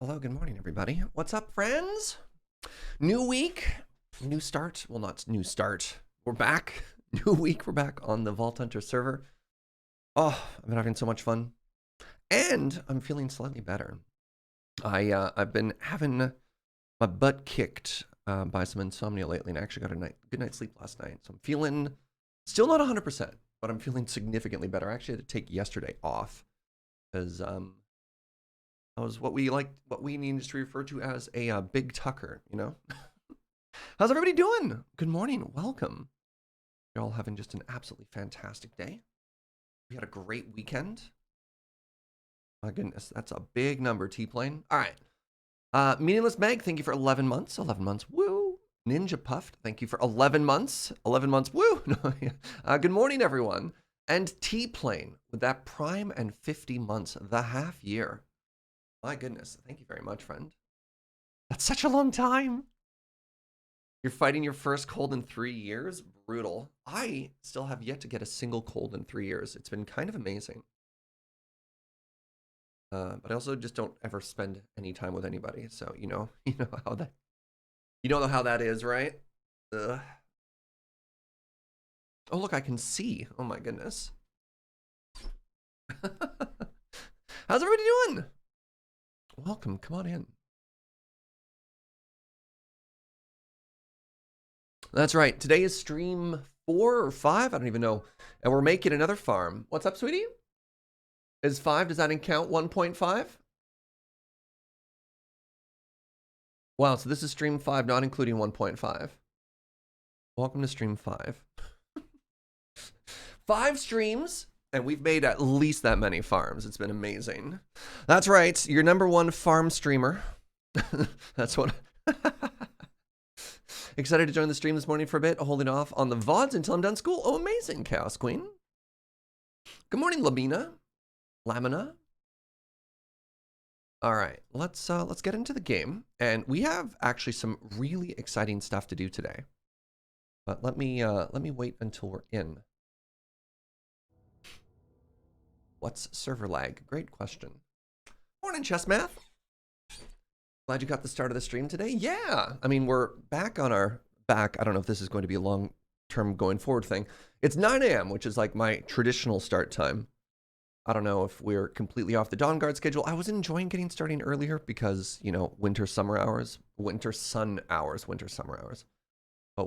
Hello, good morning, everybody. What's up, friends? New week, new start. Well, not new start. We're back. New week, we're back on the Vault Hunter server. Oh, I've been having so much fun. And I'm feeling slightly better. I've been having my butt kicked by some insomnia lately, and I actually got a good night's sleep last night. So I'm feeling still not 100%, but I'm feeling significantly better. I actually had to take yesterday off because I was what we in the industry refer to as a big tucker, you know? How's everybody doing? Good morning, welcome. You're all having just an absolutely fantastic day. We had a great weekend. My goodness, that's a big number, T-Plane. All right. Meaningless Meg, thank you for 11 months. 11 months, woo. Ninja Puffed, thank you for 11 months. 11 months, woo. Good morning, everyone. And T-Plane with that prime and 50 months, the half year. My goodness, thank you very much, friend. That's such a long time. You're fighting your first cold in 3 years? Brutal. I still have yet to get a single cold in 3 years. It's been kind of amazing. But I also just don't ever spend any time with anybody. So, you know how that is, right? Ugh. Oh, look, I can see. Oh my goodness. How's everybody doing? Welcome, come on in. That's right. Today is stream 4 or 5. I don't even know. And we're making another farm. What's up, sweetie? Is 5, does that count 1.5? Wow, so this is stream 5, not including 1.5. Welcome to stream 5. 5 streams, and we've made at least that many farms. It's been amazing. That's right. Your #1 farm streamer. That's what... Excited to join the stream this morning for a bit, holding off on the VODs until I'm done school. Oh, amazing, Chaos Queen. Good morning, Lamina. All right, let's get into the game, and we have actually some really exciting stuff to do today. But let me wait until we're in. What's server lag? Great question. Morning, Chess Math. Glad you got the start of the stream today. Yeah, I mean, we're back on our back. I don't know if this is going to be a long-term going forward thing. It's 9 a.m., which is like my traditional start time. I don't know if we're completely off the Dawn Guard schedule. I was enjoying getting starting earlier because, you know, winter sun hours. But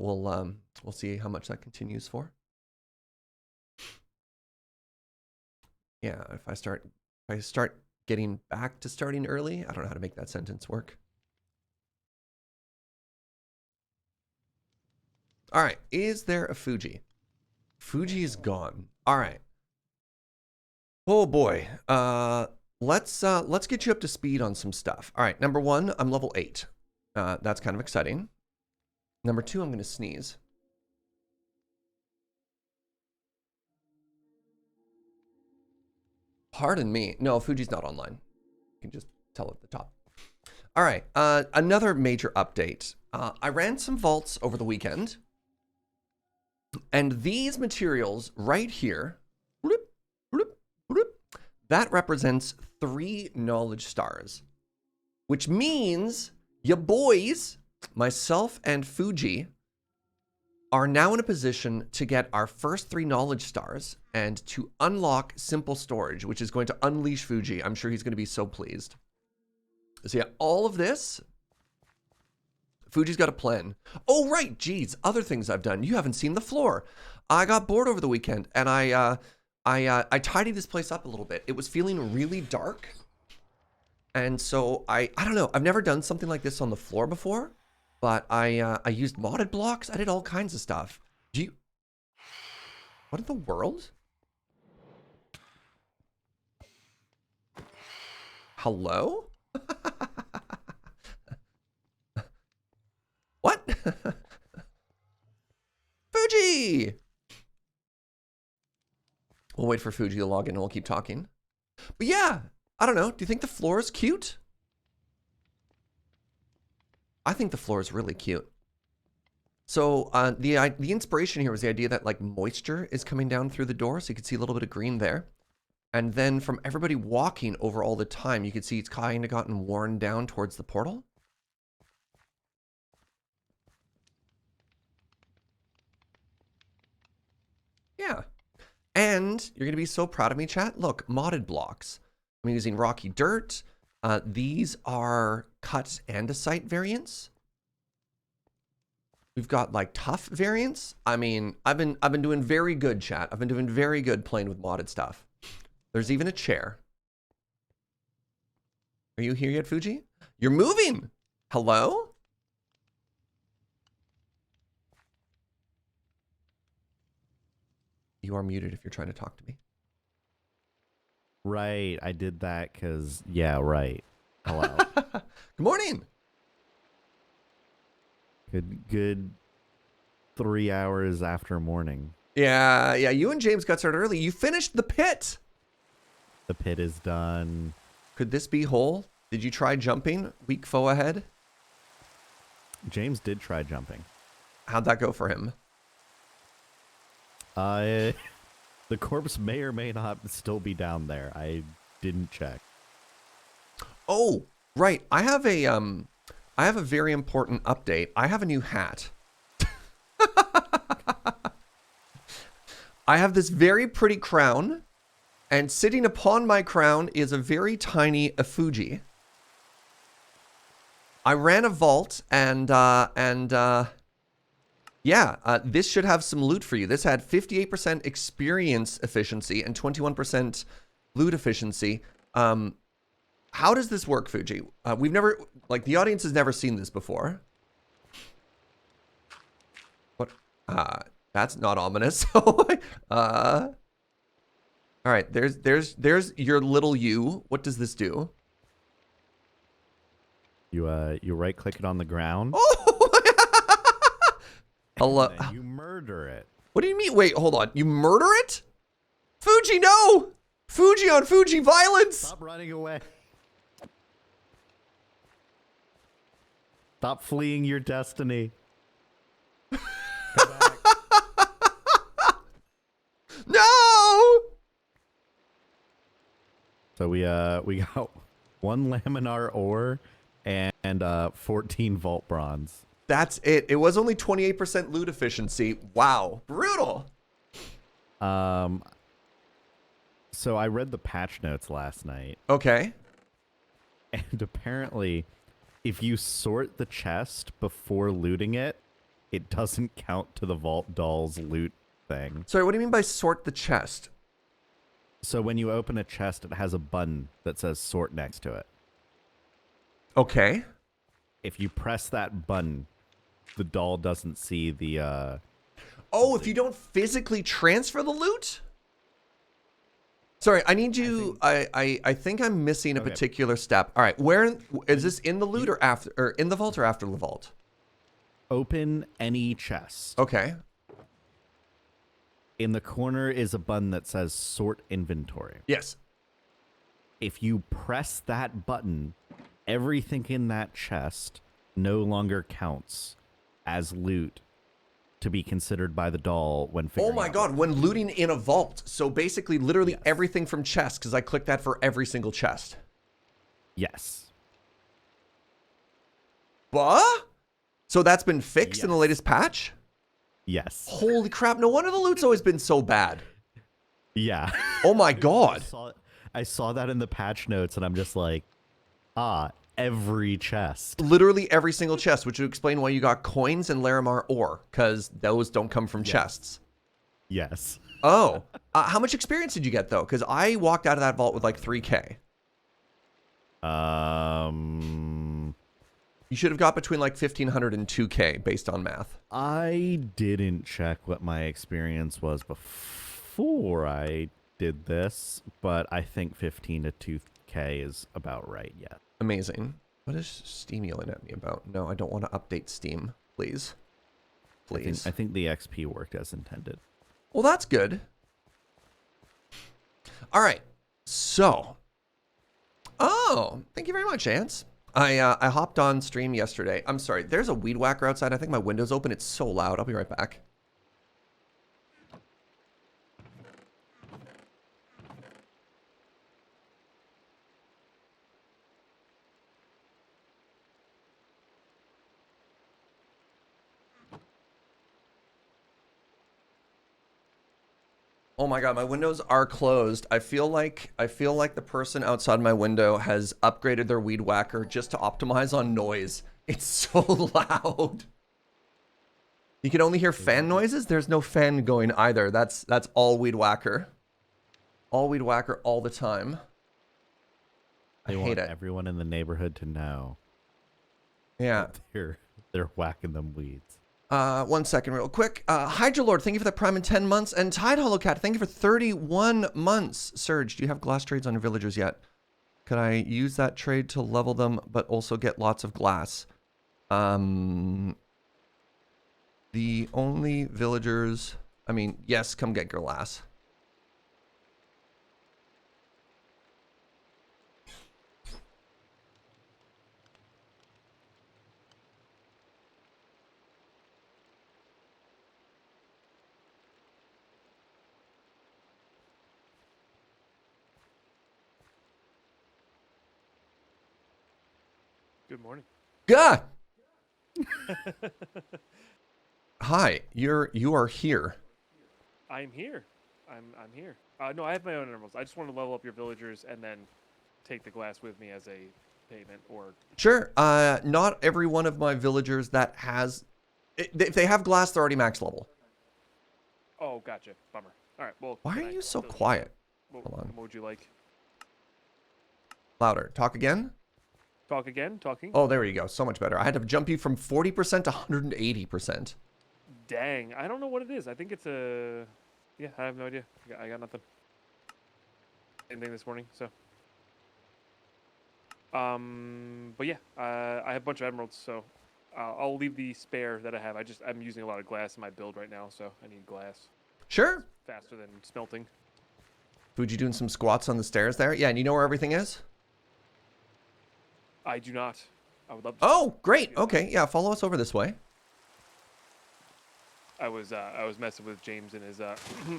we'll see how much that continues for. Yeah, if I start getting back to starting early, I don't know how to make that sentence work. All right, is there a Fugi? Fugi is gone. All right. Oh boy. Let's get you up to speed on some stuff. All right, #1, I'm level 8. That's kind of exciting. #2, I'm going to sneeze. Pardon me. No, Fuji's not online. You can just tell at the top. All right, another major update. I ran some vaults over the weekend, and these materials right here, that represents 3 knowledge stars, which means ya boys, myself and Fugi, are now in a position to get our first 3 knowledge stars and to unlock simple storage, which is going to unleash Fugi. I'm sure he's going to be so pleased. So yeah, all of this, Fuji's got a plan. Oh, right, geez, other things I've done. You haven't seen the floor. I got bored over the weekend, and I tidied this place up a little bit. It was feeling really dark, and so I don't know. I've never done something like this on the floor before, but I used modded blocks. I did all kinds of stuff. What in the world? Hello? What? Fugi! We'll wait for Fuji to log in and we'll keep talking. But yeah, I don't know. Do you think the floor is cute? I think the floor is really cute. So the inspiration here was the idea that like moisture is coming down through the door, so you can see a little bit of green there. And then from everybody walking over all the time, you can see it's kind of gotten worn down towards the portal. Yeah. And you're going to be so proud of me, chat. Look, modded blocks. I'm using rocky dirt. These are cut andesite variants. We've got like tough variants. I mean, I've been doing very good, chat. I've been doing very good playing with modded stuff. There's even a chair. Are you here yet, Fugi? You're moving. Hello? You are muted if you're trying to talk to me. Right, I did that because, yeah, right. Hello. Good morning. Good 3 hours after morning. Yeah, you and James got started early. You finished the pit. The pit is done. Could this be whole? Did you try jumping? Weak foe ahead? James did try jumping. How'd that go for him? The corpse may or may not still be down there. I didn't check. Oh, right. I have a very important update. I have a new hat. I have this very pretty crown, and sitting upon my crown is a very tiny Fugi. I ran a vault, and this should have some loot for you. This had 58% experience efficiency and 21% loot efficiency. How does this work, Fugi? We've never, like, the audience has never seen this before. What? That's not ominous. All right, there's your little you. What does this do? You right click it on the ground. Oh! Hello. And then you murder it. What do you mean? Wait, hold on. You murder it? Fugi, no! Fugi on Fugi violence! Stop running away. Stop fleeing your destiny. Come back. No! So we got 1 laminar ore and 14 vault bronze. That's it. It was only 28% loot efficiency. Wow. Brutal. So I read the patch notes last night. Okay. And apparently, if you sort the chest before looting it, it doesn't count to the Vault Doll's loot thing. Sorry, what do you mean by sort the chest? So when you open a chest, it has a button that says sort next to it. Okay. If you press that button, the doll doesn't see the... Oh, if you don't physically transfer the loot? Sorry, I need you... I think I'm missing a particular step. All right, where... Is this in the loot or after... Or in the vault or after the vault? Open any chest. Okay. In the corner is a button that says sort inventory. Yes. If you press that button, everything in that chest no longer counts as loot to be considered by the doll when figuring Oh my out god, when looting in a vault. So basically, literally Yes. everything from chest, because I clicked that for every single chest. Yes. What? So that's been fixed in the Yes. latest patch? Yes. Holy crap, no wonder the loot's always been so bad. Yeah. Oh my god. I saw that in the patch notes, and I'm just like, every chest. Literally every single chest, which would explain why you got coins and Larimar ore, because those don't come from chests. Yes. Oh. How much experience did you get, though? Because I walked out of that vault with like 3k. You should have got between like 1,500 and 2k based on math. I didn't check what my experience was before I did this, but I think 15 to 2k is about right yet. Amazing. What is Steam yelling at me about? No, I don't want to update Steam, please. Please. I think the XP worked as intended. Well, that's good. All right. So. Oh, thank you very much, Ants. I hopped on stream yesterday. I'm sorry. There's a weed whacker outside. I think my window's open. It's so loud. I'll be right back. Oh my god, my windows are closed. I feel like the person outside my window has upgraded their weed whacker just to optimize on noise. It's so loud. You can only hear fan noises. There's no fan going either. That's all weed whacker. All weed whacker all the time. I hate it. Everyone in the neighborhood to know. Yeah. They're whacking them weeds. 1 second real quick. Hydrolord, thank you for the prime in 10 months. And Tide Hollow Cat, thank you for 31 months. Serge, do you have glass trades on your villagers yet? Could I use that trade to level them, but also get lots of glass? The only villagers... I mean, yes, come get glass. Good morning. God. Hi, you are here. I'm here. I'm here. No, I have my own emeralds. I just want to level up your villagers and then take the glass with me as a payment or... Sure. Not every one of my villagers that has... If they have glass, they're already max level. Oh, gotcha. Bummer. All right, well... Why are you so quiet? Hold on. What would you like? Louder. Talk again? Talk again? Talking? Oh, there you go. So much better. I had to jump you from 40% to 180%. Dang. I don't know what it is. I think it's a... Yeah, I have no idea. I got nothing. Same thing this morning, so... But yeah, I have a bunch of emeralds, so I'll leave the spare that I have. I'm using a lot of glass in my build right now, so I need glass. Sure. Faster than smelting. Fuji doing some squats on the stairs there? Yeah, and you know where everything is? I do not. I would love to. Oh, great. Okay, yeah, follow us over this way. I was messing with James in his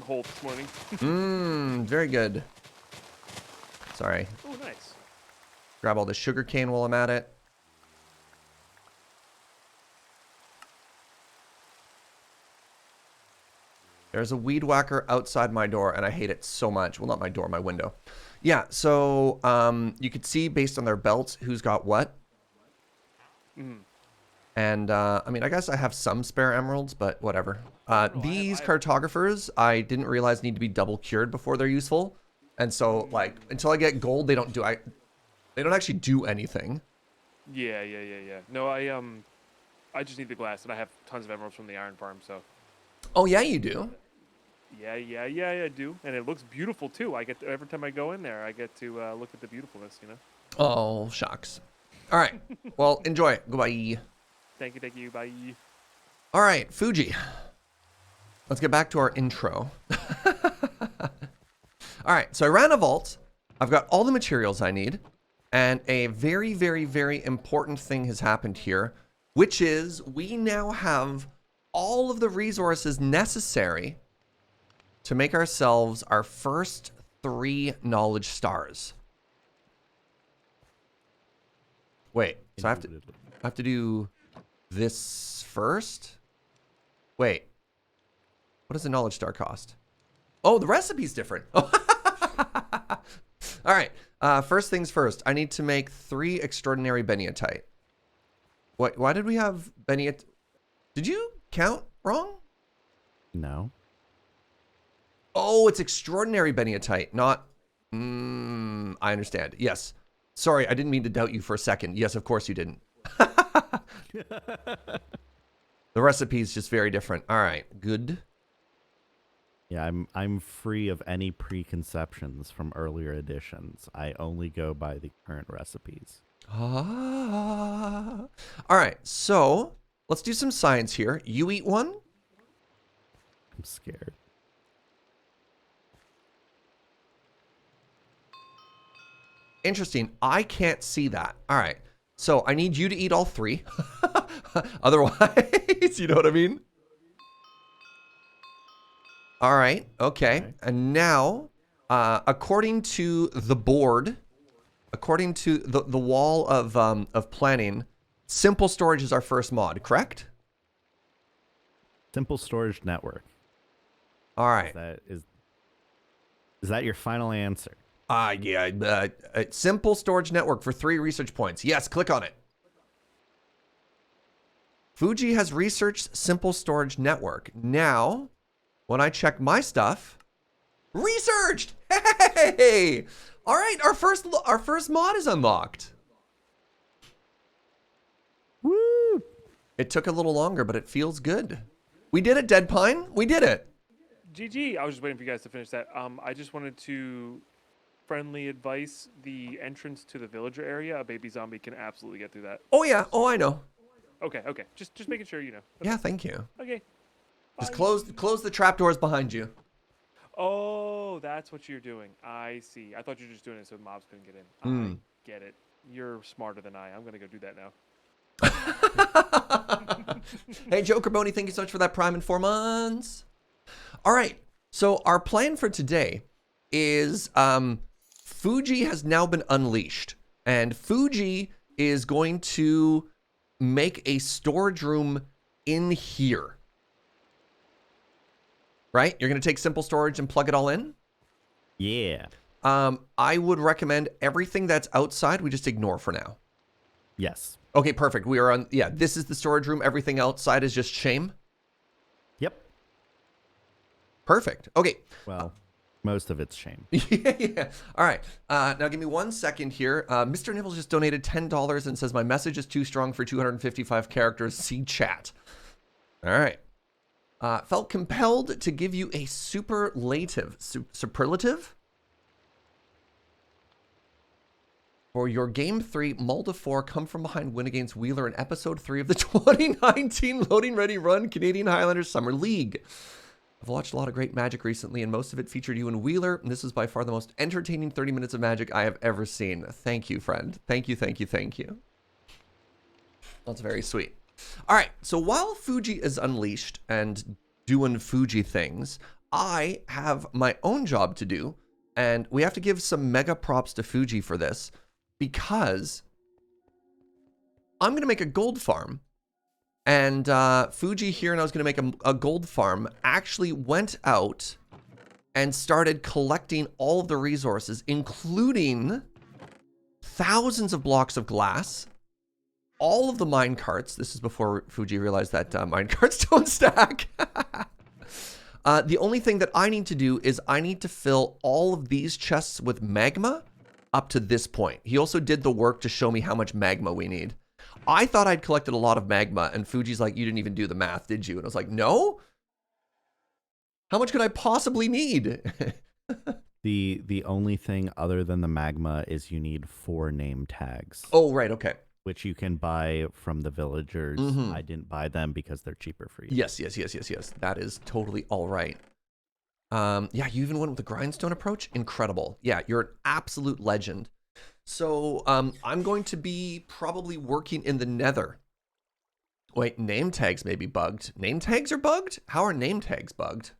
hole this morning. Very good. Sorry. Oh, nice. Grab all the sugar cane while I'm at it. There's a weed whacker outside my door, and I hate it so much. Well, not my door, my window. Yeah, so you could see based on their belts who's got what. And, I mean, I guess I have some spare emeralds, but whatever. These cartographers, I didn't realize need to be double cured before they're useful. And so, like, until I get gold, they don't actually do anything. Yeah. No, I just need the glass, and I have tons of emeralds from the iron farm, so. Oh, yeah, you do? Yeah, I do. And it looks beautiful, too. Every time I go in there, I get to look at the beautifulness, you know? Oh, shucks. All right. Well, enjoy. Goodbye. Thank you. Bye. All right, Fuji. Let's get back to our intro. All right, so I ran a vault. I've got all the materials I need. And a very, very, very important thing has happened here, which is we now have all of the resources necessary to make ourselves our first 3 knowledge stars. Wait, so I have to do this first? Wait, what does a knowledge star cost? Oh, the recipe's different. All right, first things first. I need to make 3 extraordinary beniatite. Why did we have beniat? Did you count wrong? No. Oh, it's extraordinary beniatite, not... I understand. Yes. Sorry, I didn't mean to doubt you for a second. Yes, of course you didn't. The recipe is just very different. All right, good. Yeah, I'm free of any preconceptions from earlier editions. I only go by the current recipes. All right, so let's do some science here. You eat one? I'm scared. Interesting. I can't see that. All right. So I need you to eat all 3. Otherwise, you know what I mean? All right. Okay. And now, according to the board, according to the wall of planning, simple storage is our first mod, correct? Simple storage network. All right. That is Is that your final answer? Yeah. Simple storage network for 3 research points. Yes, click on it. Fugi has researched simple storage network. Now, when I check my stuff, researched. Hey! All right, our first mod is unlocked. Woo! It took a little longer, but it feels good. We did it, DeadPine. We did it. GG. I was just waiting for you guys to finish that. I just wanted to friendly advice the entrance to the villager area. A baby zombie can absolutely get through that. Oh yeah. Oh, I know. Okay. Just making sure you know. Yeah, thank you. Okay. Just Bye. close the trapdoors behind you. Oh, that's what you're doing. I see. I thought you were just doing it so mobs couldn't get in. I get it. You're smarter than I. I'm gonna go do that now. Hey, Joker Boney, thank you so much for that Prime in 4 months. All right, so our plan for today is Fugi has now been unleashed, and Fugi is going to make a storage room in here. Right? You're going to take simple storage and plug it all in? Yeah. I would recommend everything that's outside we just ignore for now. Yes. Okay, perfect. We are on, yeah, this is the storage room. Everything outside is just shame. Yep. Perfect. Okay. Well, most of it's shame. Yeah. All right. Now give me 1 second here. Mr. Nibbles just donated $10 and says, my message is too strong for 255 characters. See chat. All right. Felt compelled to give you a superlative. Superlative? For your Game 3, Mulda 4 come from behind win against Wheeler in Episode 3 of the 2019 Loading Ready Run Canadian Highlanders Summer League. I've watched a lot of great Magic recently, and most of it featured you and Wheeler, and this is by far the most entertaining 30 minutes of Magic I have ever seen. Thank you, friend. Thank you, thank you, thank you. That's very sweet. All right, so while Fugi is unleashed and doing Fugi things, I have my own job to do, and we have to give some mega props to Fugi for this, because I'm going to make a gold farm. And Fugi here, and I was going to make a gold farm, actually went out and started collecting all of the resources, including thousands of blocks of glass, all of the mine carts. This is before Fugi realized that mine carts don't stack. The only thing that I need to do is I need to fill all of these chests with magma up to this point. He also did the work to show me how much magma we need. I thought I'd collected a lot of magma, and Fuji's like, you didn't even do the math, did you? And I was like, no? How much could I possibly need? The only thing other than the magma is you need 4 name tags. Oh, right, okay. Which you can buy from the villagers. Mm-hmm. I didn't buy them because they're cheaper for you. Yes. That is totally all right. Yeah, you even went with the grindstone approach? Incredible. Yeah, you're an absolute legend. So I'm going to be probably working in the Nether. Wait, name tags may be bugged. Name tags are bugged? How are name tags bugged?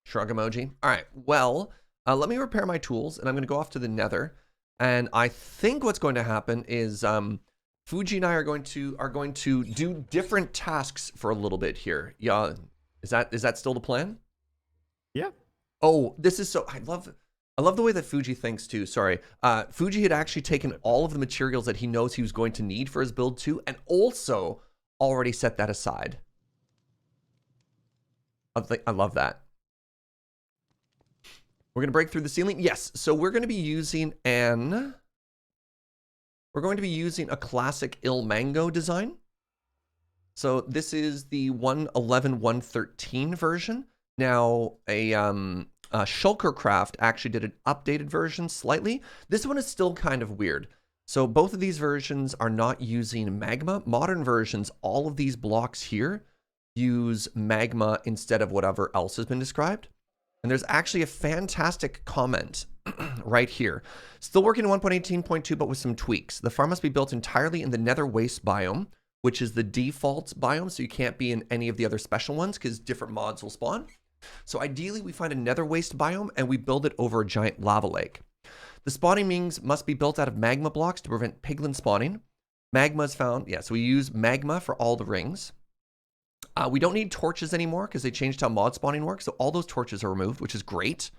Shrug emoji. All right, well, let me repair my tools, and I'm going to go off to the Nether. And I think what's going to happen is Fugi and I are going to do different tasks for a little bit here. Yeah, is that still the plan? Yeah. Oh, this is so, I love the way that Fugi thinks too. Sorry. Fugi had actually taken all of the materials that he knows he was going to need for his build too, and also already set that aside. I love that. We're going to break through the ceiling. Yes. So we're going to be using a classic Ilmango design. So this is the 1.11.113 version. Now, Shulkercraft actually did an updated version slightly. This one is still kind of weird. So both of these versions are not using magma. Modern versions, all of these blocks here use magma instead of whatever else has been described. And there's actually a fantastic comment right here. Still working on 1.18.2, but with some tweaks. The farm must be built entirely in the Nether Waste biome, which is the default biome, so you can't be in any of the other special ones because different mods will spawn. So ideally, we find a Nether Waste biome and we build it over a giant lava lake. The spawning rings must be built out of magma blocks to prevent piglin spawning. Magma is found, yeah, so we use magma for all the rings. We don't need torches anymore because they changed how mod spawning works. So all those torches are removed, which is great.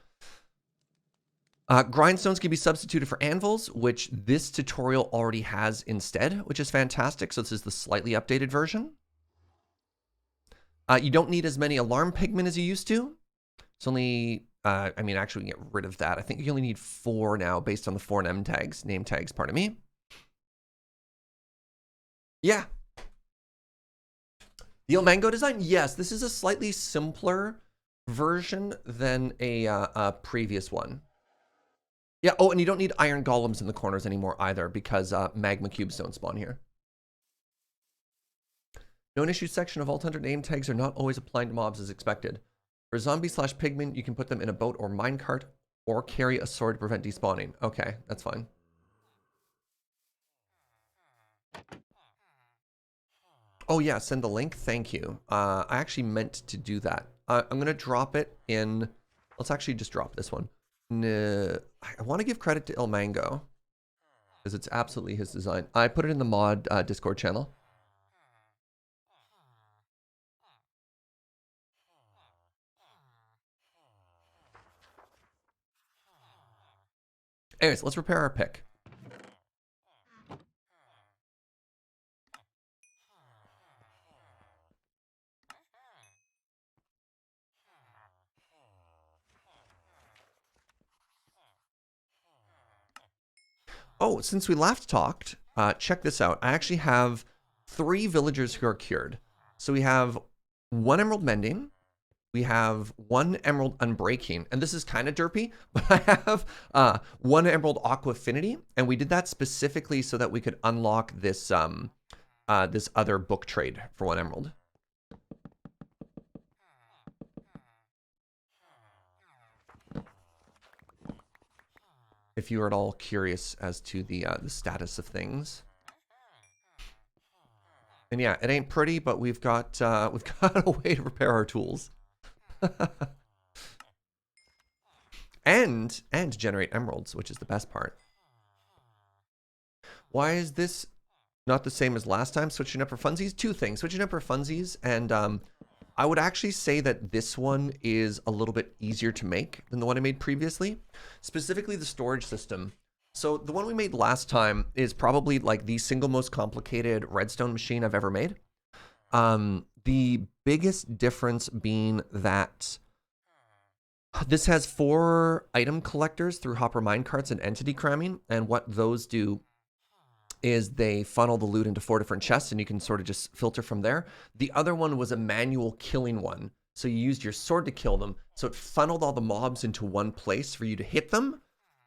Grindstones can be substituted for anvils, which this tutorial already has instead, which is fantastic. So this is the slightly updated version. You don't need as many alarm pigmen as you used to. It's only, I mean, actually we can get rid of that. I think you only need 4 now based on the 4 name tags, pardon me. Yeah. The El Mango design, yes, this is a slightly simpler version than a previous one. Yeah, oh, and you don't need iron golems in the corners anymore either because magma cubes don't spawn here. Known issue section of Vault Hunter name tags are not always applying to mobs as expected. For zombie/pigmen, you can put them in a boat or minecart or carry a sword to prevent despawning. Okay, that's fine. Oh yeah, send the link. Thank you. I actually meant to do that. I'm going to drop it in... Let's actually just drop this one. I want to give credit to El Mango because it's absolutely his design. I put it in the mod Discord channel. Anyways, let's repair our pick. Oh, since we last talked, check this out. I actually have 3 villagers who are cured. So we have 1 emerald mending. We have 1 emerald unbreaking. And this is kind of derpy, but I have 1 emerald aqua affinity. And we did that specifically so that we could unlock this, this other book trade for 1 emerald. If you are at all curious as to the status of things. And yeah, it ain't pretty, but we've got a way to repair our tools. and generate emeralds, which is the best part. Why is this not the same as last time? Switching up for funsies? 2 things. Switching up for funsies, and I would actually say that this one is a little bit easier to make than the one I made previously. Specifically the storage system. So the one we made last time is probably like the single most complicated redstone machine I've ever made. The biggest difference being that this has 4 item collectors through hopper minecarts and entity cramming, and what those do is they funnel the loot into 4 different chests, and you can sort of just filter from there. The other one was a manual killing one. So you used your sword to kill them. So it funneled all the mobs into one place for you to hit them.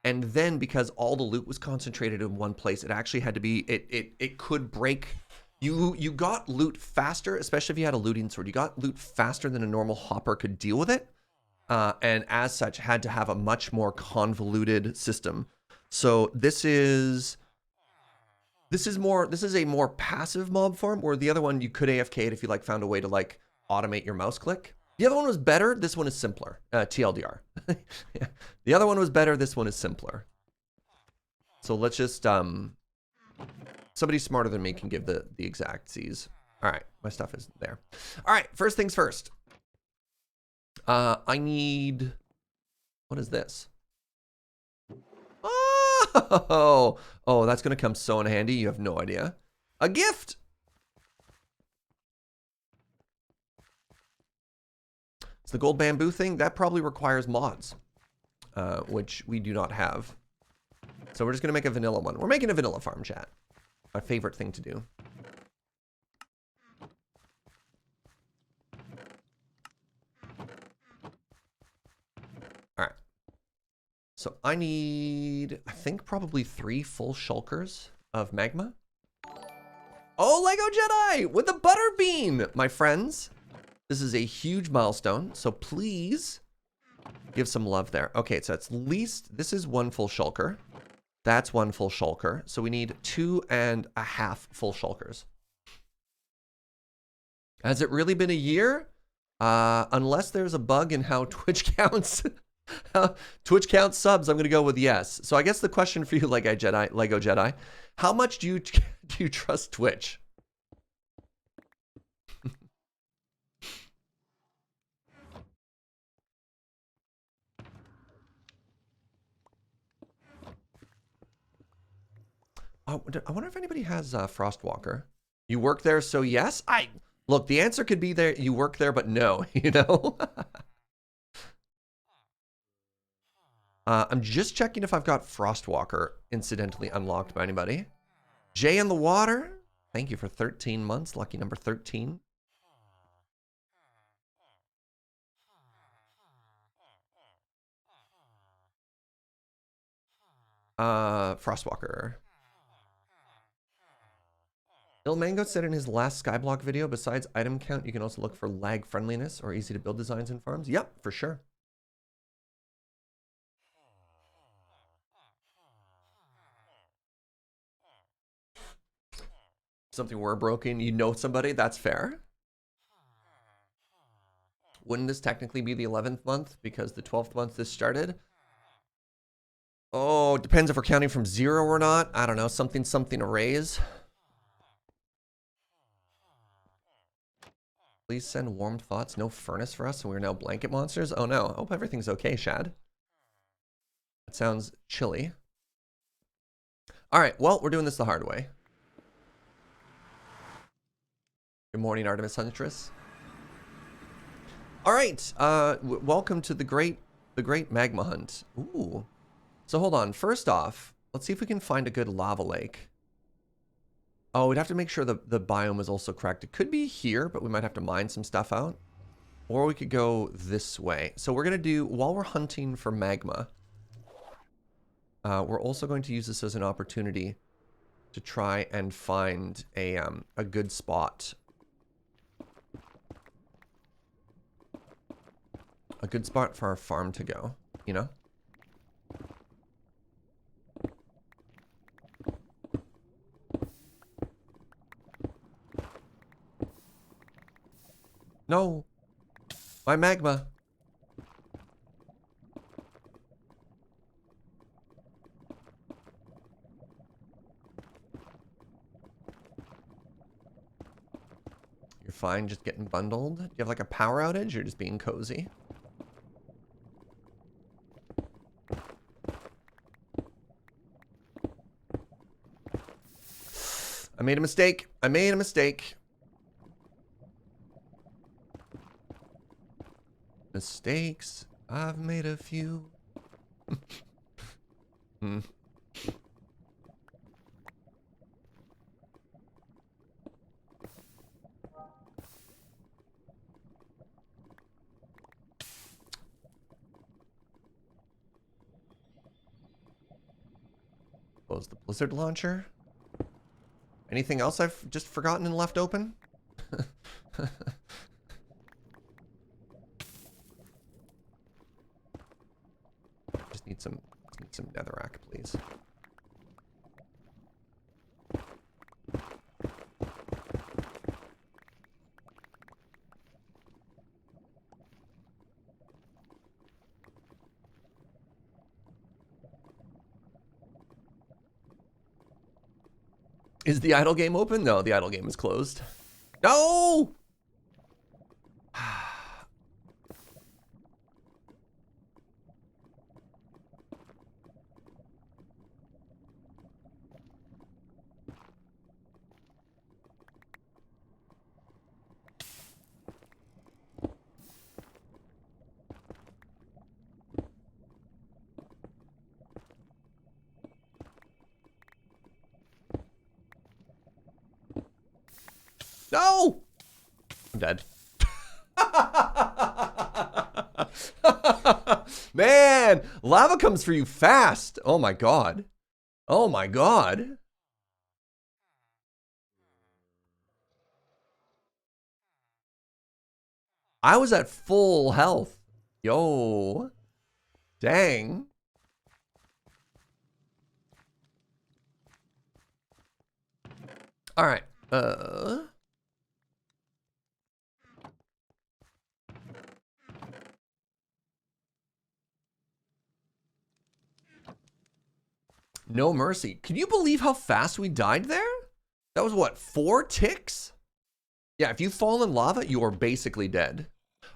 And then because all the loot was concentrated in one place, it actually had to be, it could break. You got loot faster, especially if you had a looting sword. You got loot faster than a normal hopper could deal with it. And as such, had to have a much more convoluted system. So this is a more passive mob farm, where the other one you could AFK it if you like found a way to like automate your mouse click. The other one was better. This one is simpler. TLDR. Yeah. The other one was better. This one is simpler. So let's just somebody smarter than me can give the exact C's. All right, my stuff is there. All right, first things first. I need, what is this? Oh, that's going to come so in handy. You have no idea. A gift. It's the gold bamboo thing. That probably requires mods, which we do not have. So we're just going to make a vanilla one. We're making a vanilla farm, chat. My favorite thing to do. All right. So I need, I think, probably 3 full shulkers of magma. Oh, Lego Jedi with the butter bean, my friends. This is a huge milestone, so please give some love there. Okay, so at least, this is 1 full shulker. That's 1 full shulker. So we need 2.5 full shulkers. Has it really been a year? Unless there's a bug in how Twitch counts. Twitch counts subs, I'm going to go with yes. So I guess the question for you, Lego Jedi, how much do you trust Twitch? Oh, I wonder if anybody has Frostwalker. You work there, so yes? Look, the answer could be there, you work there, but no, you know? I'm just checking if I've got Frostwalker incidentally unlocked by anybody. Jay in the water. Thank you for 13 months. Lucky number 13. Frostwalker. Il Mango said in his last Skyblock video, besides item count, you can also look for lag friendliness or easy to build designs in farms. Yep, for sure. Something were broken, you know somebody, that's fair. Wouldn't this technically be the 11th month because the 12th month this started? Oh, it depends if we're counting from 0 or not. I don't know, something arrays. Please send warm thoughts. No furnace for us, and we're now blanket monsters. Oh no, I hope everything's okay, Shad. That sounds chilly. All right, well, we're doing this the hard way. Good morning, Artemis Huntress. All right, welcome to the great Magma hunt. Ooh. So hold on. First off, let's see if we can find a good lava lake. Oh, we'd have to make sure the biome is also correct. It could be here, but we might have to mine some stuff out. Or we could go this way. So we're going to do, while we're hunting for magma, we're also going to use this as an opportunity to try and find a good spot. A good spot for our farm to go, you know? No! My magma! You're fine just getting bundled? Do you have like a power outage or just being cozy? I made a mistake. I made a mistake. Mistakes. I've made a few. Close the blizzard launcher. Anything else I've just forgotten and left open? Just need some netherrack, please. Is the idle game open? No, the idle game is closed. No! No! I'm dead. Man, lava comes for you fast. Oh my god. Oh my god. I was at full health. Yo. Dang. All right. No mercy. Can you believe how fast we died there? That was what, 4 ticks? Yeah, if you fall in lava, you are basically dead.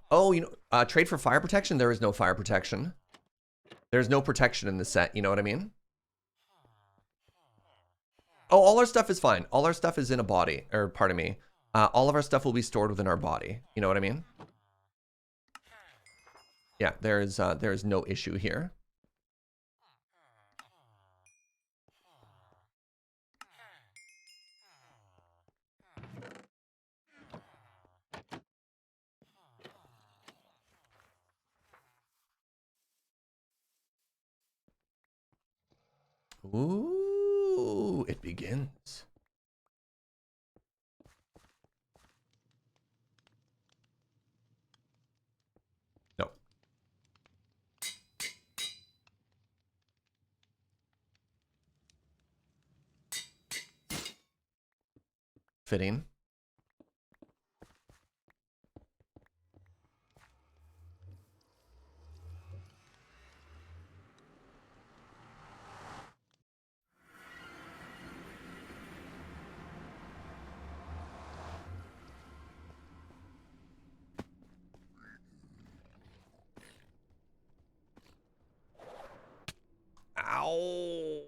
Oh, you know, trade for fire protection? There is no fire protection. There's no protection in the set, you know what I mean? Oh, all our stuff is fine. All our stuff is in a body, or pardon me. All of our stuff will be stored within our body. You know what I mean? Yeah, there's no issue here. Ooh, it begins. No. Fitting. Ow.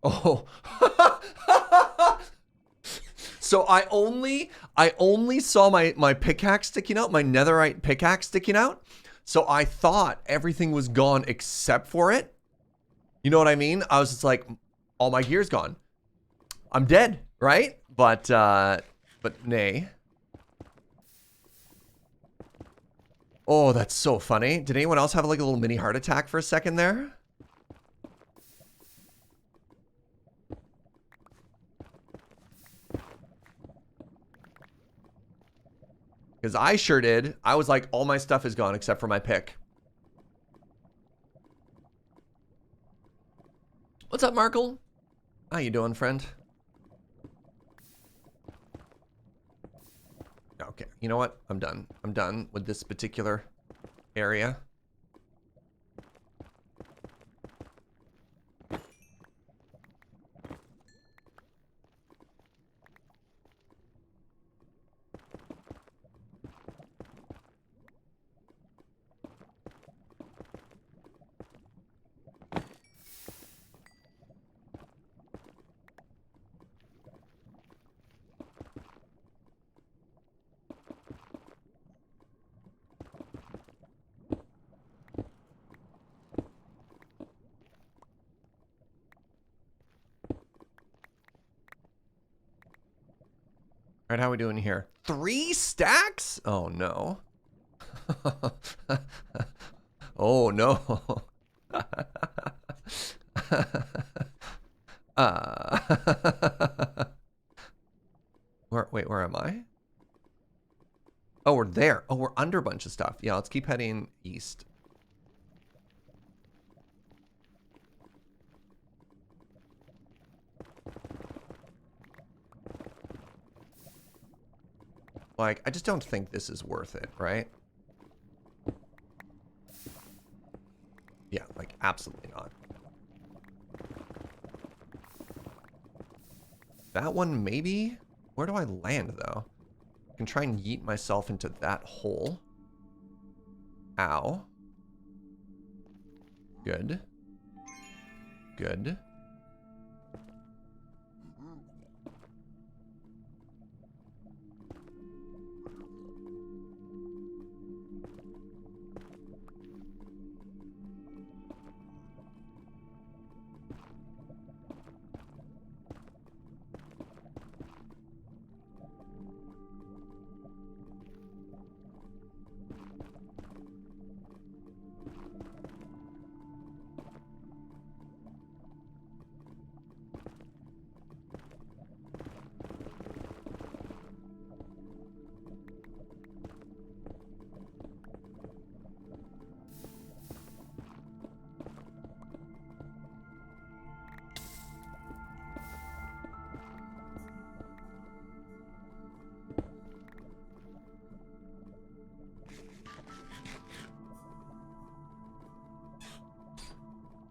Oh. So I only saw my pickaxe sticking out, my netherite pickaxe sticking out. So I thought everything was gone except for it. You know what I mean? I was just like, all my gear's gone. I'm dead, right? But nay. Oh, that's so funny. Did anyone else have like a little mini heart attack for a second there? Because I sure did. I was like, all my stuff is gone except for my pick. What's up, Markle? How you doing, friend? Okay, you know what? I'm done. I'm done with this particular area. All right, how are we doing here? 3 stacks? Oh, no. Oh, no. Wait, where am I? Oh, we're there. Oh, we're under a bunch of stuff. Yeah, let's keep heading east. Like, I just don't think this is worth it, right? Yeah, like, absolutely not. That one, maybe? Where do I land, though? I can try and yeet myself into that hole. Ow. Good. Good.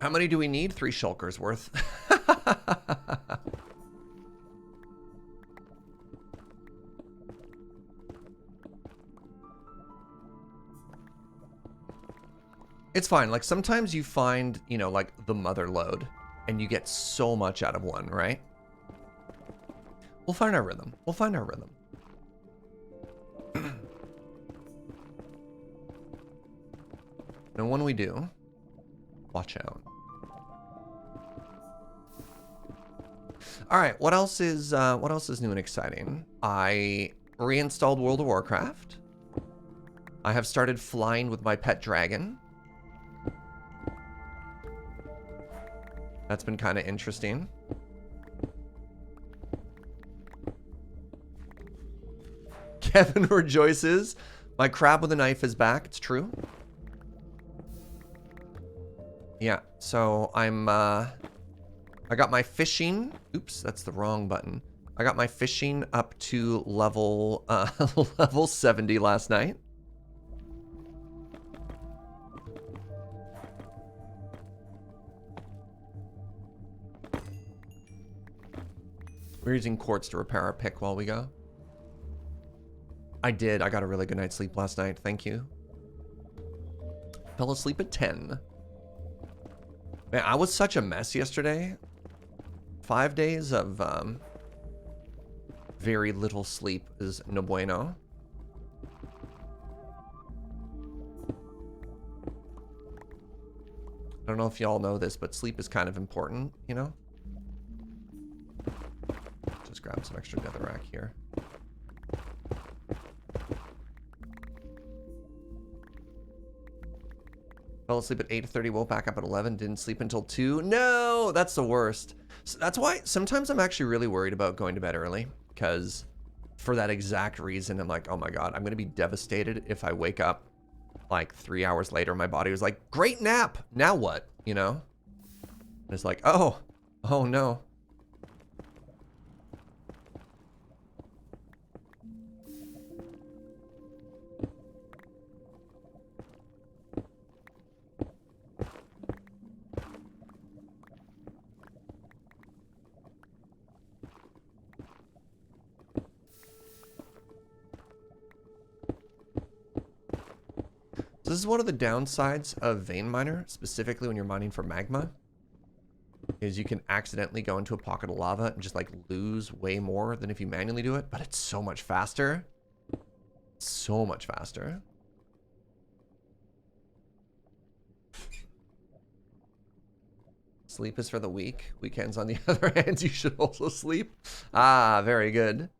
How many do we need? 3 shulkers worth. It's fine. Like sometimes you find, you know, like the mother lode and you get so much out of one, right? We'll find our rhythm. We'll find our rhythm. And when we do, watch out. All right, what else is new and exciting? I reinstalled World of Warcraft. I have started flying with my pet dragon. That's been kind of interesting. Kevin rejoices. My crab with a knife is back. It's true. Yeah, so I got my fishing. Oops, that's the wrong button. I got my fishing up to level level 70 last night. We're using quartz to repair our pick while we go. I did. I got a really good night's sleep last night. Thank you. Fell asleep at 10. Man, I was such a mess yesterday. 5 days of very little sleep is no bueno. I don't know if y'all know this, but sleep is kind of important, you know? Just grab some extra netherrack here. Fell asleep at 8:30, woke back up at 11, didn't sleep until 2. No, that's the worst. So that's why sometimes I'm actually really worried about going to bed early, because for that exact reason, I'm like, oh my God, I'm going to be devastated if I wake up like 3 hours later. My body was like, great nap. Now what? You know? And it's like, oh no. So this is one of the downsides of Vein Miner, specifically when you're mining for magma, is you can accidentally go into a pocket of lava and just like lose way more than if you manually do it, but it's so much faster. So much faster. Sleep is for the weak. Weekends, on the other hand, you should also sleep. Ah, very good.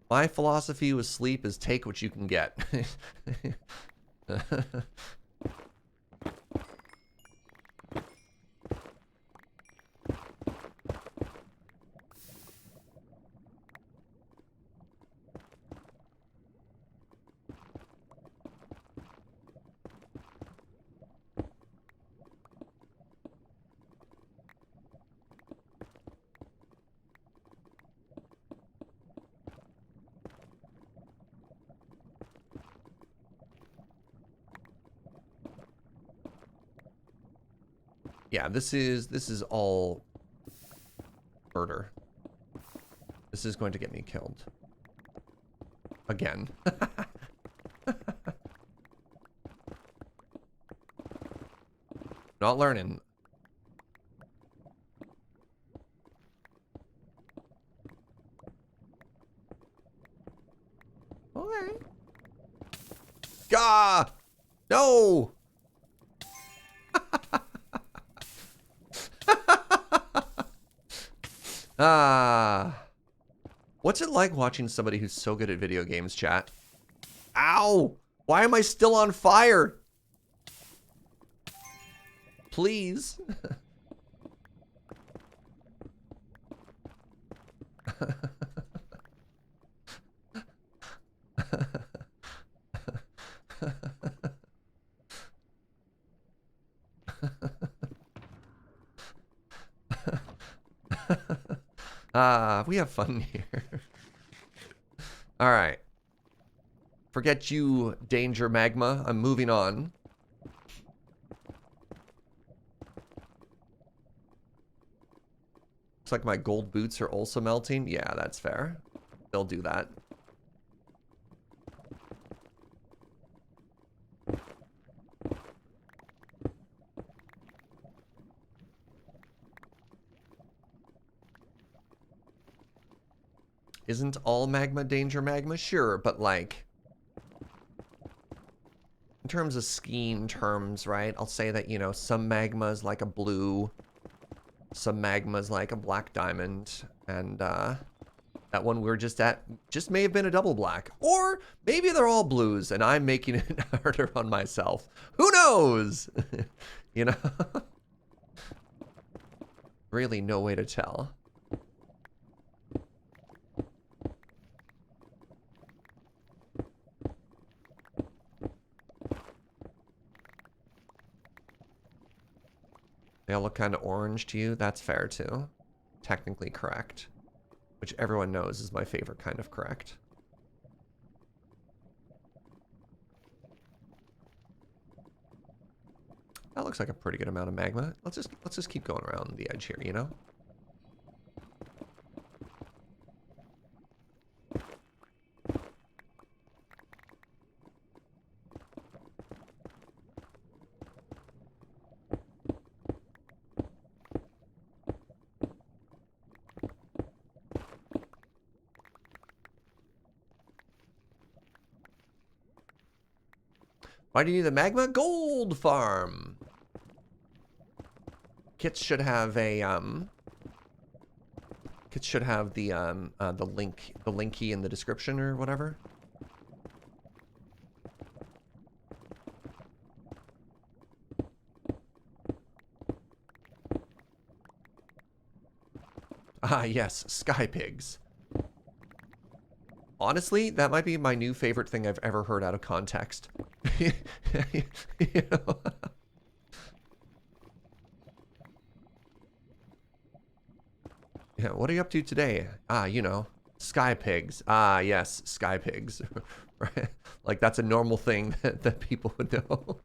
My philosophy with sleep is take what you can get. Yeah, this is all murder. This is going to get me killed. Again. Not learning. Okay. Gah! No! What's it like watching somebody who's so good at video games, chat? Ow! Why am I still on fire? Please. We have fun here. All right. Forget you, Danger Magma. I'm moving on. Looks like my gold boots are also melting. Yeah, that's fair. They'll do that. Isn't all magma danger magma? Sure, but like, in terms of scheme terms, right? I'll say that, you know, some magma is like a blue, some magma is like a black diamond, and that one we're just at just may have been a double black. Or maybe they're all blues and I'm making it harder on myself. Who knows? You know? Really no way to tell. They all look kind of orange to you. That's fair too. Technically correct. Which everyone knows is my favorite kind of correct. That looks like a pretty good amount of magma. Let's just keep going around the edge here, you know? Why do you need the magma? Gold farm. Kits should have a Kits should have the link key in the description or whatever. Ah, yes, sky pigs. Honestly, that might be my new favorite thing I've ever heard out of context. You know? Yeah, what are you up to today? Ah, you know, sky pigs. Ah, yes, sky pigs. Right? Like that's a normal thing that people would know.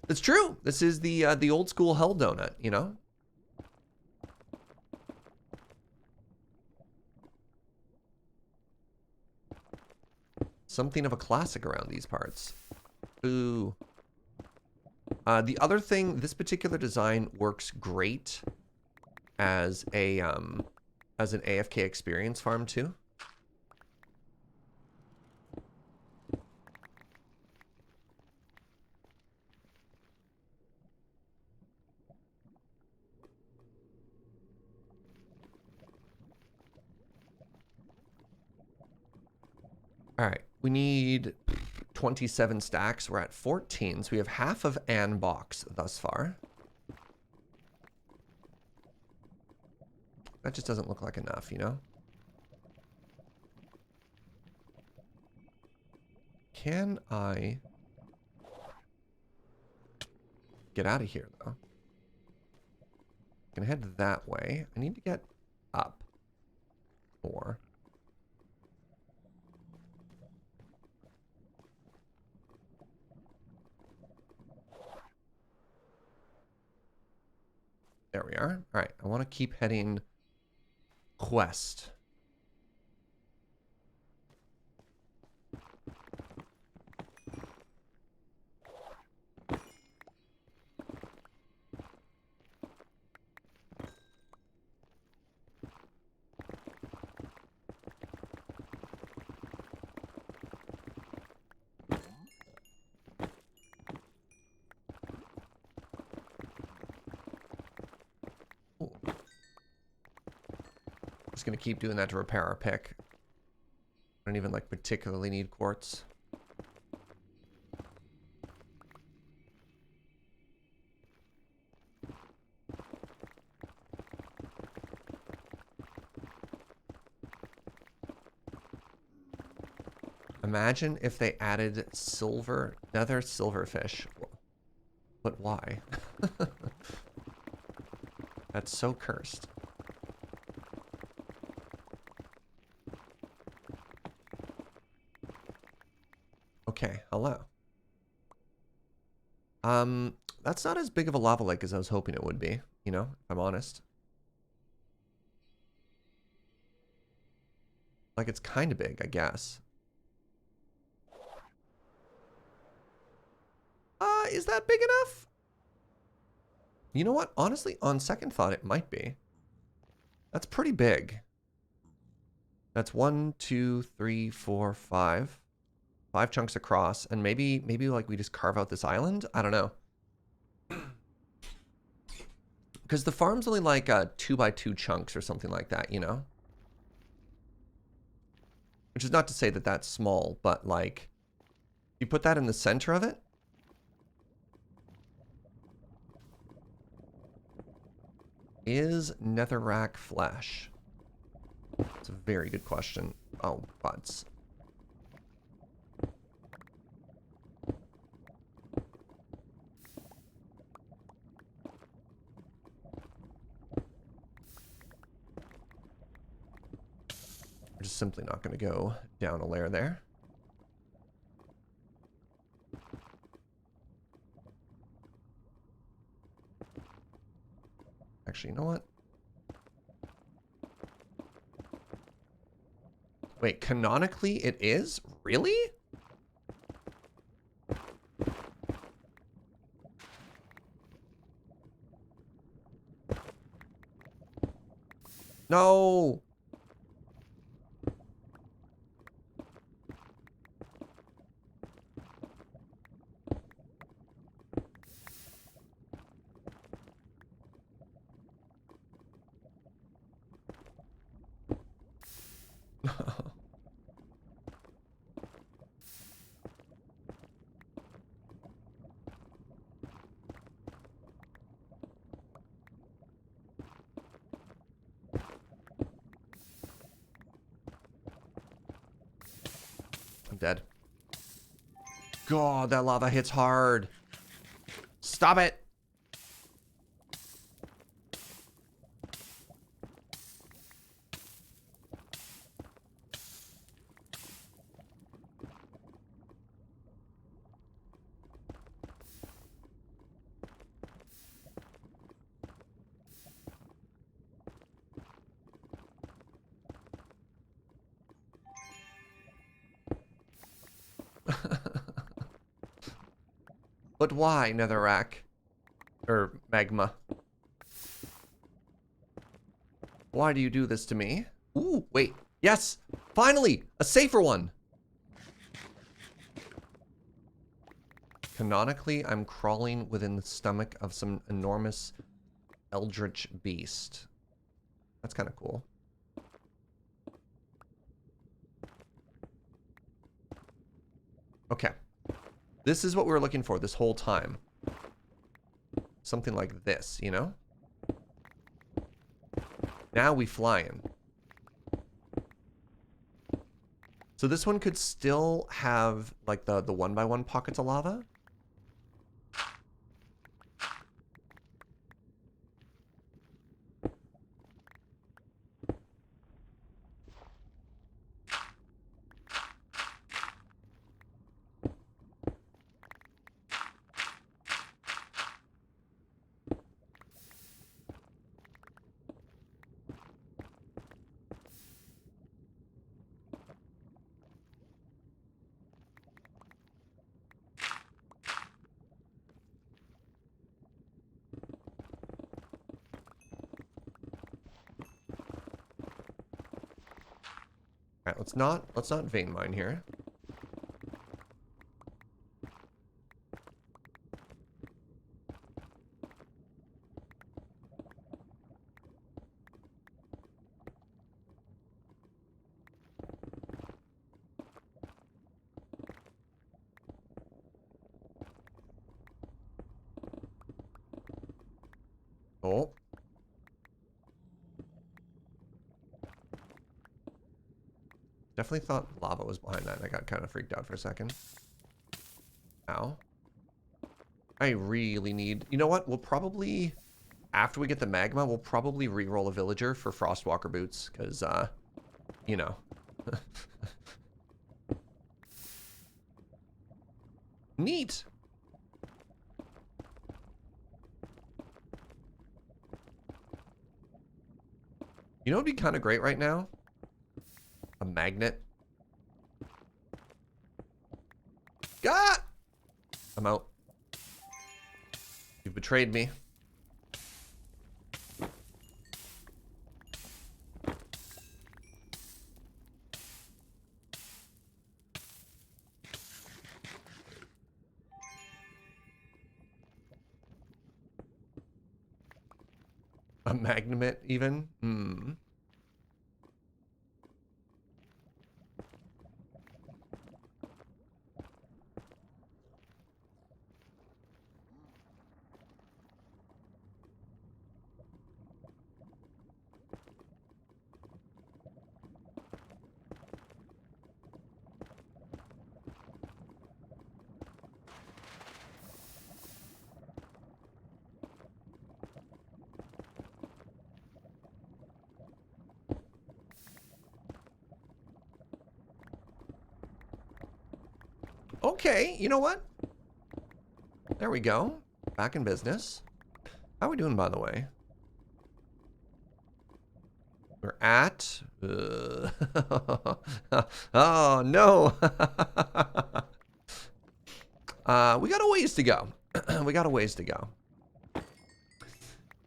It's true. This is the old school hell donut, you know? Something of a classic around these parts. Ooh. The other thing, this particular design works great as a as an AFK experience farm too. All right, we need 27 stacks. We're at 14, so we have half of an box thus far. That just doesn't look like enough, you know? Can I get out of here, though? I'm gonna head that way. I need to get up more. There we are. All right, I want to keep heading west. Just gonna keep doing that to repair our pick. I don't even like particularly need quartz. Imagine if they added silver, nether silverfish. But why? That's so cursed. Okay, hello. That's not as big of a lava lake as I was hoping it would be, you know, if I'm honest. Like, it's kind of big, I guess. Is that big enough? You know what? Honestly, on second thought, it might be. That's pretty big. That's 1, 2, 3, 4, 5. 5 chunks across, and maybe like we just carve out this island? I don't know. Because the farm's only like 2x2 chunks or something like that, you know? Which is not to say that that's small, but like, you put that in the center of it. Is netherrack flesh? It's a very good question. Oh, buds. We're just simply not going to go down a layer there. Actually, you know what? Wait, canonically it is? Really? No! I'm dead. God, that lava hits hard. Stop it. But why, netherrack? Or magma? Why do you do this to me? Ooh, wait. Yes! Finally! A safer one! Canonically, I'm crawling within the stomach of some enormous eldritch beast. That's kind of cool. Okay. This is what we were looking for this whole time. Something like this, you know? Now we flying. So this one could still have like the 1x1 pockets of lava. All right, let's not vein mine here. Oh. Definitely thought lava was behind that, and I got kind of freaked out for a second. Ow. I really need... You know what? We'll probably... After we get the magma, we'll probably re-roll a villager for Frostwalker boots, because, you know. Neat! You know what would be kind of great right now? A magnet. God! I'm out. You've betrayed me. A Magnet even? Hmm. Okay, you know what? There we go. Back in business. How are we doing, by the way? We're at... oh, no. We got a ways to go. We got a ways to go.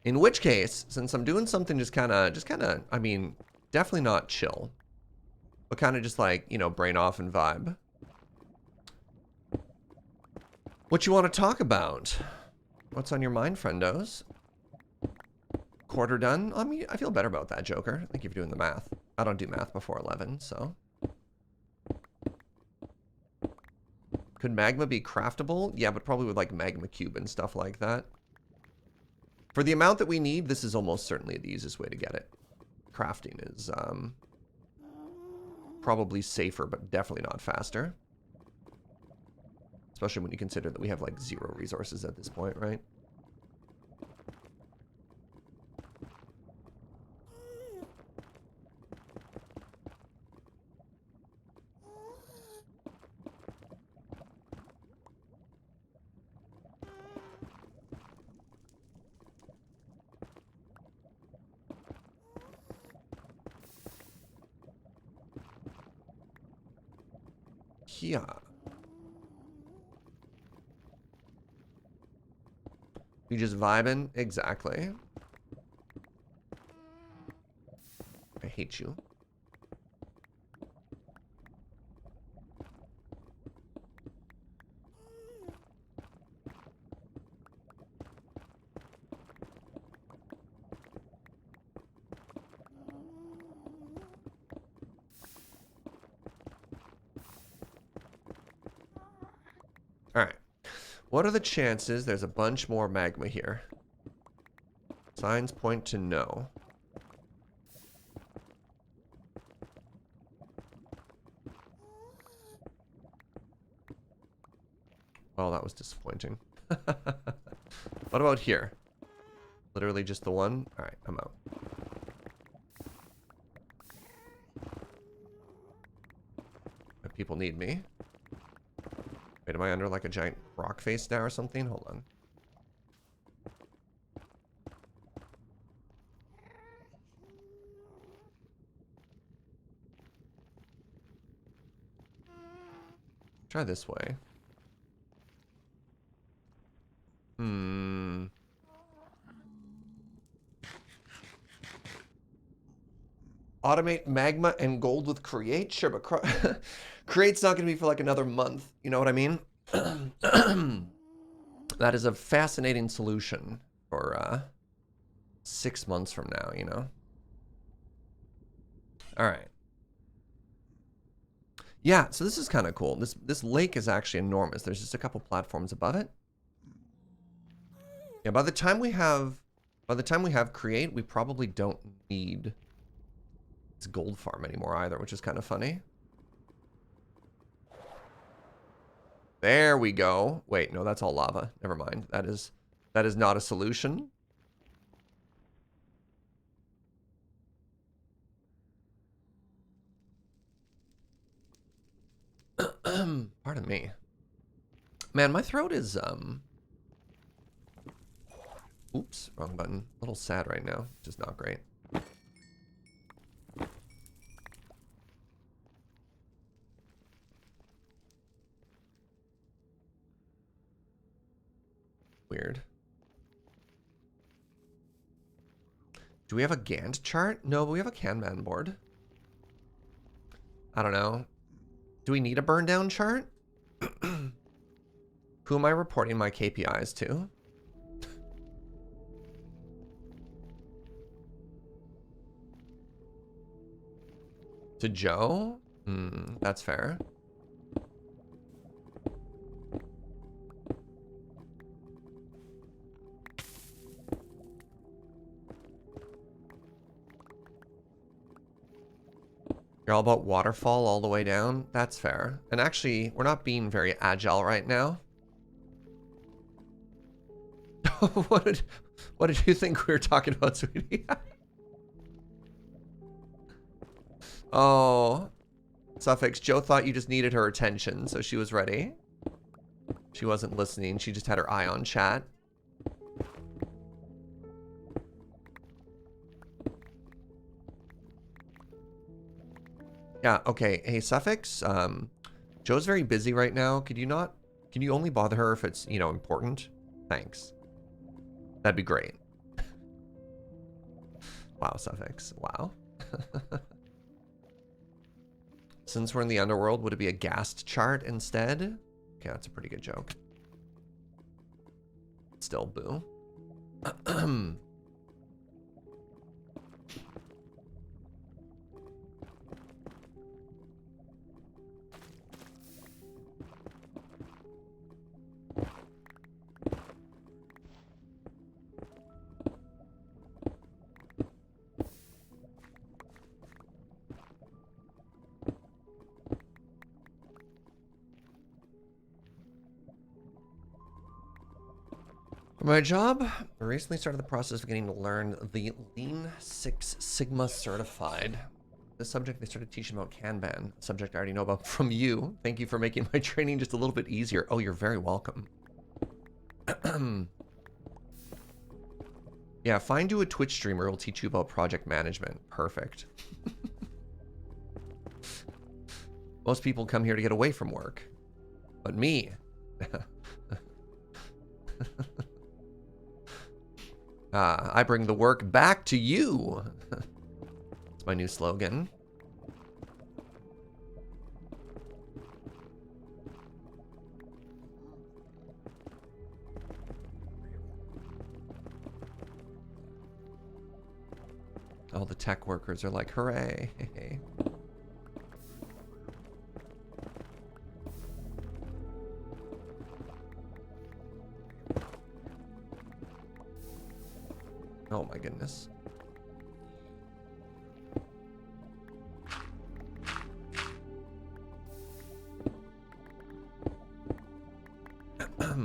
In which case, since I'm doing something just kind of, I mean, definitely not chill, but kind of just like, you know, brain off and vibe. What you want to talk about? What's on your mind, friendos? Quarter done? I mean, I feel better about that, Joker. Thank you for doing the math. I don't do math before 11, so. Could magma be craftable? Yeah, but probably with like magma cube and stuff like that. For the amount that we need, this is almost certainly the easiest way to get it. Crafting is probably safer, but definitely not faster. Especially when you consider that we have like 0 resources at this point, right? Yeah. You just vibing? Exactly. I hate you. All right. What are the chances there's a bunch more magma here? Signs point to no. Well, that was disappointing. What about here? Literally just the one? All right, I'm out. If people need me. Wait, am I under like a giant rock face now or something? Hold on. Try this way. Automate magma and gold with create? Sure, but create's not going to be for like another month. You know what I mean? That is a fascinating solution for 6 months from now, you know? All right. Yeah, so this is kind of cool. This lake is actually enormous. There's just a couple platforms above it. Yeah, by the time we have create, we probably don't need this gold farm anymore either, which is kind of funny. There we go. Wait, no, that's all lava. Never mind. That is not a solution. Pardon me. Man, my throat is oops, wrong button. A little sad right now, which is not great. Weird. Do we have a Gantt chart? No, but we have a Kanban board. I don't know. Do we need a burn down chart? Who am I reporting my KPIs to? To Joe? That's fair. You're all about waterfall all the way down? That's fair. And actually, we're not being very agile right now. What did you think we were talking about, sweetie? Oh. Suffix, Joe thought you just needed her attention, so she was ready. She wasn't listening, she just had her eye on chat. Yeah, okay. Hey, Suffix, Joe's very busy right now. Can you only bother her if it's, you know, important? Thanks. That'd be great. Wow, Suffix. Wow. Since we're in the underworld, would it be a ghast chart instead? Okay, that's a pretty good joke. Still, boo. For my job, I recently started the process of getting to learn the Lean Six Sigma certified. The subject they started teaching about Kanban, a subject I already know about from you. Thank you for making my training just a little bit easier. Oh, you're very welcome. Yeah, find you a Twitch streamer who'll teach you about project management. Perfect. Most people come here to get away from work. But me. I bring the work back to you. It's my new slogan. All the tech workers are like, hooray. Oh my goodness. I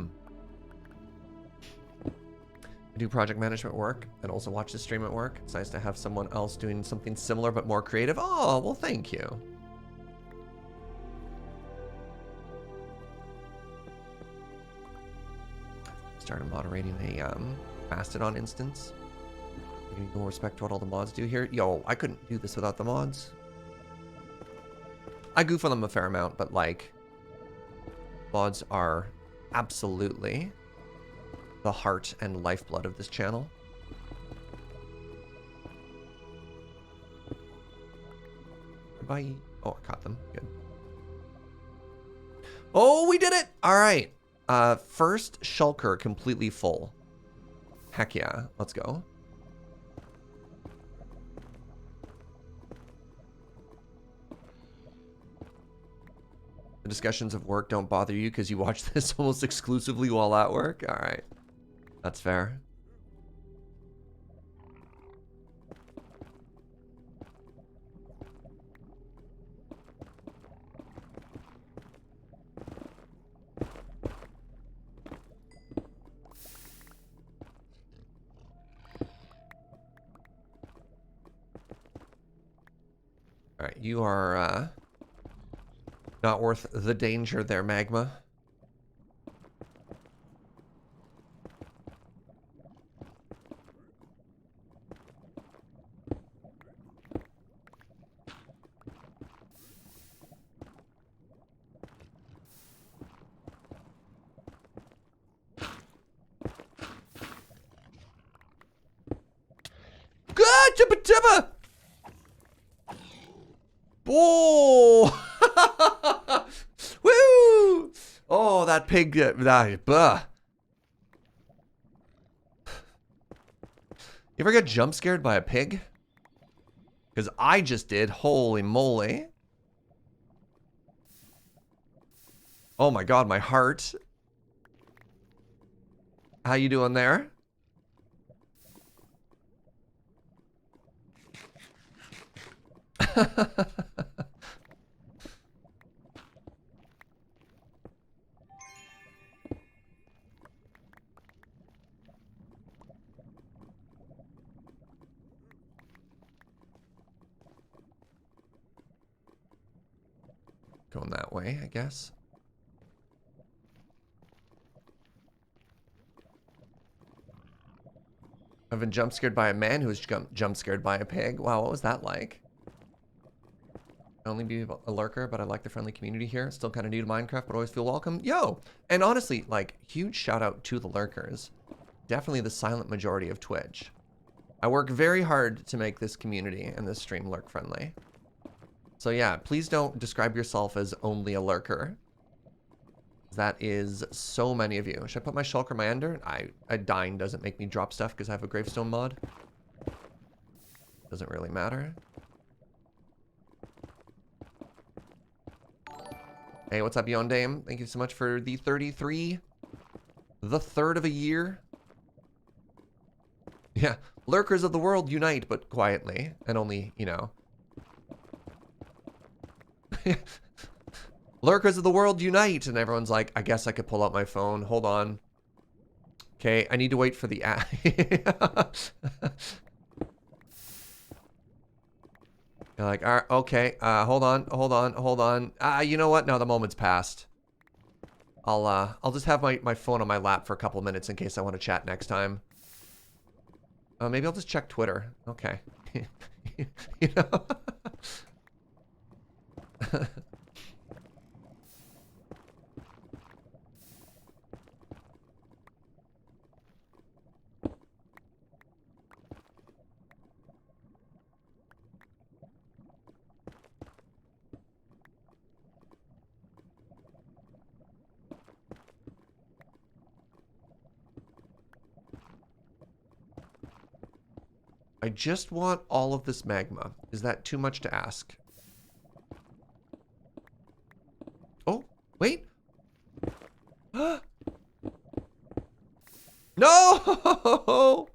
do project management work and also watch the stream at work. It's nice to have someone else doing something similar but more creative. Oh, well, thank you. Started moderating a Mastodon instance. Giving no respect to what all the mods do here. Yo, I couldn't do this without the mods. I goof on them a fair amount, but like, mods are absolutely the heart and lifeblood of this channel. Bye. Oh, I caught them. Good. Oh, we did it! All right. First shulker completely full. Heck yeah. Let's go. The discussions of work don't bother you because you watch this almost exclusively while at work? All right. That's fair. All right, you are not worth the danger there, Magma. Good, tippa tippa. Oh! Woo! Oh, that pig. Buh. You ever get jump scared by a pig? Because I just did. Holy moly. Oh my god, my heart. How you doing there? Going that way, I guess. I've been jump scared by a man who was jump scared by a pig. Wow, what was that like? Only be a lurker, but I like the friendly community here. Still kind of new to Minecraft, but always feel welcome. Yo! And honestly, like, huge shout out to the lurkers. Definitely the silent majority of Twitch. I work very hard to make this community and this stream lurk friendly. So yeah, please don't describe yourself as only a lurker. That is so many of you. Should I put my shulker in my ender? I dying doesn't make me drop stuff because I have a gravestone mod. Doesn't really matter. Hey, what's up, Yon Dame? Thank you so much for the 33. The third of a year. Yeah, lurkers of the world unite, but quietly. And only, you know. Lurkers of the world unite. And everyone's like, I guess I could pull out my phone. Hold on. Okay, I need to wait for the app. You're like, all right, okay, hold on. You know what? No, the moment's passed. I'll just have my phone on my lap for a couple minutes in case I want to chat next time. Maybe I'll just check Twitter. Okay. You know? I just want all of this magma. Is that too much to ask? Oh, wait. No! No!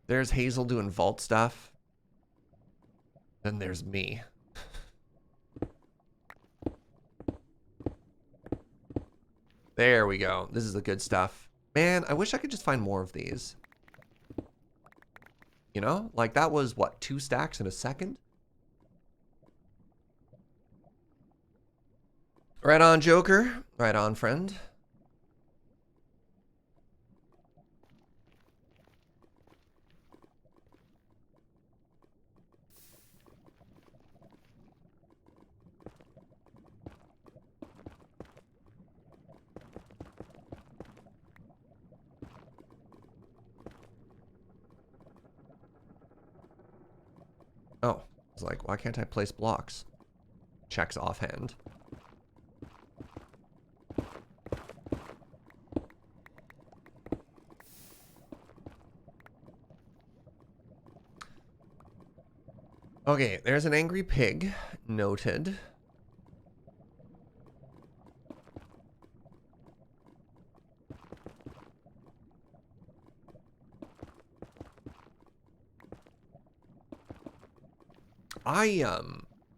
There's Hazel doing vault stuff. Then there's me. There we go. This is the good stuff. Man, I wish I could just find more of these. You know? Like that was, what, 2 stacks in a second? Right on, Joker. Right on, friend. Oh, I was like, why can't I place blocks? Checks offhand. Okay, there's an angry pig. Noted. I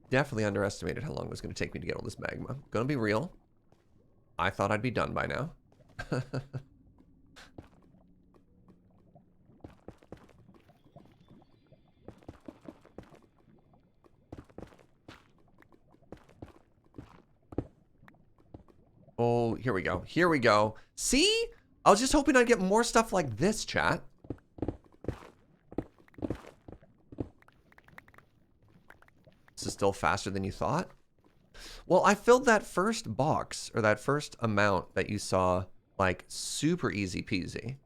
definitely underestimated how long it was going to take me to get all this magma. Gonna be real. I thought I'd be done by now. Oh, here we go. Here we go. See? I was just hoping I'd get more stuff like this, chat. This is still faster than you thought? Well, I filled that first box, or that first amount that you saw, like, super easy peasy.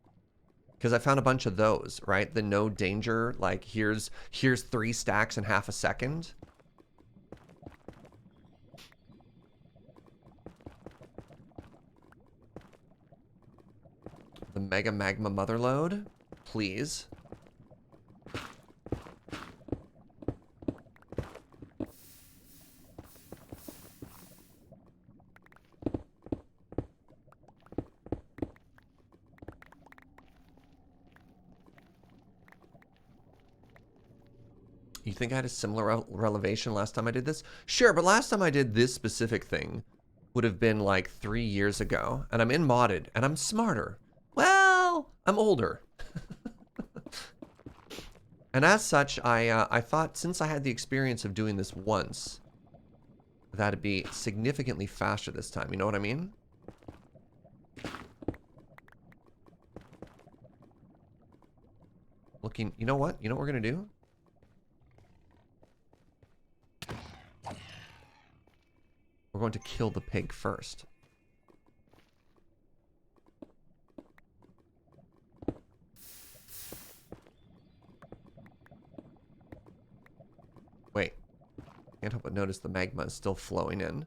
Because I found a bunch of those, right? The no danger, like, here's 3 stacks in half a second. The Mega Magma Motherload, please. You think I had a similar relevation last time I did this? Sure, but last time I did this specific thing would have been like 3 years ago, and I'm in modded, and I'm smarter. Well, I'm older. And as such, I thought since I had the experience of doing this once, that'd be significantly faster this time. You know what I mean? Looking, you know what? You know what we're gonna do? We're going to kill the pig first. Wait. Can't help but notice the magma is still flowing in.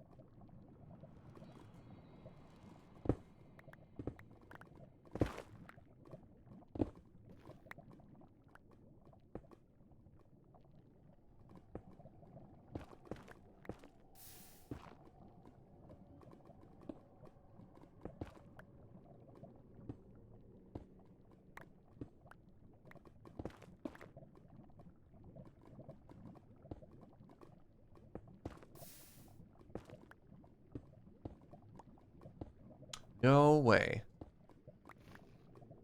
No way.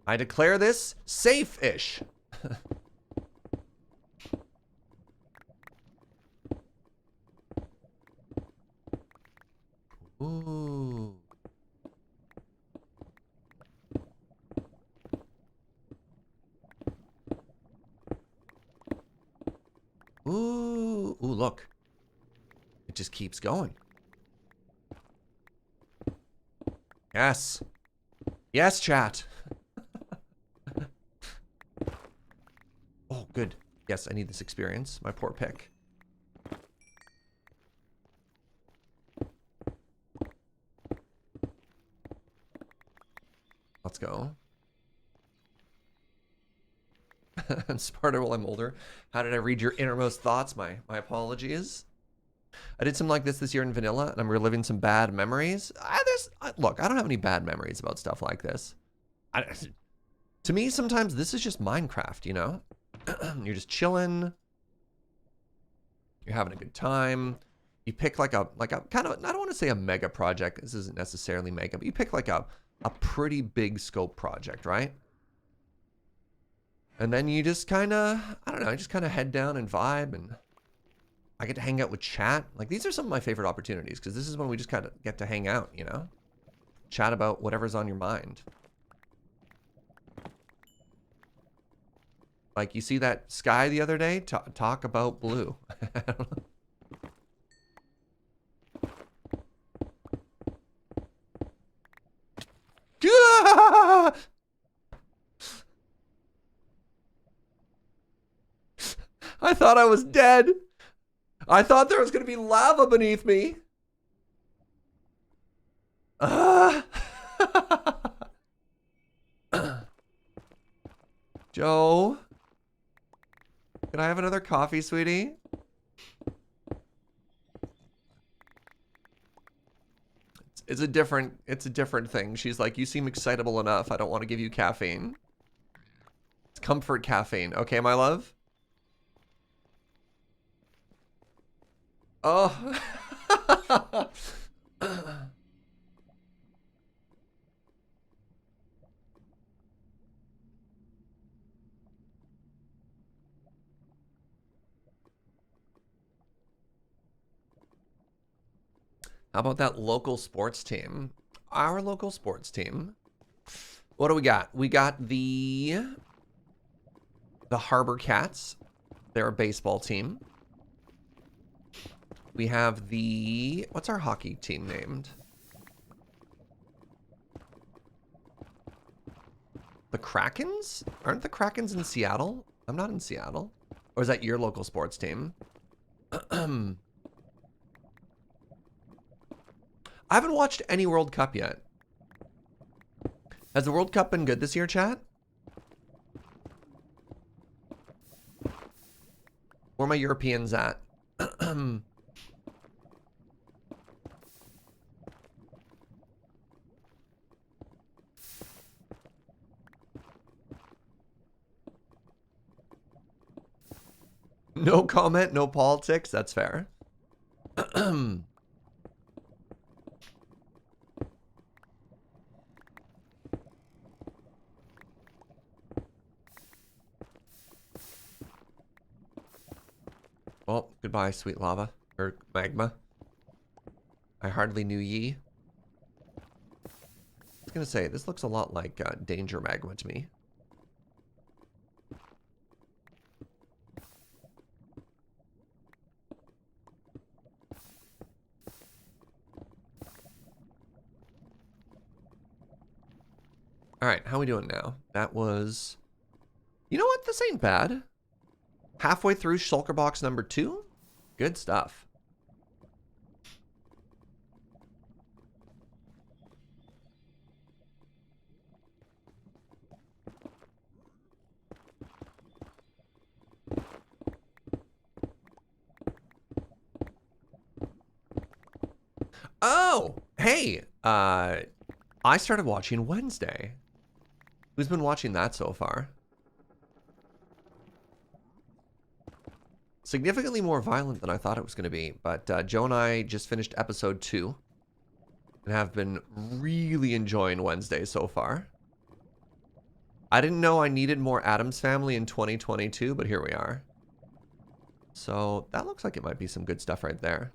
I declare this safe-ish. Ooh. Ooh. Ooh, look. It just keeps going. Yes. Yes, chat. Oh, good. Yes, I need this experience. My poor pick. Let's go. I'm smarter while I'm older. How did I read your innermost thoughts? My apologies. I did something like this year in vanilla, and I'm reliving some bad memories. Look, I don't have any bad memories about stuff like this. To me, sometimes this is just Minecraft, you know? You're just chilling. You're having a good time. You pick like a kind of, I don't want to say a mega project. This isn't necessarily mega, but you pick like a pretty big scope project, right? And then you just kind of, I don't know, just kind of head down and vibe, and I get to hang out with chat. Like, these are some of my favorite opportunities, because this is when we just kind of get to hang out, you know? Chat about whatever's on your mind. Like, you see that sky the other day? Talk about blue. I thought I was dead. I thought there was going to be lava beneath me. Joe, can I have another coffee, sweetie? It's a different thing. She's like, you seem excitable enough. I don't want to give you caffeine. It's comfort caffeine. Okay, my love? Oh. How about that local sports team? Our local sports team. What do we got? We got the Harbor Cats. They're a baseball team. We have the... What's our hockey team named? The Krakens? Aren't the Krakens in Seattle? I'm not in Seattle. Or is that your local sports team? I haven't watched any World Cup yet. Has the World Cup been good this year, chat? Where are my Europeans at? No comment, no politics. That's fair. Well, goodbye, sweet lava. Or magma. I hardly knew ye. I was gonna say, this looks a lot like Danger Magma to me. Alright, how we doing now? That was... You know what? This ain't bad. Halfway through shulker box number 2? Good stuff. Oh! Hey! I started watching Wednesday. Who's been watching that so far? Significantly more violent than I thought it was going to be, but Joe and I just finished episode 2 and have been really enjoying Wednesday so far. I didn't know I needed more Addams Family in 2022, but here we are. So that looks like it might be some good stuff right there.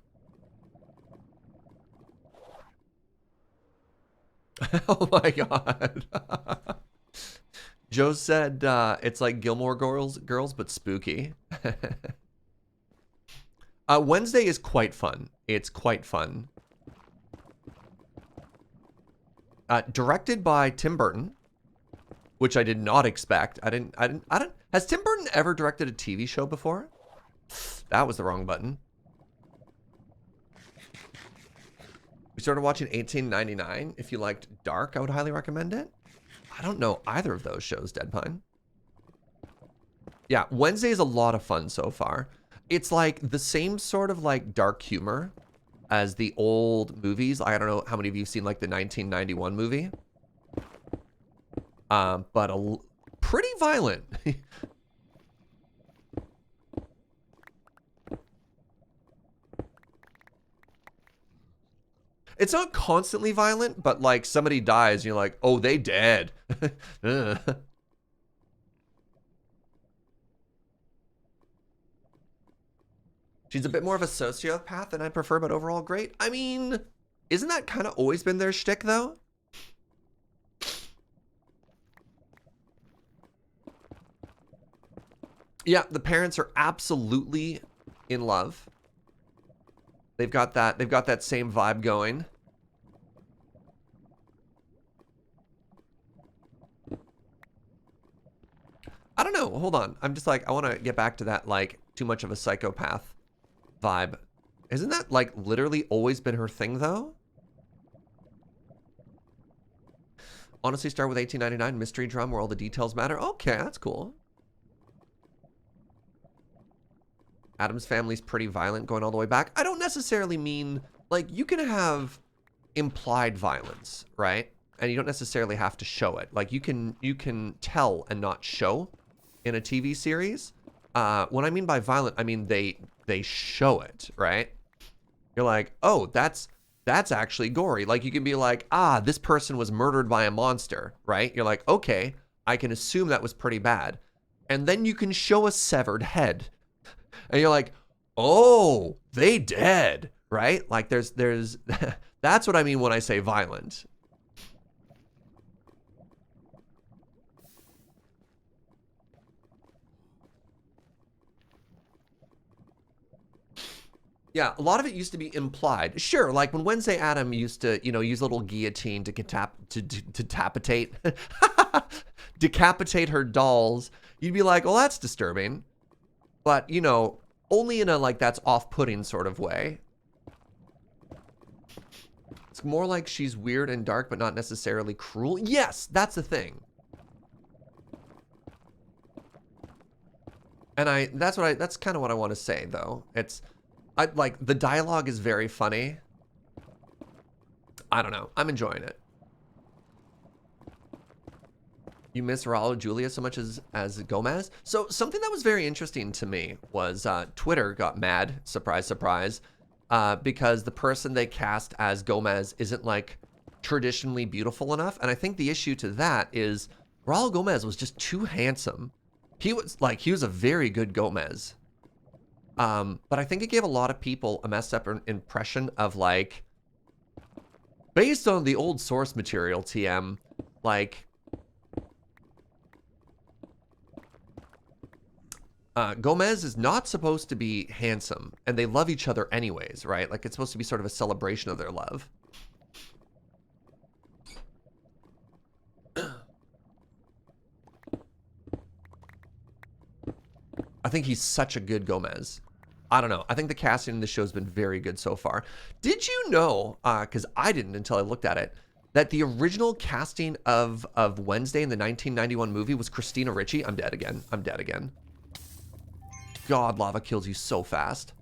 Oh my god. Joe said it's like Gilmore Girls, but spooky. Wednesday is quite fun. It's quite fun. Directed by Tim Burton, which I did not expect. I didn't. Has Tim Burton ever directed a TV show before? That was the wrong button. We started watching 1899. If you liked Dark, I would highly recommend it. I don't know either of those shows, DeadPine. Yeah, Wednesday is a lot of fun so far. It's like the same sort of like dark humor as the old movies. I don't know how many of you have seen like the 1991 movie. But pretty violent. It's not constantly violent, but like somebody dies and you're like, oh, they dead. She's a bit more of a sociopath than I prefer, but overall great. I mean, isn't that kind of always been their shtick, though? Yeah, the parents are absolutely in love. They've got that same vibe going. I don't know. Hold on. I'm just like, I want to get back to that, like, too much of a psychopath vibe. Isn't that, like, literally always been her thing, though? Honestly, start with 1899 mystery drum where all the details matter. Okay, that's cool. Addams Family's pretty violent going all the way back. I don't necessarily mean, like, you can have implied violence, right? And you don't necessarily have to show it. Like, you can tell and not show in a TV series. What I mean by violent, I mean they show it, right? You're like, oh, that's actually gory. Like, you can be like, ah, this person was murdered by a monster, right? You're like, okay, I can assume that was pretty bad. And then you can show a severed head. And you're like, oh, they dead, right? Like there's that's what I mean when I say violent. Yeah, a lot of it used to be implied. Sure, like when Wednesday Adam used to, you know, use a little guillotine to decapitate decapitate her dolls, you'd be like, well, that's disturbing. But, you know, only in a like that's off-putting sort of way. It's more like she's weird and dark, but not necessarily cruel. Yes, that's the thing. And that's kind of what I want to say, though. Like, the dialogue is very funny. I don't know. I'm enjoying it. You miss Raul Julia so much as Gomez? So something that was very interesting to me was Twitter got mad, surprise, surprise, because the person they cast as Gomez isn't, like, traditionally beautiful enough. And I think the issue to that is Raul Gomez was just too handsome. He was a very good Gomez. But I think it gave a lot of people a messed up impression of, like, based on the old source material, TM, like, Gomez is not supposed to be handsome, and they love each other anyways, right? Like, it's supposed to be sort of a celebration of their love. I think he's such a good Gomez. I don't know. I think the casting in the show has been very good so far. Did you know, because I didn't until I looked at it, that the original casting of Wednesday in the 1991 movie was Christina Ricci? I'm dead again. I'm dead again. God, lava kills you so fast.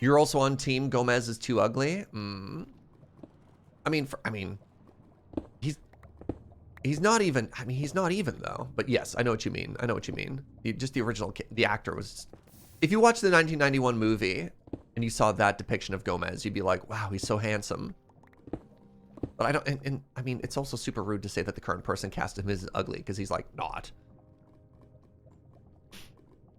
You're also on team Gomez is too ugly? I mean, he's not even, he's not even though. But yes, I know what you mean. I know what you mean. Just the original, the actor was, if you watch the 1991 movie and you saw that depiction of Gomez, you'd be like, wow, he's so handsome. But I don't, and I mean, it's also super rude to say that the current person cast him is ugly, because he's like not.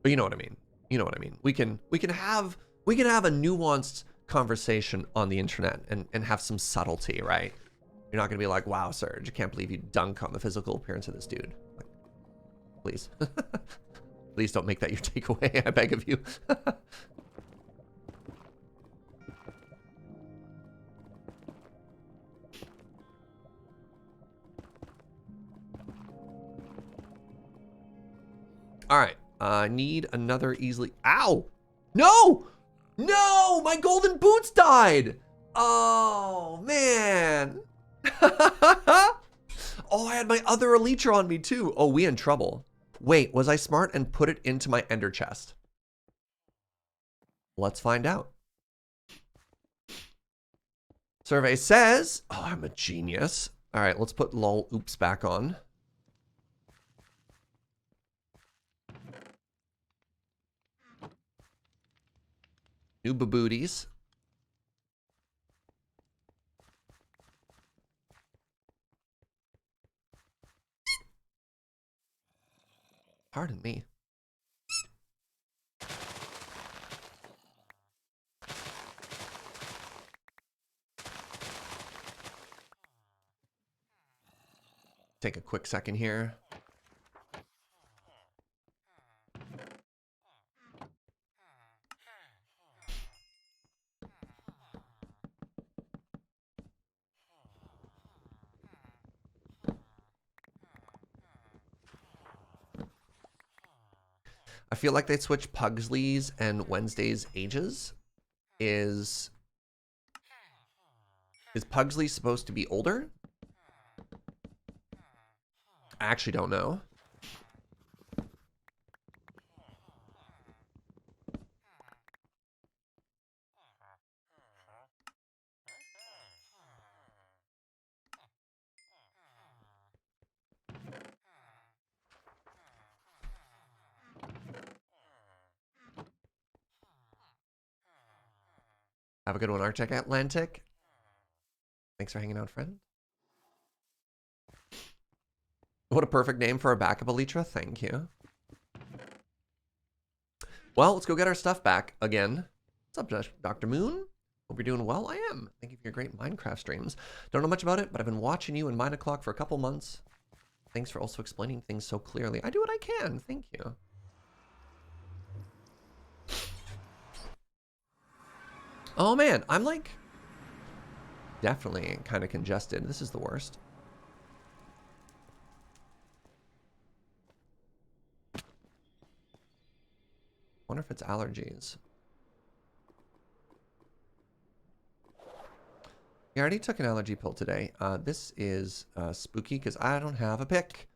But you know what I mean. You know what I mean. We can have a nuanced conversation on the internet and have some subtlety, right? You're not gonna be like, wow, Serge, I can't believe you dunk on the physical appearance of this dude. Like, please. Please don't make that your takeaway, I beg of you. All right, I need another easily, ow! No! No, my golden boots died. Oh, man. Oh, I had my other Elytra on me too. Oh, we in trouble. Wait, was I smart and put it into my ender chest? Let's find out. Survey says, oh, I'm a genius. All right, let's put lol oops back on. New babooties. Pardon me. Take a quick second here. I feel like they switched Pugsley's and Wednesday's ages. Is Pugsley supposed to be older? I actually don't know. Have a good one, Arctic Atlantic. Thanks for hanging out, friend. What a perfect name for a backup Elytra. Thank you. Well, let's go get our stuff back again. What's up, Dr. Moon? Hope you're doing well. I am. Thank you for your great Minecraft streams. Don't know much about it, but I've been watching you and Mine O'Clock for a couple months. Thanks for also explaining things so clearly. I do what I can. Thank you. Oh man, I'm like definitely kind of congested. This is the worst. Wonder if it's allergies. I already took an allergy pill today. This is spooky because I don't have a pick.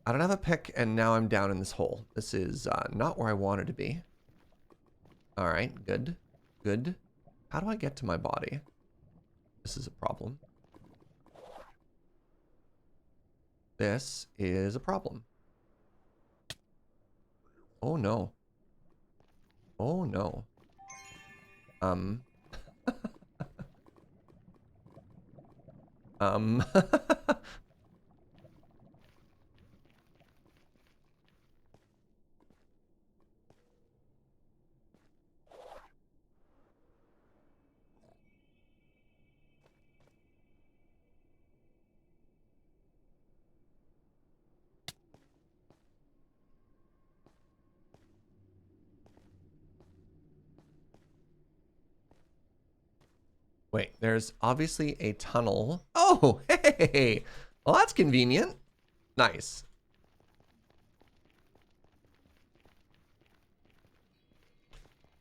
I don't have a pick, and now I'm down in this hole. This is not where I wanted to be. All right, good, good. How do I get to my body? This is a problem. This is a problem. Oh no. Oh no. Wait, there's obviously a tunnel. Oh, hey! Well, that's convenient. Nice.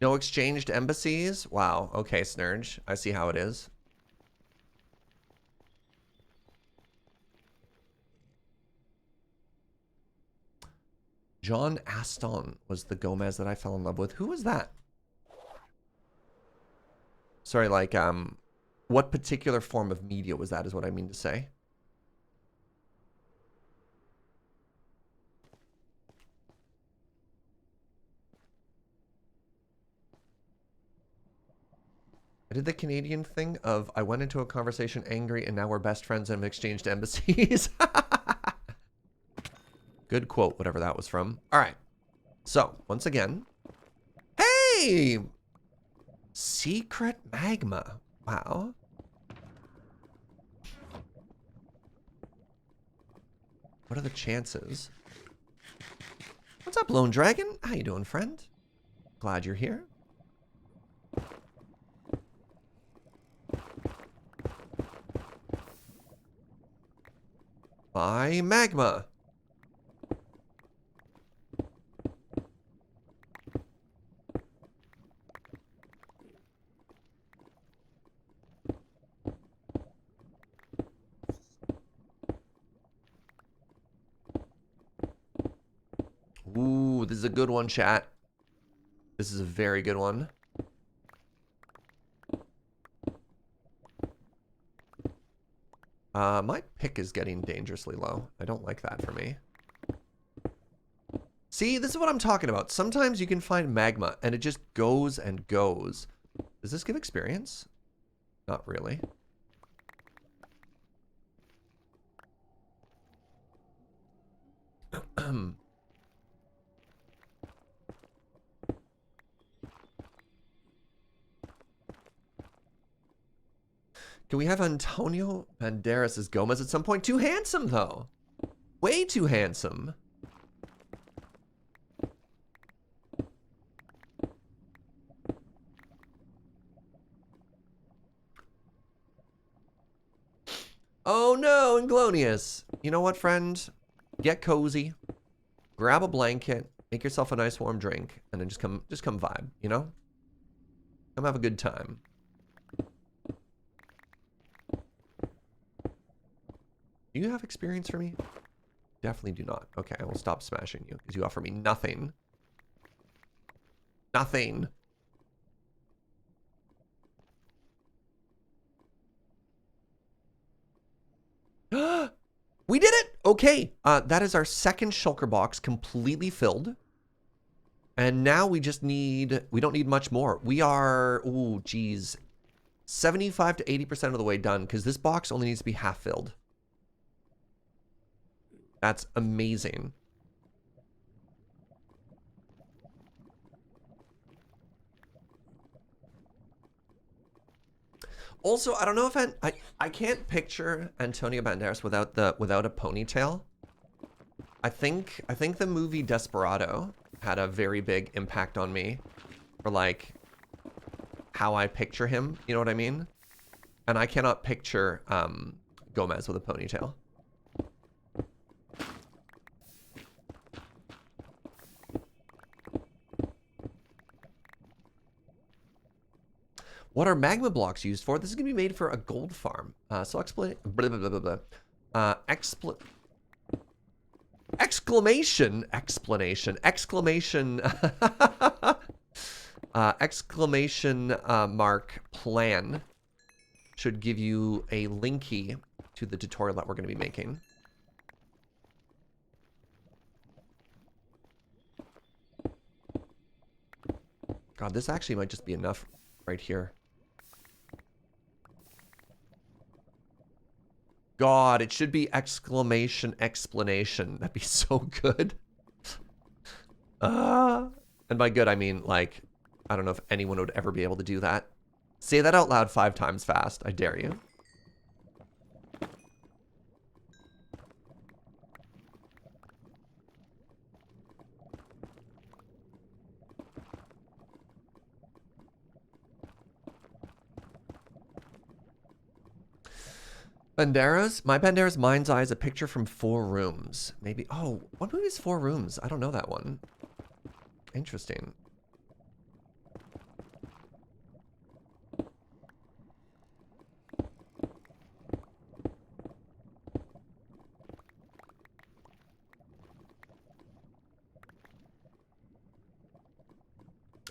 No exchanged embassies? Wow. Okay, Serge. I see how it is. John Aston was the Gomez that I fell in love with. Who was that? Sorry, like, what particular form of media was that is what I mean to say. I did the Canadian thing of I went into a conversation angry and now we're best friends and have exchanged embassies. Good quote, whatever that was from. All right. So, once again. Hey! Secret magma. Wow. What are the chances? What's up, Lone Dragon? How you doing, friend? Glad you're here. By Magma. Ooh, this is a good one, chat. This is a very good one. My pick is getting dangerously low. I don't like that for me. See, this is what I'm talking about. Sometimes you can find magma and it just goes and goes. Does this give experience? Not really. Can we have Antonio Banderas as Gomez at some point? Too handsome, though. Way too handsome. Oh no, Inglonious. You know what, friend? Get cozy. Grab a blanket. Make yourself a nice warm drink. And then just come vibe, you know? Come have a good time. Do you have experience for me? Definitely do not. Okay, I will stop smashing you because you offer me nothing. Nothing. We did it! Okay, that is our second shulker box completely filled. And now we just need, we don't need much more. We are, ooh, geez, 75 to 80% of the way done because this box only needs to be half filled. That's amazing. Also, I don't know if I can't picture Antonio Banderas without a ponytail. I think the movie Desperado had a very big impact on me for like how I picture him, you know what I mean? And I cannot picture Gomez with a ponytail. What are magma blocks used for? This is going to be made for a gold farm. So exclamation, exclamation mark plan should give you a linky to the tutorial that we're going to be making. God, this actually might just be enough right here. God, it should be exclamation explanation. That'd be so good. And by good, I mean, like, I don't know if anyone would ever be able to do that. Say that out loud 5 times fast. I dare you. Banderas? My Banderas Mind's Eye is a picture from 4 Rooms. Maybe. Oh, what movie is 4 Rooms? I don't know that one. Interesting.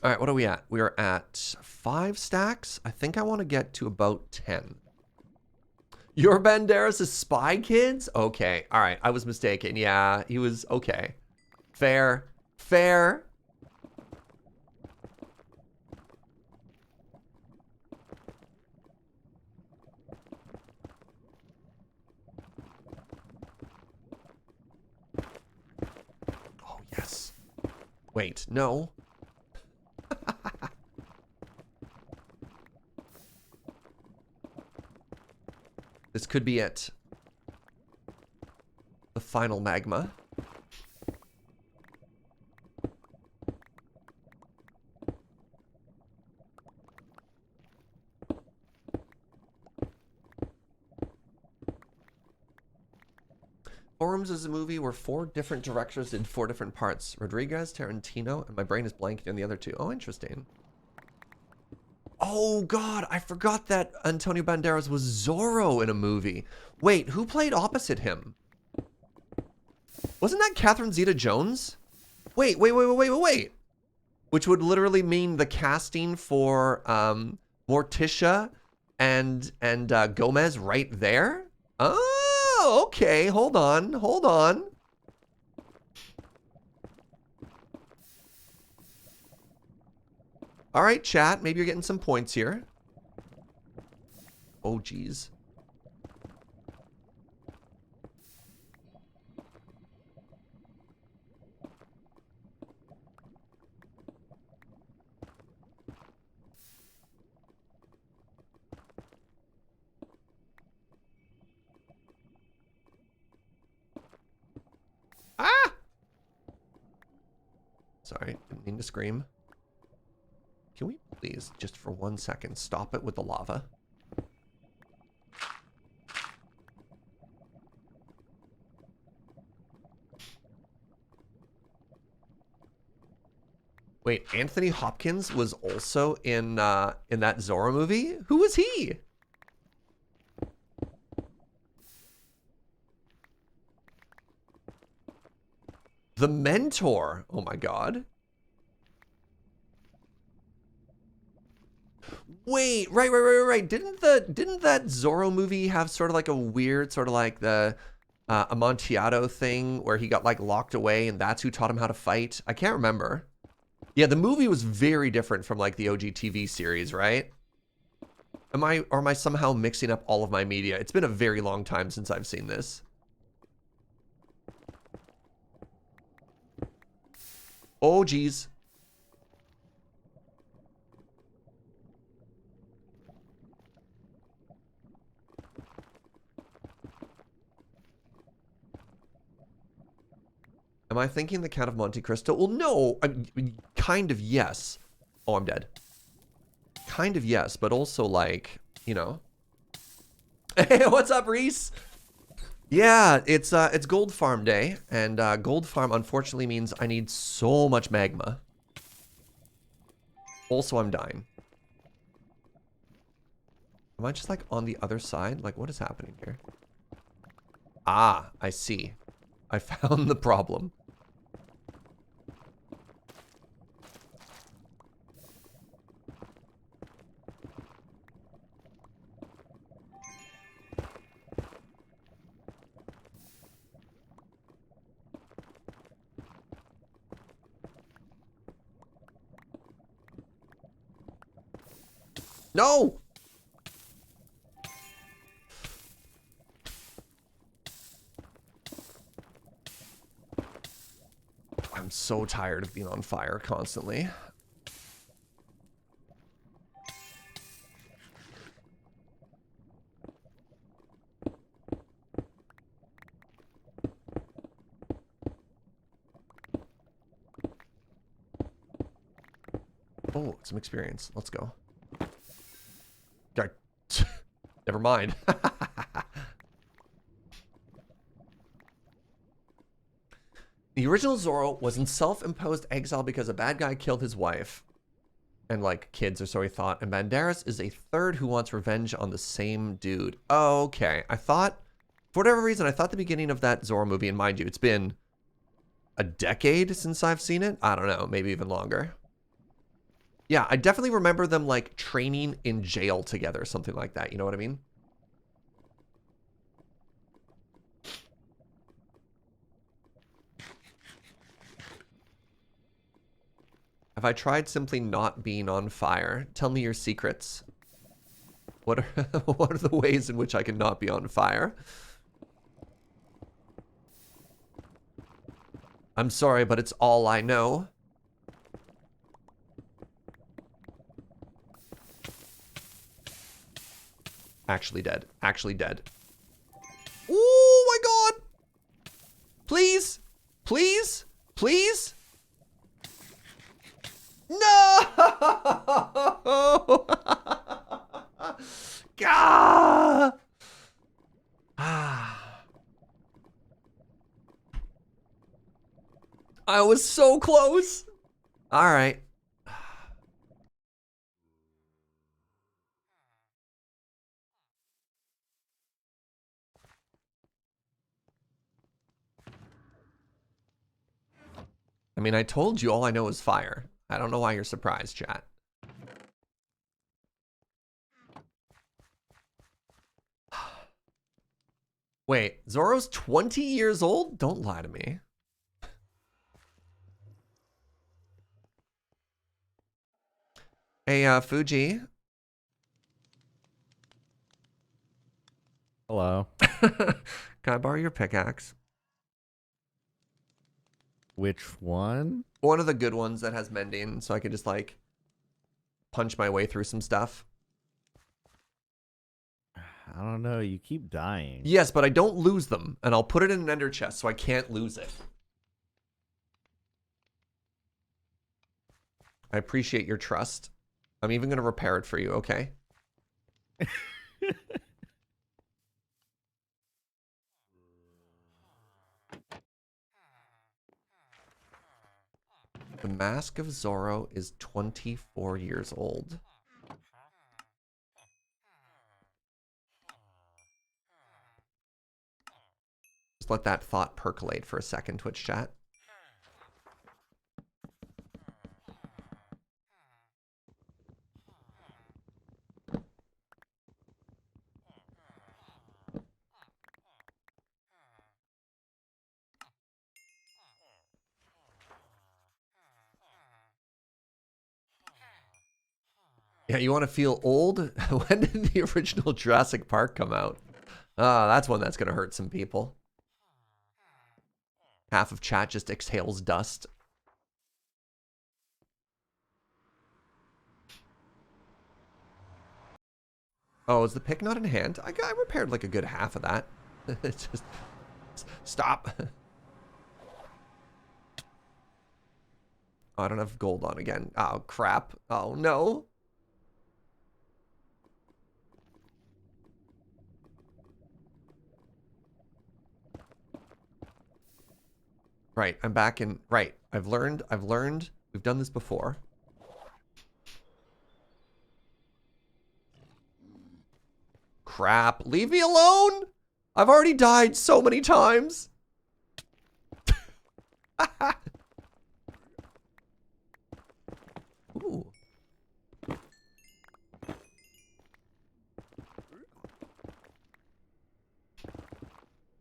All right, what are we at? We are at 5 stacks. I think I want to get to about 10. Your Banderas is Spy Kids? Okay. All right. I was mistaken. Yeah, he was okay. Fair. Fair. Oh, yes. Wait, no. This could be it. The final magma. Forums is a movie where 4 different directors did 4 different parts. Rodriguez, Tarantino, and my brain is blanking on the other 2. Oh, interesting. Oh, God, I forgot that Antonio Banderas was Zorro in a movie. Wait, who played opposite him? Wasn't that Catherine Zeta-Jones? Wait. Which would literally mean the casting for Morticia and Gomez right there? Oh, okay, hold on. All right, chat. Maybe you're getting some points here. Oh, geez. Ah! Sorry, didn't mean to scream. Can we please, just for 1 second, stop it with the lava? Wait, Anthony Hopkins was also in that Zorro movie? Who was he? The Mentor. Oh my God. Wait, right. Didn't that Zorro movie have sort of like a weird, sort of like the Amontillado thing where he got like locked away and that's who taught him how to fight? I can't remember. Yeah, the movie was very different from like the OG TV series, right? Am I somehow mixing up all of my media? It's been a very long time since I've seen this. Oh, geez. Am I thinking the Count of Monte Cristo? Well, no. Kind of yes. Oh, I'm dead. Kind of yes, but also like, you know. Hey, what's up, Reese? Yeah, it's gold farm day, and gold farm unfortunately means I need so much magma. Also, I'm dying. Am I just like on the other side? Like, what is happening here? Ah, I see. I found the problem. No! I'm so tired of being on fire constantly. Oh, some experience. Let's go. Never mind. The original Zoro was in self-imposed exile because a bad guy killed his wife. And, like, kids, or so he thought. And Banderas is a third who wants revenge on the same dude. Oh, okay. I thought, for whatever reason, I thought the beginning of that Zoro movie, and mind you, it's been a decade since I've seen it. I don't know, maybe even longer. Yeah, I definitely remember them, like, training in jail together, something like that. You know what I mean? Have I tried simply not being on fire? Tell me your secrets. What are what are the ways in which I can not be on fire? I'm sorry, but it's all I know. Actually dead. Actually dead. Oh my god! Please! Please! Please! No! Gah! I was so close. All right. I mean, I told you all I know is fire. I don't know why you're surprised, chat. Wait, Zoro's 20 years old? Don't lie to me. Hey, Fugi. Hello. Can I borrow your pickaxe? Which one? One of the good ones that has mending, so I can just, like, punch my way through some stuff. I don't know. You keep dying. Yes, but I don't lose them, and I'll put it in an ender chest so I can't lose it. I appreciate your trust. I'm even going to repair it for you, okay? The Mask of Zoro is 24 years old. Just let that thought percolate for a second, Twitch chat. Yeah, you want to feel old? When did the original Jurassic Park come out? That's one that's going to hurt some people. Half of chat just exhales dust. Oh, is the pick not in hand? I repaired like a good half of that. It's just... Stop. Oh, I don't have gold on again. Oh, crap. Oh, no. Right, I'm back in... Right, I've learned. We've done this before. Crap, leave me alone! I've already died so many times. Ooh.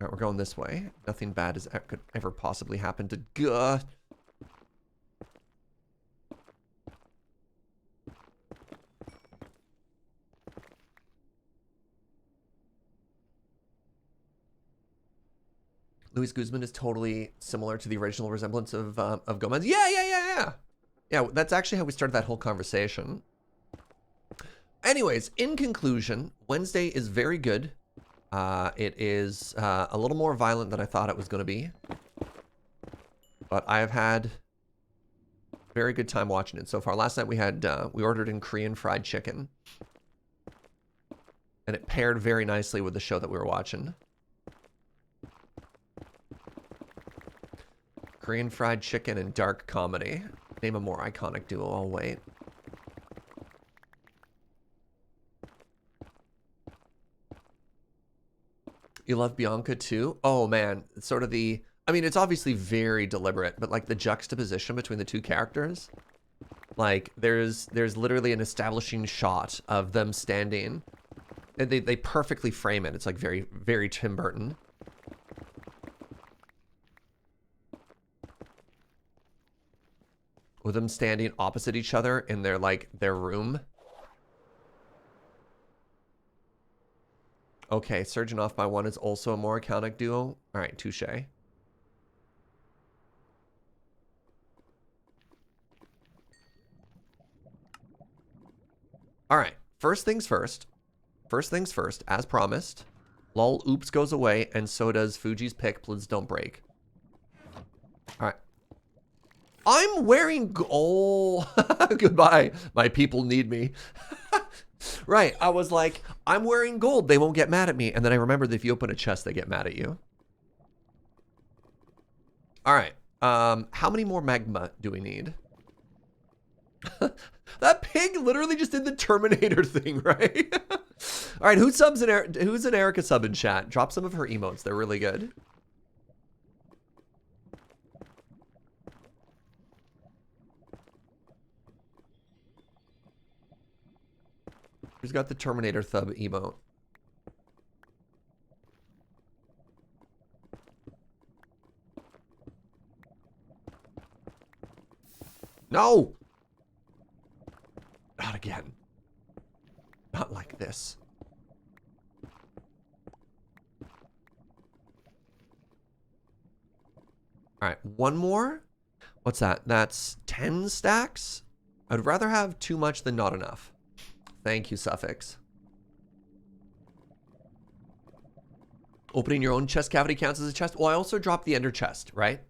All right, we're going this way. Nothing bad could ever possibly happen to... Gah. Luis Guzman is totally similar to the original resemblance of Gomez. Yeah. Yeah, that's actually how we started that whole conversation. Anyways, in conclusion, Wednesday is very good. It is a little more violent than I thought it was going to be. But I have had a very good time watching it so far. Last night we ordered in Korean fried chicken. And it paired very nicely with the show that we were watching. Korean fried chicken and dark comedy. Name a more iconic duo. I'll wait. You love Bianca too? Oh man, it's sort of the... I mean, it's obviously very deliberate, but like the juxtaposition between the two characters. Like, there's literally an establishing shot of them standing. And they perfectly frame it. It's like very, very Tim Burton. With them standing opposite each other in their, like, their room. Okay, Serge and Off by One is also a more iconic duo. All right, touche. All right, first things first. First things first, as promised. Lol, oops goes away, and so does Fuji's pick, please don't break. All right. I'm wearing gold. Goodbye. My people need me. Right. I was like, I'm wearing gold. They won't get mad at me. And then I remembered that if you open a chest, they get mad at you. All right. How many more magma do we need? That pig literally just did the Terminator thing, right? All right. Who's an Erica sub in chat? Drop some of her emotes. They're really good. Who's got the Terminator thub emote? No! Not again. Not like this. All right, one more. What's that? That's 10 stacks? I'd rather have too much than not enough. Thank you, Suffix. Opening your own chest cavity counts as a chest? Well, I also dropped the ender chest, right?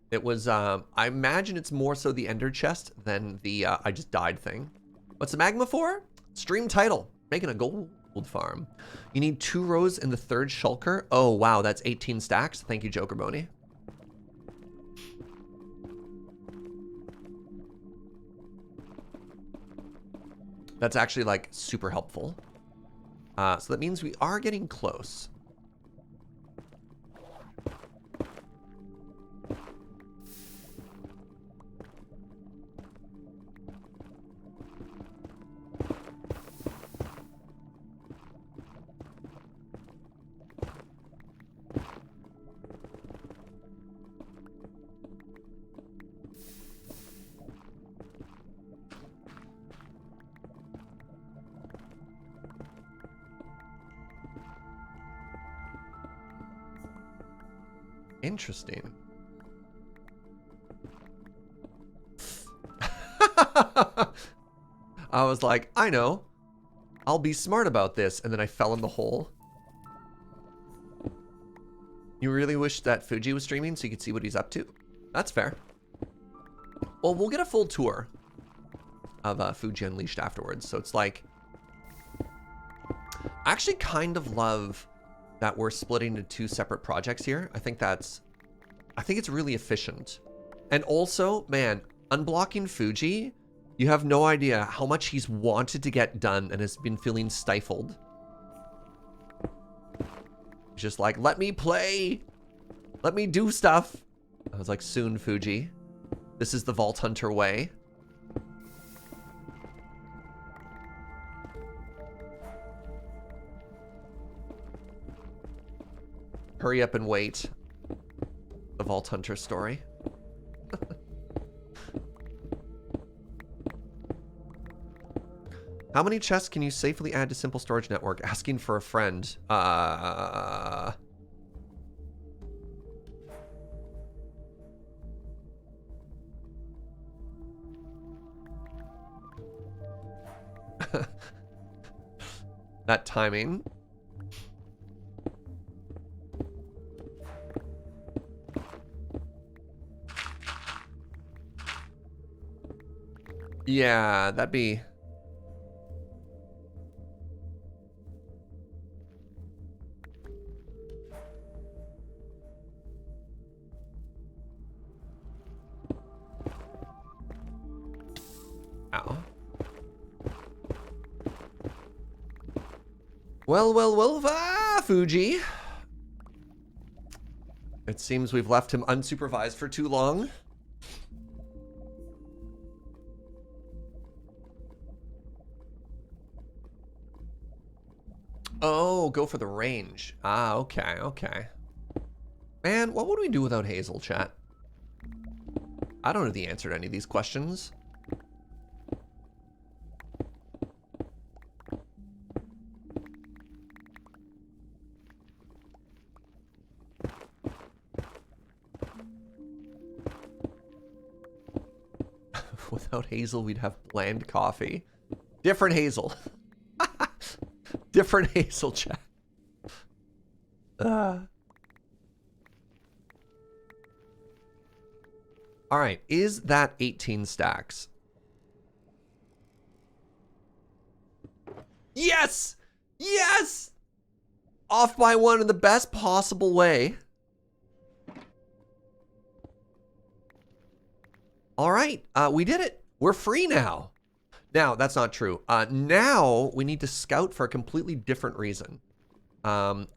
It was, I imagine it's more so the ender chest than the I just died thing. What's the magma for? Stream title. Making a gold farm. You need 2 rows in the 3rd shulker. Oh, wow, that's 18 stacks. Thank you, Joker Boney. That's actually, like, super helpful. So that means we are getting close. Interesting. I was like, I know. I'll be smart about this. And then I fell in the hole. You really wish that Fuji was streaming so you could see what he's up to? That's fair. Well, we'll get a full tour of Fugi Unleashed afterwards. So it's like, I actually kind of love that we're splitting into 2 separate projects here. I think it's really efficient. And also, man, unblocking Fugi, you have no idea how much he's wanted to get done and has been feeling stifled. He's just like, let me play. Let me do stuff. I was like, soon, Fugi. This is the Vault Hunter way. Hurry up and wait. The Vault Hunter story. How many chests can you safely add to Simple Storage Network? Asking for a friend. That timing. Yeah, that'd be... Ow. Well, Fugi. It seems we've left him unsupervised for too long. Oh, go for the range. Ah, okay. Man, what would we do without Hazel, chat? I don't know the answer to any of these questions. Without Hazel, we'd have bland coffee. Different Hazel. Different Hazel, chat. All right, is that 18 stacks? Yes! Yes! Off by 1 in the best possible way. All right, we did it. We're free now. Now, that's not true. Now, we need to scout for a completely different reason.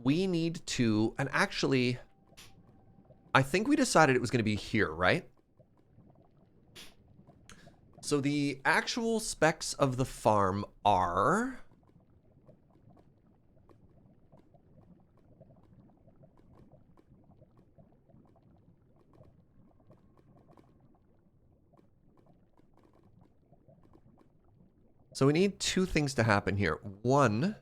We need to, and actually, I think we decided it was going to be here, right? So the actual specs of the farm are... So we need 2 things to happen here. One,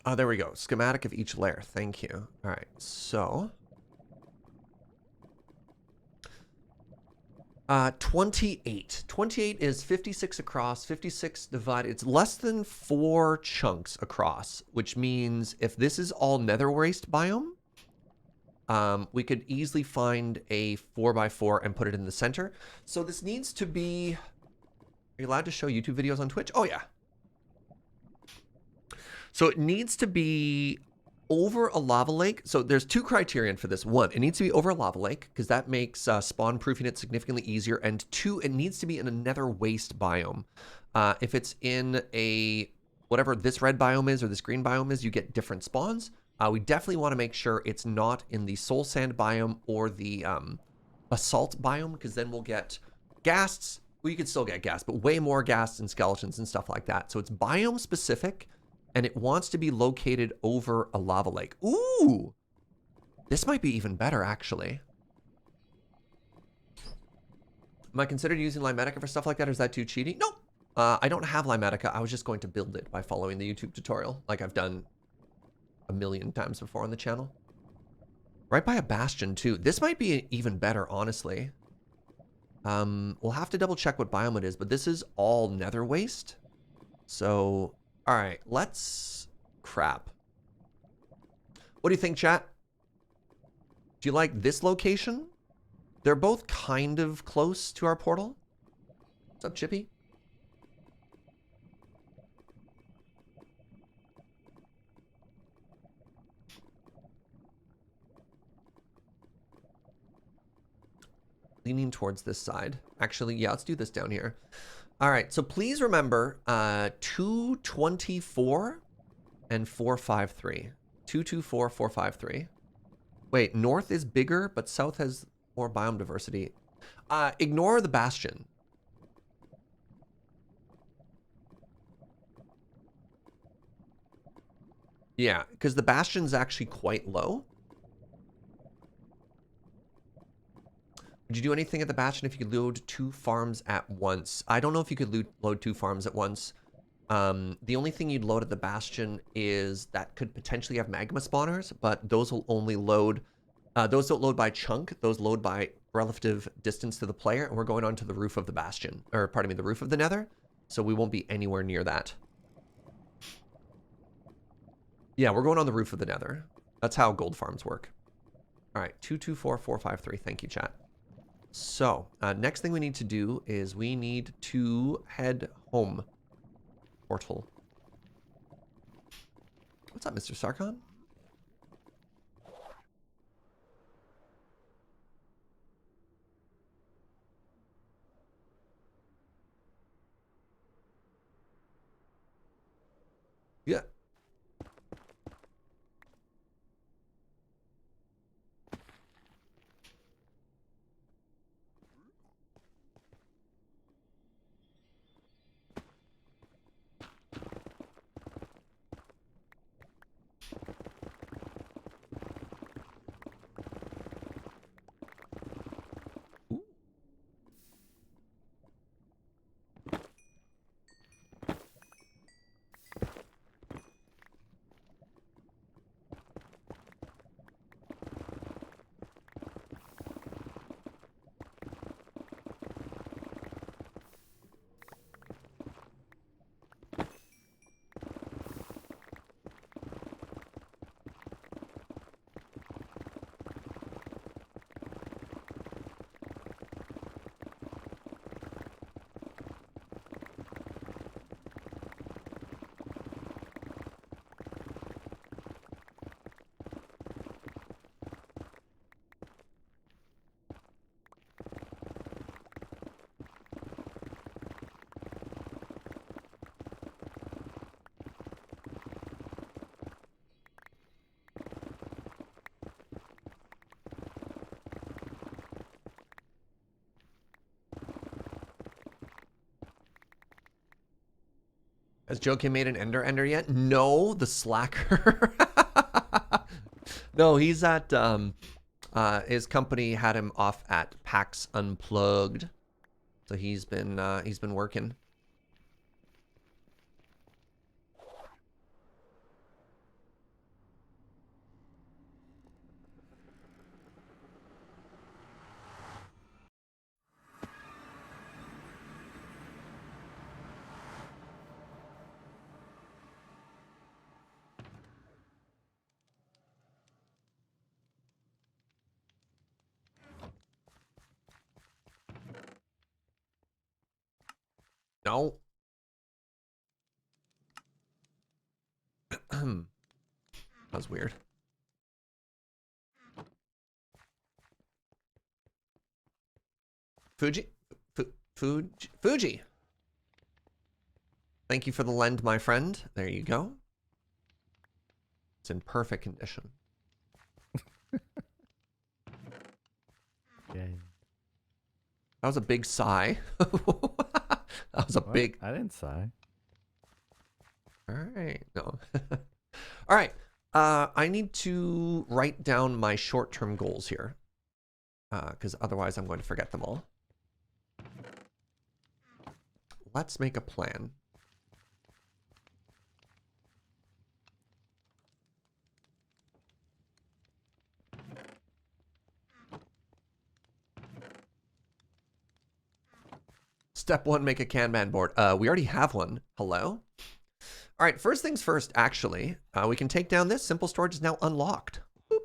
oh, there we go. Schematic of each layer. Thank you. All right, so 28. 28 is 56 across, 56 divided. It's less than 4 chunks across, which means if this is all nether waste biome, we could easily find a 4x4 and put it in the center. So this needs to be... Are you allowed to show YouTube videos on Twitch? Oh, yeah. So it needs to be over a lava lake. So there's 2 criterion for this. 1, it needs to be over a lava lake because that makes spawn proofing it significantly easier. And 2, it needs to be in a nether waste biome. If it's in a, whatever this red biome is or this green biome is, you get different spawns. We definitely want to make sure it's not in the soul sand biome or the basalt biome, because then we'll get ghasts. Well, you could still get ghasts, but way more ghasts and skeletons and stuff like that. So it's biome specific. And it wants to be located over a lava lake. Ooh! This might be even better, actually. Am I considered using Limetica for stuff like that, or is that too cheaty? Nope! I don't have Limetica. I was just going to build it by following the YouTube tutorial, like I've done a million times before on the channel. Right by a bastion, too. This might be even better, honestly. We'll have to double check what biome it is, but this is all nether waste. So, all right, let's... Crap. What do you think, chat? Do you like this location? They're both kind of close to our portal. What's up, Chippy? Leaning towards this side. Actually, yeah, let's do this down here. All right, so please remember 224 and 453. 224, 453. Wait, north is bigger, but south has more biome diversity. Ignore the bastion. Yeah, because the bastion's actually quite low. Would you do anything at the bastion if you could load 2 farms at once? I don't know if you could load 2 farms at once. The only thing you'd load at the bastion is that could potentially have magma spawners, but those will only load... those don't load by chunk. Those load by relative distance to the player, and we're going on to the roof of the bastion. Or, pardon me, the roof of the nether. So we won't be anywhere near that. Yeah, we're going on the roof of the nether. That's how gold farms work. All right, 224453. Thank you, chat. So, next thing we need to do is we need to head home. Portal. What's up, Mr. Sarkon? Yeah. Ooh. Has Joking made an ender yet? No, the slacker. No, he's at his company had him off at PAX Unplugged. So he's been working. No. That was weird. Fugi. Thank you for the lend, my friend. There you go. It's in perfect condition. Yay. That was a big sigh. That was a What? big... I didn't sigh. All right. No. All right. I need to write down my short-term goals here. Because otherwise I'm going to forget them all. Let's make a plan. Step 1, make a Kanban board. We already have one. Hello? All right, first things first, actually. We can take down this. Simple storage is now unlocked. Boop.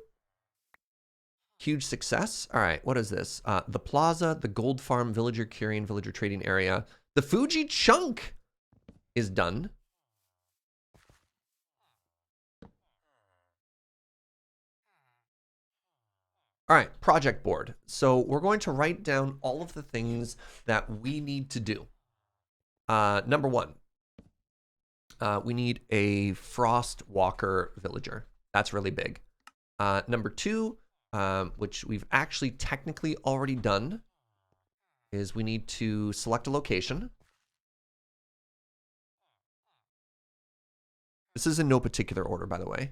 Huge success. All right, what is this? The plaza, the gold farm, villager curing, villager trading area. The Fugi chunk is done. All right, project board. So we're going to write down all of the things that we need to do. Number 1, we need a frost walker villager. That's really big. Number 2, which we've actually technically already done, is we need to select a location. This is in no particular order, by the way.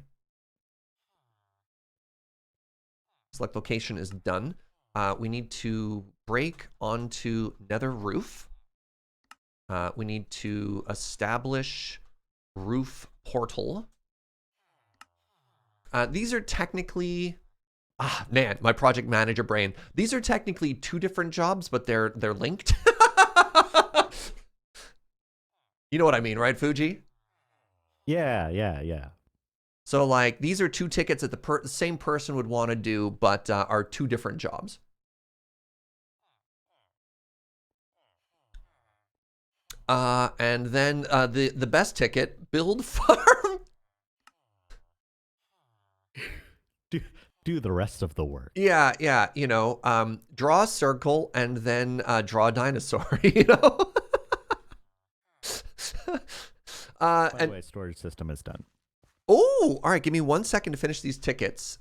Select location is done. We need to break onto Nether roof. We need to establish roof portal. These are technically, man, my project manager brain. These are technically 2 different jobs, but they're linked. You know what I mean, right, Fugi? Yeah. So, like, these are 2 tickets that the same person would want to do, but are 2 different jobs. And then the best ticket, build farm. Do the rest of the work. Yeah. You know, draw a circle and then draw a dinosaur. You know. By the way, storage system is done. Oh, all right. Give me 1 second to finish these tickets.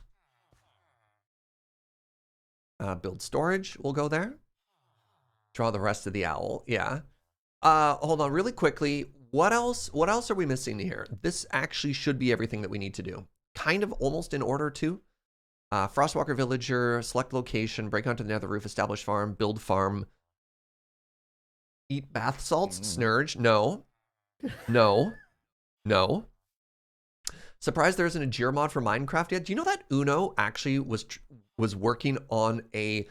Build storage. We'll go there. Draw the rest of the owl. Yeah. Hold on really quickly. What else are we missing here? This actually should be everything that we need to do. Kind of almost in order too. Frostwalker villager, select location, break onto the nether roof, establish farm, build farm. Eat bath salts, Snurge. No. Surprised there isn't a Jira mod for Minecraft yet. Do you know that Uno actually was working on a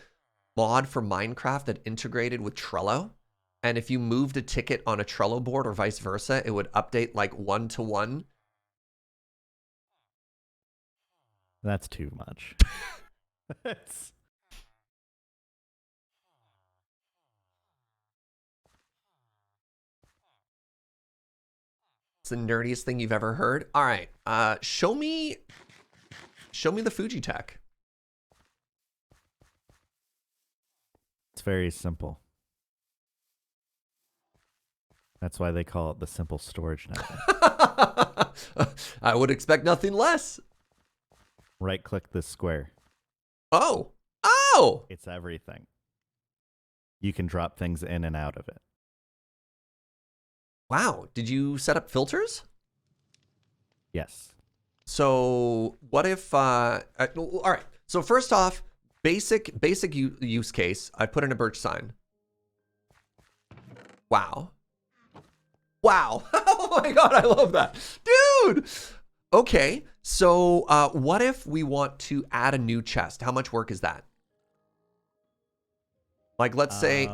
mod for Minecraft that integrated with Trello? And if you moved a ticket on a Trello board or vice versa, it would update like 1-to-1. That's too much. It's the nerdiest thing you've ever heard. All right, show me the Fugi tech. It's very simple. That's why they call it the simple storage network. I would expect nothing less. Right-click this square. Oh! It's everything. You can drop things in and out of it. Wow, did you set up filters? Yes. So what if, all right. So first off, basic use case. I put in a birch sign. Wow. Oh my God, I love that. Dude. Okay. So what if we want to add a new chest? How much work is that? Like, let's say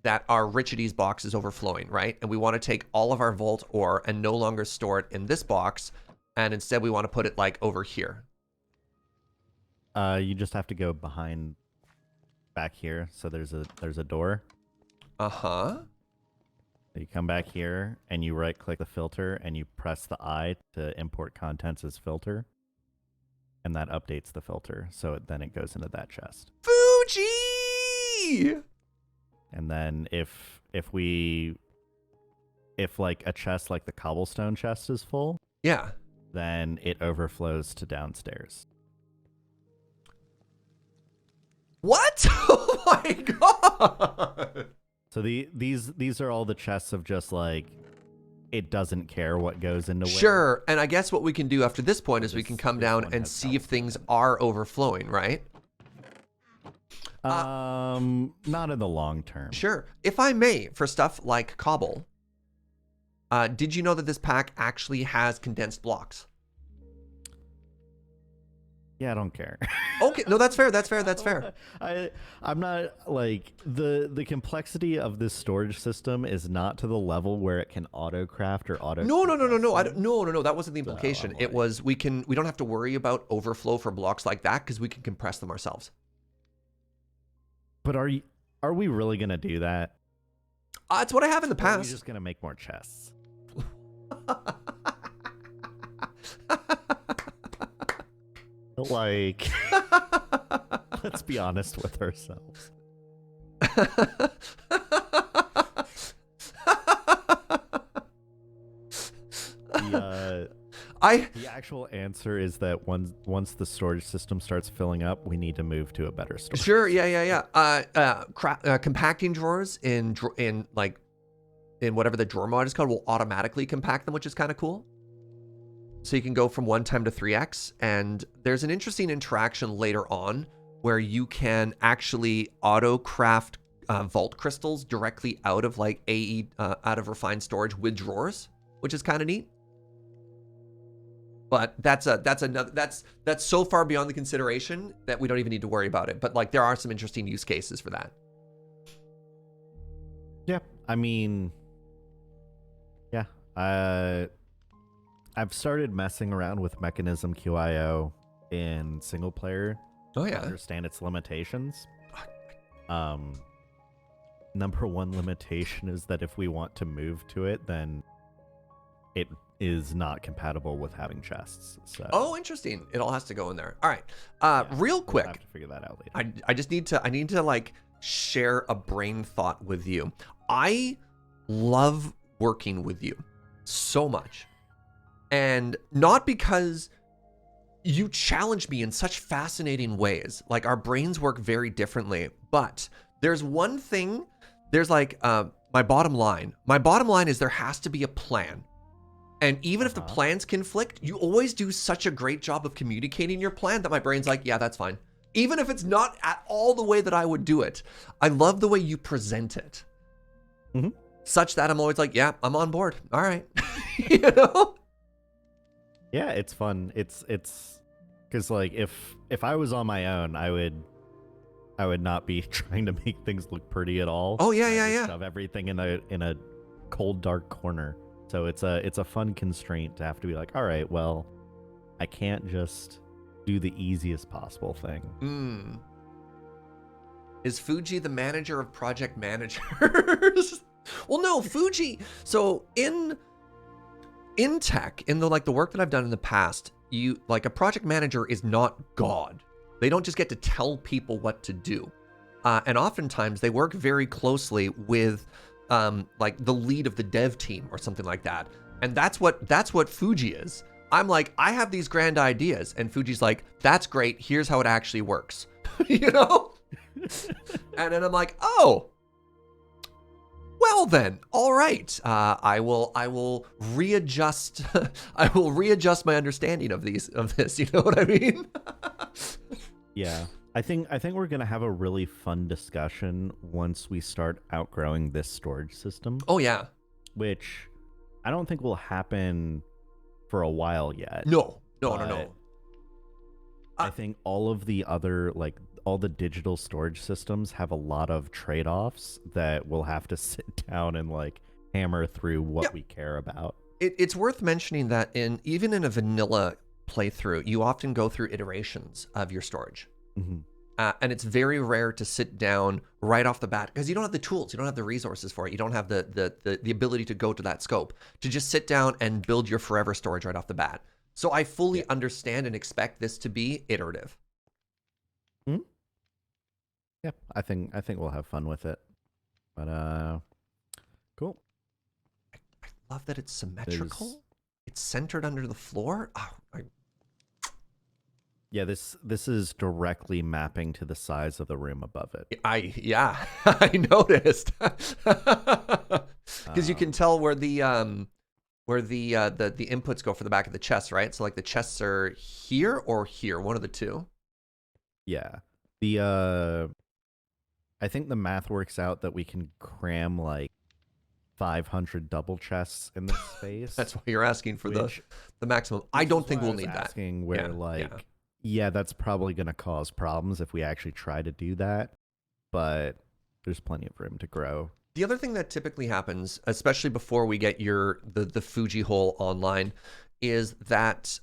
that our Richides box is overflowing, right? And we want to take all of our vault ore and no longer store it in this box. And instead we want to put it like over here. You just have to go back here. So there's a door. Uh-huh. You come back here and you right click the filter and you press the I to import contents as filter. And that updates the filter. So then it goes into that chest. Fugi! And then if like a chest like the cobblestone chest is full, yeah, then it overflows to downstairs. What? Oh my God! So these are all the chests of just like it doesn't care what goes into where. Sure, and I guess what we can do after this point is we can come down and see if things are overflowing, right? Not in the long term. Sure. If I may, for stuff like cobble, did you know that this pack actually has condensed blocks? Yeah, I don't care. Okay, no, that's fair. That's fair. That's fair. I'm not like the complexity of this storage system is not to the level where it can auto craft or auto. No, no, no, no, no. I don't, things. no, no, no. That wasn't the So implication. I'm It like- was we don't have to worry about overflow for blocks like that because we can compress them ourselves. But are we really gonna do that? It's what I have in the Or are we past. just gonna make more chests? Like, let's be honest with ourselves. The actual answer is that once the storage system starts filling up, we need to move to a better storage. Sure, yeah. Compacting drawers in whatever the drawer mod is called will automatically compact them, which is kind of cool. So you can go from 1 time to 3x, and there's an interesting interaction later on where you can actually auto craft vault crystals directly out of like out of refined storage with drawers, which is kind of neat. But that's so far beyond the consideration that we don't even need to worry about it. But like there are some interesting use cases for that. Yeah, I mean, yeah, I've started messing around with Mechanism QIO in single player. Oh To yeah. understand its limitations. Number one limitation is that if we want to move to it, then it is not compatible with having chests. So Oh, interesting. It all has to go in there. All right. yeah, Real we'll quick. have to figure that out later. I need to like share a brain thought with you. I love working with you so much. And not because you challenge me in such fascinating ways. Like our brains work very differently, but there's one thing, there's like my bottom line. My bottom line is there has to be a plan. And even if the plans conflict, you always do such a great job of communicating your plan that my brain's like, yeah, that's fine. Even if it's not at all the way that I would do it. I love the way you present it. Mm-hmm. Such that I'm always like, yeah, I'm on board. All right. You know? Yeah, it's fun. It's because like if I was on my own, I would not be trying to make things look pretty at all. Oh, yeah, I yeah, just yeah. Shove everything in a cold, dark corner. So it's a fun constraint to have to be like, all right, well, I can't just do the easiest possible thing. Is Fugi the manager of project managers? Well, no, Fugi. So in tech, in the work that I've done in the past, you like a project manager is not God. They don't just get to tell people what to do. And oftentimes they work very closely with like the lead of the dev team or something like that. And that's what Fugi is. I'm like, I have these grand ideas, and Fuji's like, that's great. Here's how it actually works. You know? And then I'm like, oh, well then, all right. I will readjust. I will readjust my understanding of this. You know what I mean? Yeah. I think we're gonna have a really fun discussion once we start outgrowing this storage system. Oh yeah. Which I don't think will happen for a while yet. No. I think all of the other, like, all the digital storage systems have a lot of trade-offs that we'll have to sit down and, like, hammer through what we care about. It's worth mentioning that even in a vanilla playthrough, you often go through iterations of your storage. Mm-hmm. And it's very rare to sit down right off the bat because you don't have the tools, you don't have the resources for it, you don't have the ability to go to that scope to just sit down and build your forever storage right off the bat. So I fully understand and expect this to be iterative. Mm-hmm. Yeah, I think we'll have fun with it. But cool. I love that it's symmetrical. It's centered under the floor. Oh, yeah, this is directly mapping to the size of the room above it. I noticed because you can tell where the inputs go for the back of the chest, right? So like the chests are here or here, one of the two. Yeah, I think the math works out that we can cram like 500 double chests in this space. That's why you're asking for the maximum. I don't think we'll need that. Asking where Yeah, that's probably going to cause problems if we actually try to do that, but there's plenty of room to grow. The other thing that typically happens, especially before we get the Fugi hole online, is that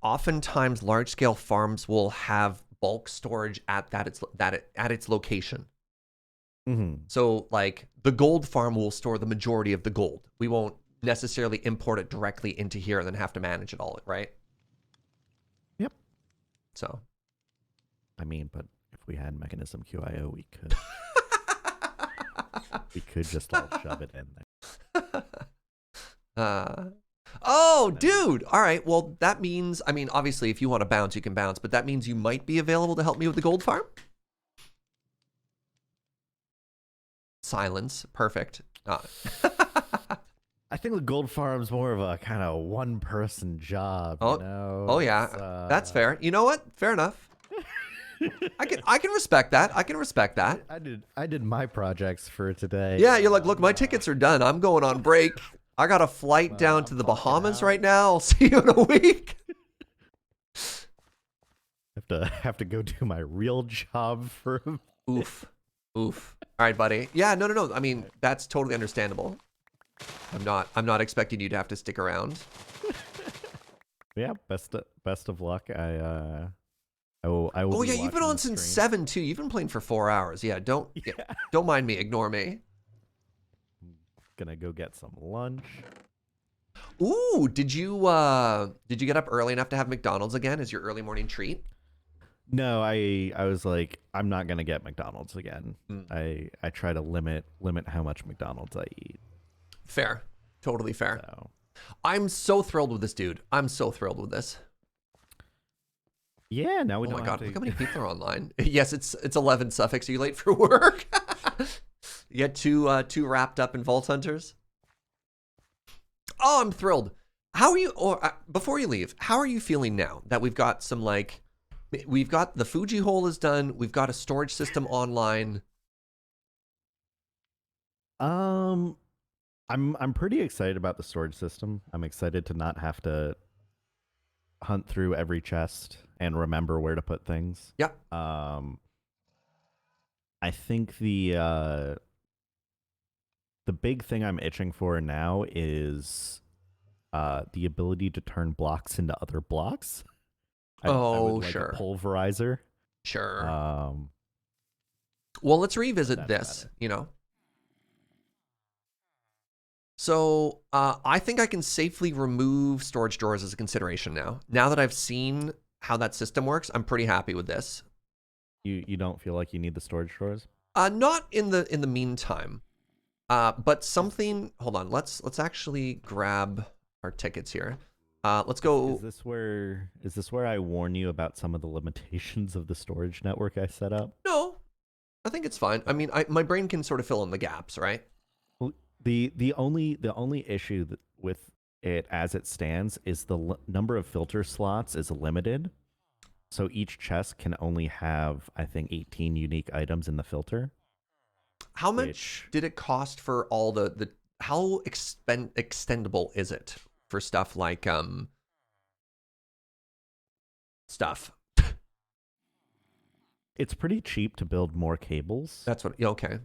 oftentimes large-scale farms will have bulk storage at its location. Mm-hmm. So, like, the gold farm will store the majority of the gold. We won't necessarily import it directly into here and then have to manage it all, right? Yep. So, I mean, but if we had Mechanism QIO, we could. We could just all shove it in there. Oh, dude. All right. Well, that means, I mean, obviously, if you want to bounce, you can bounce, but that means you might be available to help me with the gold farm. Silence. Perfect. I think the gold farm's more of a kind of one-person job. Oh, you know? oh yeah, that's fair. You know what? Fair enough. I can respect that. I can respect that. I did my projects for today. Yeah, you're like, look, my tickets are done. I'm going on break. I got a flight down to the Bahamas right now. I'll see you in a week. Have to go do my real job for. Oof. All right, buddy. Yeah, no. I mean, that's totally understandable. I'm not expecting you to have to stick around. Yeah, best of luck. I will. Oh yeah, you've been on since 7 too. You've been playing for 4 hours. Yeah, don't mind me. Ignore me. Gonna go get some lunch. Ooh, did you get up early enough to have McDonald's again as your early morning treat? No, I was like, I'm not gonna get McDonald's again. I try to limit how much McDonald's I eat. Fair, totally fair. So. I'm so thrilled with this, dude. I'm so thrilled with this. Yeah, now we Oh don't my god, have to... look how many people are online. Yes, it's 11 Suffolk. Are you late for work? You get too wrapped up in Vault Hunters. Oh, I'm thrilled. How are you? Or before you leave, how are you feeling now that we've got some we've got the Fugi hole is done. We've got a storage system online. I'm pretty excited about the storage system. I'm excited to not have to hunt through every chest and remember where to put things. Yep. I think the big thing I'm itching for now is the ability to turn blocks into other blocks. I would like sure. A pulverizer. Sure. Well, let's revisit this, better. you know. So I think I can safely remove storage drawers as a consideration now. Now that I've seen how that system works, I'm pretty happy with this. You don't feel like you need the storage drawers? Not in the meantime. But something. Hold on. Let's actually grab our tickets here. Let's go. Is this where I warn you about some of the limitations of the storage network I set up? No, I think it's fine. I mean, my brain can sort of fill in the gaps, right? Well, the only issue with it as it stands is the number of filter slots is limited. So each chest can only have, I think, 18 unique items in the filter. How much did it cost for all the how extendable is it for stuff like stuff? It's pretty cheap to build more cables. That's what. Okay.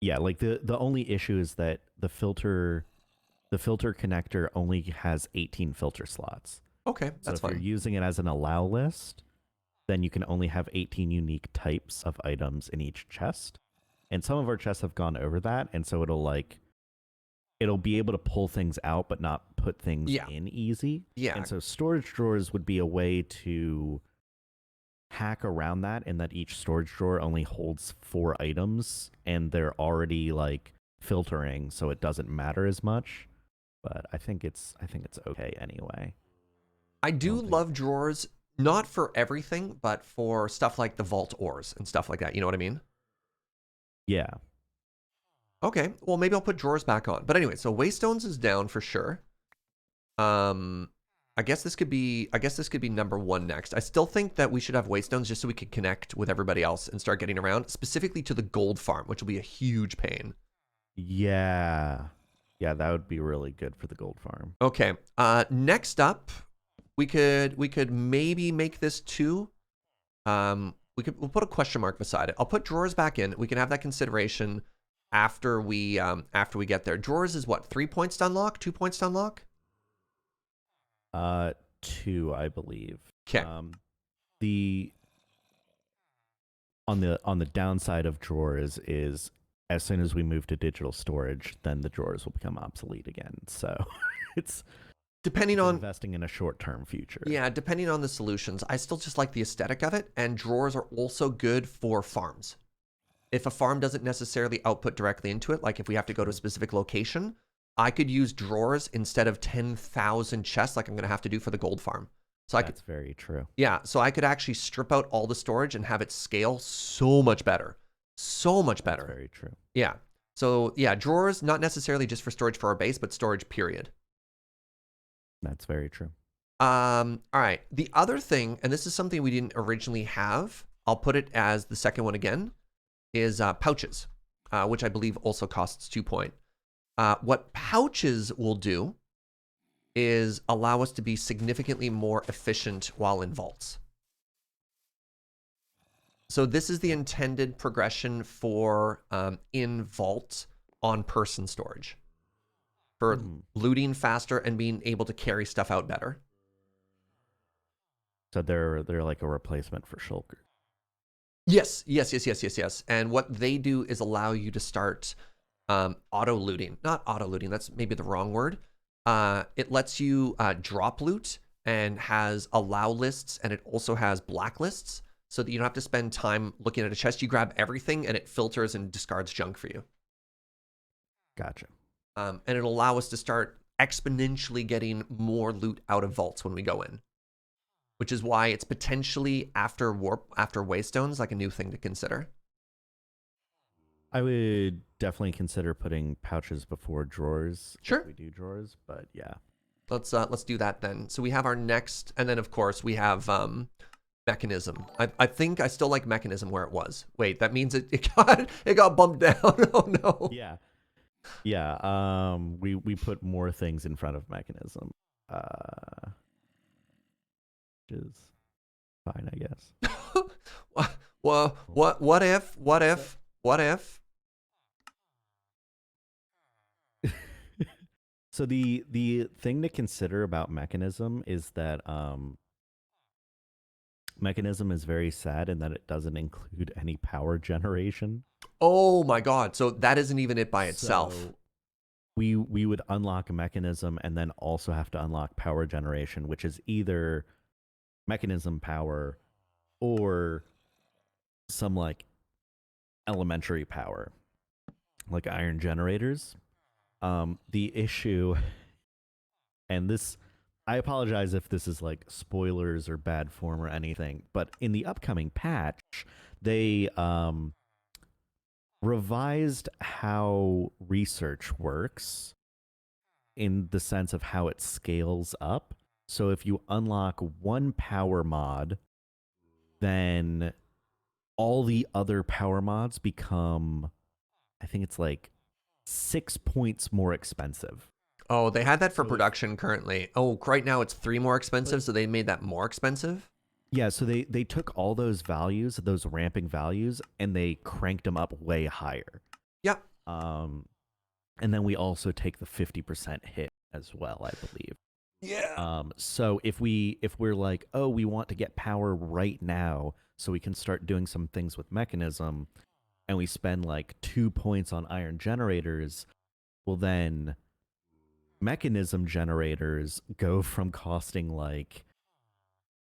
Yeah, like the only issue is that the filter connector only has 18 filter slots. Okay, that's so if fine. you're using it as an allow list, then you can only have 18 unique types of items in each chest. And some of our chests have gone over that, and so it'll be able to pull things out but not put things in easy. Yeah. And so storage drawers would be a way to hack around that, in that each storage drawer only holds 4 items and they're already like filtering, so it doesn't matter as much. But I think it's okay anyway. I do love drawers, not for everything, but for stuff like the vault ores and stuff like that. You know what I mean? Yeah. Okay. Well, maybe I'll put drawers back on. But anyway, so Waystones is down for sure. I guess this could be number 1 next. I still think that we should have Waystones just so we can connect with everybody else and start getting around, specifically to the gold farm, which will be a huge pain. Yeah. Yeah, that would be really good for the gold farm. Okay. Next up, we could maybe make this 2. We'll put a question mark beside it. I'll put drawers back in. We can have that consideration after we get there. Drawers is what, 3 points to unlock? 2 points to unlock? 2, I believe. Okay. On the downside of drawers is as soon as we move to digital storage, then the drawers will become obsolete again. So it's depending on investing in a short-term future. Yeah, depending on the solutions. I still just like the aesthetic of it, and drawers are also good for farms. If a farm doesn't necessarily output directly into it, like if we have to go to a specific location, I could use drawers instead of 10,000 chests like I'm going to have to do for the gold farm. So That's very true. Yeah, so I could actually strip out all the storage and have it scale so much better. So much better. That's very true. Yeah. So yeah, drawers, not necessarily just for storage for our base, but storage period. That's very true. All right. The other thing, and this is something we didn't originally have, I'll put it as the second one again, is pouches, which I believe also costs 2 points. What pouches will do is allow us to be significantly more efficient while in vaults. So this is the intended progression for in vault on person storage. For looting faster and being able to carry stuff out better. So they're like a replacement for shulkers. Yes. And what they do is allow you to start auto looting. Not auto looting, that's maybe the wrong word. It lets you drop loot and has allow lists, and it also has blacklists so that you don't have to spend time looking at a chest. You grab everything and it filters and discards junk for you. Gotcha. And it'll allow us to start exponentially getting more loot out of vaults when we go in, which is why it's potentially after waystones like a new thing to consider. I would definitely consider putting pouches before drawers. Sure. If we do drawers, but yeah. Let's do that then. So we have our next, and then of course we have mechanism. I think I still like mechanism where it was. Wait, that means it got bumped down. Oh no. Yeah. Yeah. We put more things in front of mechanism. Which is fine, I guess. Well, what if? So the thing to consider about mechanism is that mechanism is very sad in that it doesn't include any power generation. Oh my god. So that isn't even it by itself. So we would unlock a mechanism and then also have to unlock power generation, which is either mechanism power or some like elementary power, like iron generators. The issue, and this, I apologize if this is like spoilers or bad form or anything, but in the upcoming patch, they revised how research works in the sense of how it scales up. So if you unlock one power mod, then all the other power mods become, I think it's like 6 points more expensive. Oh, they had that for production currently. Oh, right now it's 3 more expensive, so they made that more expensive? Yeah, so they took all those values, those ramping values, and they cranked them up way higher. Yep. And then we also take the 50% hit as well, I believe. Yeah. So if we're like, oh, we want to get power right now so we can start doing some things with mechanism, and we spend like 2 points on iron generators, well then mechanism generators go from costing like,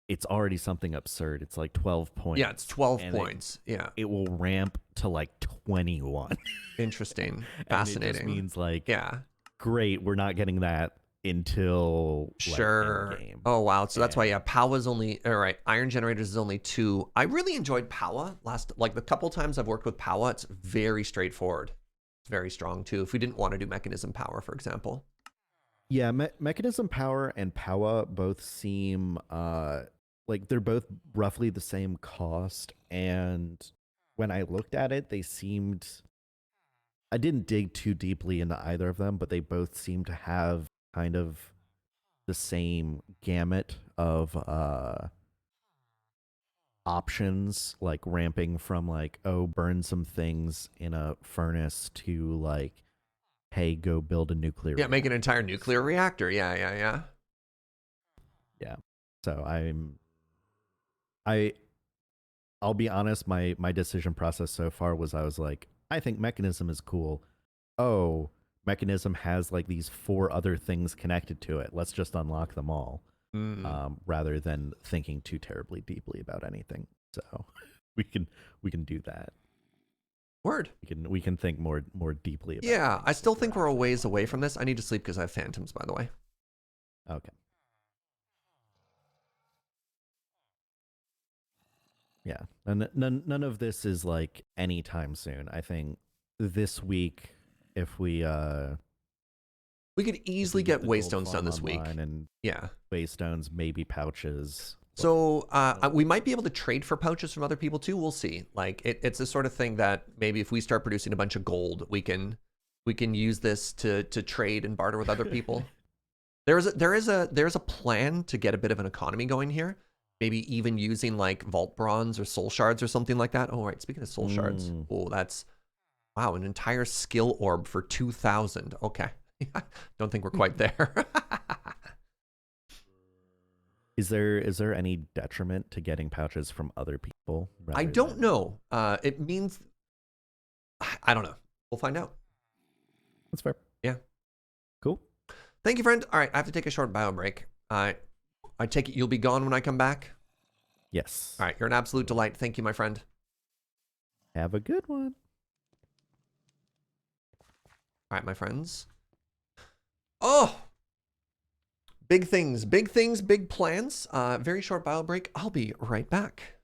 it's already something absurd. It's like 12 points. Yeah, it's 12 points. It will ramp to like 21. Interesting. Fascinating. It just means like, yeah, great, we're not getting that until sure. Like, endgame. Oh wow. So that's why Powa is only, all right, iron generators is only 2. I really enjoyed Powa like the couple times I've worked with Powa, it's very straightforward. It's very strong too. If we didn't want to do mechanism power, for example. Yeah, mechanism power and Powa both seem like they're both roughly the same cost, and when I looked at it, they seemed, I didn't dig too deeply into either of them, but they both seem to have kind of the same gamut of options, like ramping from like, oh, burn some things in a furnace to like, hey, go build a nuclear Yeah, make an reactor. entire nuclear reactor. Yeah. Yeah. So I'll be honest, my decision process so far was I was like, I think Mechanism is cool. Oh, Mechanism has like these 4 other things connected to it. Let's just unlock them all. Rather than thinking too terribly deeply about anything. So we can do that. Word. We can think more deeply about Yeah, things I still if think we're a actually ways away wanting from this. I need to sleep because I have phantoms, by the way. to. Okay. Yeah. And none of this is like anytime soon. I think this week, if we We could if easily we get get the gold waystones done farm this week. online and Yeah. waystones, maybe pouches. So we might be able to trade for pouches from other people too. We'll see. Like it's the sort of thing that maybe if we start producing a bunch of gold, we can use this to trade and barter with other people. There's a plan to get a bit of an economy going here. Maybe even using like vault bronze or soul shards or something like that. Oh, right. Speaking of soul shards, oh, that's wow, an entire skill orb for 2,000. Okay, don't think we're quite there. Is there any detriment to getting pouches from other people? I Rather don't than... know. It means I don't know. We'll find out. That's fair. Yeah. Cool. Thank you, friend. All right, I have to take a short bio break. I take it you'll be gone when I come back? Yes. All right, you're an absolute delight. Thank you, my friend. Have a good one. All right, my friends. Oh, big things, big plans. Very short bio break. I'll be right back.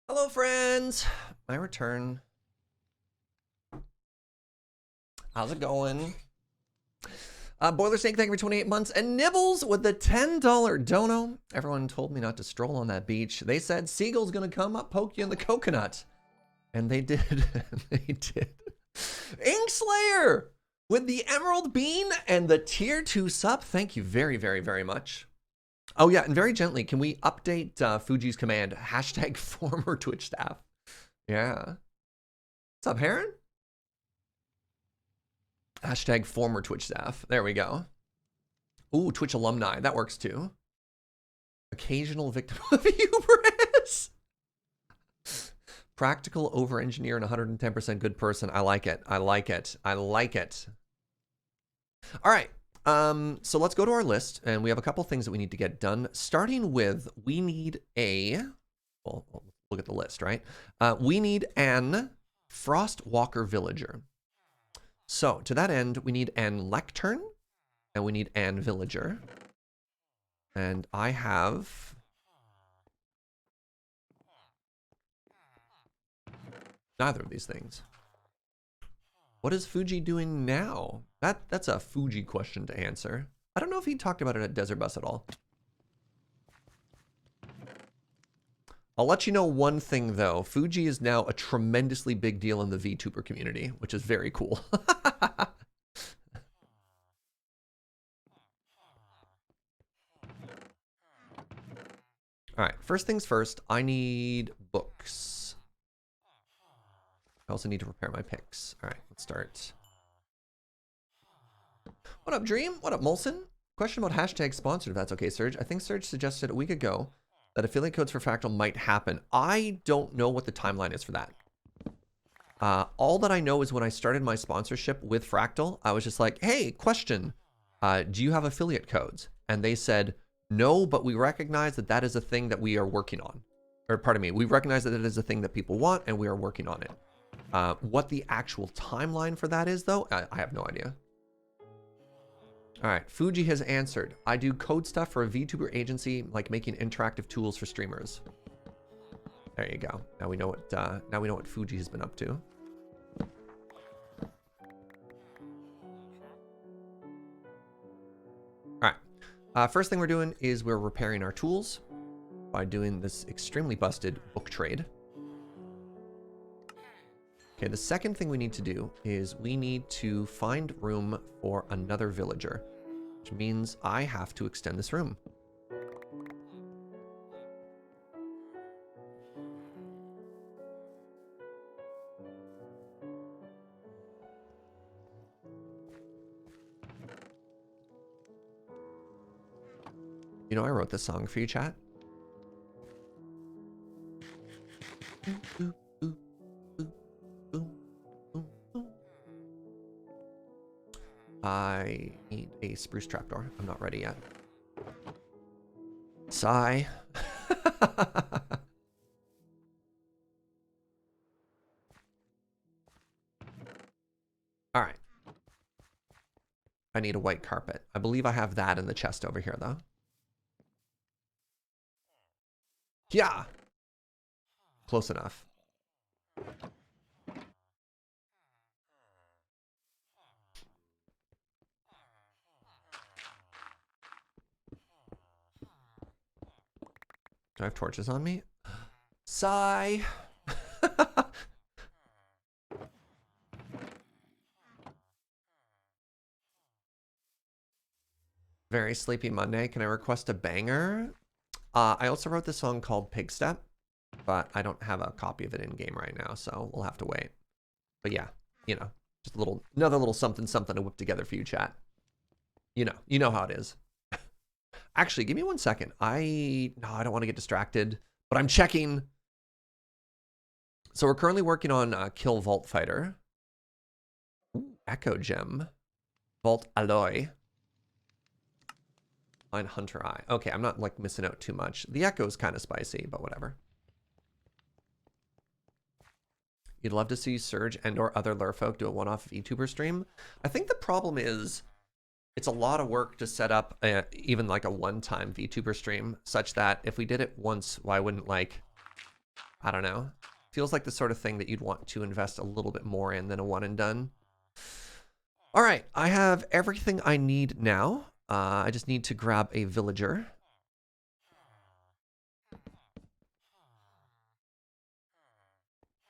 Hello, friends. My return. How's it going? Boiler Snake, thank you for 28 months. And Nibbles with the $10 dono. Everyone told me not to stroll on that beach. They said Seagull's gonna come up, poke you in the coconut. And they did. They did. Inkslayer with the Emerald Bean and the tier 2 sub. Thank you very, very, very much. Oh yeah, and very gently, can we update Fuji's command? Hashtag former Twitch staff. Yeah. What's up, Heron? Hashtag former Twitch staff. There we go. Ooh, Twitch alumni. That works too. Occasional victim of hubris. Practical over-engineer and 110% good person. I like it. I like it. I like it. All right. So let's go to our list, and we have a couple things that we need to get done. Starting with, we need a... Well, look at the list, right? We need an Frostwalker Villager. So, to that end, we need an Lectern, and we need an Villager. And I have... neither of these things. What is Fugi doing now? That's a Fugi question to answer. I don't know if he talked about it at Desert Bus at all. I'll let you know one thing, though. Fugi is now a tremendously big deal in the VTuber community, which is very cool. All right, first things first, I need books. I also need to prepare my picks. All right, let's start. What up, Dream? What up, Molson? Question about hashtag sponsored, if that's okay, Serge. I think Serge suggested a week ago that affiliate codes for Fractal might happen. I don't know what the timeline is for that. All that I know is when I started my sponsorship with Fractal, I was just like, hey, question, do you have affiliate codes? And they said, no, but we recognize that that is a thing that we are working on. Or pardon me, we recognize that it is a thing that people want and we are working on it. What the actual timeline for that is, though, I have no idea. All right, Fugi has answered. I do code stuff for a VTuber agency, like making interactive tools for streamers. There you go. Now we know what Fugi has been up to. All right. First thing we're doing is we're repairing our tools by doing this extremely busted book trade. Okay, the second thing we need to do is we need to find room for another villager, which means I have to extend this room. You know, I wrote this song for you, chat. I need a spruce trapdoor. I'm not ready yet. Sigh. All right. I need a white carpet. I believe I have that in the chest over here, though. Yeah. Close enough. Do I have torches on me? Sigh. Very sleepy Monday. Can I request a banger? I also wrote this song called Pig Step, but I don't have a copy of it in game right now, so we'll have to wait. But yeah, you know, just another little something to whip together for you, chat. You know how it is. Actually, give me 1 second. I don't want to get distracted, but I'm checking. So we're currently working on Kill Vault Fighter. Ooh, Echo Gem. Vault Alloy. Find Hunter Eye. Okay, I'm not like missing out too much. The Echo's kind of spicy, but whatever. You'd love to see Serge and or other lurfolk do a one-off VTuber stream. I think the problem is it's a lot of work to set up even like a one-time VTuber stream, such that if we did it once, why wouldn't like I don't know. Feels like the sort of thing that you'd want to invest a little bit more in than a one and done. All right, I have everything I need now. I just need to grab a villager.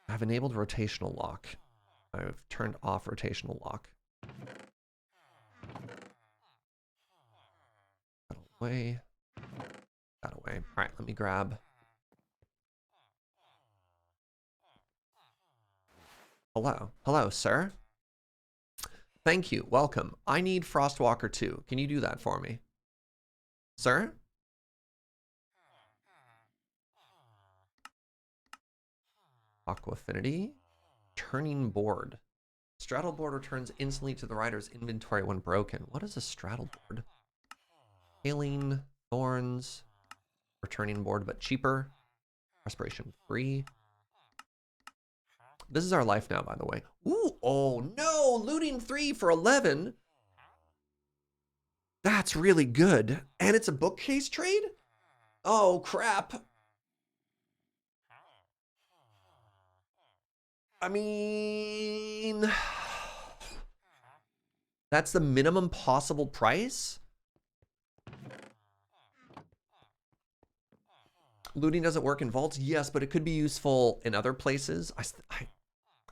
I've enabled rotational lock. I've turned off rotational lock. That away. That away. All right, let me grab. Hello. Hello, sir. Thank you. Welcome. I need Frostwalker 2. Can you do that for me? Sir? Aqua Affinity. Turning board. Straddle board returns instantly to the rider's inventory when broken. What is a straddle board? Healing, thorns, returning board, but cheaper. Respiration free. This is our life now, by the way. Ooh, oh no, looting 3 for 11. That's really good. And it's a bookcase trade? Oh, crap. I mean, that's the minimum possible price? Looting doesn't work in vaults? Yes, but it could be useful in other places.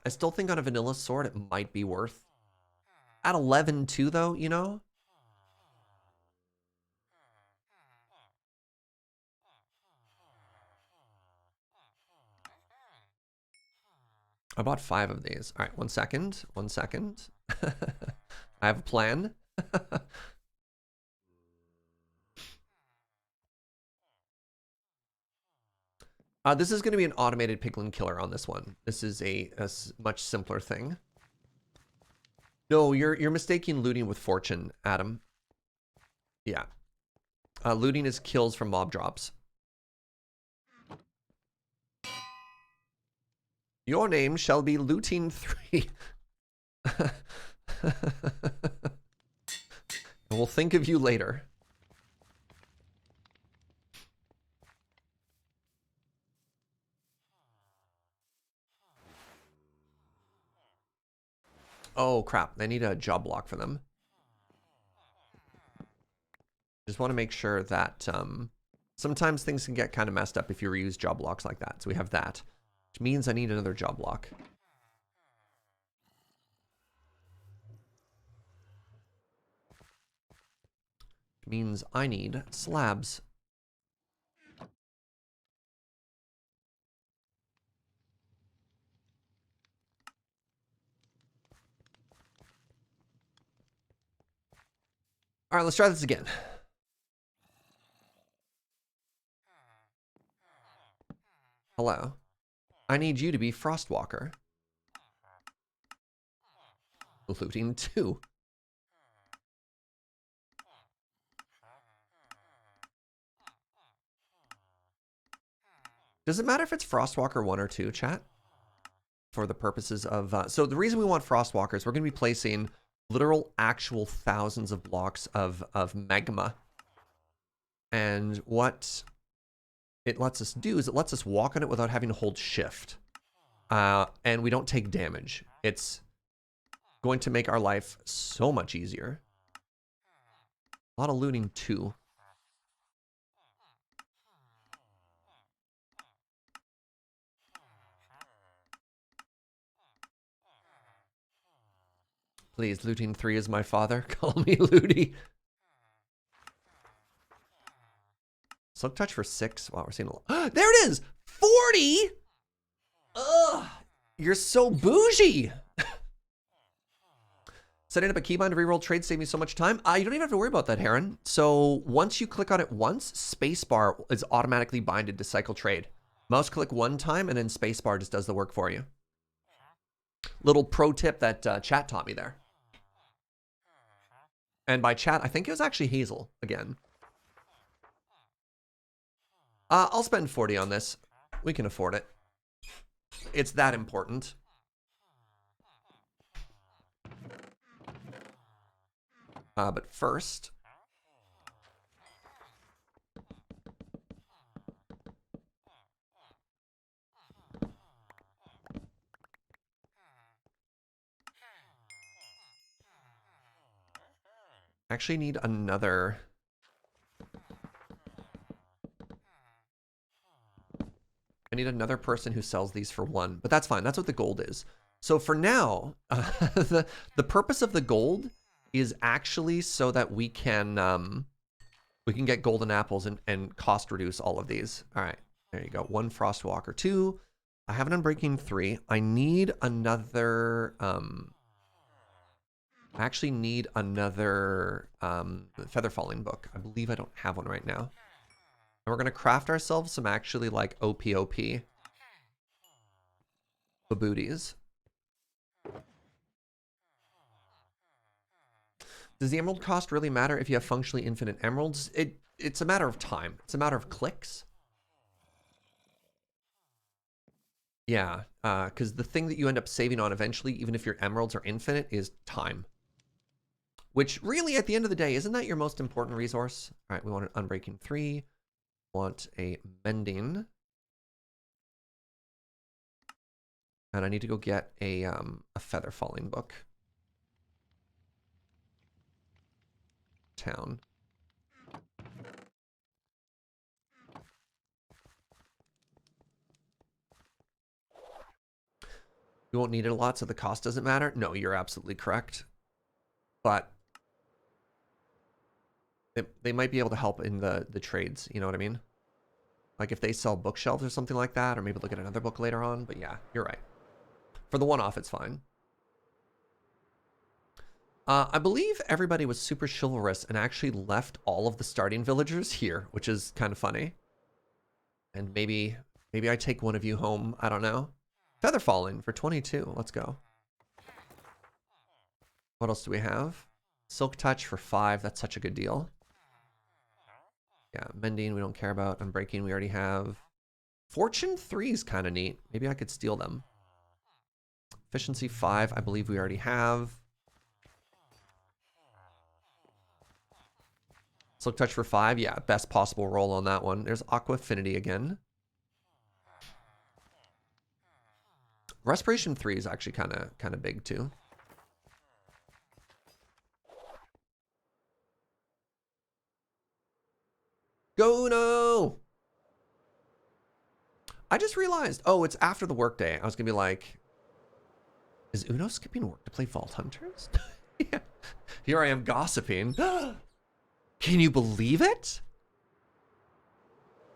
I still think on a vanilla sword it might be worth. At 11 too, though, you know? I bought 5 of these. All right, 1 second. 1 second. I have a plan. This is going to be an automated piglin killer on this one. This is a much simpler thing. No, you're mistaking looting with fortune, Adam. Yeah. Looting is kills from mob drops. Your name shall be Looting 3. We'll think of you later. Oh, crap. They need a job block for them. Just want to make sure that sometimes things can get kind of messed up if you reuse job blocks like that. So we have that, which means I need another job block. Which means I need slabs. All right, let's try this again. Hello. I need you to be Frostwalker. Looting 2. Does it matter if it's Frostwalker 1 or 2, chat? For the purposes of... so the reason we want Frostwalkers, we're going to be placing literal actual thousands of blocks of Magma. And what it lets us do is it lets us walk on it without having to hold shift. And we don't take damage. It's going to make our life so much easier. A lot of looting too. Please, looting 3 is my father. Call me Looty. Silk touch for 6. Wow, we're seeing a lot. There it is! 40! Ugh! You're so bougie! Setting up a keybind to reroll trade saved me so much time. You don't even have to worry about that, Heron. So once you click on it once, spacebar is automatically binded to cycle trade. Mouse click one time and then spacebar just does the work for you. Little pro tip that chat taught me there. And by chat, I think it was actually Hazel again. I'll spend 40 on this. We can afford it. It's that important. But first, Actually need another... I need another person who sells these for 1, but that's fine. That's what the gold is. So for now, the purpose of the gold is actually so that we can get golden apples and cost reduce all of these. All right, there you go. 1 Frostwalker, 2. I have an Unbreaking 3. I need another. I actually need another Feather Falling book. I believe I don't have one right now. And we're gonna craft ourselves some actually like OP booties. Does the emerald cost really matter if you have functionally infinite emeralds? It's a matter of time. It's a matter of clicks. Yeah, because the thing that you end up saving on eventually, even if your emeralds are infinite, is time. Which really, at the end of the day, isn't that your most important resource? All right, we want an Unbreaking 3. Want a Mending. And I need to go get a Feather Falling book. Town. You won't need it a lot, so the cost doesn't matter. No, you're absolutely correct. But they might be able to help in the trades, you know what I mean? Like if they sell bookshelves or something like that, or maybe look at another book later on. But yeah, you're right. For the one-off, it's fine. I believe everybody was super chivalrous and actually left all of the starting villagers here, which is kind of funny. And maybe I take one of you home. I don't know. Feather Falling for 22. Let's go. What else do we have? Silk Touch for 5. That's such a good deal. Yeah, Mending we don't care about. Unbreaking we already have. Fortune 3 is kind of neat. Maybe I could steal them. Efficiency 5 I believe we already have. Silk Touch for 5. Yeah, best possible roll on that one. There's Aqua Affinity again. Respiration 3 is actually kind of big too. Go no! I just realized, oh, it's after the workday. I was gonna be like, is Uno skipping work to play Vault Hunters? Yeah. Here I am gossiping. Can you believe it?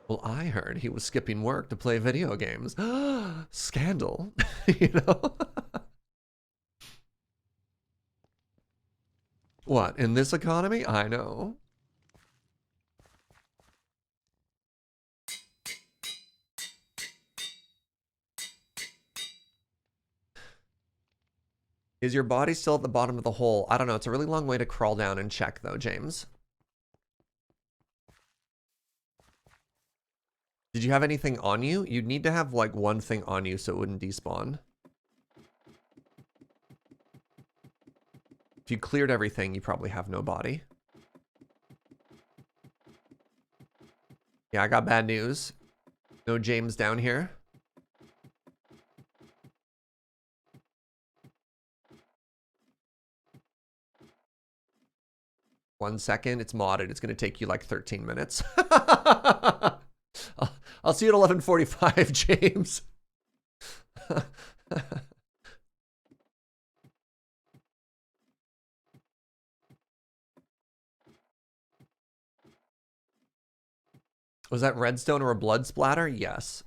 Well, I heard he was skipping work to play video games. Scandal, you know? What, in this economy? I know. Is your body still at the bottom of the hole? I don't know. It's a really long way to crawl down and check, though, James. Did you have anything on you? You'd need to have, like, one thing on you so it wouldn't despawn. If you cleared everything, you probably have no body. Yeah, I got bad news. No James down here. One second, it's modded. It's gonna take you like 13 minutes. I'll see you at 11:45, James. Was that redstone or a blood splatter? Yes.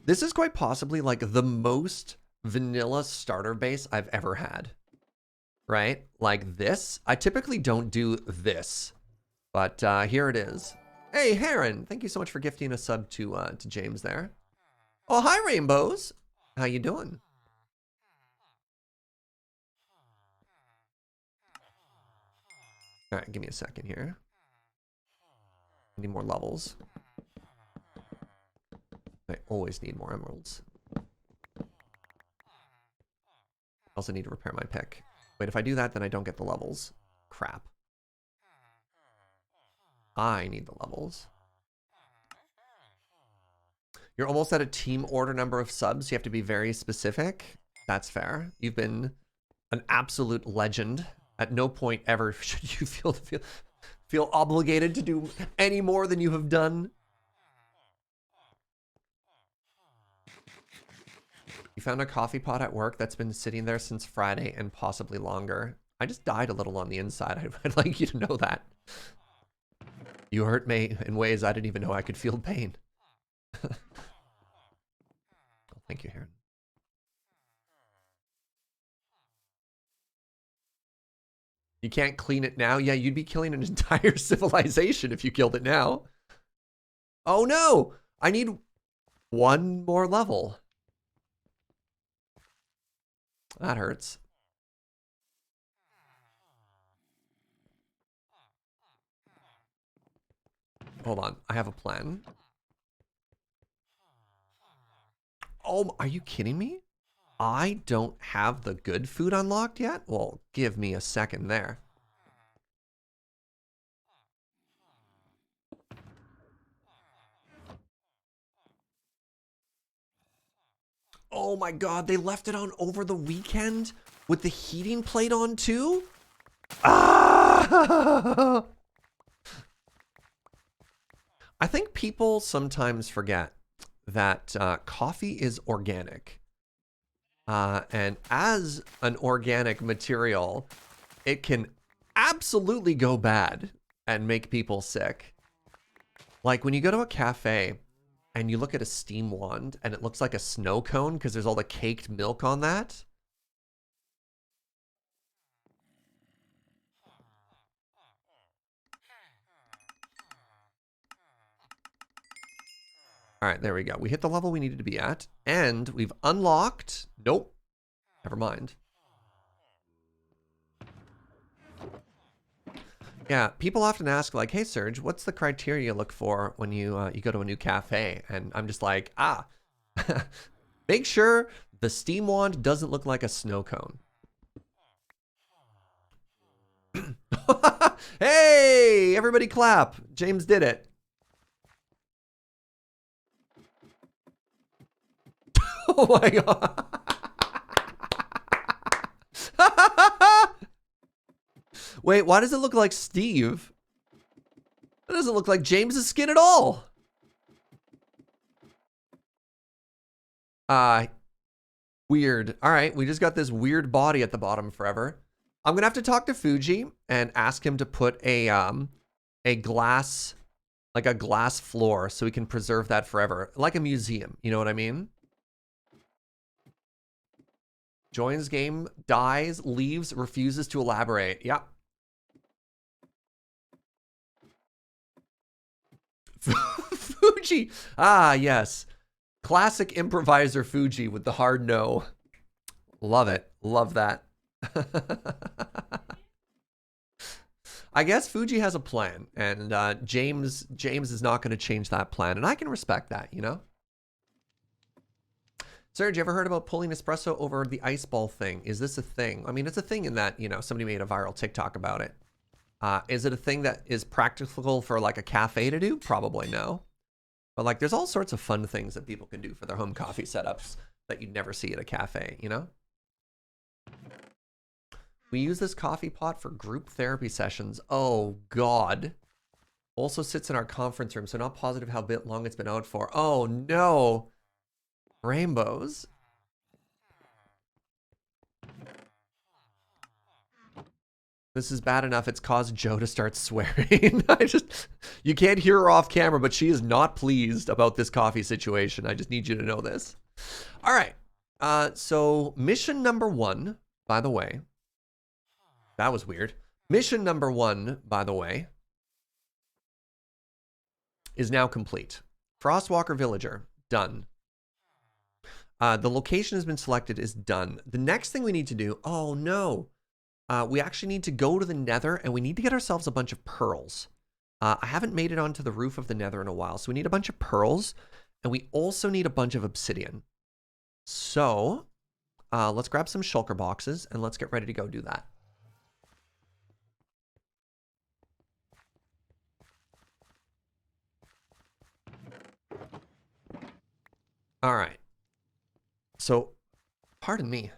This is quite possibly like the most vanilla starter base I've ever had. Right? Like this. I typically don't do this. But here it is. Hey, Heron. Thank you so much for gifting a sub to James there. Oh, hi, Rainbows. How you doing? All right, give me a second here. I need more levels. I always need more emeralds. Also need to repair my pick. Wait, if I do that, then I don't get the levels. Crap. I need the levels. You're almost at a team order number of subs. You have to be very specific. That's fair. You've been an absolute legend. At no point ever should you feel obligated to do any more than you have done. You found a coffee pot at work that's been sitting there since Friday and possibly longer. I just died a little on the inside. I'd like you to know that. You hurt me in ways I didn't even know I could feel pain. Oh, thank you, Heron. You can't clean it now? Yeah, you'd be killing an entire civilization if you killed it now. Oh no! I need one more level. That hurts. Hold on, I have a plan. Oh, are you kidding me? I don't have the good food unlocked yet? Well, give me a second there. Oh my god, they left it on over the weekend with the heating plate on too? Ah! I think people sometimes forget that coffee is organic. And as an organic material, it can absolutely go bad and make people sick. Like when you go to a cafe and you look at a steam wand and it looks like a snow cone because there's all the caked milk on that. All right, there we go. We hit the level we needed to be at, and we've unlocked... Nope. Never mind. Yeah, people often ask, like, hey, Serge, what's the criteria you look for when you go to a new cafe? And I'm just like, make sure the steam wand doesn't look like a snow cone. Hey, everybody clap. James did it. Oh my god. Wait, why does it look like Steve? That doesn't look like James's skin at all. Weird. All right, we just got this weird body at the bottom forever. I'm gonna have to talk to Fugi and ask him to put a glass, like a glass floor, so we can preserve that forever, like a museum. You know what I mean? Joins game, dies, leaves, refuses to elaborate. Yeah. Fugi. Ah, yes. Classic improviser Fugi with the hard no. Love it. Love that. I guess Fugi has a plan, and James is not going to change that plan, and I can respect that, you know? Serge, you ever heard about pulling espresso over the ice ball thing? Is this a thing? I mean, it's a thing in that, you know, somebody made a viral TikTok about it. Is it a thing that is practical for like a cafe to do? Probably no. But like, there's all sorts of fun things that people can do for their home coffee setups that you'd never see at a cafe, you know? We use this coffee pot for group therapy sessions. Oh, God. Also sits in our conference room, so not positive how long it's been out for. Oh, no. Rainbows. This is bad enough it's caused Joe to start swearing. You can't hear her off camera, but she is not pleased about this coffee situation. I just need you to know this. All right. So mission number 1, by the way. That was weird. Mission number 1, by the way, is now complete. Frostwalker Villager, done. The location has been selected, is done. The next thing we need to do, oh no. We actually need to go to the Nether, and we need to get ourselves a bunch of pearls. I haven't made it onto the roof of the Nether in a while, so we need a bunch of pearls, and we also need a bunch of obsidian. So, let's grab some shulker boxes, and let's get ready to go do that. All right. So, pardon me.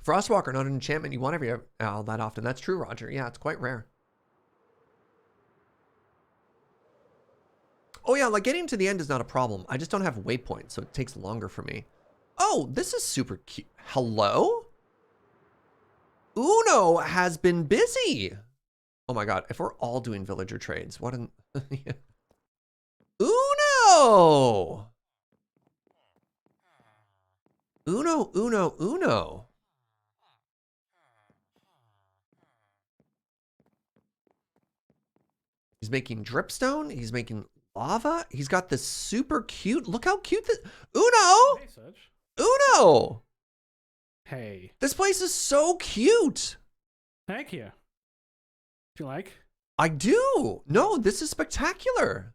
Frostwalker, not an enchantment you want every that often. That's true, Roger. Yeah, it's quite rare. Oh yeah, like getting to the end is not a problem. I just don't have waypoints, so it takes longer for me. Oh, this is super cute. Hello? Uno has been busy. Oh my god, if we're all doing villager trades, what an... Uno! Uno, Uno, Uno. He's making dripstone. He's making lava. He's got this super cute... Look how cute this... Uno! Hey, Serge. Uno! Hey. This place is so cute. Heck yeah. If you like. I do. No, this is spectacular.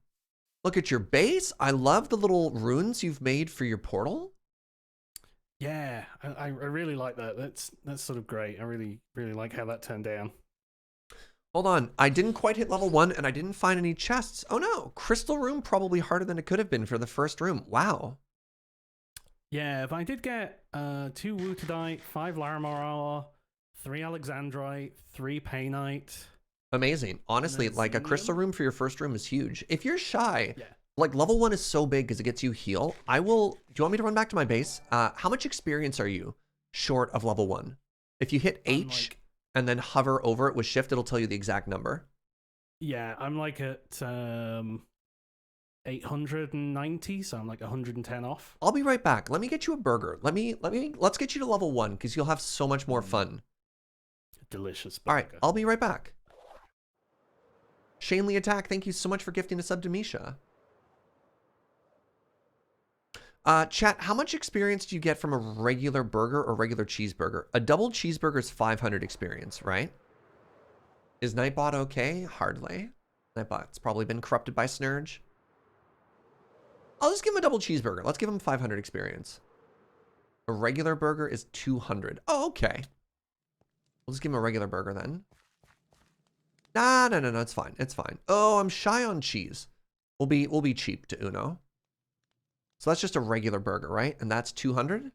Look at your base. I love the little runes you've made for your portal. Yeah, I really like that. That's sort of great. I really like how that turned down. Hold on. I didn't quite hit level 1 and I didn't find any chests. Oh no. Crystal room probably harder than it could have been for the first room. Wow. Yeah, but I did get 2 Wootadite, 5 Laramore, 3 Alexandrite, 3 Painite. Amazing. Honestly, then like a crystal Xenium. room for your first room is huge. If you're shy, Yeah. like level 1 is so big because it gets you heal. I will... Do you want me to run back to my base? How much experience are you short of level 1? If you hit I'm H like- and then hover over it with shift, it'll tell you the exact number. Yeah, I'm like at 890, so I'm like 110 off. I'll be right back. Let me get you a burger. Let's get you to level 1 because you'll have so much more fun. Delicious burger. All right, I'll be right back. Shanley Attack, thank you so much for gifting a sub to Misha. Chat, how much experience do you get from a regular burger or regular cheeseburger? A double cheeseburger is 500 experience, right? Is Nightbot okay? Hardly. Nightbot's probably been corrupted by Snurge. I'll just give him a double cheeseburger. Let's give him 500 experience. A regular burger is 200. Oh, okay. We'll just give him a regular burger then. No, it's fine. It's fine. Oh, I'm shy on cheese. We'll be cheap to Uno. So that's just a regular burger, right? And that's 200?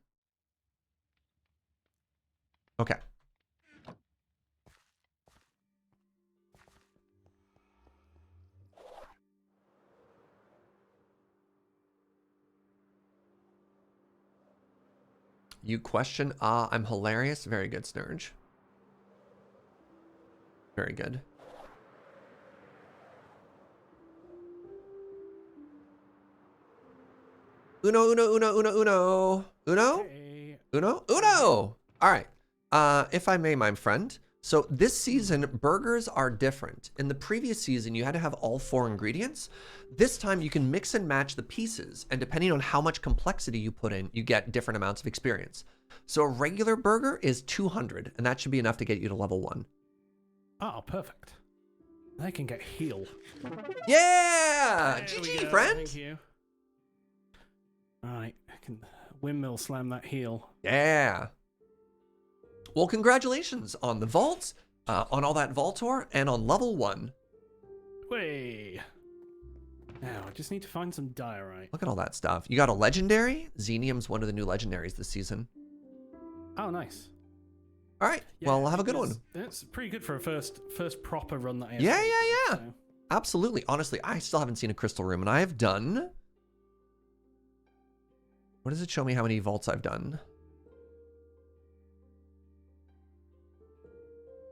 Okay. You question? I'm hilarious. Very good, Snurge. Very good. Uno. Uno? Hey. Uno? Uno! All right. If I may, my friend. So this season, burgers are different. In the previous season, you had to have all 4 ingredients. This time, you can mix and match the pieces. And depending on how much complexity you put in, you get different amounts of experience. So a regular burger is 200, and that should be enough to get you to level 1. Oh, perfect. I can get heal. Yeah! There we GG, go, friend! Thank you. Alright, I can windmill slam that heal. Yeah. Well, congratulations on the vault, on all that Vaultor, and on level 1. Way. Now, I just need to find some diorite. Look at all that stuff. You got a legendary? Xenium's one of the new legendaries this season. Oh, nice. All right. Yeah, well, have a good one. That's pretty good for a first proper run that I have. Yeah. So. Absolutely. Honestly, I still haven't seen a crystal room, and I have done... What does it show me how many vaults I've done?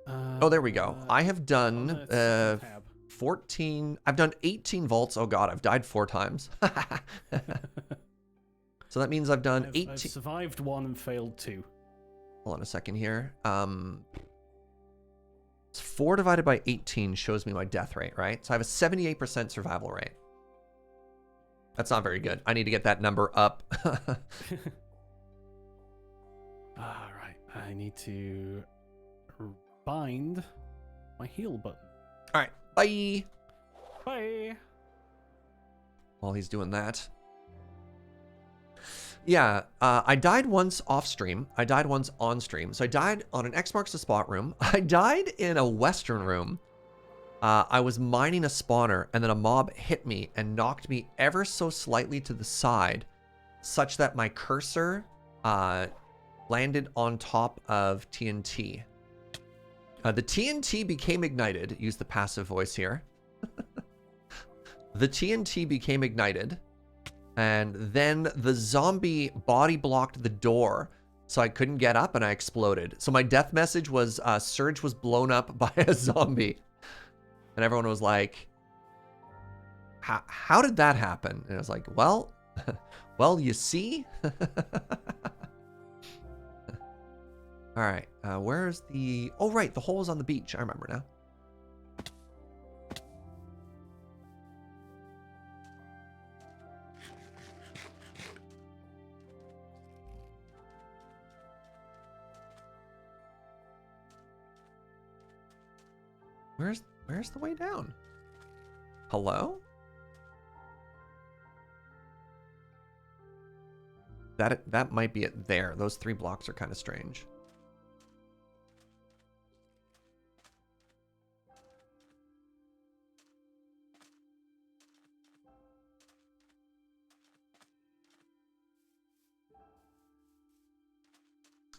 Oh, there we go. I have done 14... I've done 18 vaults. Oh, God. I've died 4 times. So that means I've done 18... I've survived 1 and failed 2. Hold on a second here. 4 divided by 18 shows me my death rate, right? So I have a 78% survival rate. That's not very good. I need to get that number up. Alright, I need to bind my heal button. All right, bye. Bye. While he's doing that. Yeah, I died once off stream. I died once on stream. So I died on an X marks the spot room. I died in a western room. I was mining a spawner, and then a mob hit me and knocked me ever so slightly to the side, such that my cursor landed on top of TNT. The TNT became ignited. Use the passive voice here. The TNT became ignited, and then the zombie body blocked the door, so I couldn't get up, and I exploded. So my death message was, Serge was blown up by a zombie. And everyone was like, how did that happen? And I was like, well, well, you see? All right, where's the... Oh, right, the hole is on the beach. I remember now. Where's the way down? Hello? That might be it there. Those 3 blocks are kind of strange.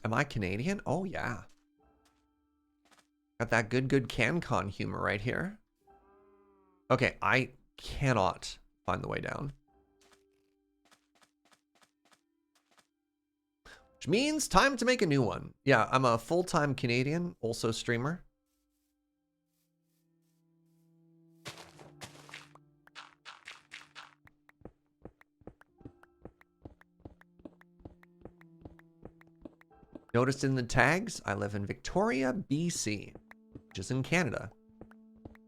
Am I Canadian? Oh, yeah. Got that good CanCon humor right here. Okay, I cannot find the way down. Which means time to make a new one. Yeah, I'm a full-time Canadian, also streamer. Noticed in the tags, I live in Victoria, BC, which is in Canada,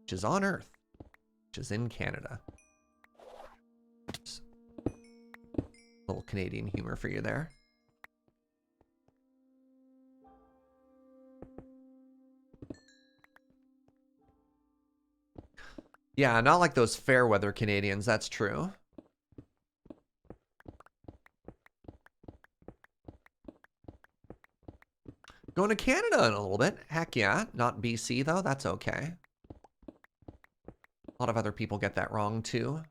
which is on Earth, which is in Canada. Oops. Little Canadian humor for you there. Yeah, not like those fair weather Canadians, that's true. Going to Canada in a little bit. Heck yeah. Not BC, though. That's okay. A lot of other people get that wrong, too.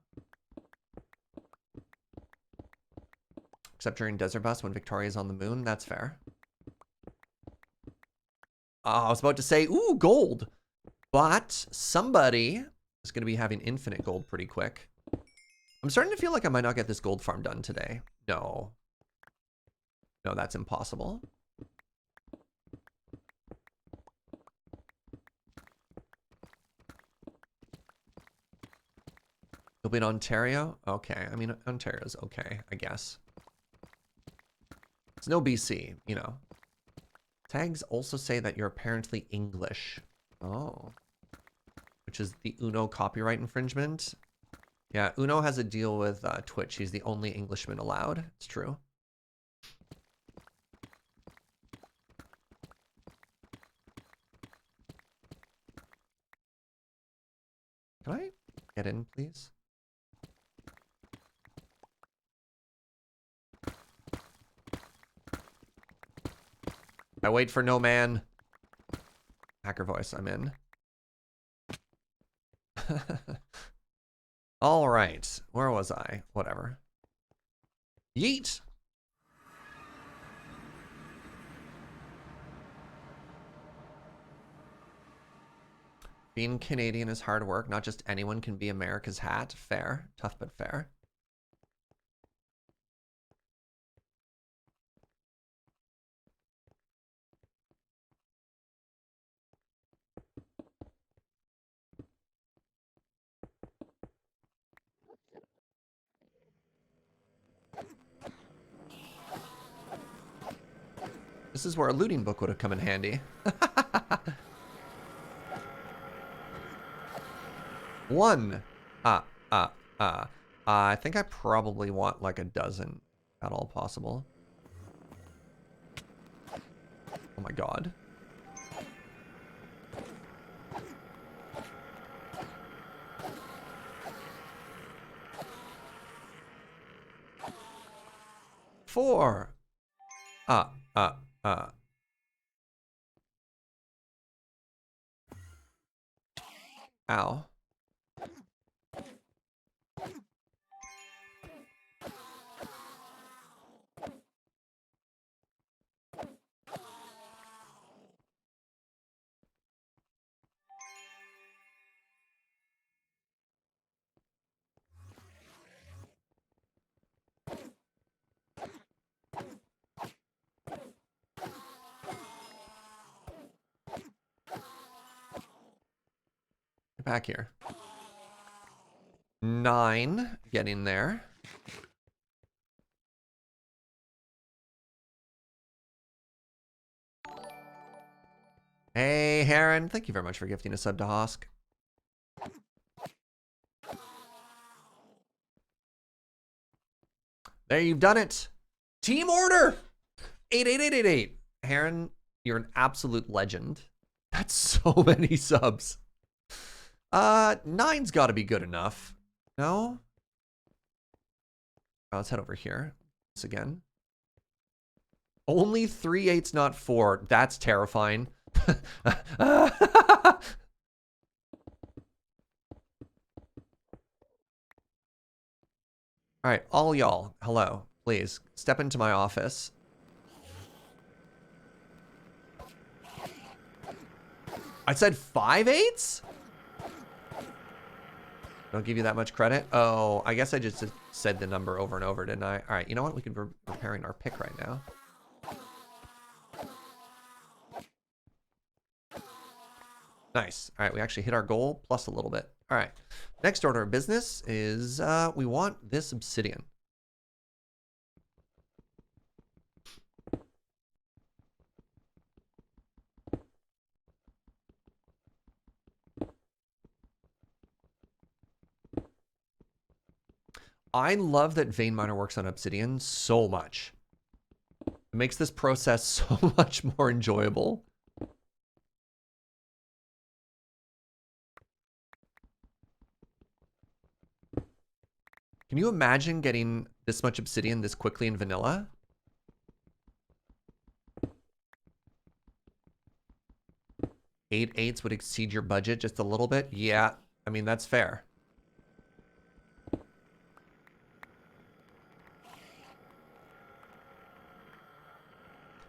Except during Desert Bus when Victoria's on the moon. That's fair. I was about to say, ooh, gold. But somebody is going to be having infinite gold pretty quick. I'm starting to feel like I might not get this gold farm done today. No. No, that's impossible. You'll be in Ontario? Okay. I mean, Ontario's okay, I guess. It's no BC, you know. Tags also say that you're apparently English. Oh. Which is the Uno copyright infringement. Yeah, Uno has a deal with Twitch. He's the only Englishman allowed. It's true. Can I get in, please? I wait for no man. Hacker voice, I'm in. All right. Where was I? Whatever. Yeet. Being Canadian is hard work. Not just anyone can be America's hat. Fair. Tough but fair. This is where a looting book would have come in handy. One. I think I probably want like a dozen at all possible. Oh my god. 4. Ow. Get back here. 9, getting there. Hey, Heron, thank you very much for gifting a sub to Hosk. There, you've done it. Team order. 88888. Heron, you're an absolute legend. That's so many subs. 9's got to be good enough. No? Oh, let's head over here. This again. Only 3 8s, not 4. That's terrifying. All right, all y'all, hello. Please, step into my office. I said 5 8s? Don't give you that much credit. Oh, I guess I just said the number over and over, didn't I? All right, you know what? We can be preparing our pick right now. Nice. All right, we actually hit our goal plus a little bit. All right. Next order of business is we want this obsidian. I love that Vein Miner works on obsidian so much. It makes this process so much more enjoyable. Can you imagine getting this much obsidian this quickly in vanilla? Eight 8s would exceed your budget just a little bit? Yeah, I mean, that's fair.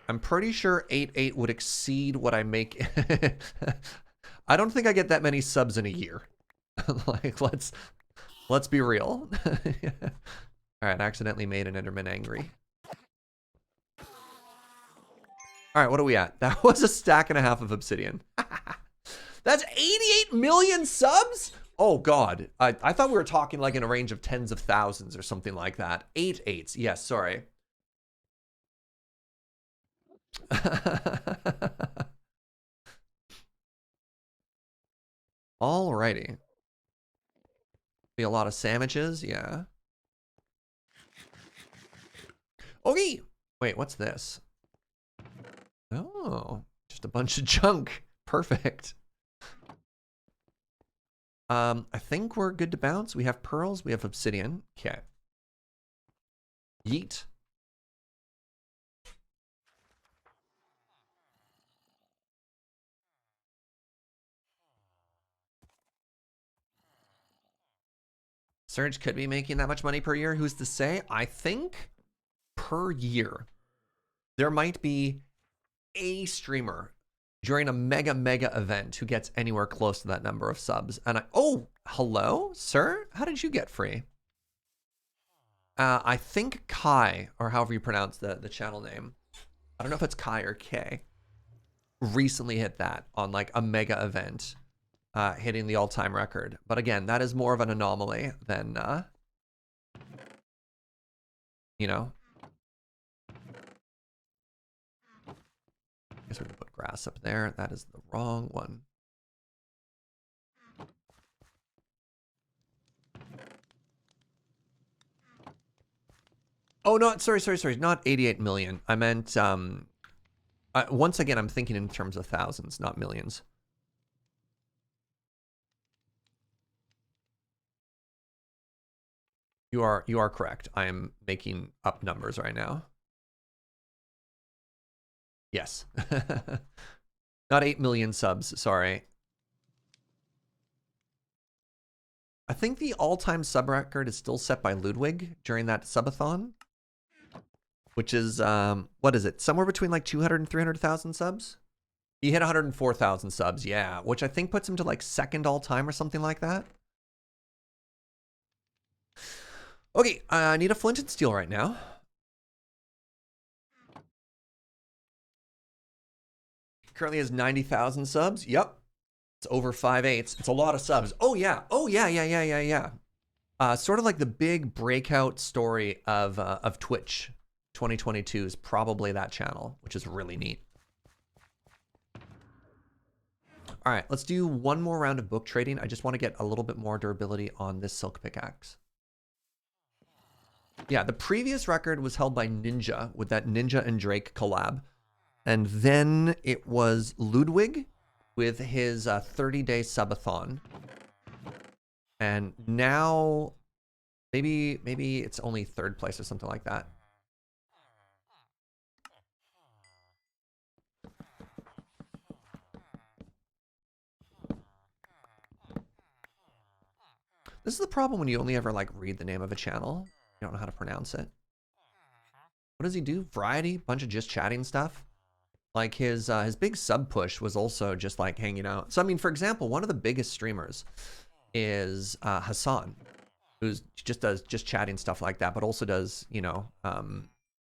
I'm pretty sure 8 8 would exceed what I make. I don't think I get that many subs in a year. Like, let's be real. All right, accidentally made an Enderman angry. All right, what are we at? That was a stack and a half of obsidian. That's 88 million subs? Oh, God. I thought we were talking like in a range of tens of thousands or something like that. 8 8s. Yes, sorry. Alrighty. Be a lot of sandwiches, yeah. Okay. Wait, what's this? Oh, just a bunch of junk. Perfect. I think we're good to bounce. We have pearls, we have obsidian. Okay. Yeet. Serge could be making that much money per year. Who's to say? I think per year, there might be a streamer during a mega event who gets anywhere close to that number of subs. And oh, hello, sir? How did you get free? I think Kai, or however you pronounce the channel name. I don't know if it's Kai or K. Recently hit that on like a mega event. Hitting the all-time record. But again, that is more of an anomaly than, you know. I guess we can put grass up there. That is the wrong one. Oh, no, sorry. Not 88 million. I meant, once again, I'm thinking in terms of thousands, not millions. You are correct. I am making up numbers right now. Yes. Not 8 million subs, sorry. I think the all-time sub record is still set by Ludwig during that subathon, which is, what is it? Somewhere between like 200 and 300,000 subs? He hit 104,000 subs, yeah, which I think puts him to like second all-time or something like that. Okay, I need a flint and steel right now. Currently has 90,000 subs. Yep. It's over 5/8. It's a lot of subs. Oh, yeah. Oh, yeah. Sort of like the big breakout story of Twitch 2022 is probably that channel, which is really neat. All right, let's do one more round of book trading. I just want to get a little bit more durability on this silk pickaxe. Yeah, the previous record was held by Ninja with that Ninja and Drake collab. And then it was Ludwig with his 30-day subathon. And now maybe it's only third place or something like that. This is the problem when you only ever like read the name of a channel. You don't know how to pronounce it. What does he do? Variety? Bunch of just chatting stuff? Like his big sub push was also just like hanging out. So I mean, for example, one of the biggest streamers is Hassan, who's does just chatting stuff like that, but also does, you know,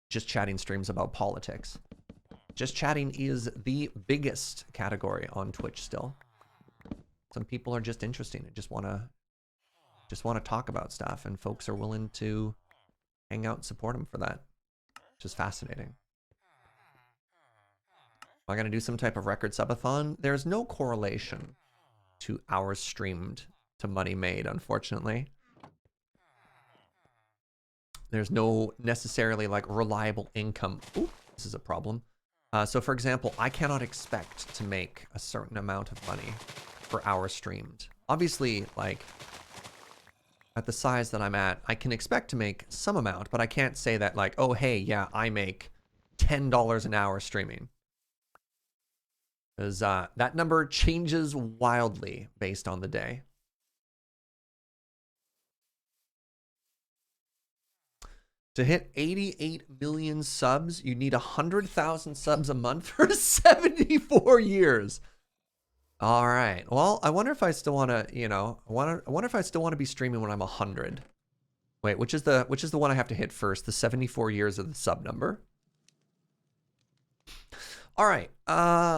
just chatting streams about politics. Just chatting is the biggest category on Twitch still. Some people are just interesting and just want to talk about stuff, and folks are willing to hang out and support them for that. Which is fascinating. Am I going to do some type of record subathon? There's no correlation to hours streamed to money made, unfortunately. There's no necessarily like reliable income. Ooh, this is a problem. So for example, I cannot expect to make a certain amount of money for hours streamed. Obviously, like at the size that I'm at, I can expect to make some amount, but I can't say that like, oh, hey, yeah, I make $10 an hour streaming. Because that number changes wildly based on the day. To hit 88 million subs, you need 100,000 subs a month for 74 years. All right. Well, I wonder if I still want to, you know, I wonder if I still want to be streaming when I'm 100. Wait, which is the one I have to hit first? The 74 years of the sub number. All right.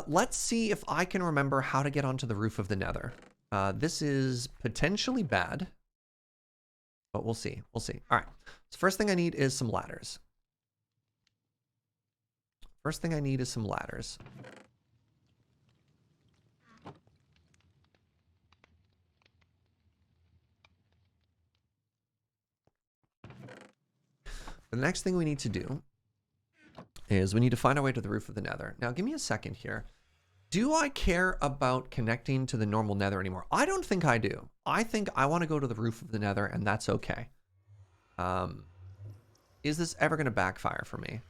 Let's see if I can remember how to get onto the roof of the Nether. This is potentially bad, but we'll see. We'll see. All right. So first thing I need is some ladders. First thing I need is some ladders. The next thing we need to do is we need to find our way to the roof of the Nether. Now, give me a second here. Do I care about connecting to the normal Nether anymore? I don't think I do. I think I want to go to the roof of the Nether, and that's okay. Is this ever going to backfire for me?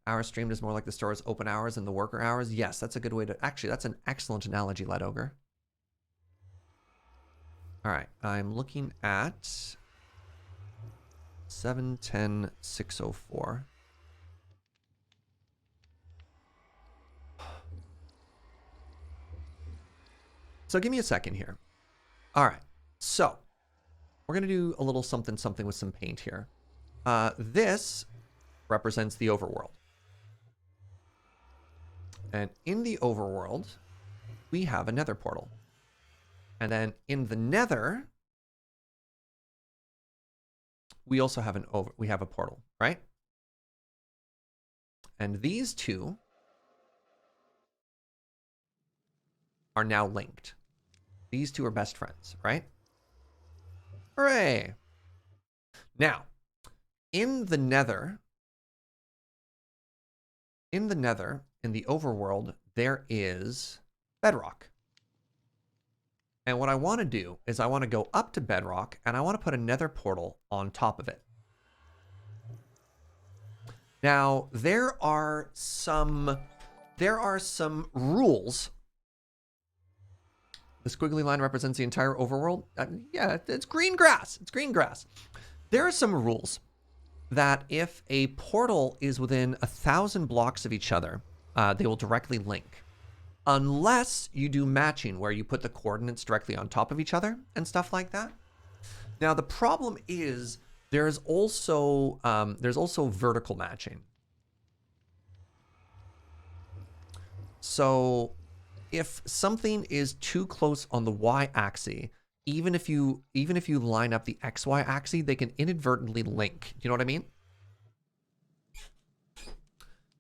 Hours streamed is more like the store's open hours and the worker hours. Yes, that's a good way to... Actually, that's an excellent analogy, Lead Ogre. All right, I'm looking at 710-604. So give me a second here. All right, so we're going to do a little something with some paint here. This represents the overworld. And in the overworld, we have a nether portal. And then in the Nether, we also have a portal, right? And these two are now linked. These two are best friends, right? Hooray! Now, in the Nether, in the overworld, there is bedrock. And what I want to do is I want to go up to bedrock and I want to put a nether portal on top of it. Now, there are some rules. The squiggly line represents the entire overworld. Yeah, it's green grass. It's green grass. There are some rules that if a portal is within 1,000 blocks of each other, they will directly link. Unless you do matching, where you put the coordinates directly on top of each other and stuff like that. Now, the problem is there's also vertical matching. So if something is too close on the y-axis, even if you line up the xy axis, they can inadvertently link. You know what I mean?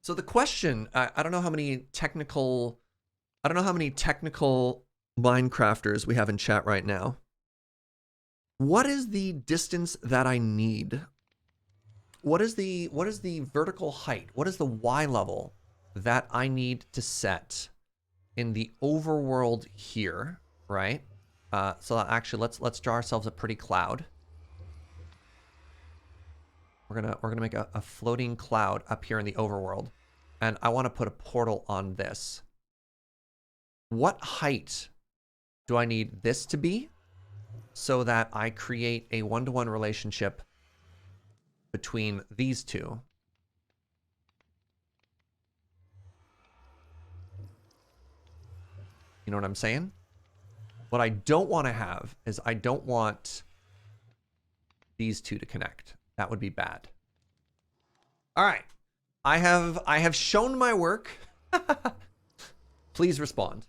So the question, I don't know how many technical Minecrafters we have in chat right now. What is the distance that I need? What is the vertical height? What is the Y level that I need to set in the overworld here, right? So actually, let's draw ourselves a pretty cloud. We're gonna make a floating cloud up here in the overworld, and I want to put a portal on this. What height do I need this to be so that I create a one-to-one relationship between these two? You know what I'm saying? What I don't want to have is I don't want these two to connect. That would be bad. All right. I have shown my work. Please respond.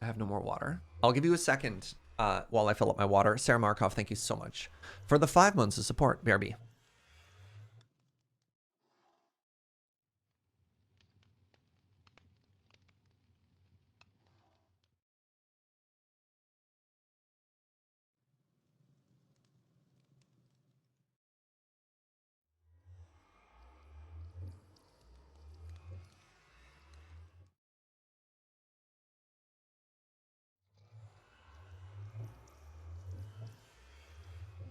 I have no more water. I'll give you a second while I fill up my water. Sarah Markov, thank you so much for the 5 months of support, BRB.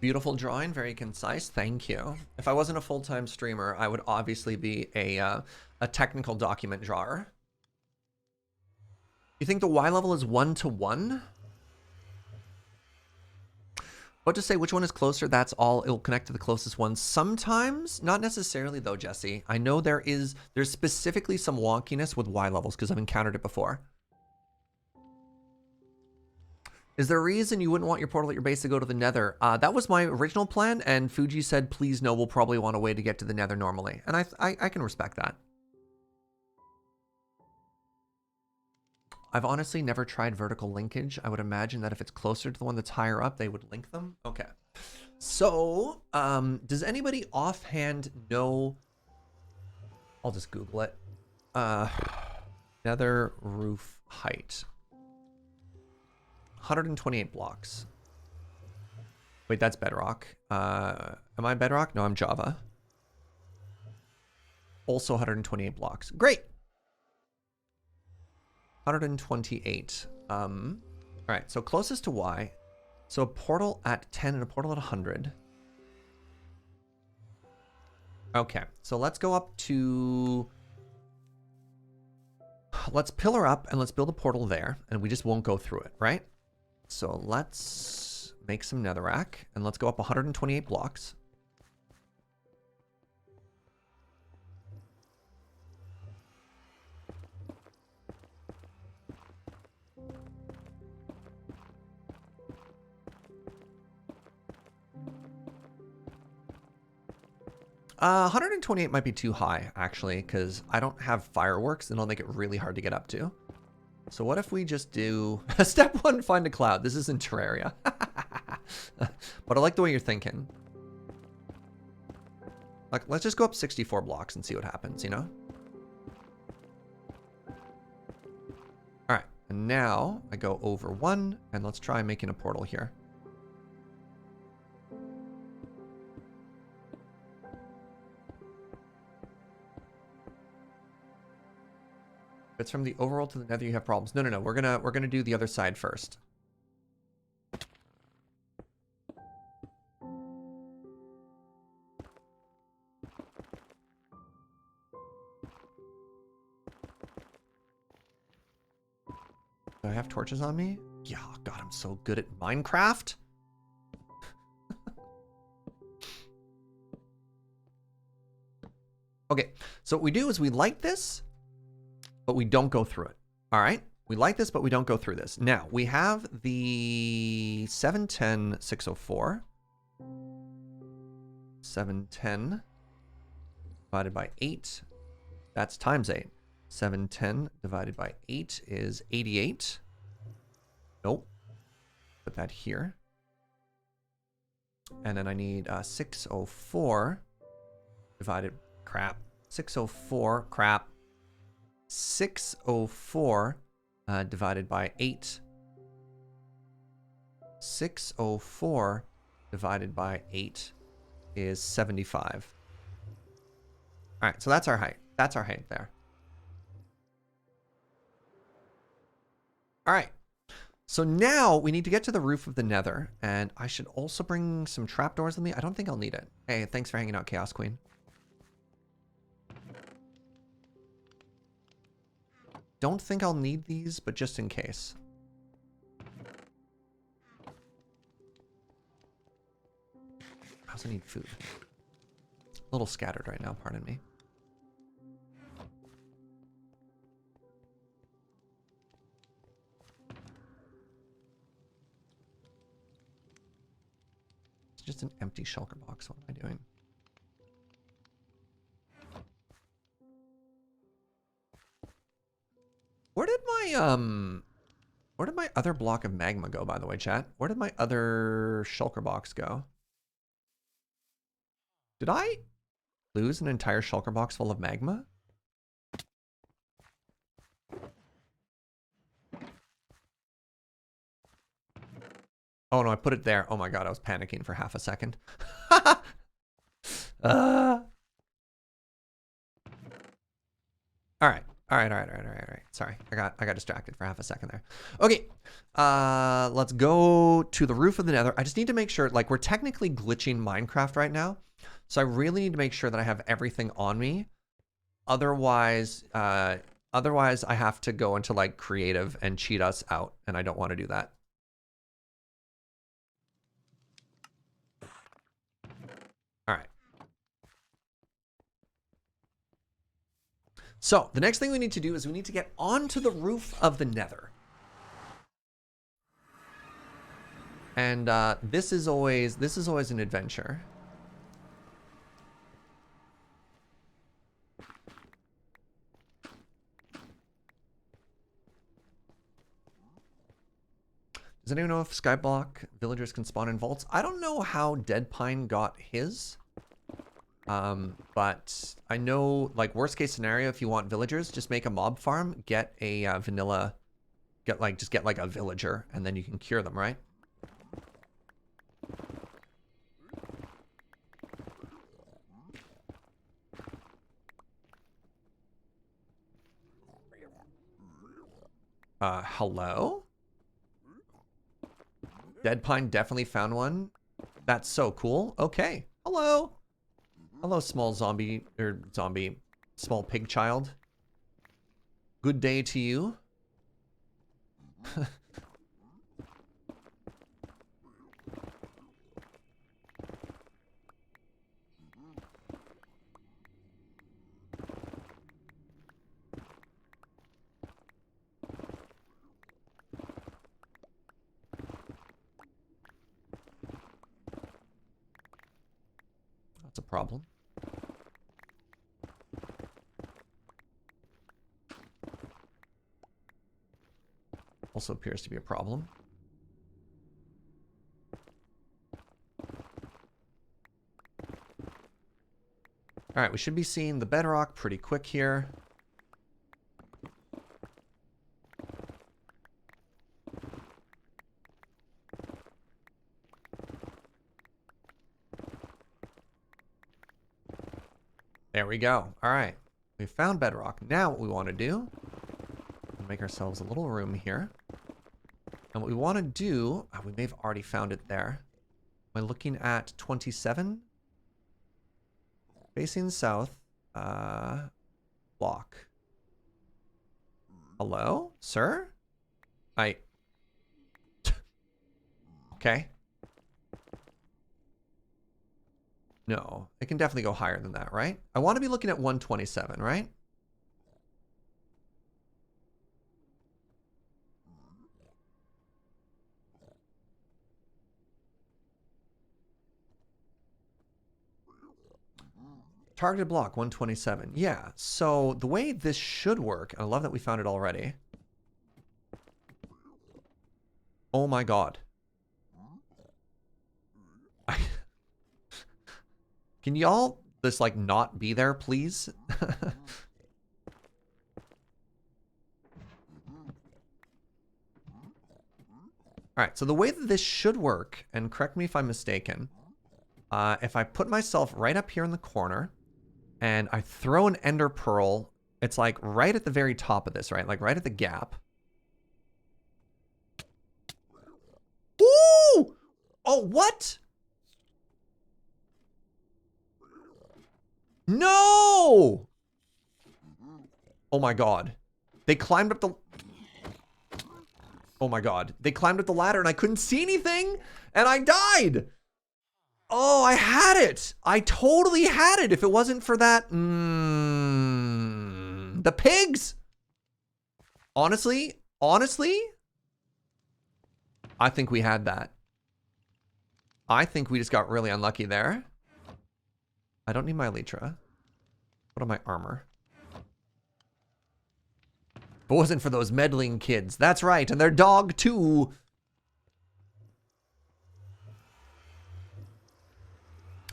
Beautiful drawing, very concise. Thank you. If I wasn't a full-time streamer, I would obviously be a technical document drawer. You think the Y level is 1-to-1? What to say? Which one is closer? That's all. It will connect to the closest one. Sometimes, not necessarily though, Jesse. I know there's specifically some wonkiness with Y levels because I've encountered it before. Is there a reason you wouldn't want your portal at your base to go to the Nether? That was my original plan, and Fugi said, please no, we'll probably want a way to get to the Nether normally. And I can respect that. I've honestly never tried vertical linkage. I would imagine that if it's closer to the one that's higher up, they would link them. Okay. So, does anybody offhand know... I'll just Google it. Nether roof height. 128 blocks. Wait, that's Bedrock. Am I Bedrock? No, I'm Java. Also 128 blocks. Great. 128. All right, so closest to Y. So a portal at 10 and a portal at 100. Okay, so let's go up to... Let's pillar up and let's build a portal there, and we just won't go through it, right? So let's make some netherrack, and let's go up 128 blocks. Uh, 128 might be too high, actually, because I don't have fireworks, and it'll make it really hard to get up to. So what if we just do... Step 1, find a cloud. This isn't Terraria. But I like the way you're thinking. Like, let's just go up 64 blocks and see what happens, you know? Alright, and now I go over 1, and let's try making a portal here. If it's from the overworld to the Nether, you have problems. No, we're gonna do the other side first. Do I have torches on me? Yeah, God, I'm so good at Minecraft. Okay, so what we do is we light this, but we don't go through it. All right? We light this, but we don't go through this. Now, we have the 710 604. 710 divided by 8. That's times 8. 710 divided by 8 is 88. Nope. Put that here. And then I need 604 divided... Crap. 604. Crap. 604 divided by 8. 604 divided by 8 is 75. All right, so that's our height. That's our height there. All right. So now we need to get to the roof of the Nether, and I should also bring some trapdoors with me. I don't think I'll need it. Hey, thanks for hanging out, Chaos Queen. Don't think I'll need these, but just in case. I also need food. A little scattered right now, pardon me. It's just an empty shulker box. What am I doing? Where did my other block of magma go, by the way, chat? Where did my other shulker box go? Did I lose an entire shulker box full of magma? Oh no, I put it there. Oh my god, I was panicking for half a second. All right. All right. Sorry, I got distracted for half a second there. Okay, let's go to the roof of the Nether. I just need to make sure, like, we're technically glitching Minecraft right now, so I really need to make sure that I have everything on me. Otherwise, I have to go into like creative and cheat us out, and I don't want to do that. All right. So the next thing we need to do is we need to get onto the roof of the Nether. And this is always an adventure. Does anyone know if Skyblock villagers can spawn in vaults? I don't know how DeadPine got his. But I know, like, worst case scenario, if you want villagers, just make a mob farm, get a vanilla, just get like a villager, and then you can cure them, right? Hello? DeadPine definitely found one. That's so cool. Okay. Hello. Hello, small small pig child. Good day to you. That's a problem. Also appears to be a problem. All right, we should be seeing the bedrock pretty quick here. There we go. All right, we found bedrock. Now what we want to do, make ourselves a little room here. And what we want to do, we may have already found it there. Am I looking at 27? Facing south, block. Hello, sir? Okay. No, it can definitely go higher than that, right? I want to be looking at 127, right? Targeted block, 127. Yeah, so the way this should work, and I love that we found it already. Oh my god. Can y'all just, like, not be there, please? Alright, so the way that this should work, and correct me if I'm mistaken, if I put myself right up here in the corner, and I throw an ender pearl, it's like right at the very top of this, right? Like right at the gap. Ooh! Oh, what? No! Oh my god. They climbed up the... Oh my god. They climbed up the ladder and I couldn't see anything, and I died! Oh, I had it. I totally had it if it wasn't for that. The pigs. Honestly, I think we had that. I think we just got really unlucky there. I don't need my elytra. What on my armor? If it wasn't for those meddling kids. That's right, and their dog too.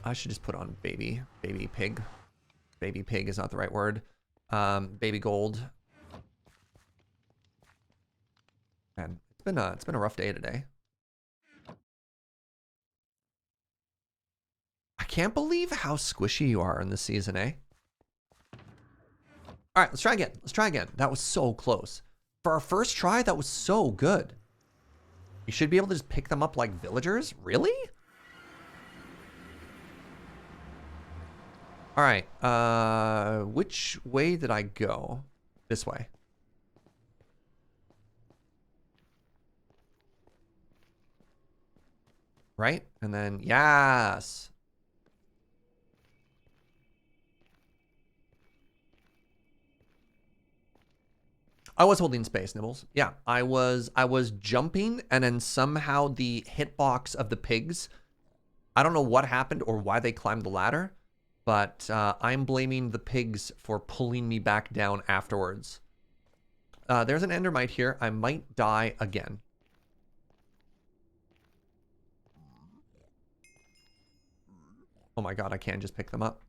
I should just put on baby pig. Baby pig is not the right word. Baby gold. Man, it's been a rough day today. I can't believe how squishy you are in this season, eh? All right, let's try again. Let's try again. That was so close. For our first try, that was so good. You should be able to just pick them up like villagers? Really? All right, which way did I go? This way. Right? And then, yes. I was holding space, Nibbles. Yeah, I was jumping, and then somehow the hitbox of the pigs, I don't know what happened or why they climbed the ladder, but I'm blaming the pigs for pulling me back down afterwards. There's an endermite here. I might die again. Oh my god, I can't just pick them up.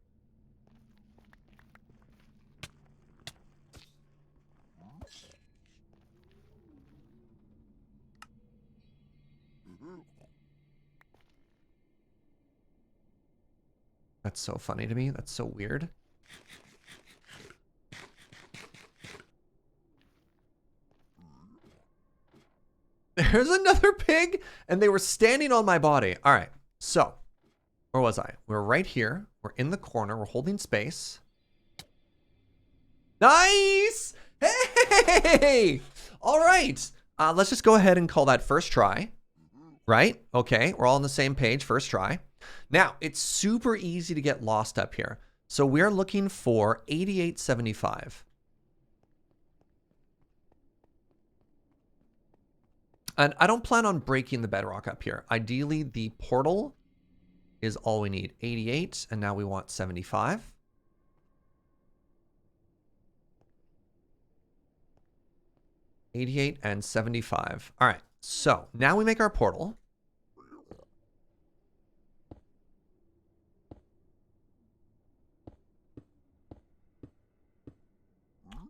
That's so funny to me. That's so weird. There's another pig, and they were standing on my body. All right, so where was I? We're right here. We're in the corner. We're holding space. Nice! Hey! All right. Let's just go ahead and call that first try. Right? Okay, we're all on the same page. First try. Now, it's super easy to get lost up here. So we're looking for 8875. And I don't plan on breaking the bedrock up here. Ideally, the portal is all we need. 88, and now we want 75. $88 and $75. All right, so now we make our portal.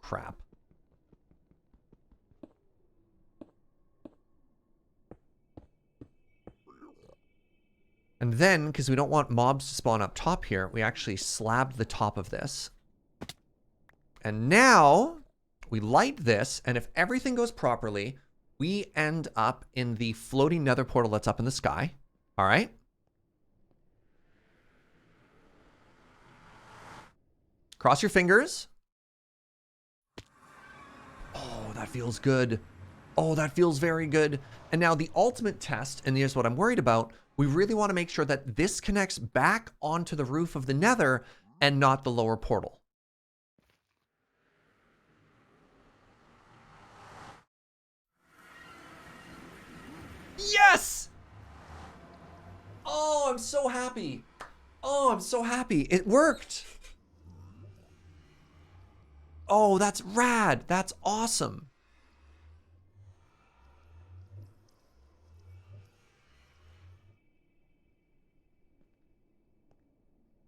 Crap. And then, because we don't want mobs to spawn up top here, we actually slabbed the top of this. And now we light this, and if everything goes properly, we end up in the floating nether portal that's up in the sky. All right. Cross your fingers. Oh, that feels good. Oh, that feels very good. And now the ultimate test, and here's what I'm worried about, we really want to make sure that this connects back onto the roof of the Nether and not the lower portal. Yes! Oh, I'm so happy. Oh, I'm so happy. It worked. Oh, that's rad. That's awesome.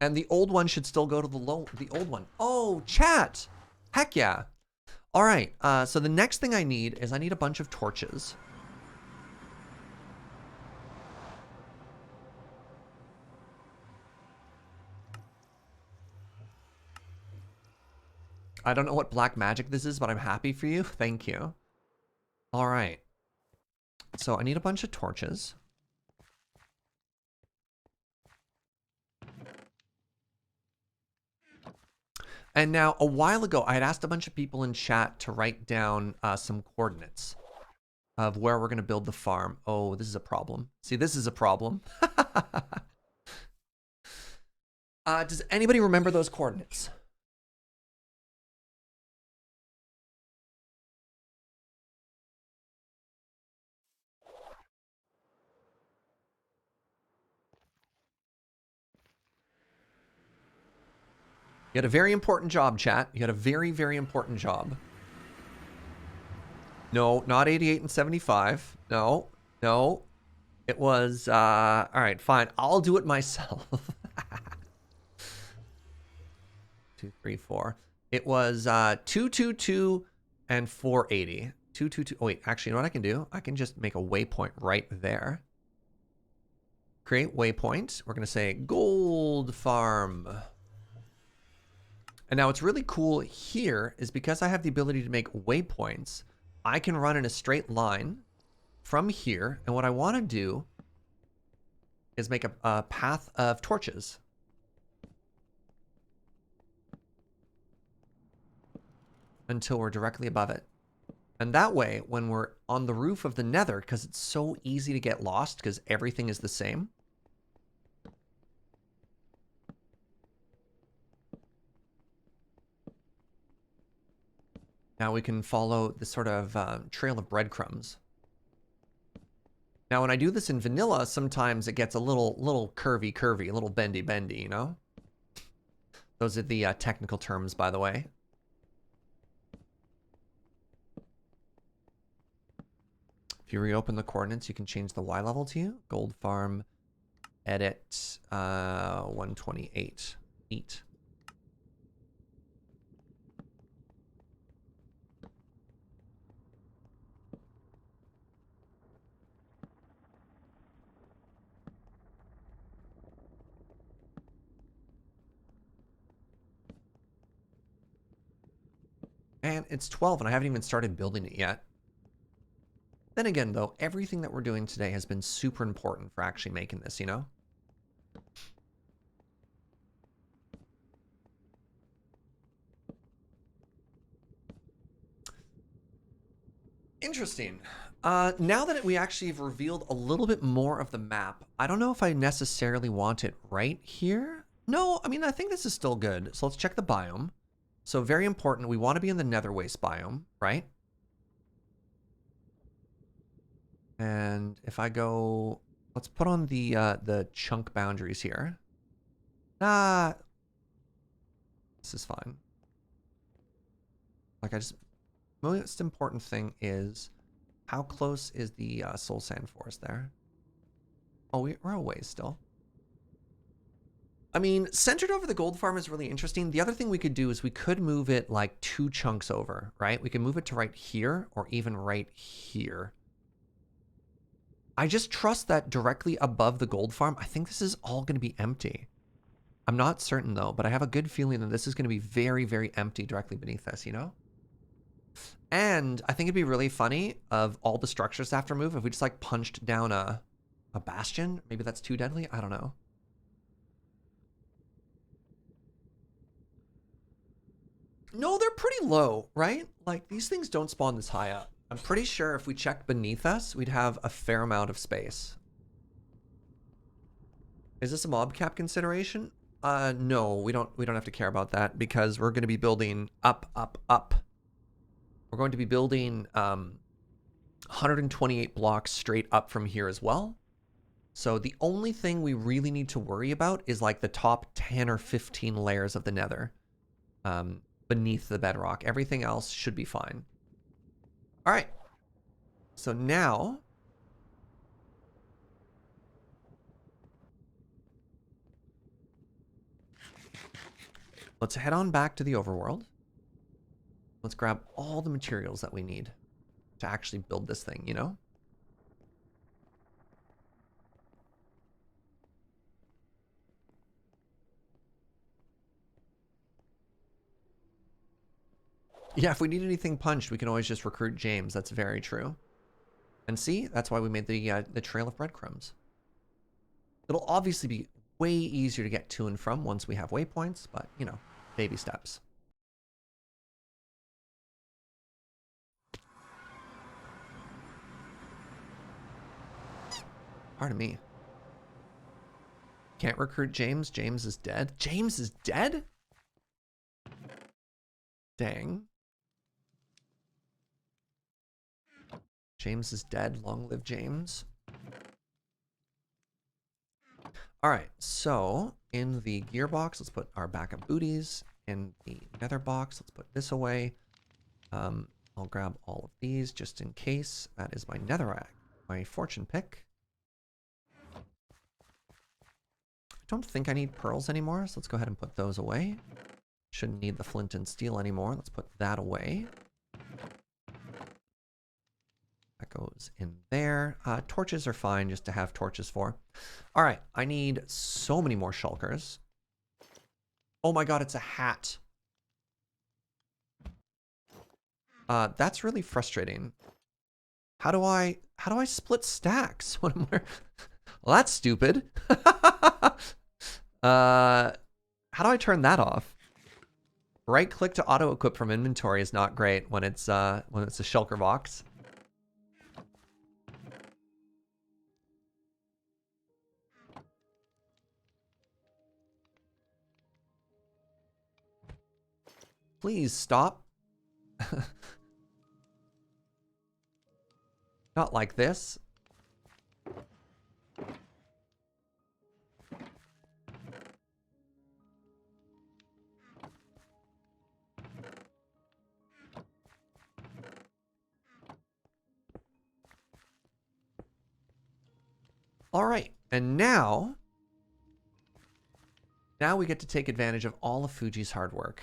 And the old one should still go to the old one. Oh, chat. Heck yeah. All right. So the next thing I need is I need a bunch of torches. I don't know what black magic this is, but I'm happy for you. Thank you. All right. So I need a bunch of torches. And now, a while ago, I had asked a bunch of people in chat to write down some coordinates of where we're going to build the farm. Oh, this is a problem. See, this is a problem. Does anybody remember those coordinates? You had a very important job, chat. You had a very, very important job. No, not 88 and 75. No, no. It was, all right, fine. I'll do it myself. 2, 3, 4. It was 222 and 480. 222. Oh, wait, actually, you know what I can do? I can just make a waypoint right there. Create waypoint. We're going to say gold farm. And now what's really cool here is because I have the ability to make waypoints, I can run in a straight line from here. And what I want to do is make a path of torches. Until we're directly above it. And that way, when we're on the roof of the Nether, because it's so easy to get lost because everything is the same. Now we can follow this sort of trail of breadcrumbs. Now, when I do this in vanilla, sometimes it gets a little curvy, a little bendy, you know? Those are the technical terms, by the way. If you reopen the coordinates, you can change the Y level to you. Gold farm, edit, 128, eat. And it's 12 and I haven't even started building it yet. Then again, though, everything that we're doing today has been super important for actually making this, you know? Interesting. Now that we actually have revealed a little bit more of the map, I don't know if I necessarily want it right here. No, I mean, I think this is still good. So let's check the biome. So very important, we want to be in the nether waste biome, right? And if I go, let's put on the chunk boundaries here. This is fine. Like most important thing is how close is the soul sand forest there? Oh, we're a ways still. I mean, centered over the gold farm is really interesting. The other thing we could do is we could move it like 2 chunks over, right? We can move it to right here or even right here. I just trust that directly above the gold farm, I think this is all going to be empty. I'm not certain though, but I have a good feeling that this is going to be very, very empty directly beneath this, you know? And I think it'd be really funny of all the structures to have to move if we just like punched down a bastion. Maybe that's too deadly. I don't know. No, they're pretty low, right? Like these things don't spawn this high up. I'm pretty sure if we checked beneath us, we'd have a fair amount of space. Is this a mob cap consideration? No, we don't have to care about that because we're going to be building up, up, up. We're going to be building 128 blocks straight up from here as well. So the only thing we really need to worry about is like the top 10 or 15 layers of the Nether beneath the bedrock. Everything else should be fine. All right. So now let's head on back to the overworld. Let's grab all the materials that we need to actually build this thing, you know? Yeah, if we need anything punched, we can always just recruit James. That's very true. And see, that's why we made the trail of breadcrumbs. It'll obviously be way easier to get to and from once we have waypoints, but, you know, baby steps. Pardon me. Can't recruit James. James is dead. James is dead? Dang. James is dead. Long live James. All right, so in the gearbox, let's put our backup booties. In the nether box, let's put this away. I'll grab all of these just in case. That is my netherrack, my fortune pick. I don't think I need pearls anymore, so let's go ahead and put those away. Shouldn't need the flint and steel anymore. Let's put that away. That goes in there. Torches are fine just to have torches for. All right, I need so many more shulkers. Oh my god, it's a hat. That's really frustrating. How do I split stacks? What am I? Well, that's stupid. How do I turn that off? Right click to auto equip from inventory is not great when it's a shulker box. Please stop. Not like this. All right, and now we get to take advantage of all of Fugi's hard work.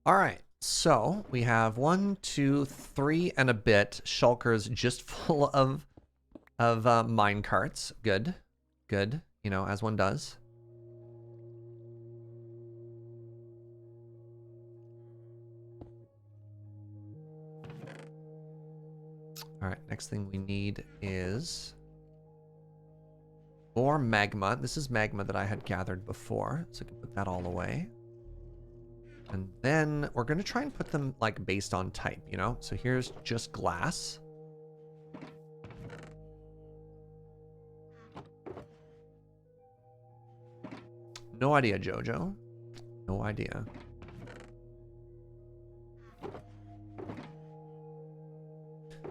All right, so we have 1, 2, 3 and a bit shulkers just full of mine carts. Good, good. You know, as one does. All right, next thing we need is more magma. This is magma that I had gathered before, so I can put that all away. And then we're going to try and put them like based on type, you know? So here's just glass. No idea, Jojo. No idea.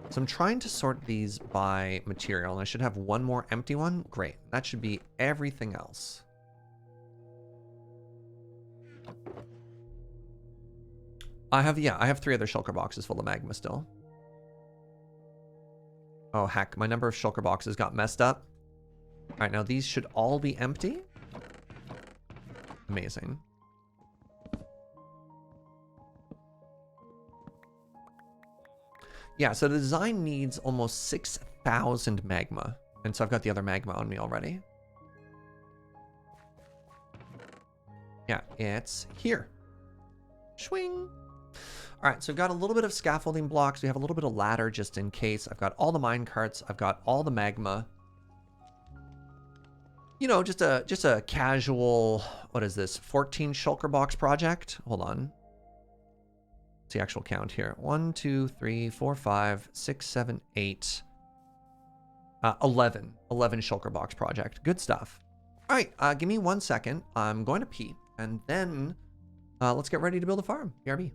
So I'm trying to sort these by material, and I should have one more empty one. Great. That should be everything else. I have 3 other shulker boxes full of magma still. Oh, heck. My number of shulker boxes got messed up. All right, now these should all be empty. Amazing. Yeah, so the design needs almost 6,000 magma. And so I've got the other magma on me already. Yeah, it's here. Swing. All right, so I've got a little bit of scaffolding blocks. We have a little bit of ladder just in case. I've got all the mine carts. I've got all the magma. You know, just a casual, what is this, 14 shulker box project? Hold on. What's the actual count here? 1, 2, 3, 4, 5, 6, 7, 8, 11 shulker box project. Good stuff. All right, give me 1 second. I'm going to pee, and then let's get ready to build a farm. BRB.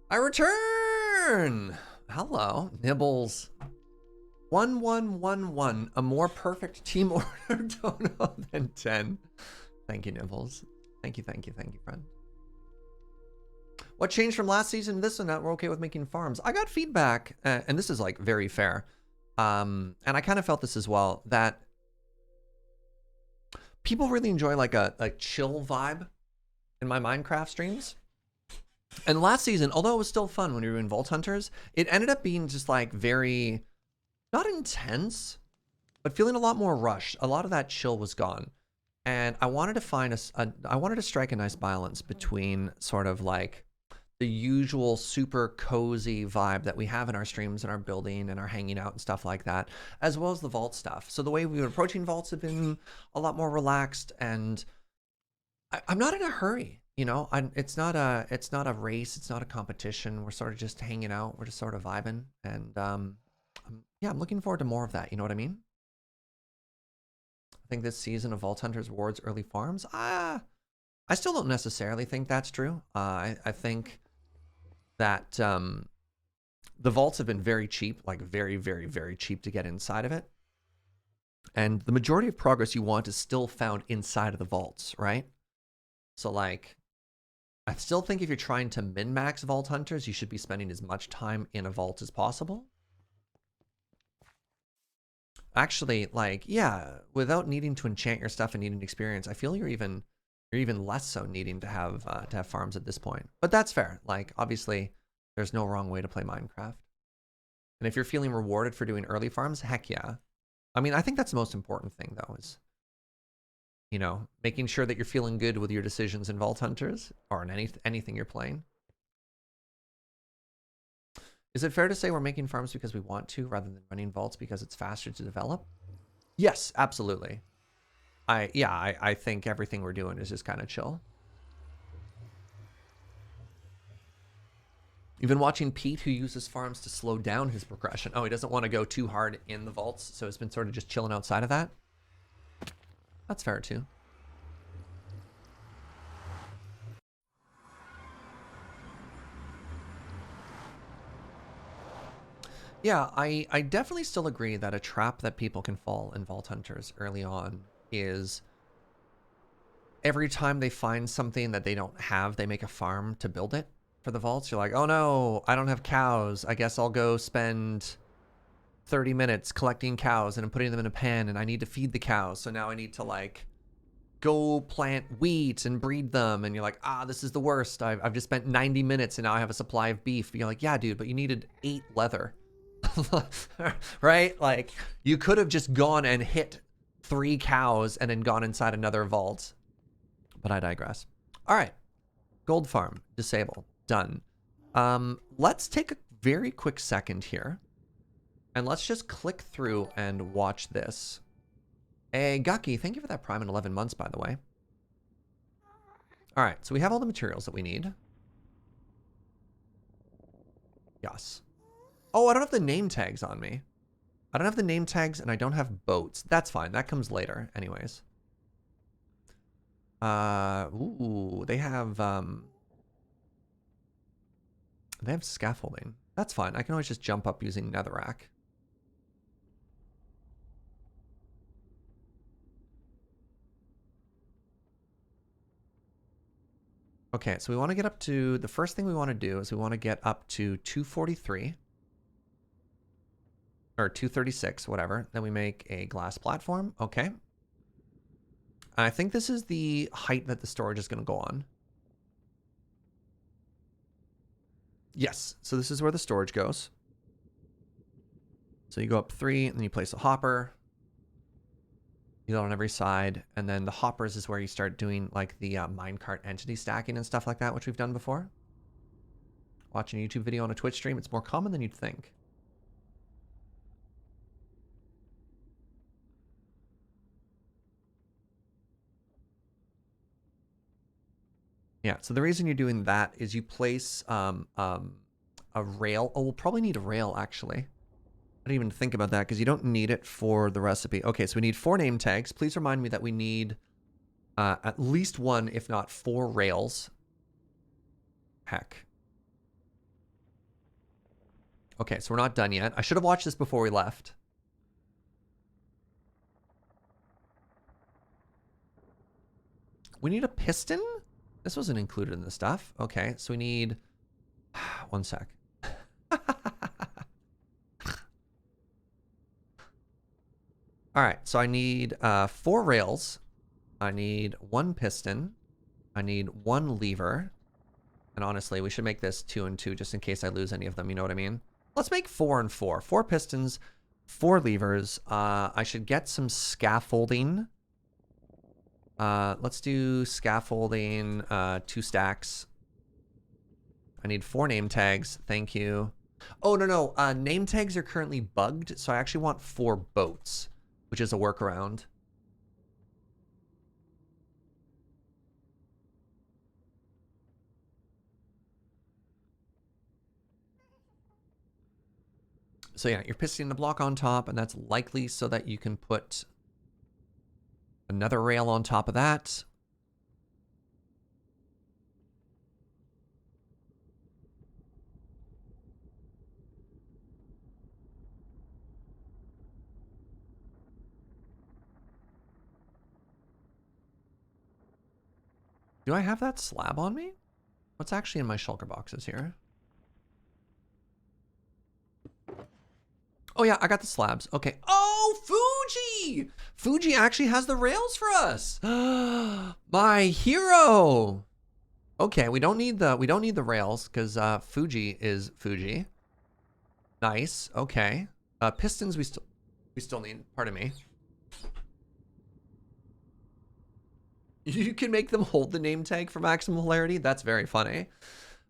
I return! Hello, Nibbles. 1111, a more perfect team order dono than 10. Thank you, Nibbles. Thank you, friend. What changed from last season to this one that we're okay with making farms? I got feedback, and this is like very fair. And I kind of felt this as well, that people really enjoy like a chill vibe in my Minecraft streams. And last season, although it was still fun when we were doing Vault Hunters, it ended up being just like very, not intense, but feeling a lot more rushed. A lot of that chill was gone. And I wanted to find I wanted to strike a nice balance between sort of like the usual super cozy vibe that we have in our streams and our building and our hanging out and stuff like that, as well as the vault stuff. So the way we were approaching vaults have been a lot more relaxed, and I'm not in a hurry. You know, it's not a race. It's not a competition. We're sort of just hanging out. We're just sort of vibing. And I'm looking forward to more of that. You know what I mean? I think this season of Vault Hunters rewards early farms. I still don't necessarily think that's true. I think that the vaults have been very cheap, like very, very, very cheap to get inside of it. And the majority of progress you want is still found inside of the vaults, right? So like, I still think if you're trying to min-max Vault Hunters, you should be spending as much time in a vault as possible. Actually, like, yeah, without needing to enchant your stuff and needing experience, I feel you're even less so needing to have farms at this point. But that's fair. Like, obviously, there's no wrong way to play Minecraft. And if you're feeling rewarded for doing early farms, heck yeah. I mean, I think that's the most important thing, though, is, you know, making sure that you're feeling good with your decisions in Vault Hunters or in anything you're playing. Is it fair to say we're making farms because we want to rather than running vaults because it's faster to develop? Yes, absolutely. I think everything we're doing is just kind of chill. You've been watching Pete, who uses farms to slow down his progression. Oh, he doesn't want to go too hard in the vaults, so he's been sort of just chilling outside of that. That's fair too. Yeah, I definitely still agree that a trap that people can fall in Vault Hunters early on is every time they find something that they don't have, they make a farm to build it for the vaults. You're like, oh no, I don't have cows. I guess I'll go spend 30 minutes collecting cows and I'm putting them in a pen and I need to feed the cows. So now I need to like go plant wheat and breed them. And you're like, ah, this is the worst. I've just spent 90 minutes and now I have a supply of beef. But you're like, yeah, dude, but you needed 8 leather. Right? Like you could have just gone and hit 3 cows and then gone inside another vault. But I digress. All right. Gold farm, disable, done. Let's take a very quick second here. And let's just click through and watch this. Hey, Gucky, thank you for that Prime in 11 months, by the way. All right, so we have all the materials that we need. Yes. Oh, I don't have the name tags on me. I don't have the name tags and I don't have boats. That's fine. That comes later anyways. Ooh, they have scaffolding. That's fine. I can always just jump up using netherrack. Okay, so we want to get up to, the first thing we want to do is we want to get up to 243. Or 236, whatever. Then we make a glass platform. Okay. I think this is the height that the storage is going to go on. Yes, so this is where the storage goes. So you go up 3, and then you place a hopper. You do it on every side, and then the hoppers is where you start doing like the minecart entity stacking and stuff like that, which we've done before. Watching a YouTube video on a Twitch stream, it's more common than you'd think. Yeah, so the reason you're doing that is you place a rail. Oh, we'll probably need a rail, actually. I didn't even think about that because you don't need it for the recipe. Okay, so we need 4 name tags. Please remind me that we need at least 1, if not 4 rails. Heck. Okay, so we're not done yet. I should have watched this before we left. We need a piston? This wasn't included in the stuff. Okay, so we need... 1 sec. All right, so I need 4 rails. I need 1 piston. I need 1 lever. And honestly, we should make this 2 and 2 just in case I lose any of them. You know what I mean? Let's make 4 and 4. 4 pistons, 4 levers. I should get some scaffolding. Let's do scaffolding, 2 stacks. I need 4 name tags. Thank you. Oh, no. Name tags are currently bugged, so I actually want 4 boats, which is a workaround. So yeah, you're pistoning the block on top, and that's likely so that you can put another rail on top of that. Do I have that slab on me? What's actually in my shulker boxes here? Oh yeah, I got the slabs. Okay. Oh, Fugi! Fugi actually has the rails for us. My hero. Okay, we don't need the rails because Fugi is Fugi. Nice. Okay. Pistons we still need. Pardon me. You can make them hold the name tag for maximum hilarity. That's very funny.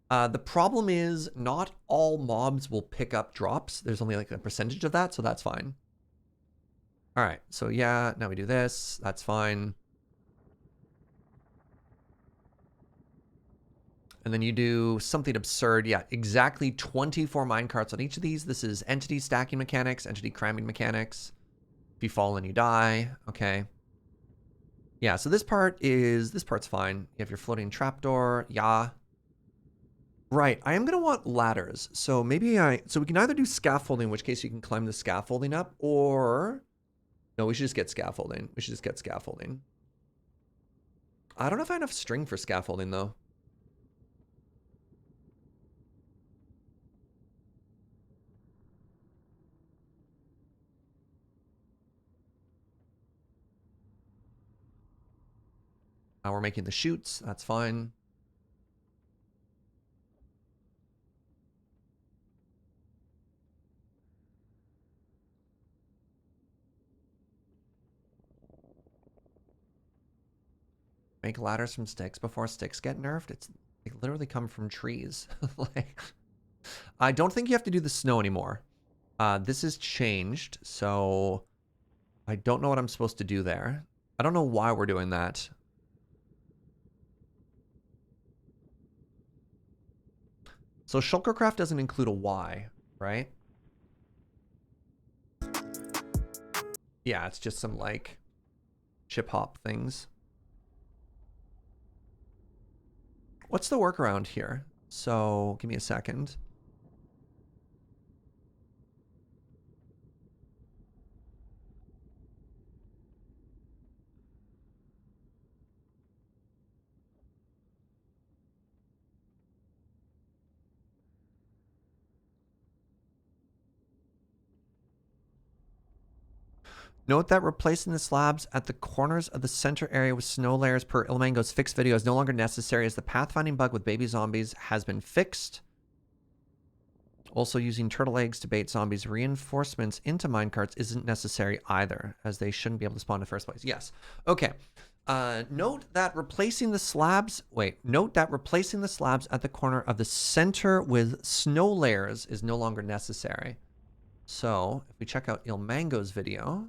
The problem is not all mobs will pick up drops. There's only like a percentage of that, so that's fine. All right, so yeah, now we do this. That's fine. And then you do something absurd. Yeah, exactly 24 minecarts on each of these. This is entity stacking mechanics, entity cramming mechanics. If you fall and you die, okay. Yeah, so this part's fine. You have your floating trapdoor, yeah. Right, I am gonna want ladders. So maybe so we can either do scaffolding, in which case you can climb the scaffolding up, or no, we should just get scaffolding. We should just get scaffolding. I don't know if I have enough string for scaffolding though. We're making the chutes, that's fine. Make ladders from sticks before sticks get nerfed. They literally come from trees. Like, I don't think you have to do the snow anymore. This is changed, so I don't know what I'm supposed to do there. I don't know why we're doing that. So Shulkercraft doesn't include a Y, right? Yeah, it's just some like chip hop things. What's the workaround here? So give me a second. Note that replacing the slabs at the corners of the center area with snow layers per Ilmango's fixed video is no longer necessary as the pathfinding bug with baby zombies has been fixed. Also, using turtle eggs to bait zombies reinforcements into minecarts isn't necessary either, as they shouldn't be able to spawn in the first place. Yes. Okay. Note that replacing the slabs... Wait. Note that replacing the slabs at the corner of the center with snow layers is no longer necessary. So, if we check out Ilmango's video...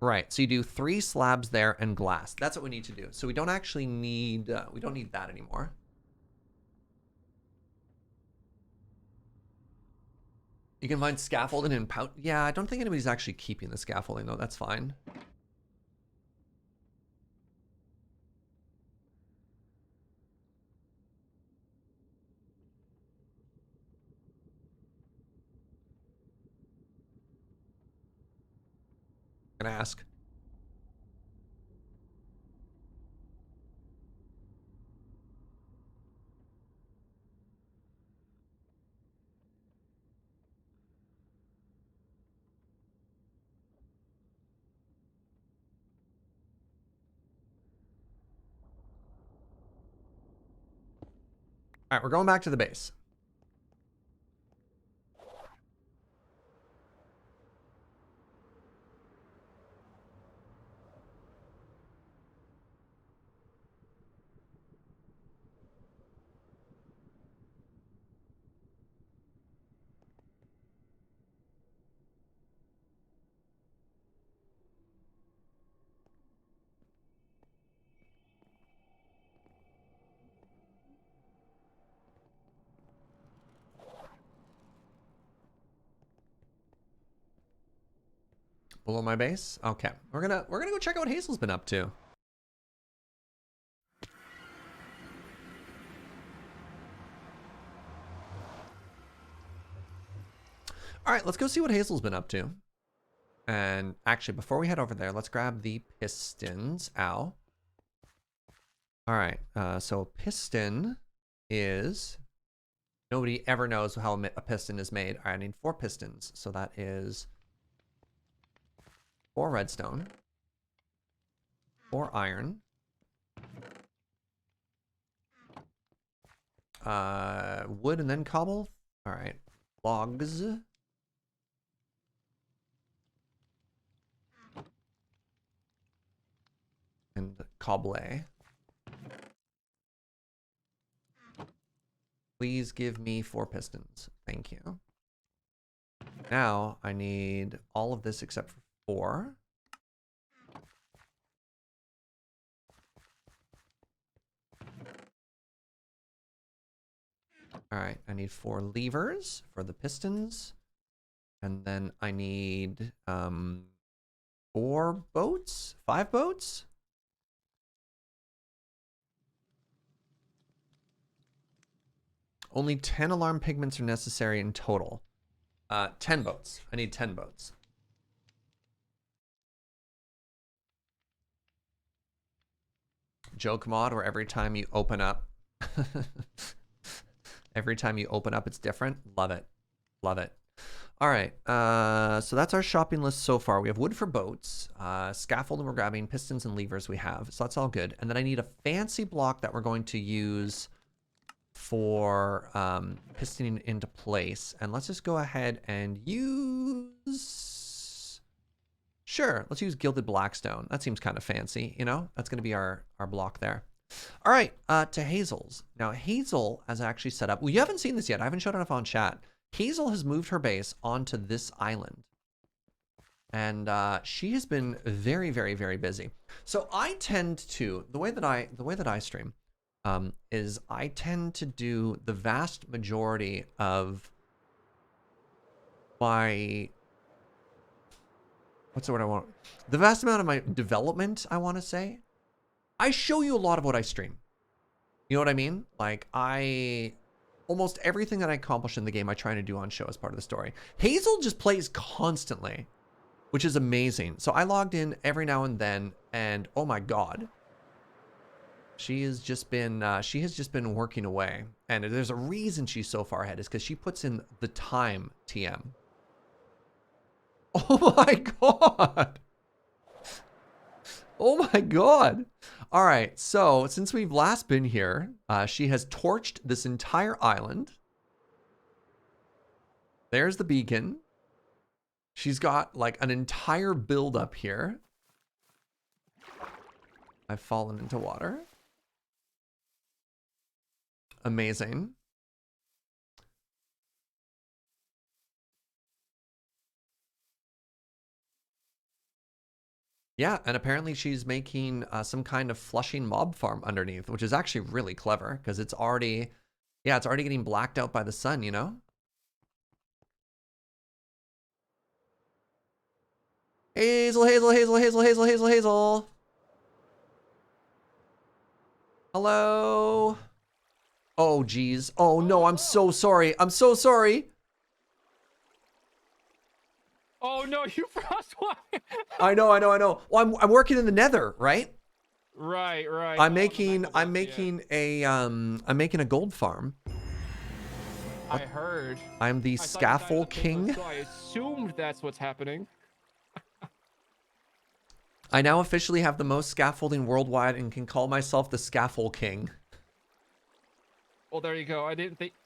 Right, so you do 3 slabs there and glass. That's what we need to do. So we don't actually need... we don't need that anymore. You can find scaffolding and pout. Yeah, I don't think anybody's actually keeping the scaffolding though. That's fine. I'm gonna ask. All right, we're going back to the base. Below my base? Okay. We're gonna go check out what Hazel's been up to. All right, let's go see what Hazel's been up to. And actually, before we head over there, let's grab the pistons. Ow. All right, so piston is... Nobody ever knows how a piston is made. All right, I need 4 pistons. So that is 4 redstone, 4 iron, wood and then cobble. All right, logs. And cobble. Please give me 4 pistons. Thank you. Now I need all of this except for 4. All right, I need 4 levers for the pistons. And then I need 4 boats? 5 boats? Only 10 alarm pigments are necessary in total. 10 boats. I need 10 boats. Joke mod where every time you open up, it's different. Love it. Love it. All right. So that's our shopping list so far. We have wood for boats, scaffolding we're grabbing, pistons and levers we have. So that's all good. And then I need a fancy block that we're going to use for pistoning into place. And let's just go ahead and use... Sure, let's use Gilded Blackstone. That seems kind of fancy, you know? That's going to be our block there. All right, to Hazel's. Now, Hazel has actually set up... Well, you haven't seen this yet. I haven't showed enough on chat. Hazel has moved her base onto this island. And she has been very, very, very busy. So I tend to... The way that I stream is I tend to do the vast majority of my... What's the word I want? The vast amount of my development, I want to say. I show you a lot of what I stream. You know what I mean? Like, almost everything that I accomplish in the game, I try to do on show as part of the story. Hazel just plays constantly, which is amazing. So I logged in every now and then, and oh my god. She has just been working away. And there's a reason she's so far ahead, is because she puts in the time, TM. Oh my god. Oh my god. All right, so since we've last been here, she has torched this entire island. There's the beacon. She's got like an entire build up here. I've fallen into water. Amazing. Yeah, and apparently she's making some kind of flushing mob farm underneath, which is actually really clever because it's already, yeah, it's already getting blacked out by the sun, you know? Hazel, Hazel, Hazel, Hazel, Hazel, Hazel, Hazel. Hello? Oh, geez. Oh, no, I'm so sorry. I'm so sorry. Oh no, you frostwire! I know. Well, I'm working in the Nether, right? Right. I'm making a gold farm. I heard. I'm the I thought you died on scaffold the king. pillow, so I assumed that's what's happening. I now officially have the most scaffolding worldwide and can call myself the scaffold king. Well, there you go.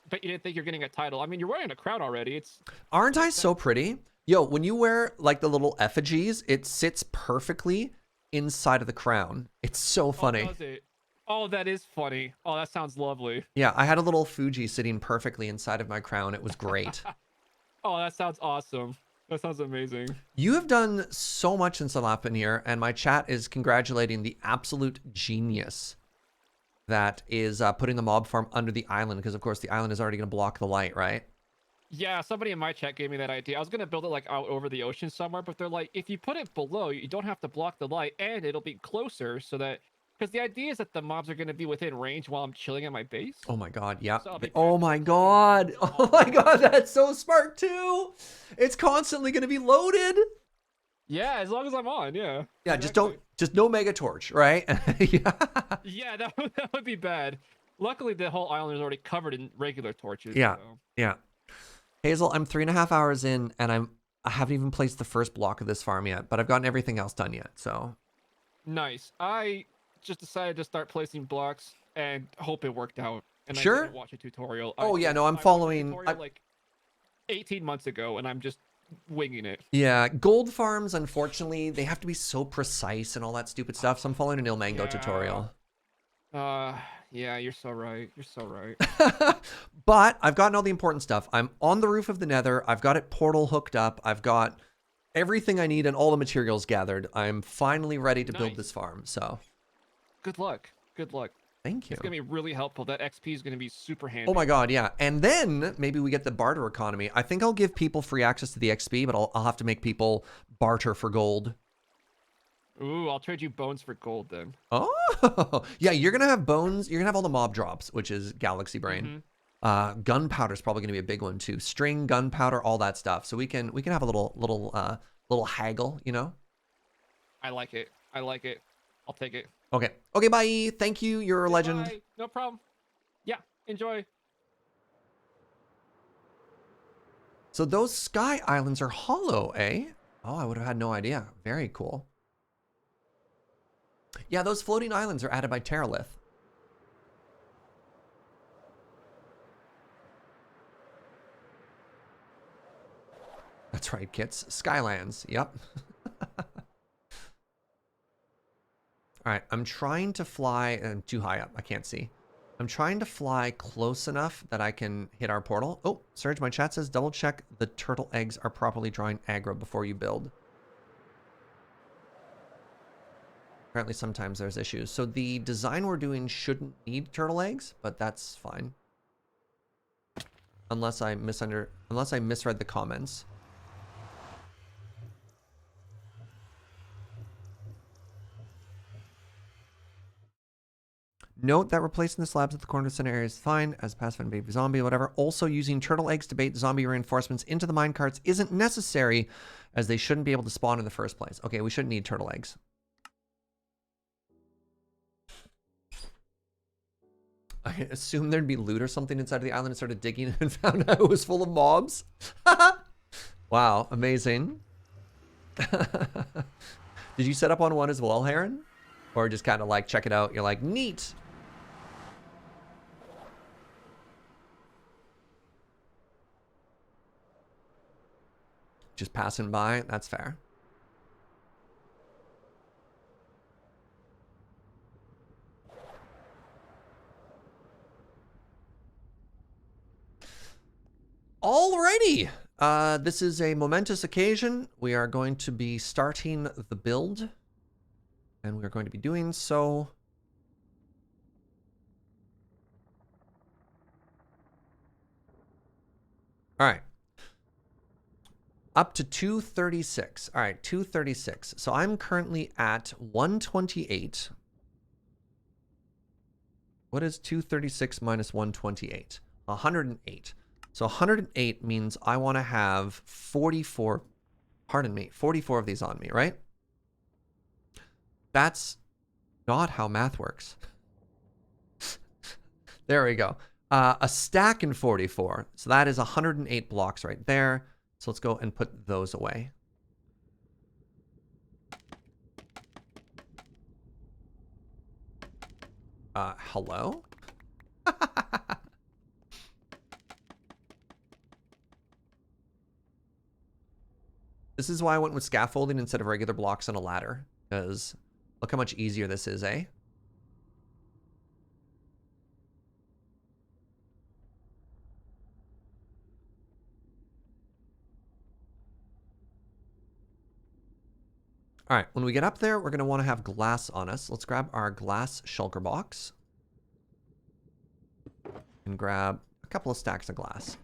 But you didn't think you're getting a title. I mean, you're wearing a crown already. Aren't I so pretty? Yo, when you wear like the little effigies, it sits perfectly inside of the crown. It's so funny. Oh, does it? Oh, that is funny. Oh, that sounds lovely. Yeah, I had a little Fugi sitting perfectly inside of my crown. It was great. Oh, that sounds awesome. That sounds amazing. You have done so much since I've been here, and my chat is congratulating the absolute genius that is putting the mob farm under the island, because of course the island is already going to block the light, right? Yeah, somebody in my chat gave me that idea. I was gonna build it like out over the ocean somewhere, but they're like, if you put it below, you don't have to block the light, and it'll be closer so that, because the idea is that the mobs are gonna be within range while I'm chilling at my base. Oh my god, yeah. So Oh my god. Oh my god, that's so smart too. It's constantly going to be loaded. Yeah, as long as I'm on, yeah. Yeah, Exactly. just no mega torch, right? Yeah. Yeah, that would be bad. Luckily, the whole island is already covered in regular torches. Yeah. So. Yeah. Hazel, I'm 3.5 hours in, and I haven't even placed the first block of this farm yet, but I've gotten everything else done yet, so. Nice. I just decided to start placing blocks and hope it worked out. And Sure. I didn't watch a tutorial. Oh, yeah, no, I'm I watched a following- tutorial, like 18 months ago, and I'm just winging it. Yeah, gold farms, unfortunately, they have to be so precise and all that stupid stuff, so I'm following an Ilmango Yeah. tutorial. Yeah, you're so right. You're so right. But I've gotten all the important stuff. I'm on the roof of the Nether. I've got it portal hooked up. I've got everything I need and all the materials gathered. I'm finally ready to build Nice. this farm, so. Good luck. Good luck. Thank you. It's gonna be really helpful. That XP is gonna be super handy. Oh my god, yeah. And then maybe we get the barter economy. I think I'll give people free access to the XP, but I'll have to make people barter for gold. Ooh, I'll trade you bones for gold then. Oh, yeah, you're going to have bones. You're going to have all the mob drops, which is Galaxy Brain. Gunpowder is probably going to be a big one too. String, gunpowder, all that stuff. So we can have a little haggle, you know. I like it. I like it. I'll take it. Okay. Okay. Bye. Thank you. You're a legend. Bye. No problem. Yeah. Enjoy. So those sky islands are hollow, eh? Oh, I would have had no idea. Very cool. Yeah, those floating islands are added by Terralith. That's right, kits. Skylands. Yep. All right, I'm trying to fly. I'm too high up. I can't see. I'm trying to fly close enough that I can hit our portal. Oh, Serge, my chat says double check the turtle eggs are properly drawing aggro before you build. Apparently sometimes there's issues. So the design we're doing shouldn't need turtle eggs, but that's fine. Unless I misread the comments. Note that replacing the slabs at the corner of the center area is fine as passive baby zombie, whatever. Also, using turtle eggs to bait zombie reinforcements into the minecarts isn't necessary, as they shouldn't be able to spawn in the first place. Okay, we shouldn't need turtle eggs. I assumed there'd be loot or something inside of the island and started digging and found out it was full of mobs. Wow, amazing. Did you set up on one as well, Heron? Or just kind of like check it out? You're like, neat. Just passing by, that's fair. Alrighty, this is a momentous occasion. We are going to be starting the build, and we're going to be doing so. All right. Up to 236. All right, 236. So I'm currently at 128. What is 236 minus 128? 108. So 108 means I want to have 44, pardon me, 44 of these on me, right? That's not how math works. There we go. A stack in 44. So that is 108 blocks right there. So let's go and put those away. Hello? This is why I went with scaffolding instead of regular blocks on a ladder, because look how much easier this is, eh? All right, when we get up there, we're going to want to have glass on us. Let's grab our glass shulker box and grab a couple of stacks of glass.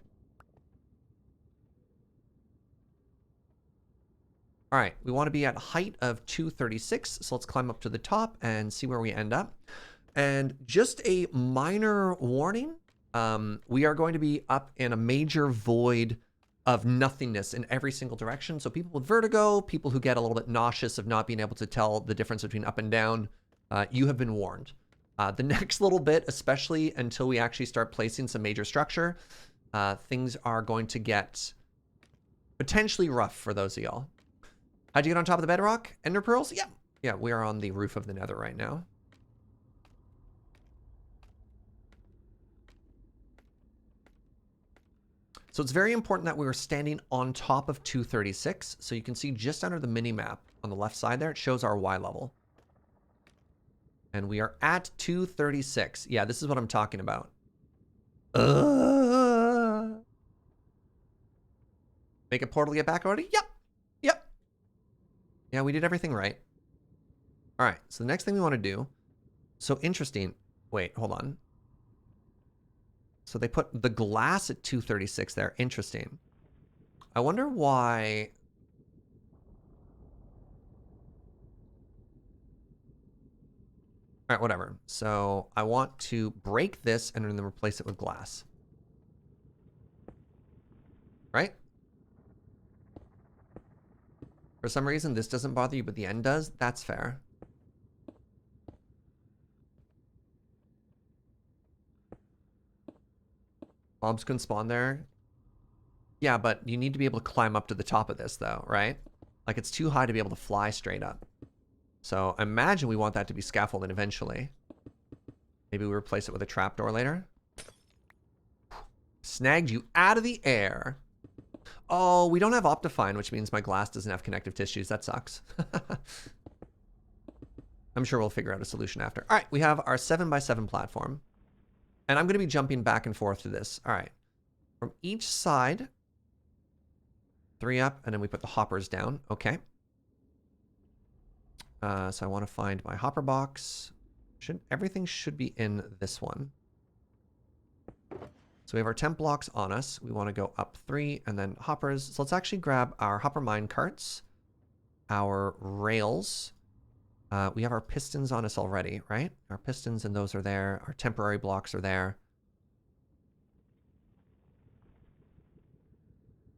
All right, we want to be at a height of 236, so let's climb up to the top and see where we end up. And just a minor warning, we are going to be up in a major void of nothingness in every single direction. So people with vertigo, people who get a little bit nauseous of not being able to tell the difference between up and down, you have been warned. The next little bit, especially until we actually start placing some major structure, things are going to get potentially rough for those of y'all. How'd you get on top of the bedrock? Ender pearls? Yeah. Yeah, we are on the roof of the Nether right now. So it's very important that we were standing on top of 236. So you can see just under the mini map on the left side there, it shows our Y level. And we are at 236. Yeah, this is what I'm talking about. Make a portal to get back already? Yep. Yep. Yeah, we did everything right. All right, so the next thing we want to do. So interesting. Wait, hold on. So they put the glass at 236 there. Interesting. I wonder why. All right, whatever. So I want to break this and then replace it with glass. right? For some reason, this doesn't bother you, but the end does. That's fair. Mobs can spawn there. Yeah, but you need to be able to climb up to the top of this, though, right? Like, it's too high to be able to fly straight up. So, I imagine we want that to be scaffolded eventually. Maybe we replace it with a trapdoor later. Snagged you out of the air. Oh, we don't have Optifine, which means my glass doesn't have connective tissues. That sucks. I'm sure we'll figure out a solution after. All right, we have our 7x7 platform. And I'm going to be jumping back and forth to this. All right. From each side, 3 up, and then we put the hoppers down. Okay. So I want to find my hopper box. Everything should be in this one. So we have our temp blocks on us. We want to go up 3 and then hoppers. So let's actually grab our hopper mine carts, our rails. We have our pistons on us already, right? Our pistons and those are there. Our temporary blocks are there.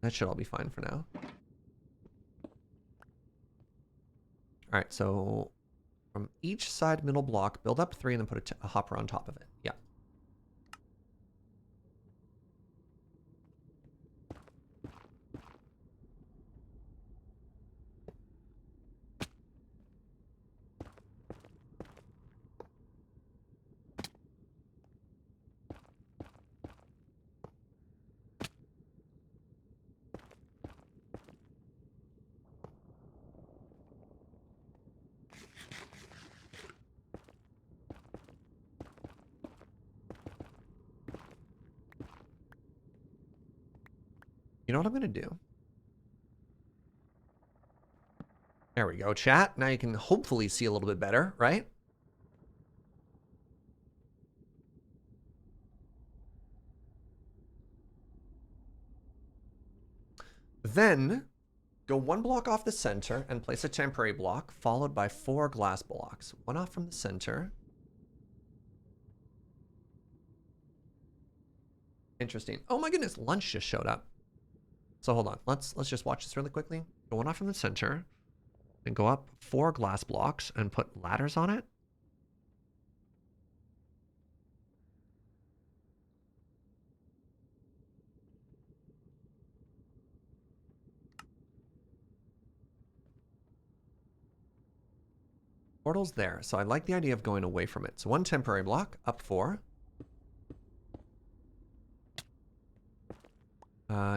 That should all be fine for now. All right, so from each side middle block, build up 3 and then put a hopper on top of it. Yeah. You know what I'm going to do? There we go, chat. Now you can hopefully see a little bit better, right? Then, go 1 block off the center and place a temporary block, followed by 4 glass blocks. 1 off from the center. Interesting. Oh my goodness, lunch just showed up. So hold on, let's just watch this really quickly. Go 1 off from the center, and go up 4 glass blocks and put ladders on it. Portal's there, so I like the idea of going away from it. So 1 temporary block, up 4.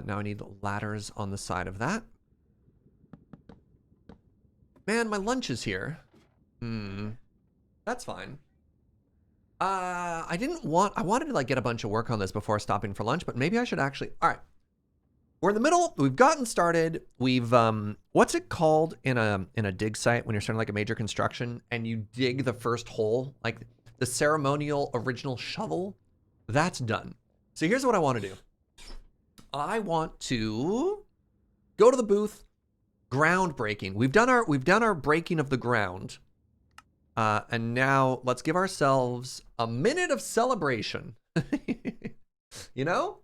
Now I need ladders on the side of that. Man, my lunch is here. That's fine. I wanted to like get a bunch of work on this before stopping for lunch, but maybe I should actually, all right. We're in the middle, we've gotten started. We've, what's it called in a dig site when you're starting like a major construction and you dig the first hole, like the ceremonial original shovel? That's done. So here's what I want to do. I want to go to the booth, ground breaking. We've done our breaking of the ground. And now let's give ourselves a minute of celebration. You know?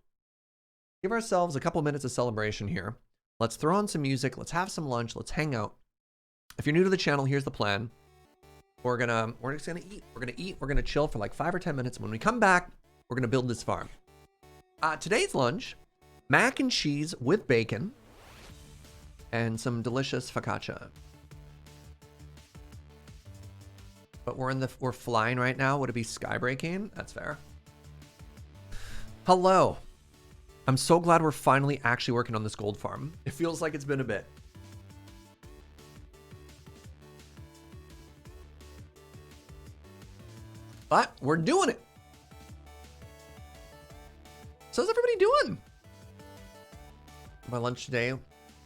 Give ourselves a couple minutes of celebration here. Let's throw on some music. Let's have some lunch. Let's hang out. If you're new to the channel, here's the plan. We're just gonna eat. We're gonna chill for like 5 or 10 minutes. When we come back, we're gonna build this farm. Today's lunch, mac and cheese with bacon and some delicious focaccia. But we're flying right now. Would it be sky breaking? That's fair. Hello. I'm so glad we're finally actually working on this gold farm. It feels like it's been a bit. But we're doing it. So how's everybody doing? My lunch today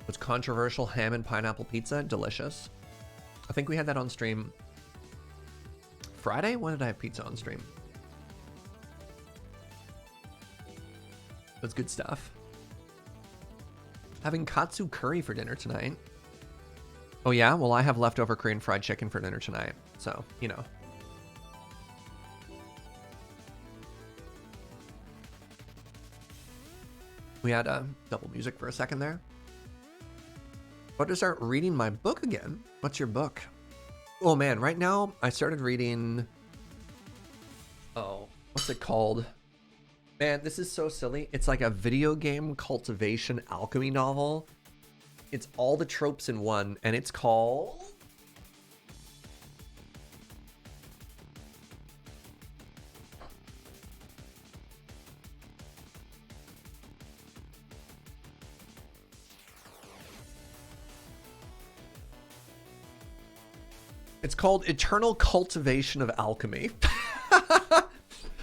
was controversial ham and pineapple pizza. Delicious. I think we had that on stream Friday. When did I have pizza on stream? That's good stuff. Having katsu curry for dinner tonight. Oh yeah? Well, I have leftover Korean fried chicken for dinner tonight. So, you know. We had double music for a second there. About to start reading my book again. What's your book? Oh man, right now I started reading... Oh, what's it called? Man, this is so silly. It's like a video game cultivation alchemy novel. It's all the tropes in one, and it's called... It's called Eternal Cultivation of Alchemy.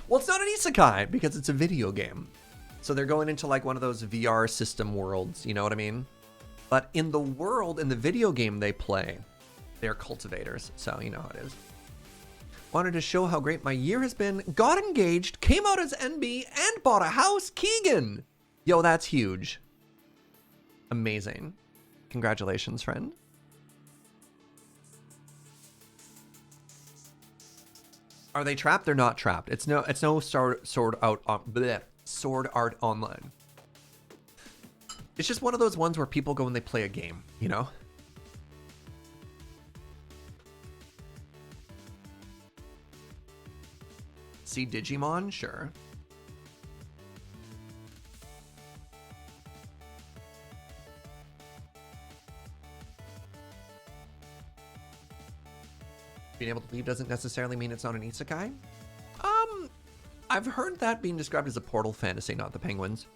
Well, it's not an isekai because it's a video game. So they're going into like one of those VR system worlds, you know what I mean? But in the world, in the video game they play, they're cultivators. So you know how it is. Wanted to show how great my year has been. Got engaged, came out as NB, and bought a house. Keegan! Yo, that's huge. Amazing. Congratulations, friend. Are they trapped? They're not trapped. It's no sword art online. It's just one of those ones where people go and they play a game, you know? See Digimon? Sure. Being able to leave doesn't necessarily mean it's not an isekai. I've heard that being described as a portal fantasy, not the penguins.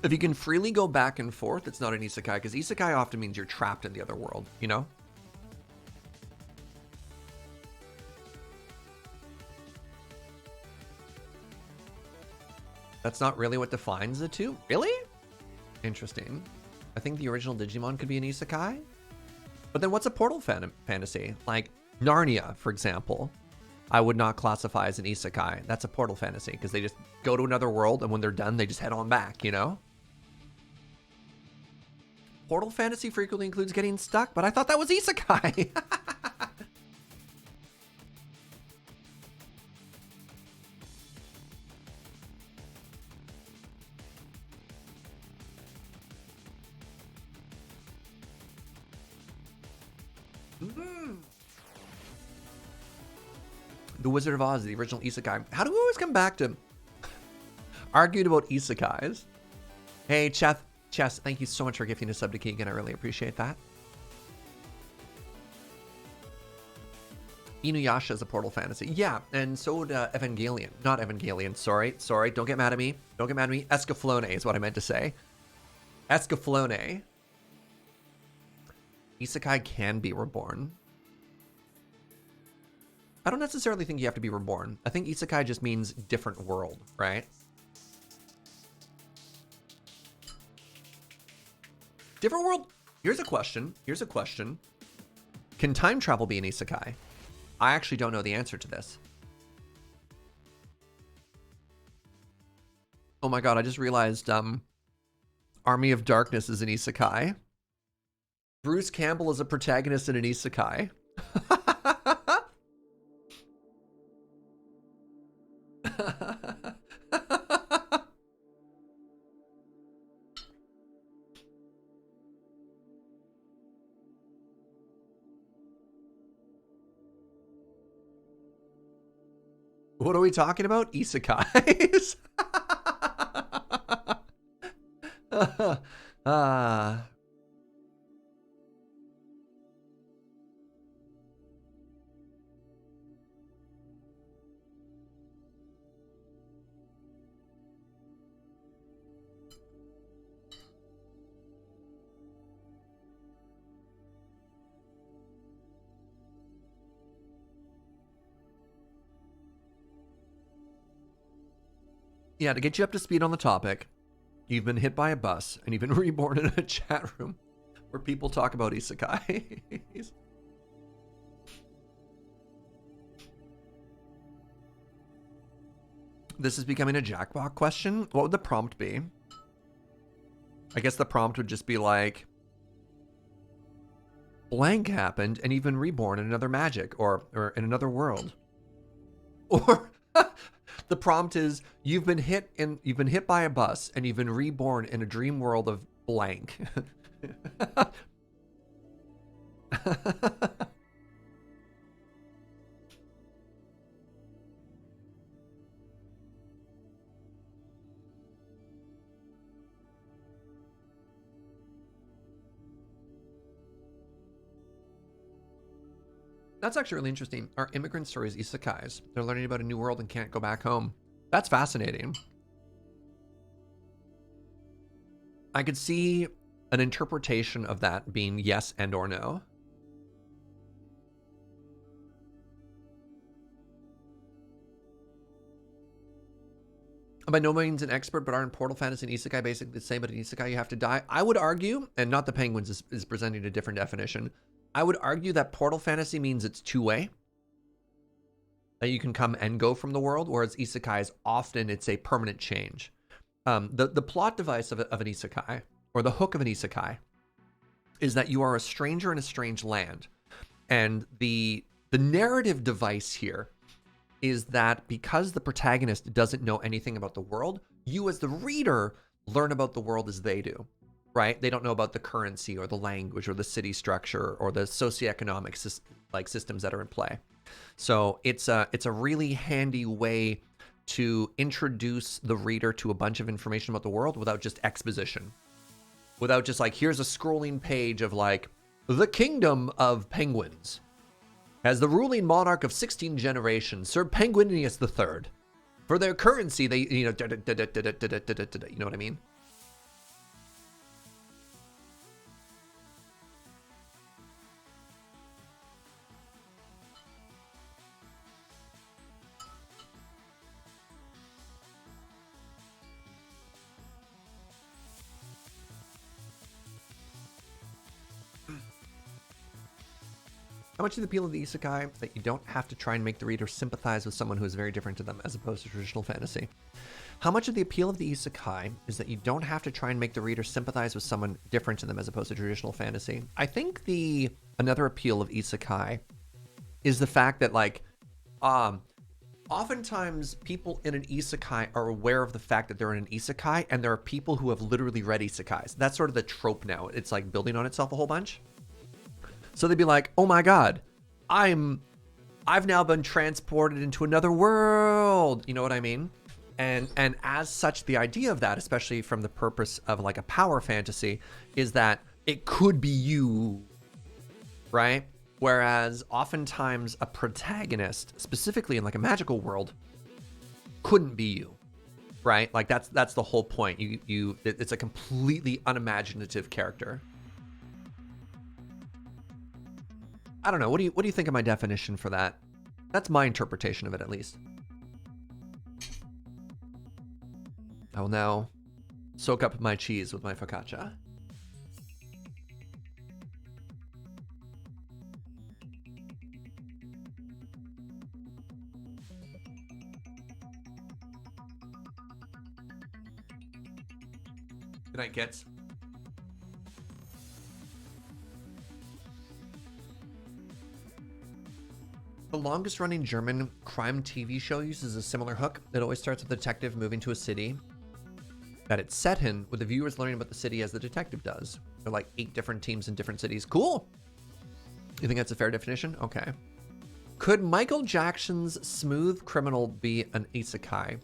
If you can freely go back and forth, it's not an isekai, because isekai often means you're trapped in the other world, you know? That's not really what defines the two? Really? Interesting. I think the original Digimon could be an isekai. But then what's a portal fantasy? Like Narnia, for example, I would not classify as an isekai. That's a portal fantasy because they just go to another world and when they're done, they just head on back, you know? Portal fantasy frequently includes getting stuck, but I thought that was isekai. The Wizard of Oz, the original isekai. How do we always come back to arguing about isekais? Hey, Chess, thank you so much for gifting a sub to Keegan. I really appreciate that. Inuyasha is a portal fantasy. Yeah, and so would Evangelion. Not Evangelion, sorry. Don't get mad at me. Don't get mad at me. Escaflowne is what I meant to say. Escaflowne. Isekai can be reborn. I don't necessarily think you have to be reborn. I think isekai just means different world, right? Different world? Here's a question. Can time travel be an isekai? I actually don't know the answer to this. Oh my god, I just realized Army of Darkness is an isekai. Bruce Campbell is a protagonist in an isekai. What are we talking about? Isekais. Yeah, to get you up to speed on the topic, you've been hit by a bus and you've been reborn in a chat room where people talk about isekais. This is becoming a Jackbox question. What would the prompt be? I guess the prompt would just be like, blank happened and you've been reborn in another magic or in another world. Or The prompt is you've been hit by a bus and you've been reborn in a dream world of blank. That's actually really interesting. Our immigrant stories, isekais. They're learning about a new world and can't go back home. That's fascinating. I could see an interpretation of that being yes and or no. I'm by no means an expert, but aren't Portal Fantasy and Isekai basically the same, but in Isekai you have to die? I would argue, and not the Penguins is presenting a different definition, I would argue that Portal Fantasy means it's two-way. That you can come and go from the world, whereas Isekais, often it's a permanent change. The plot device of an Isekai, or the hook of an Isekai, is that you are a stranger in a strange land. And the narrative device here is that because the protagonist doesn't know anything about the world, you as the reader learn about the world as they do, right? They don't know about the currency or the language or the city structure or the socioeconomic systems that are in play. So it's a really handy way to introduce the reader to a bunch of information about the world without just exposition. Without just like, here's a scrolling page of like, the kingdom of penguins. As the ruling monarch of 16 generations, Sir Penguinius III. For their currency, they, you know what I mean? How much of the appeal of the isekai that you don't have to try and make the reader sympathize with someone who is very different to them as opposed to traditional fantasy? How much of the appeal of the isekai is that you don't have to try and make the reader sympathize with someone different to them as opposed to traditional fantasy? I think another appeal of isekai is the fact that like, oftentimes people in an isekai are aware of the fact that they're in an isekai, and there are people who have literally read isekais. That's sort of the trope now. It's like building on itself a whole bunch. So they'd be like, oh my God, I've now been transported into another world. You know what I mean? And as such, the idea of that, especially from the purpose of like a power fantasy, is that it could be you, right? Whereas oftentimes a protagonist, specifically in like a magical world, couldn't be you, right? Like that's the whole point. It's a completely unimaginative character. I don't know. What do you think of my definition for that? That's my interpretation of it, at least. I will now soak up my cheese with my focaccia. Good night, kids. The longest running German crime TV show uses a similar hook. It always starts with a detective moving to a city that it's set in, with the viewers learning about the city as the detective does. There are like 8 different teams in different cities. Cool. You think that's a fair definition? Okay. Could Michael Jackson's Smooth Criminal be an isekai?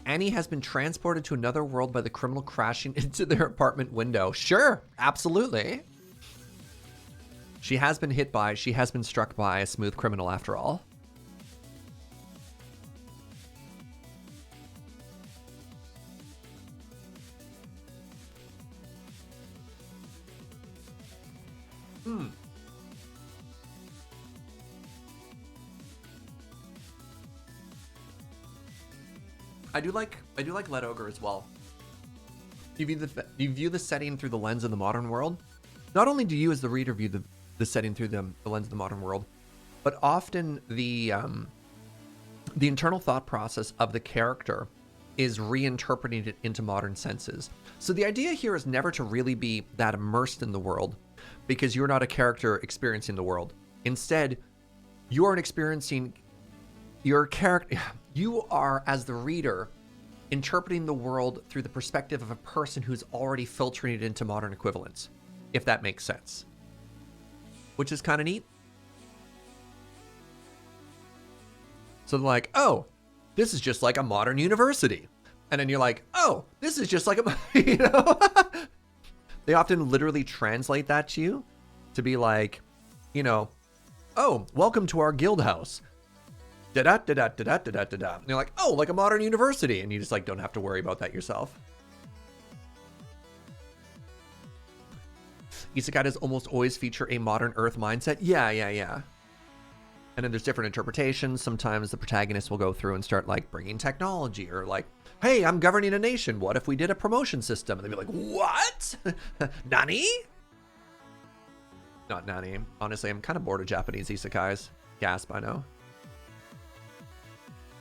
Annie has been transported to another world by the criminal crashing into their apartment window. Sure, absolutely. She has been struck by a smooth criminal after all. I do like Let Ogre as well. You view the setting through the lens of the modern world. Not only do you as the reader view the setting through the lens of the modern world, but often the internal thought process of the character is reinterpreting it into modern senses. So the idea here is never to really be that immersed in the world, because you're not a character experiencing the world. Instead, you're You are, as the reader, interpreting the world through the perspective of a person who's already filtering it into modern equivalents, if that makes sense. Which is kind of neat. So they're like, oh, this is just like a modern university. And then you're like, oh, this is just like a, you know? They often literally translate that to you to be like, you know, oh, welcome to our guild house. Da-da-da-da-da-da-da-da-da. And you're like, oh, like a modern university. And you just like don't have to worry about that yourself. Isekai does almost always feature a modern Earth mindset. Yeah. And then there's different interpretations. Sometimes the protagonist will go through and start like bringing technology or like, hey, I'm governing a nation. What if we did a promotion system? And they'd be like, what? Nani? Not Nani. Honestly, I'm kind of bored of Japanese isekais. Gasp, I know.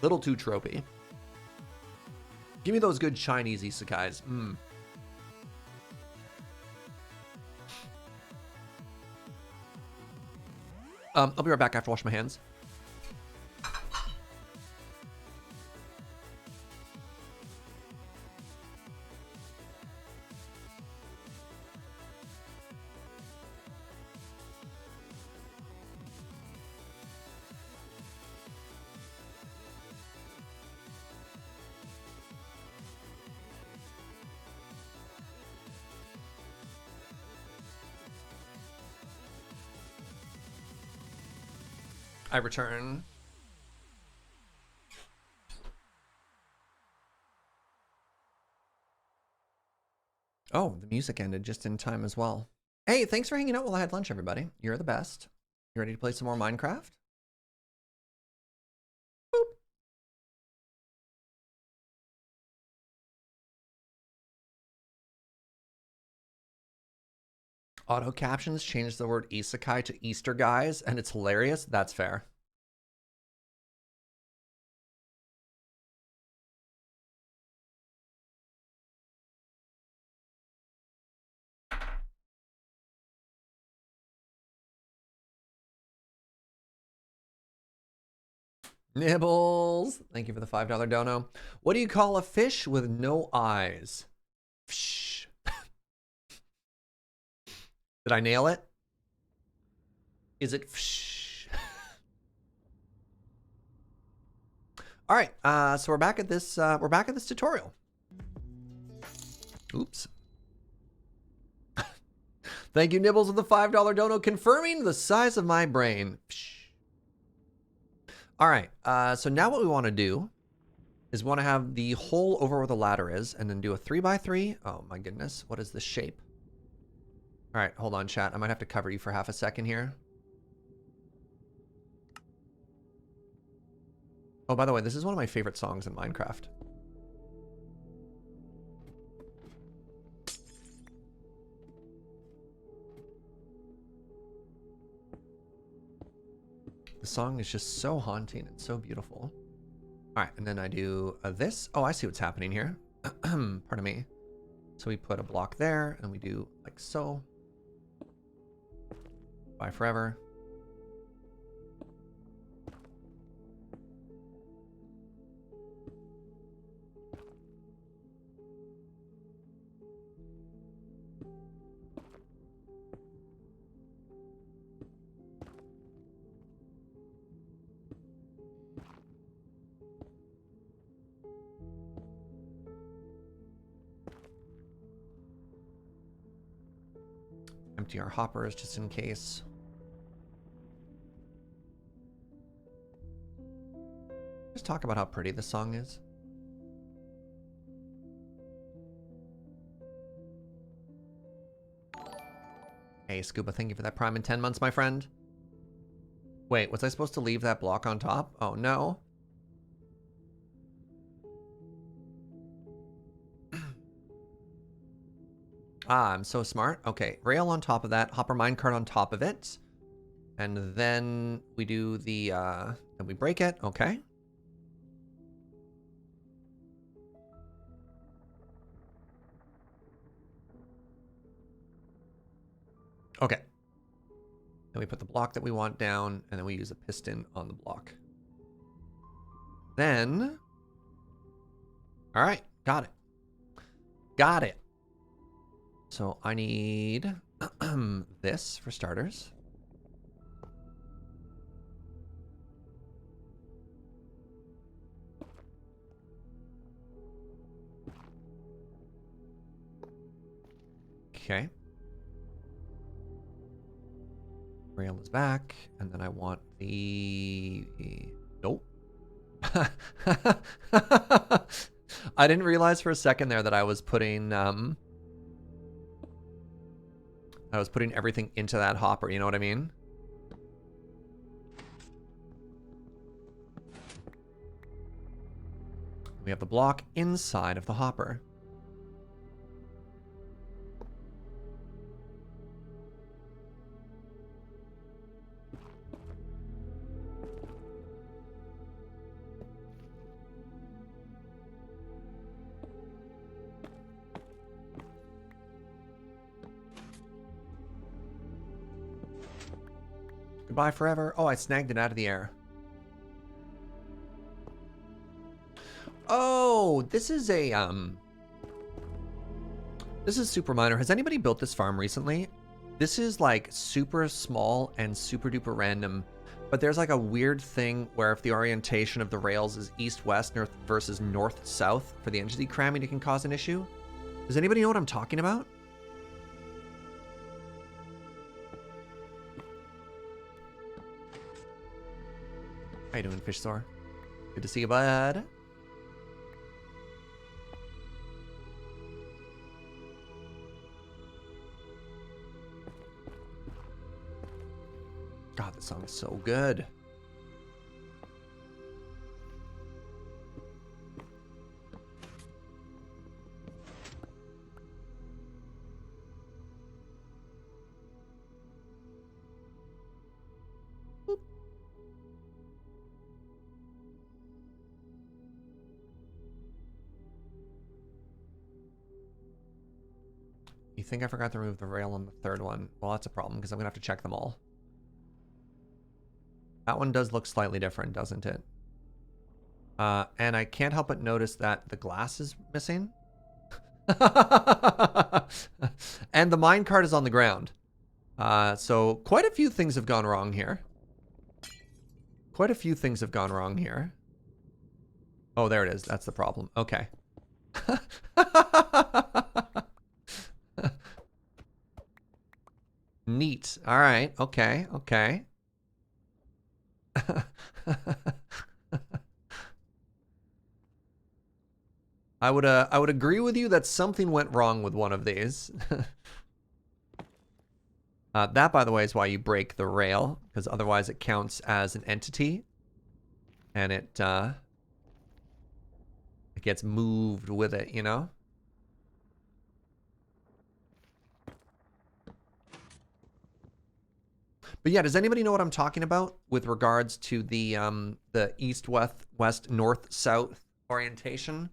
Little too tropey. Give me those good Chinese isekais. I'll be right back after I wash my hands. I return. Oh, the music ended just in time as well. Hey, thanks for hanging out while I had lunch, everybody. You're the best. You ready to play some more Minecraft? Boop. Auto captions changed the word isekai to Easter guys, and it's hilarious. That's fair. Nibbles. Thank you for the $5 dono. What do you call a fish with no eyes? Psh. Did I nail it? Is it psh? All right, so we're back at this tutorial. Oops. Thank you, Nibbles, with the $5 dono, confirming the size of my brain. Psh. All right, so now what we want to do is we want to have the hole over where the ladder is, and then do a 3x3. Oh my goodness, what is this shape? All right, hold on, chat. I might have to cover you for half a second here. Oh, by the way, this is one of my favorite songs in Minecraft. The song is just so haunting and so beautiful. All right, and then I do this. Oh, I see what's happening here. Pardon me. So we put a block there, and we do like so. Bye forever. Empty our hoppers just in case. Just talk about how pretty this song is. Hey, Scuba, thank you for that Prime in 10 months, my friend. Wait, was I supposed to leave that block on top? Oh, no. Ah, I'm so smart. Okay, rail on top of that, hopper minecart on top of it. And then we do the, then we break it. Okay. Okay. Then we put the block that we want down, and then we use a piston on the block. Then, all right, got it. Got it. So I need this for starters. Okay. Rail is back, and then I want the... Nope. I didn't realize for a second there that I was putting everything into that hopper, you know what I mean? We have the block inside of the hopper. Goodbye forever. Oh, I snagged it out of the air. Oh, this is a this is super minor. Has anybody built this farm recently? This is like super small and super duper random, but there's like a weird thing where if the orientation of the rails is east-west north versus north-south for the entity cramming, it can cause an issue. Does anybody know what I'm talking about? How you doing, Fishsaur? Good to see you, bud. God, this song is so good. Boop. You think I forgot to remove the rail on the third one? Well, that's a problem because I'm gonna have to check them all. That one does look slightly different, doesn't it? And I can't help but notice that the glass is missing. And the minecart is on the ground. So quite a few things have gone wrong here. Quite a few things have gone wrong here. Oh, there it is. That's the problem. Okay. Neat. All right. Okay. Okay. I would agree with you that something went wrong with one of these. That, by the way, is why you break the rail, because otherwise it counts as an entity, and it gets moved with it, you know? But yeah, does anybody know what I'm talking about with regards to the east, west, north, south orientation?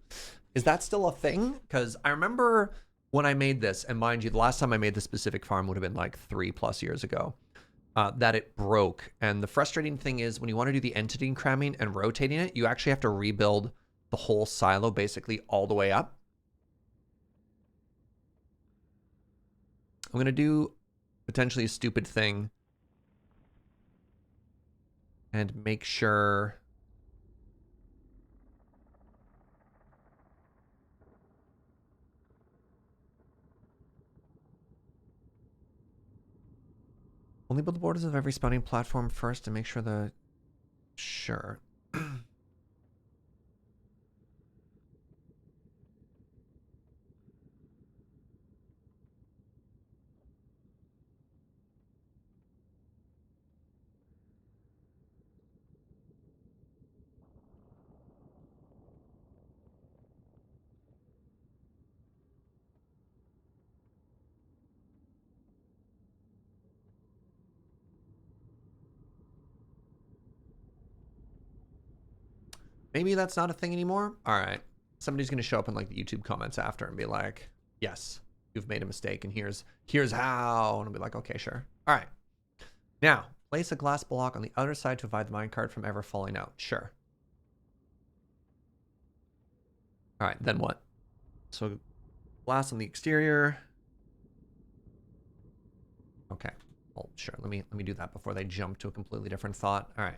Is that still a thing? Because I remember when I made this, and mind you, the last time I made this specific farm would have been like 3+ years ago, that it broke. And the frustrating thing is when you want to do the entity cramming and rotating it, you actually have to rebuild the whole silo basically all the way up. I'm going to do potentially a stupid thing and make sure... Only build the borders of every spawning platform first to make sure the... Sure. Maybe that's not a thing anymore? All right. Somebody's going to show up in like the YouTube comments after and be like, yes, you've made a mistake and here's how. And I'll be like, okay, sure. All right. Now, place a glass block on the other side to avoid the minecart from ever falling out. Sure. All right, then what? So glass on the exterior. Okay. Well, sure. Let me do that before they jump to a completely different thought. All right.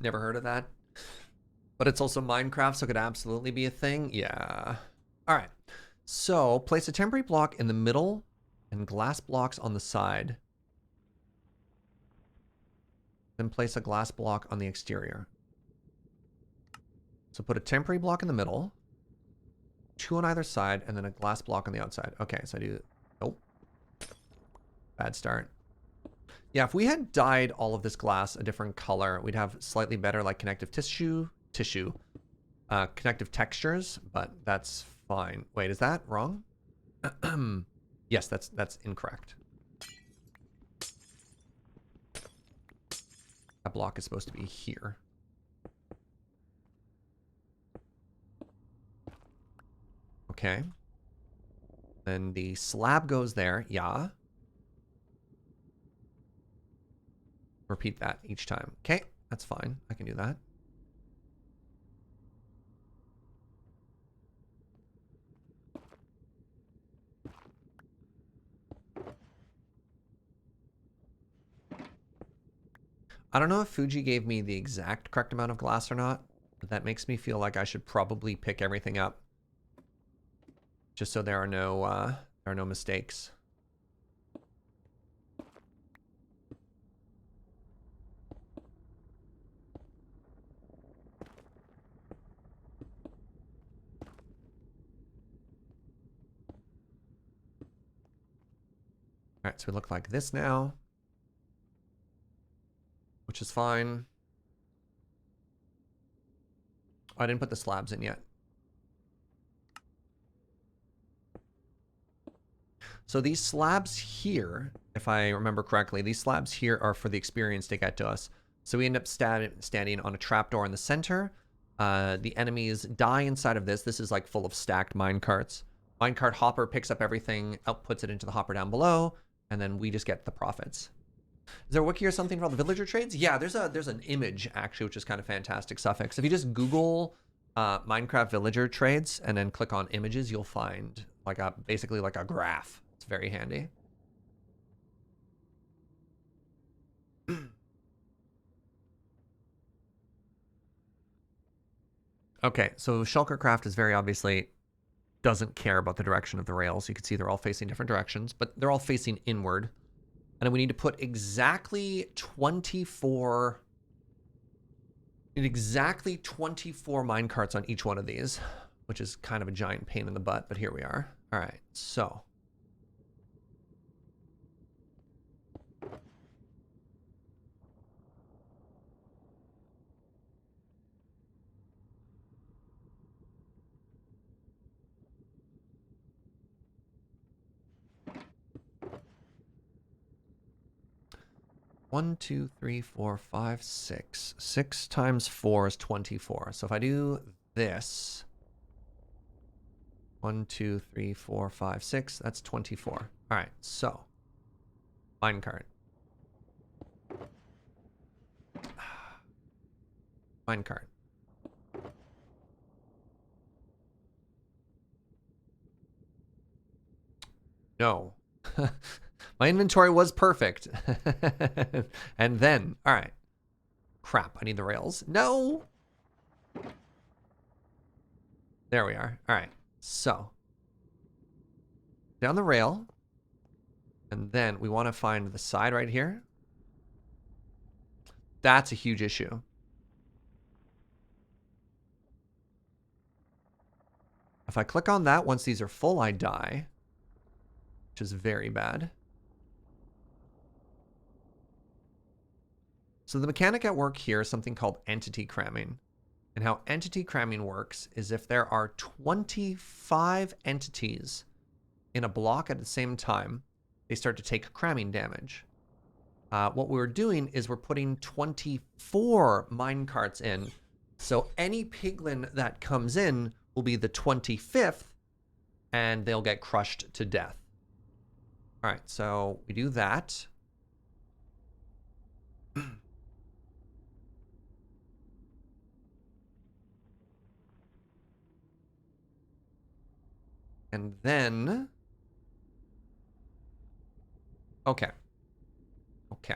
Never heard of that. But it's also Minecraft, so it could absolutely be a thing. Yeah. All right. So place a temporary block in the middle and glass blocks on the side. Then place a glass block on the exterior. So put a temporary block in the middle, 2 on either side, and then a glass block on the outside. Okay, so I do... Nope. Bad start. Yeah, if we had dyed all of this glass a different color, we'd have slightly better like connective connective textures, but that's fine. Wait, is that wrong? Yes, that's incorrect. That block is supposed to be here. Okay. Then the slab goes there. Yeah. Repeat that each time. Okay, that's fine. I can do that. I don't know if Fugi gave me the exact correct amount of glass or not, but that makes me feel like I should probably pick everything up. Just so there are no mistakes. All right, so we look like this now, which is fine. Oh, I didn't put the slabs in yet. So these slabs here, if I remember correctly, these slabs here are for the experience to get to us. So we end up standing on a trapdoor in the center. The enemies die inside of this. This is like full of stacked minecarts. Minecart hopper picks up everything, outputs it into the hopper down below, and then we just get the profits. Is there a wiki or something for all the villager trades? Yeah, there's an image actually, which is kind of fantastic suffix. If you just Google Minecraft villager trades and then click on images, you'll find like basically like a graph. It's very handy. Okay, so Shulkercraft is very obviously doesn't care about the direction of the rails. You can see they're all facing different directions, but they're all facing inward. And we need to put exactly 24 minecarts on each one of these, which is kind of a giant pain in the butt, but here we are. All right, so. One, two, three, four, five, six. 6 times 4 is 24. So if I do this, 1, 2, 3, 4, 5, 6, that's 24. All right, so minecart. Minecart. No. My inventory was perfect. And then, all right. Crap, I need the rails. No. There we are. All right. So, down the rail. And then we want to find the side right here. That's a huge issue. If I click on that, once these are full, I die. Which is very bad. So the mechanic at work here is something called entity cramming. And how entity cramming works is if there are 25 entities in a block at the same time, they start to take cramming damage. what we're doing is we're putting 24 minecarts in. So any piglin that comes in will be the 25th, and they'll get crushed to death. All right, so we do that. And then, okay. Okay.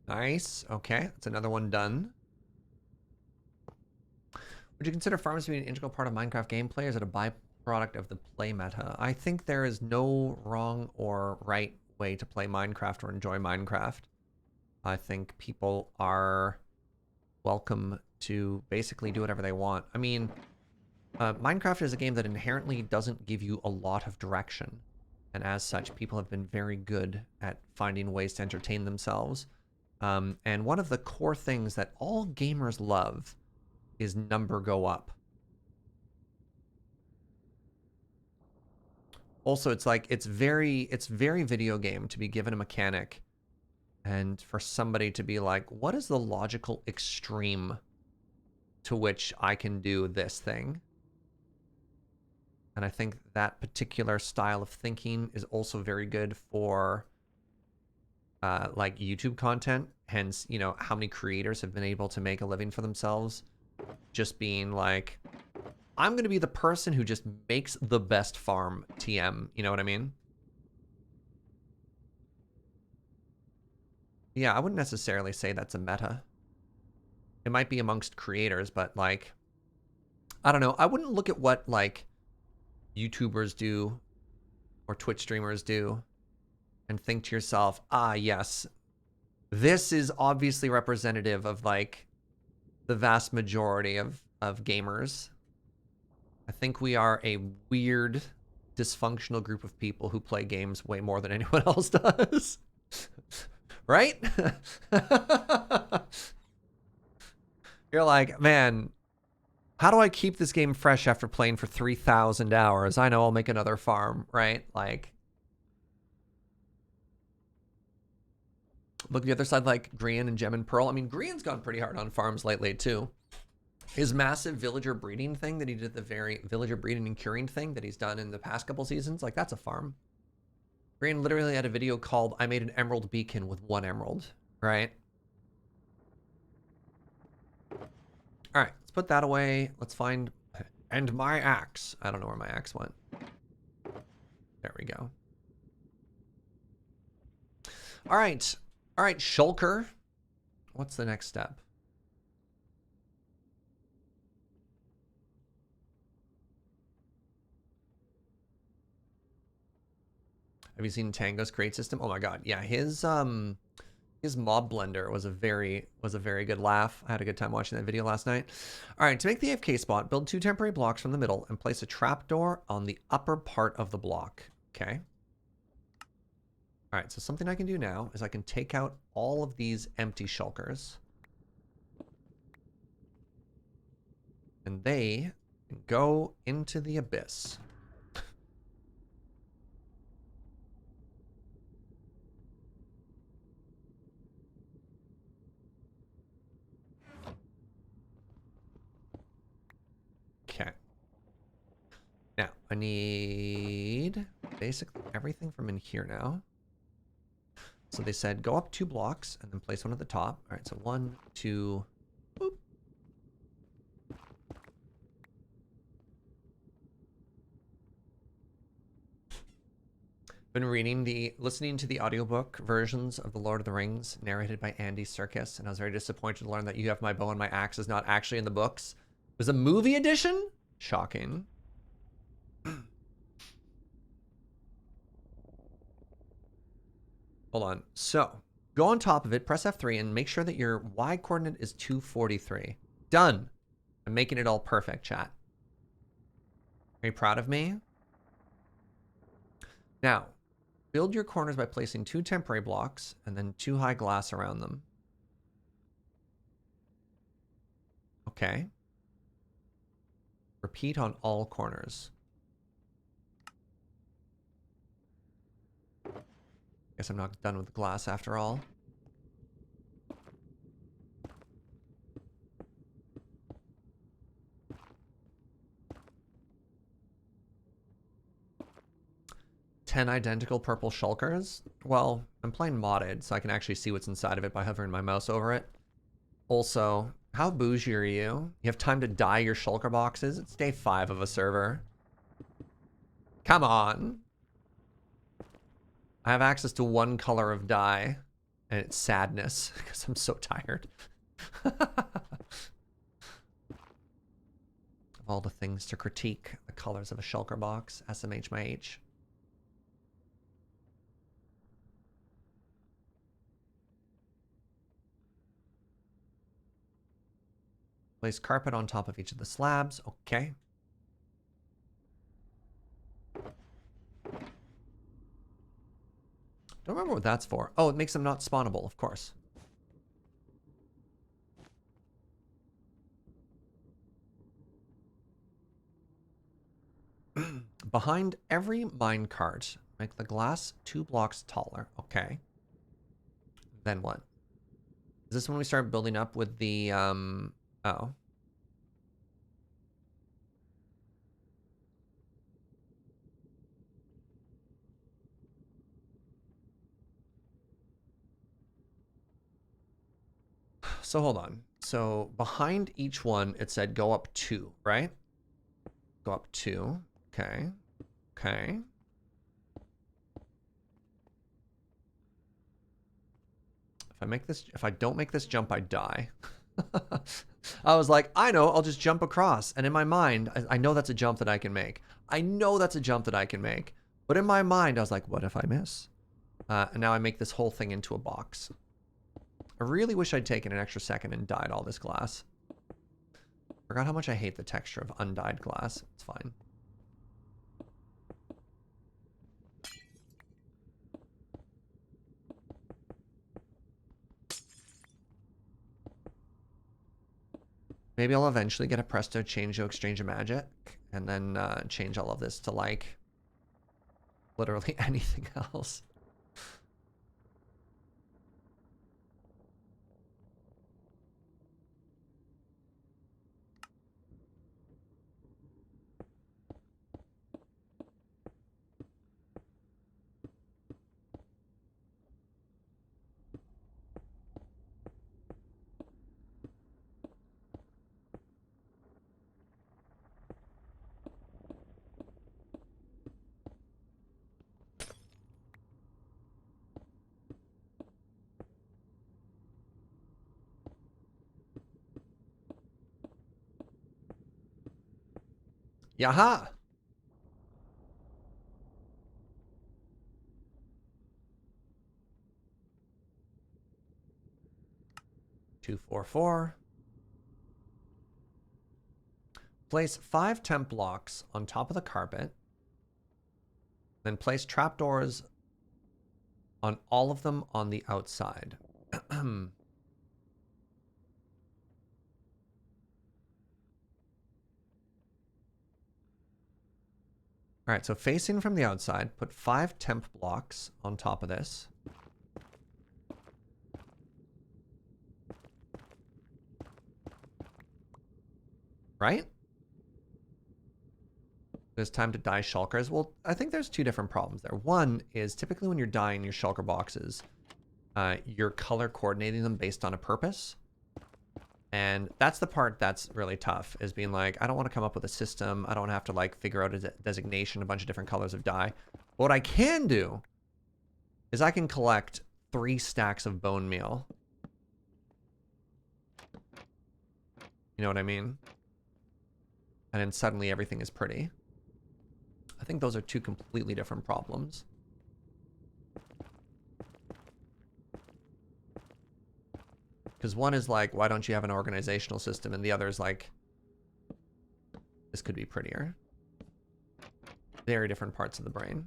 Nice. Okay, that's another one done. Would you consider farms to be an integral part of Minecraft gameplay, or is it a byproduct of the play meta? I think there is no wrong or right way to play Minecraft or enjoy Minecraft. I think people are welcome to basically do whatever they want. I mean, Minecraft is a game that inherently doesn't give you a lot of direction. And as such, people have been very good at finding ways to entertain themselves. And one of the core things that all gamers love is number go up. Also, it's like, it's very video game to be given a mechanic and for somebody to be like, what is the logical extreme to which I can do this thing? And I think that particular style of thinking is also very good for like YouTube content. Hence, you know, how many creators have been able to make a living for themselves just being like, I'm going to be the person who just makes the best farm TM. You know what I mean? Yeah, I wouldn't necessarily say that's a meta. It might be amongst creators, but like, I don't know. I wouldn't look at what like YouTubers do or Twitch streamers do and think to yourself, ah, yes, this is obviously representative of like the vast majority of gamers. I think we are a weird, dysfunctional group of people who play games way more than anyone else does. Right? You're like, man, how do I keep this game fresh after playing for 3,000 hours? I know I'll make another farm, right? Like, look at the other side, like Grian and Gem and Pearl. I mean, Grian's gone pretty hard on farms lately, too. His massive villager breeding thing that he did, the very villager breeding and curing thing that he's done in the past couple seasons, like, that's a farm. Grian literally had a video called, I made an emerald beacon with 1 emerald, right? All right, let's put that away. Let's find, and my axe. I don't know where my axe went. There we go. All right, Shulker. What's the next step? Have you seen Tango's crate system? Oh my god, yeah, his mob blender was a very good laugh. I had a good time watching that video last night. All right, to make the AFK spot, build 2 temporary blocks from the middle and place a trapdoor on the upper part of the block. Okay. All right, so something I can do now is I can take out all of these empty shulkers. And they can go into the abyss. Okay. Now, I need basically everything from in here now. So they said go up 2 blocks and then place one at the top. All right, so 1, 2, boop. Been listening to the audiobook versions of The Lord of the Rings, narrated by Andy Serkis, and I was very disappointed to learn that You Have My Bow and My Axe is not actually in the books. It was a movie edition? Shocking. Hold on. So, go on top of it, press F3, and make sure that your Y coordinate is 243. Done. I'm making it all perfect, chat. Are you proud of me? Now, build your corners by placing 2 temporary blocks and then 2 high glass around them. Okay. Repeat on all corners. Guess I'm not done with the glass after all. Ten identical purple shulkers? Well, I'm playing modded, so I can actually see what's inside of it by hovering my mouse over it. Also, how bougie are you? You have time to dye your shulker boxes? It's day 5 of a server. Come on. I have access to 1 color of dye, and it's sadness, because I'm so tired. Of all the things to critique the colors of a shulker box, SMH my H. Place carpet on top of each of the slabs. Okay. Don't remember what that's for. Oh, it makes them not spawnable, of course. Behind every minecart, make the glass 2 blocks taller. Okay. Then what? Is this when we start building up with the, oh. So hold on. So behind each one, it said go up 2, right? Go up 2. Okay. Okay. If I don't make this jump, I die. I was like, I know, I'll just jump across. And in my mind, I know that's a jump that I can make. I know that's a jump that I can make. But in my mind, I was like, what if I miss? And now I make this whole thing into a box. I really wish I'd taken an extra second and dyed all this glass. Forgot how much I hate the texture of undyed glass. It's fine. Maybe I'll eventually get a Presto Changeo Exchange of Magic and then change all of this to like literally anything else. Yaha! Two, 4, 4. Place 5 temp blocks on top of the carpet. Then place trapdoors on all of them on the outside. All right, so facing from the outside, put 5 temp blocks on top of this. Right? There's time to dye shulkers. Well, I think there's 2 different problems there. One is typically when you're dyeing your shulker boxes, you're color coordinating them based on a purpose. And that's the part that's really tough, is being like, I don't want to come up with a system. I don't have to like figure out a designation, a bunch of different colors of dye. What I can do is I can collect 3 stacks of bone meal. You know what I mean? And then suddenly everything is pretty. I think those are 2 completely different problems. Because one is like, why don't you have an organizational system? And the other is like, this could be prettier. Very different parts of the brain.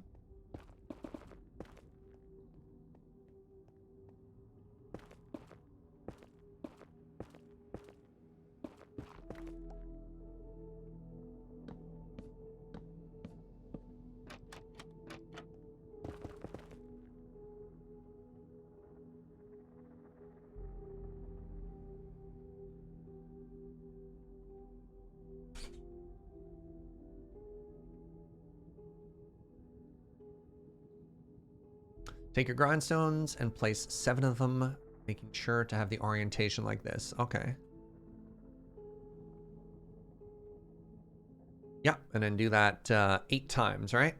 Take your grindstones and place 7 of them, making sure to have the orientation like this. Okay. Yeah, and then do that 8 times, right?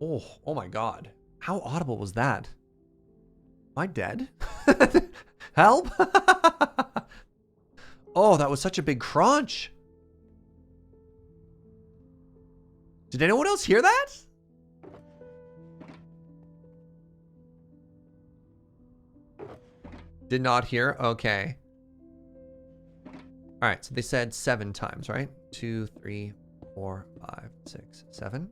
Oh my god. How audible was that? Am I dead? Help! Oh, that was such a big crunch. Did anyone else hear that? Did not hear? Okay. Alright, so they said 7 times, right? 2, 3, 4, 5, 6, 7.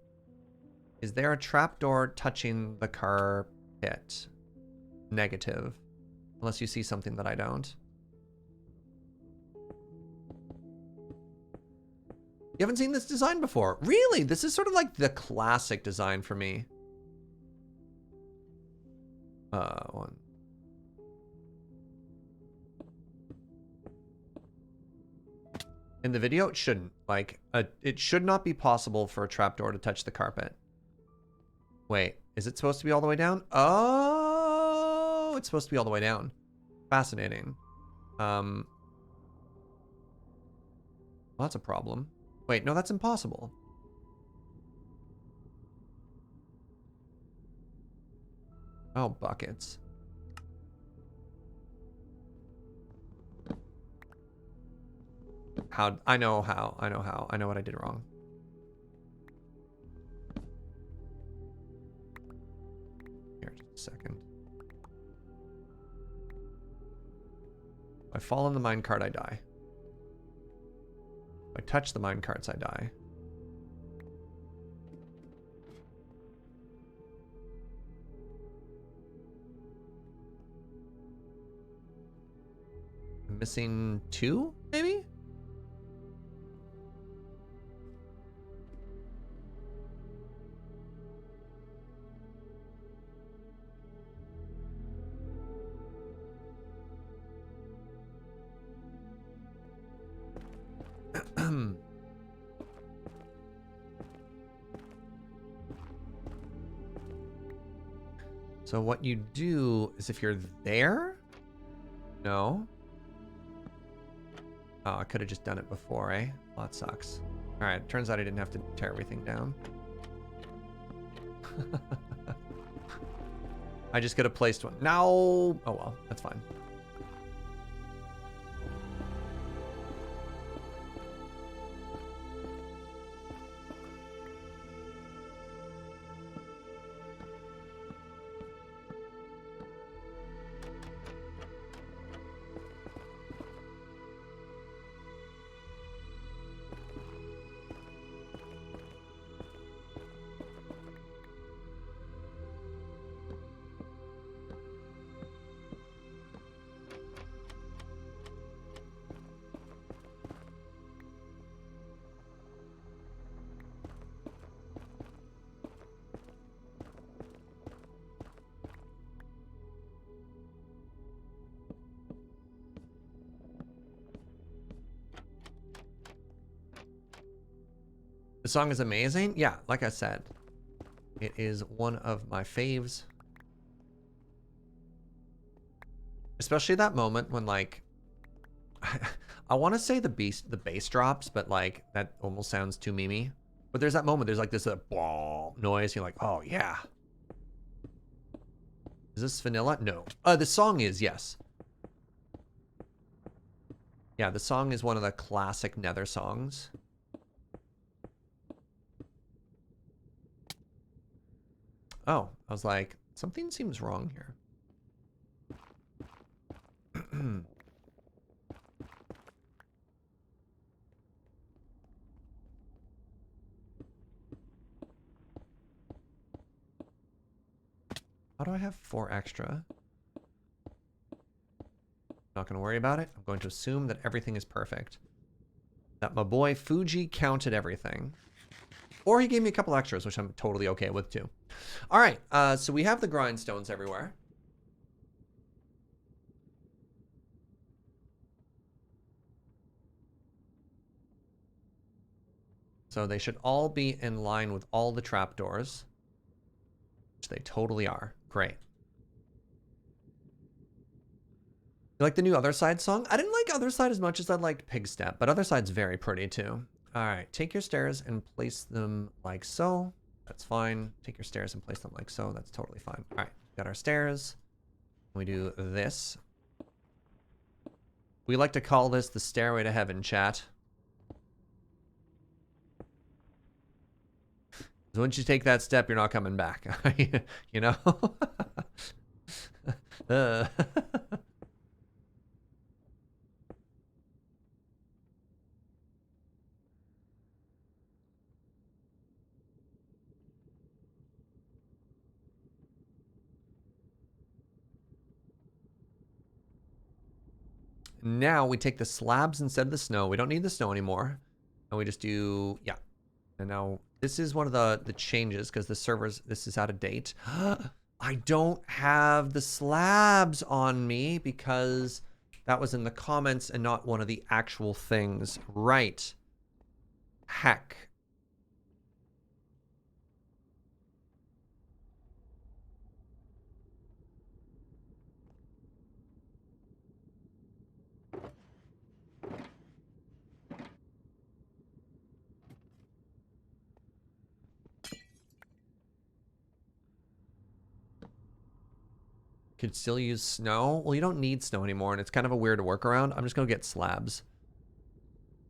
Is there a trapdoor touching the carpet? Negative. Unless you see something that I don't. You haven't seen this design before? Really? This is sort of like the classic design for me. 1. In the video, it shouldn't. Like, it should not be possible for a trapdoor to touch the carpet. Wait, is it supposed to be all the way down? Oh, it's supposed to be all the way down. Fascinating. Well, that's a problem. Wait, no, that's impossible. Oh, buckets. How? I know how. I know how. I know what I did wrong. Here, just a second. If I fall on the minecart, I die. If I touch the minecarts, I die. I'm missing 2, maybe? So what you do is if you're there? No. Oh, I could have just done it before, eh? Well, that sucks. Alright, turns out I didn't have to tear everything down. I just could have placed one. No! Oh well, that's fine. The song is amazing. Yeah, like I said, it is one of my faves. Especially that moment when, like, I want to say the bass drops, but like that almost sounds too memey. But there's that moment, there's like this noise. You're like, oh yeah. Is this vanilla? No. The song is, yes. Yeah, the song is one of the classic Nether songs. Oh, I was like, something seems wrong here. How do I have 4 extra? Not going to worry about it. I'm going to assume that everything is perfect. That my boy Fugi counted everything. Or he gave me a couple extras, which I'm totally okay with too. All right, so we have the grindstones everywhere. So they should all be in line with all the trapdoors. Which they totally are. Great. You like the new Other Side song? I didn't like Other Side as much as I liked Pig Step, but Other Side's very pretty too. All right, take your stairs and place them like so. That's fine. Take your stairs and place them like so. That's totally fine. All right, got our stairs. We do this. We like to call this the stairway to heaven, chat. Once you take that step, you're not coming back. You know? Now we take the slabs instead of the snow. We don't need the snow anymore. And we just do, yeah. And now this is one of the changes because the servers, this is out of date. I don't have the slabs on me because that was in the comments and not one of the actual things. Right. Heck. Could still use snow. Well, you don't need snow anymore, and it's kind of a weird workaround. I'm just going to get slabs.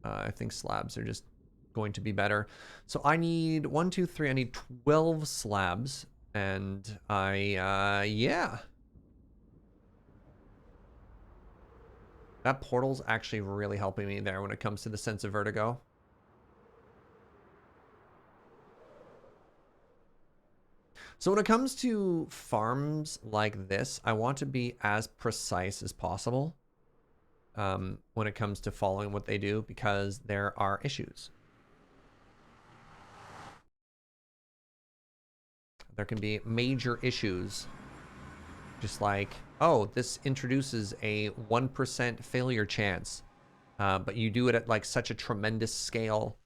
I think slabs are just going to be better. So I need 1, 2, 3. I need 12 slabs. And yeah. That portal's actually really helping me there when it comes to the sense of vertigo. So when it comes to farms like this, I want to be as precise as possible when it comes to following what they do because there are issues. There can be major issues. Just like, oh, this introduces a 1% failure chance. But you do it at like such a tremendous scale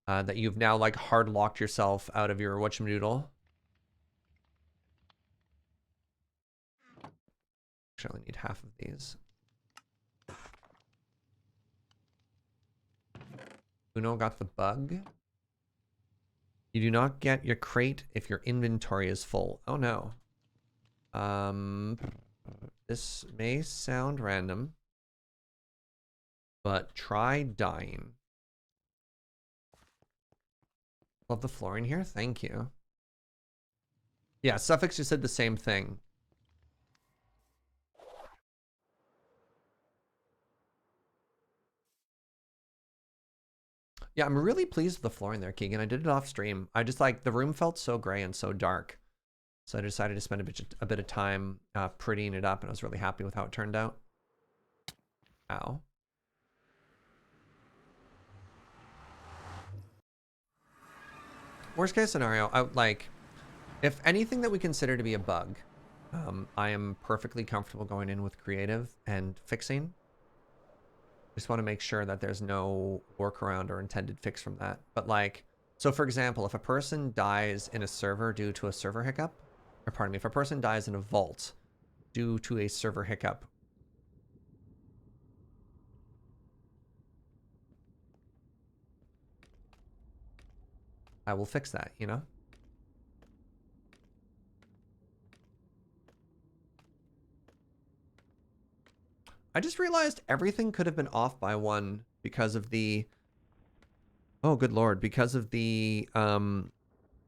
that you've now like hard locked yourself out of your whatchamadoodle. Actually, I only need half of these. Uno got the bug. You do not get your crate if your inventory is full. Oh no. This may sound random, but try dying. Love the flooring here. Thank you. Yeah, Suffix just said the same thing. Yeah, I'm really pleased with the flooring there, Keegan. I did it off stream. I just like the room felt so gray and so dark. So I decided to spend a bit of time prettying it up, and I was really happy with how it turned out. Ow. Worst case scenario, if anything that we consider to be a bug, I am perfectly comfortable going in with creative and fixing. Just want to make sure that there's no workaround or intended fix from that. But like, so for example, if a person dies in a server due to a server hiccup, or pardon me, if a person dies in a vault due to a server hiccup, I will fix that, you know? I just realized everything could have been off by 1 because of the... Oh, good lord. Because of the,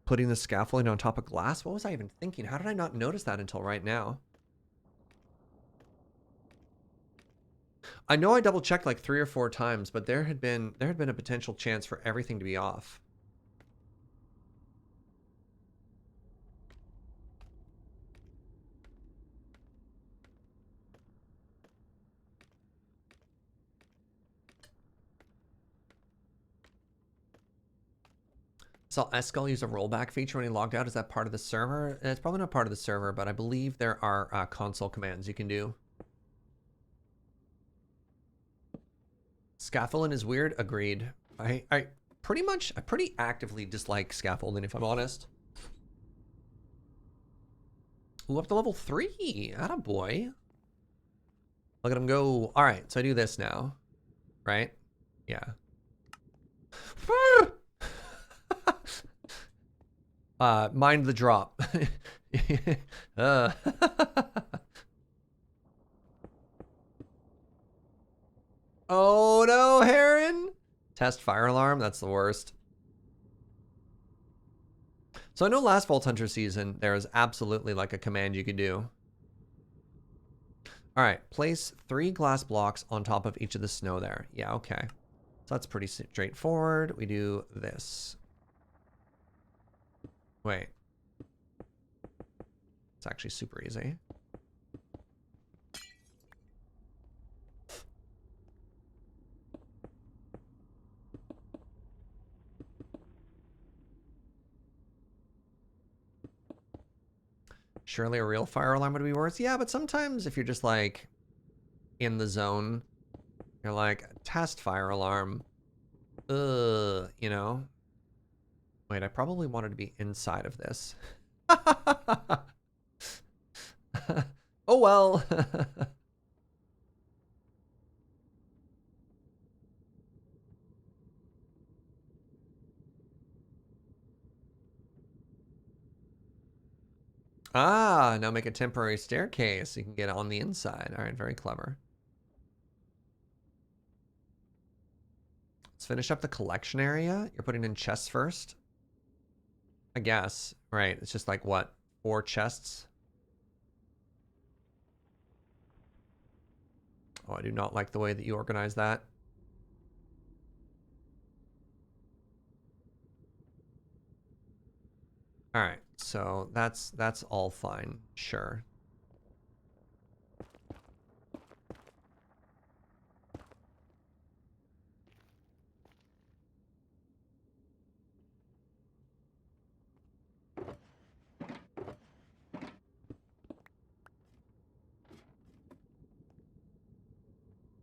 putting the scaffolding on top of glass? What was I even thinking? How did I not notice that until right now? I know I double checked like 3 or 4 times, but there had been a potential chance for everything to be off. Saw Eskull use a rollback feature when he logged out. Is that part of the server? It's probably not part of the server, but I believe there are console commands you can do. Scaffolding is weird. Agreed. I pretty actively dislike scaffolding, if I'm honest. Ooh, up to level 3. Attaboy. Look at him go. All right, so I do this now, right? Yeah. Mind the drop. Oh no, Heron! Test fire alarm, that's the worst. So I know last Vault Hunter season, there was absolutely like a command you could do. All right, place 3 glass blocks on top of each of the snow there. Yeah, okay. So that's pretty straightforward. We do this. Wait. It's actually super easy. Surely a real fire alarm would be worse. Yeah, but sometimes if you're just like in the zone, you're like, test fire alarm. You know? Wait, I probably wanted to be inside of this. Oh well. Ah, now make a temporary staircase so you can get on the inside. All right, very clever. Let's finish up the collection area. You're putting in chests first? I guess. Right, it's just like, what, 4 chests? Oh, I do not like the way that you organize that. All right, so that's all fine, sure.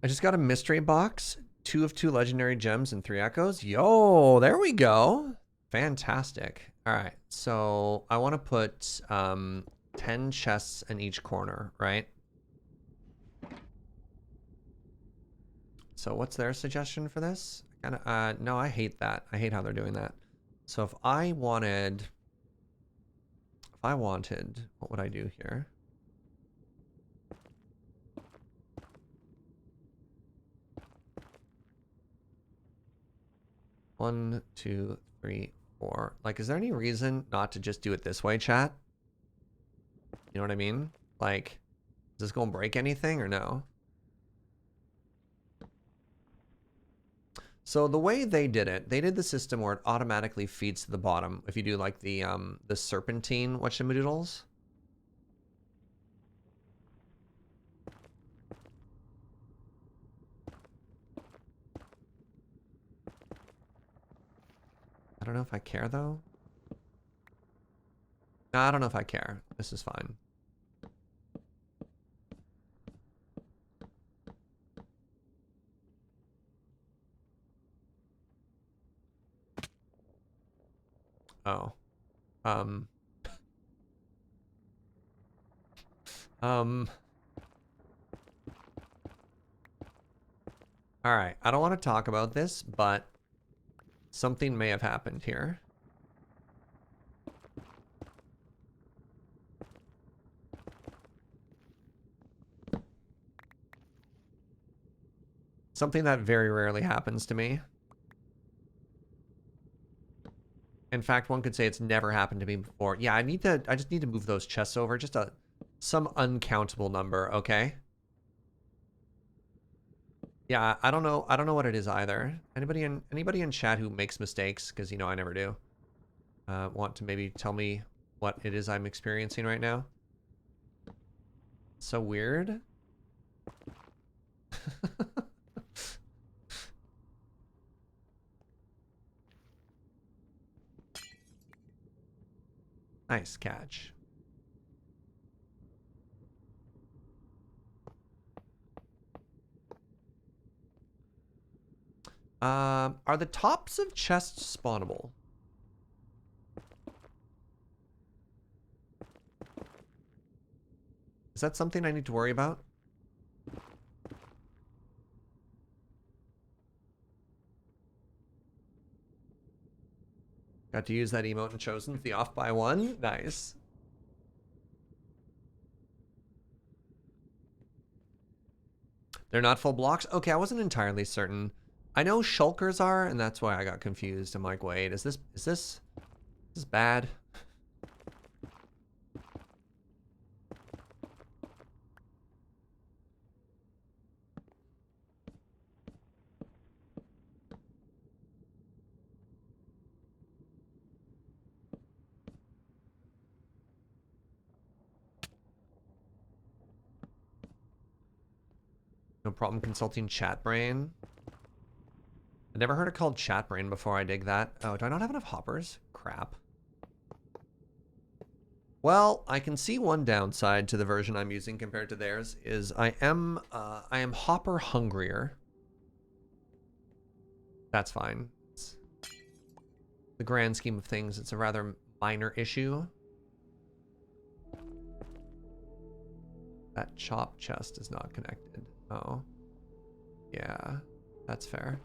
I just got a mystery box, 2 of 2 legendary gems and 3 echoes. Yo, there we go. Fantastic. All right, so I want to put 10 chests in each corner, right? So what's their suggestion for this? No, I hate that. I hate how they're doing that. So if I wanted, what would I do here? One, 2, 3, 4. Like, is there any reason not to just do it this way, chat? You know what I mean? Like, is this gonna break anything or no? So the way they did it, they did the system where it automatically feeds to the bottom. If you do like the serpentine whatchamadoodles. I don't know if I care though. No, I don't know if I care. This is fine. Oh. All right. I don't want to talk about this, but something may have happened here. Something that very rarely happens to me. In fact, one could say it's never happened to me before. Yeah, I just need to move those chests over. Just some uncountable number, okay? Yeah, I don't know what it is either. Anybody in chat who makes mistakes, because you know I never do, want to maybe tell me what it is I'm experiencing right now? So weird. Nice catch. Are the tops of chests spawnable? Is that something I need to worry about? Got to use that emote in Chosen for the off by one. Nice. They're not full blocks? Okay, I wasn't entirely certain. I know shulkers are, and that's why I got confused. I'm like, wait, is this bad? No problem consulting ChatBrain. I never heard it called ChatBrain before. I dig that. Oh, do I not have enough hoppers? Crap. Well, I can see one downside to the version I'm using compared to theirs is I am hopper hungrier. That's fine. It's the grand scheme of things, it's a rather minor issue. That chop chest is not connected. Oh. Yeah, that's fair.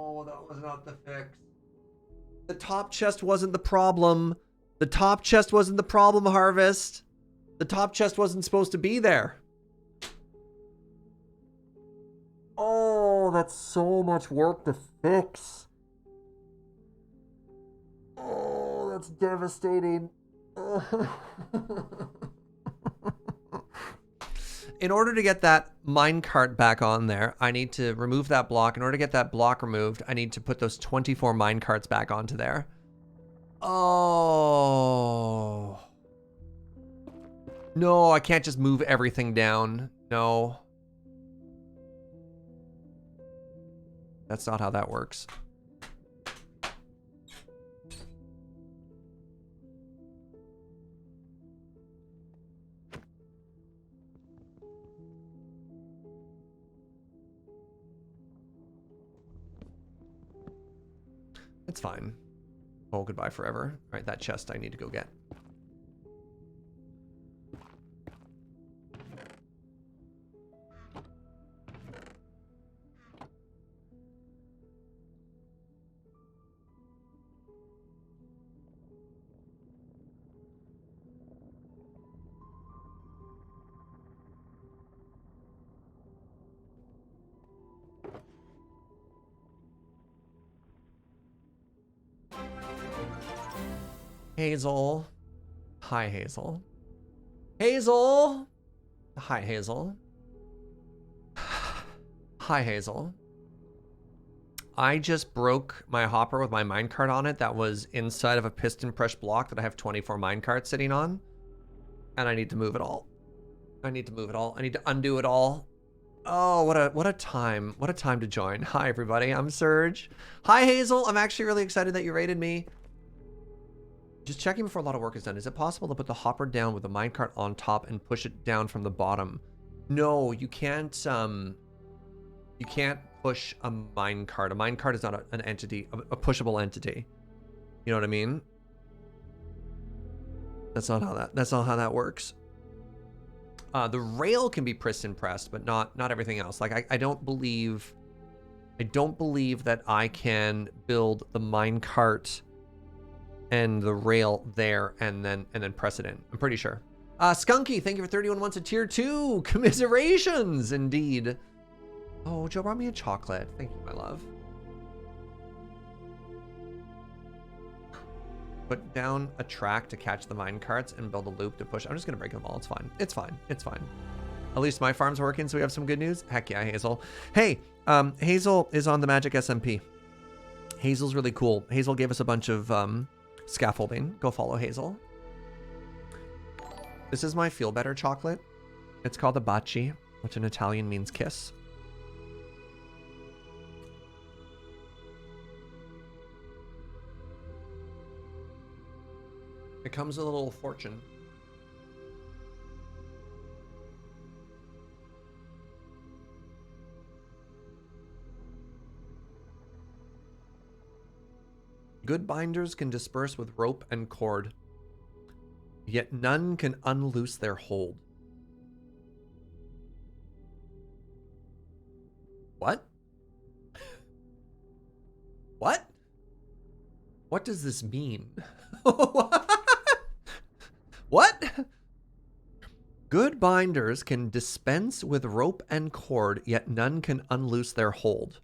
Oh, that was not the fix. The top chest wasn't the problem. The top chest wasn't the problem, Harvest. The top chest wasn't supposed to be there. Oh, that's so much work to fix. Oh, that's devastating. In order to get that minecart back on there, I need to remove that block. In order to get that block removed, I need to put those 24 minecarts back onto there. Oh. No, I can't just move everything down. No. That's not how that works. It's fine. Oh, goodbye forever. All right, that chest I need to go get. Hazel. Hi, Hazel. Hazel! Hi, Hazel. Hi, Hazel. I just broke my hopper with my minecart on it that was inside of a piston press block that I have 24 minecarts sitting on. And I need to move it all. I need to move it all. I need to undo it all. Oh, what a time. What a time to join. Hi, everybody. I'm Serge. Hi, Hazel. I'm actually really excited that you raided me. Just checking before a lot of work is done. Is it possible to put the hopper down with the minecart on top and push it down from the bottom? No, you can't push a minecart. A minecart is not an entity, a pushable entity. You know what I mean? That's not how that works. The rail can be piston pressed, but not everything else. Like I don't believe I don't believe that I can build the minecart and the rail there and then press it in. I'm pretty sure. Skunky, thank you for 31 months of tier 2. Commiserations, indeed. Oh, Joe brought me a chocolate. Thank you, my love. Put down a track to catch the mine carts and build a loop to push. I'm just gonna break them all. It's fine. It's fine. It's fine. At least my farm's working, so we have some good news. Heck yeah, Hazel. Hey, Hazel is on the Magic SMP. Hazel's really cool. Hazel gave us a bunch of scaffolding. Go follow Hazel. This is my feel better chocolate. It's called a baci, which in Italian means kiss. It comes with a little fortune. Good binders can disperse with rope and cord, yet none can unloose their hold. What? What? What does this mean? What? Good binders can dispense with rope and cord, yet none can unloose their hold.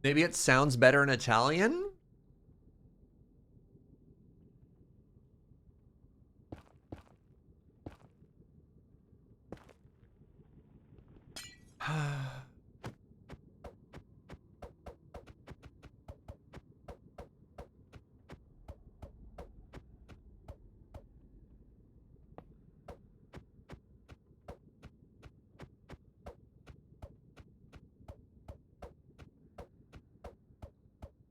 Maybe it sounds better in Italian?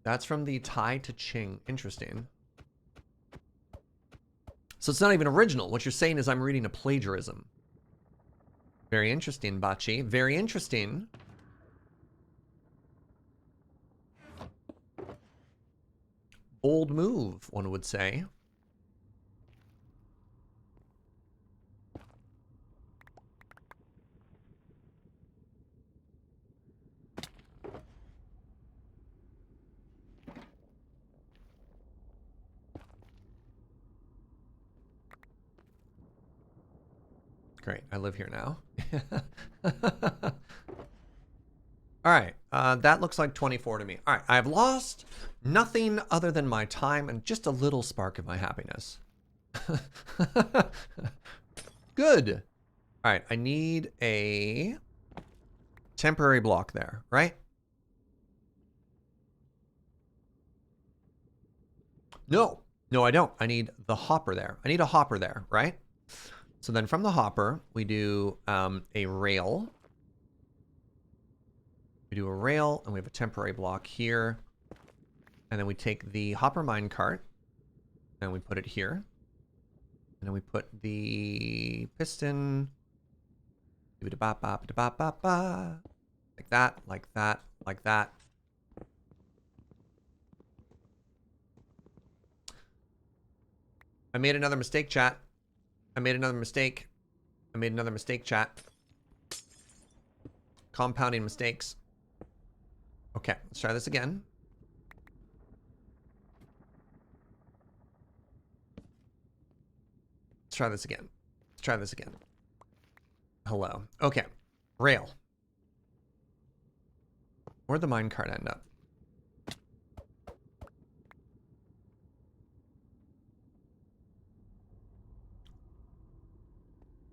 That's from the Tai to Ching. Interesting. So it's not even original. What you're saying is I'm reading a plagiarism. Very interesting, Bachi. Very interesting. Bold move, one would say. Great, I live here now. All right, that looks like 24 to me. All right, I've lost nothing other than my time and just a little spark of my happiness. Good. All right, I need a temporary block there, right? No, no, I don't. I need the hopper there. I need a hopper there, right? So then from the hopper, we do a rail. We do a rail, and we have a temporary block here. And then we take the hopper minecart, and we put it here. And then we put the piston. Like that, like that, like that. I made another mistake, chat. I made another mistake. I made another mistake, chat. Compounding mistakes. Okay, let's try this again. Let's try this again. Let's try this again. Hello. Okay. Rail. Where'd the minecart end up?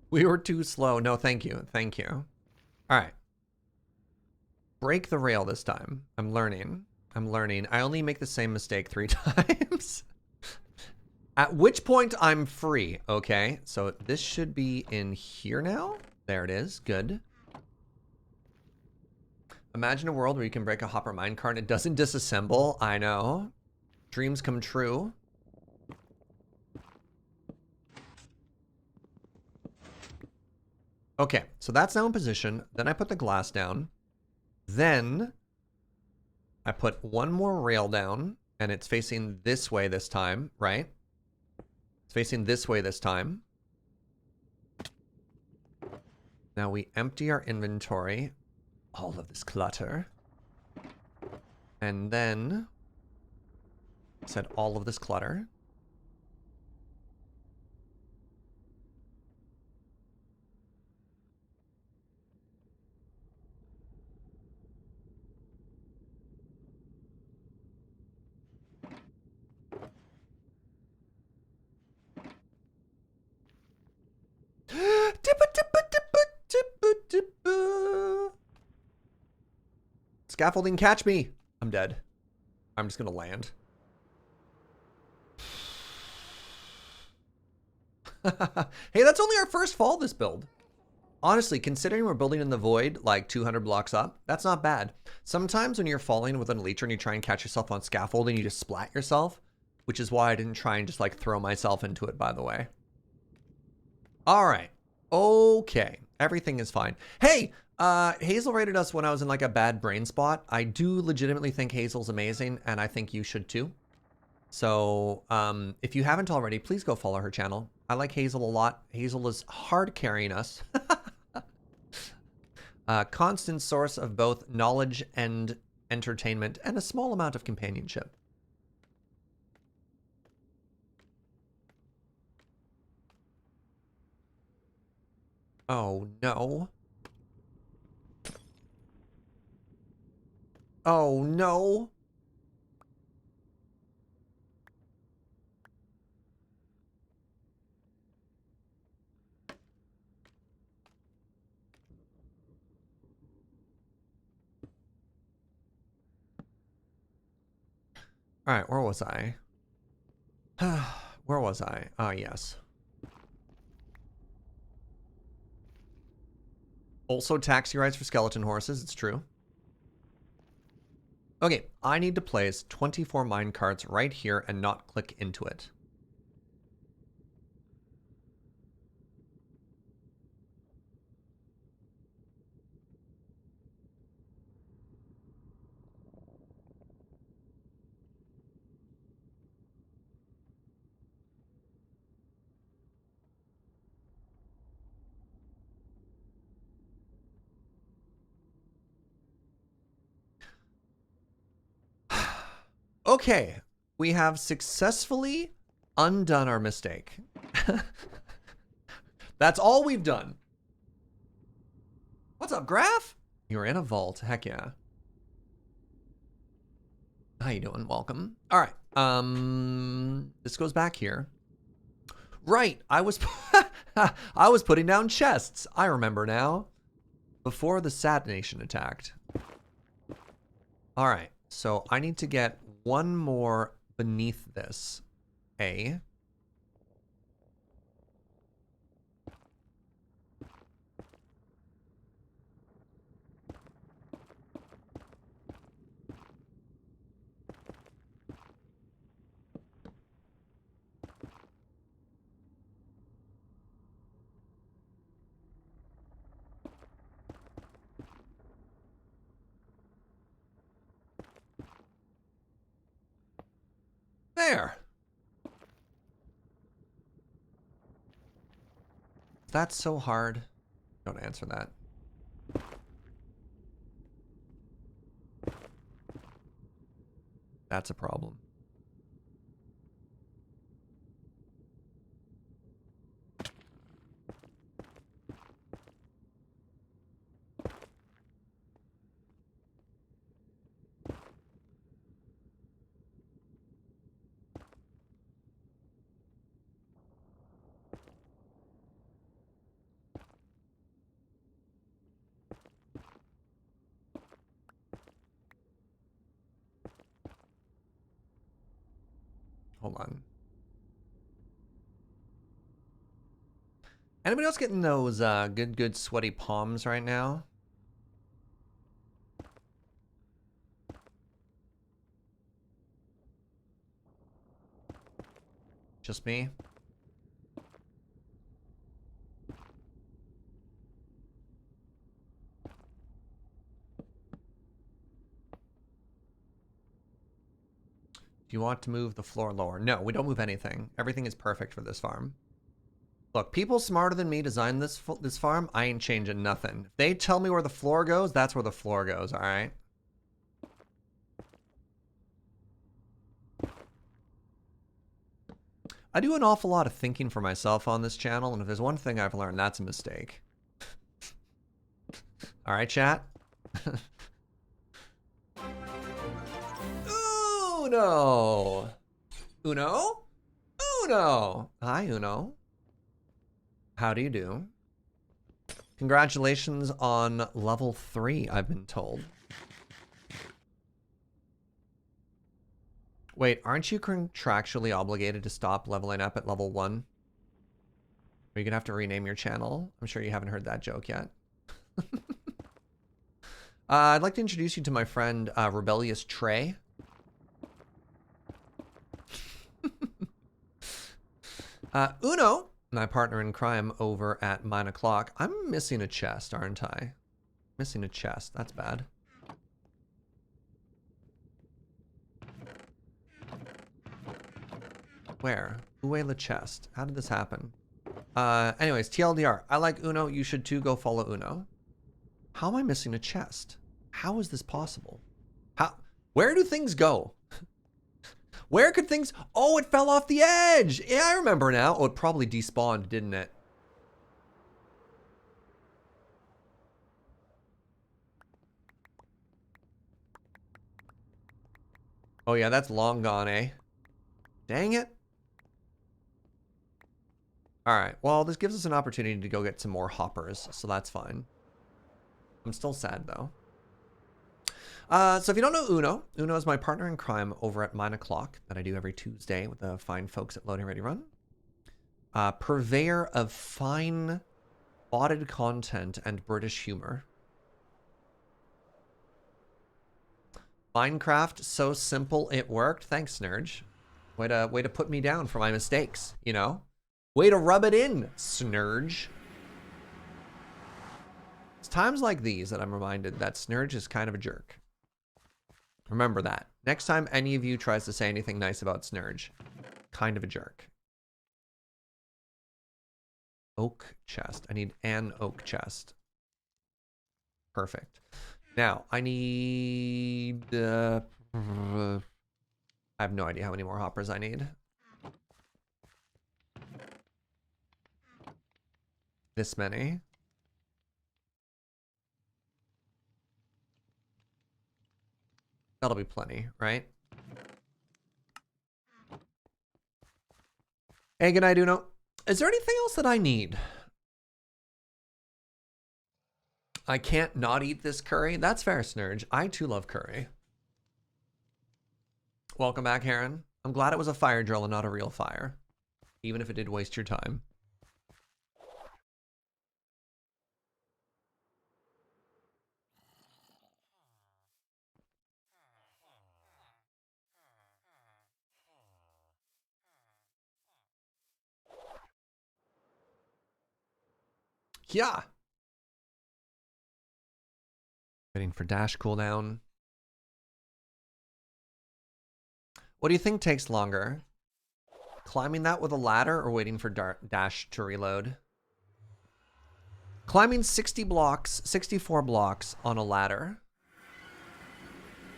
We were too slow. No, thank you. Thank you. All right. Break the rail this time. I'm learning. I'm learning. I only make the same mistake 3 times. At which point I'm free. Okay. So this should be in here now. There it is. Good. Imagine a world where you can break a hopper minecart and it doesn't disassemble. I know. Dreams come true. Okay, so that's now in position. Then I put the glass down. Then I put one more rail down, and it's facing this way this time, right? It's facing this way this time. Now we empty our inventory, all of this clutter, and then said all of this clutter. Scaffolding, catch me! I'm dead. I'm just gonna land. Hey, that's only our first fall this build. Honestly, considering we're building in the void like 200 blocks up, that's not bad. Sometimes when you're falling with an elytra and you try and catch yourself on scaffolding, you just splat yourself, which is why I didn't try and just like throw myself into it, by the way. All right. Okay. Everything is fine. Hey, Hazel rated us when I was in like a bad brain spot. I do legitimately think Hazel's amazing, and I think you should too. So if you haven't already, please go follow her channel. I like Hazel a lot. Hazel is hard carrying us. Constant source of both knowledge and entertainment, and a small amount of companionship. Oh no. Oh no. All right, where was I? Where was I? Ah, yes. Also taxi rides for skeleton horses, it's true. Okay, I need to place 24 mine carts right here and not click into it. Okay, we have successfully undone our mistake. That's all we've done. What's up, Graph? You're in a vault. Heck yeah. How you doing? Welcome. All right. This goes back here. Right. I was I was putting down chests. I remember now. Before the Sad Nation attacked. All right. So I need to get one more beneath this. A. There. That's so hard. Don't answer that. That's a problem. Hold on. Anybody else getting those good sweaty palms right now? Just me? Do you want to move the floor lower? No, we don't move anything. Everything is perfect for this farm. Look, people smarter than me designed this farm. I ain't changing nothing. If they tell me where the floor goes, that's where the floor goes, all right? I do an awful lot of thinking for myself on this channel, and if there's one thing I've learned, that's a mistake. All right, chat? Uno! Uno? Uno! Hi, Uno. How do you do? Congratulations on level 3, I've been told. Wait, aren't you contractually obligated to stop leveling up at level 1? Are you gonna have to rename your channel? I'm sure you haven't heard that joke yet. I'd like to introduce you to my friend, Rebellious Trey. Uno, my partner in crime over at Mine O'Clock. I'm missing a chest, aren't I? Missing a chest. That's bad. Where? Uwe the chest. How did this happen? Anyways, TLDR. I like Uno. You should too. Go follow Uno. How am I missing a chest? How is this possible? How? Where do things go? Where could things... Oh, it fell off the edge. Yeah, I remember now. Oh, it probably despawned, didn't it? Oh, yeah, that's long gone, eh? Dang it. All right. Well, this gives us an opportunity to go get some more hoppers, so that's fine. I'm still sad, though. So if you don't know Uno, Uno is my partner in crime over at Mine O'Clock that I do every Tuesday with the fine folks at Loading Ready Run. Purveyor of fine, botted content and British humor. Minecraft, so simple it worked. Thanks, Serge. Way to put me down for my mistakes, you know? Way to rub it in, Serge. It's times like these that I'm reminded that Serge is kind of a jerk. Remember that. Next time any of you tries to say anything nice about Serge, kind of a jerk. Oak chest. I need an oak chest. Perfect. Now, I need... I have no idea how many more hoppers I need. This many. That'll be plenty, right? Hey, good night, Uno. Is there anything else that I need? I can't not eat this curry. That's fair, Serge. I too love curry. Welcome back, Heron. I'm glad it was a fire drill and not a real fire, even if it did waste your time. Yeah. Waiting for dash cooldown. What do you think takes longer? Climbing that with a ladder or waiting for dash to reload? Climbing 60 blocks, 64 blocks on a ladder.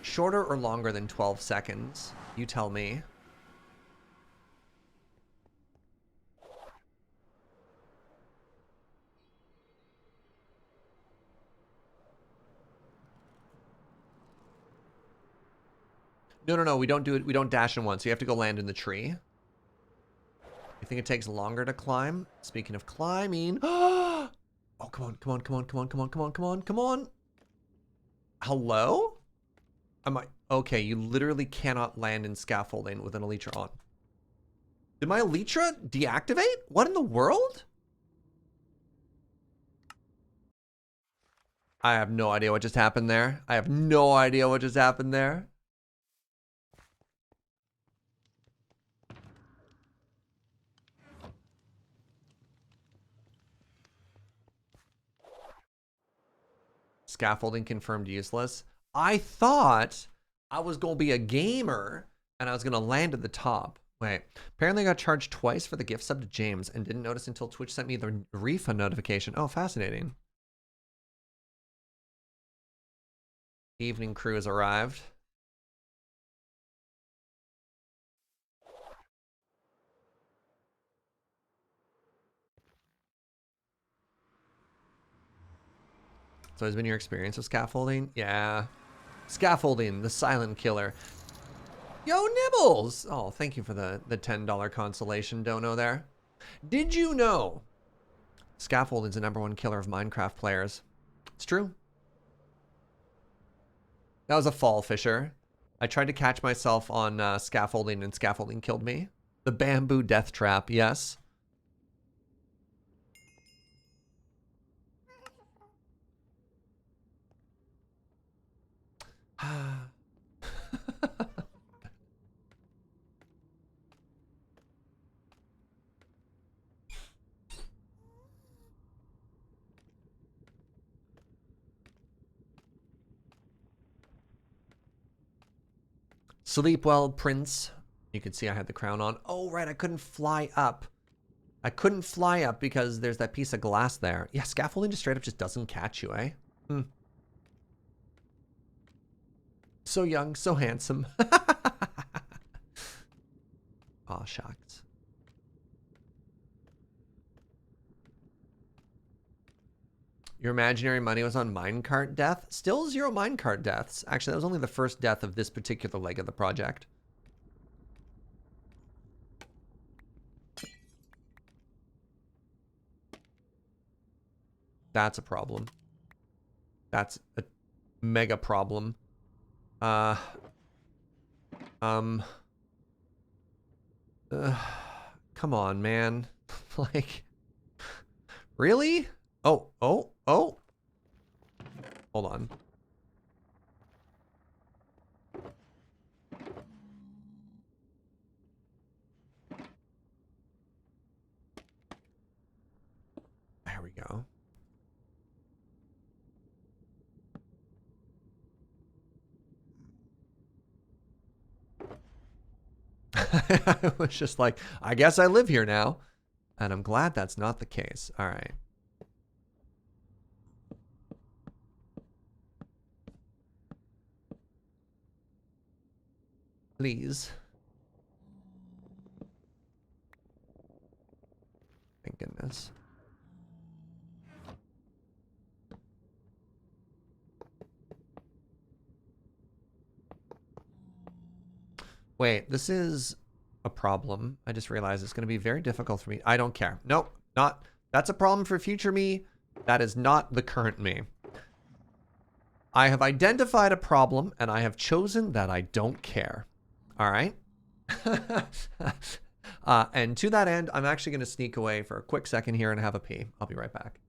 Shorter or longer than 12 seconds? You tell me. No, we don't do it. We don't dash in one, so you have to go land in the tree. You think it takes longer to climb? Speaking of climbing. Oh, come on, come on, come on, come on, come on, come on, come on, come on. Hello? Okay, you literally cannot land in scaffolding with an elytra on. Did my elytra deactivate? What in the world? I have no idea what just happened there. I have no idea what just happened there. Scaffolding confirmed useless. I thought I was going to be a gamer and I was going to land at the top. Wait. Apparently I got charged twice for the gift sub to James and didn't notice until Twitch sent me the refund notification. Oh, fascinating. Evening crew has arrived. So has been your experience with scaffolding? Yeah. Scaffolding, the silent killer. Yo, Nibbles! Oh, thank you for the $10 consolation dono there. Did you know scaffolding's the #1 killer of Minecraft players? It's true. That was a fall fisher. I tried to catch myself on scaffolding and scaffolding killed me. The bamboo death trap, yes. Sleep well, Prince. You can see I had the crown on. Oh, right, I couldn't fly up. I couldn't fly up because there's that piece of glass there. Yeah, scaffolding just straight up just doesn't catch you, eh? Hmm. So young, so handsome. Aw, shucks. Your imaginary money was on minecart death? Still 0 minecart deaths. Actually, that was only the first death of this particular leg of the project. That's a problem. That's a mega problem. Come on, man. Like, really? Oh. Hold on. There we go. I was just like, I guess I live here now. And I'm glad that's not the case. All right. Please. Thank goodness. Wait, this is a problem. I just realized it's going to be very difficult for me. I don't care. Nope, not. That's a problem for future me. That is not the current me. I have identified a problem and I have chosen that I don't care. All right? And to that end, I'm actually going to sneak away for a quick second here and have a pee. I'll be right back.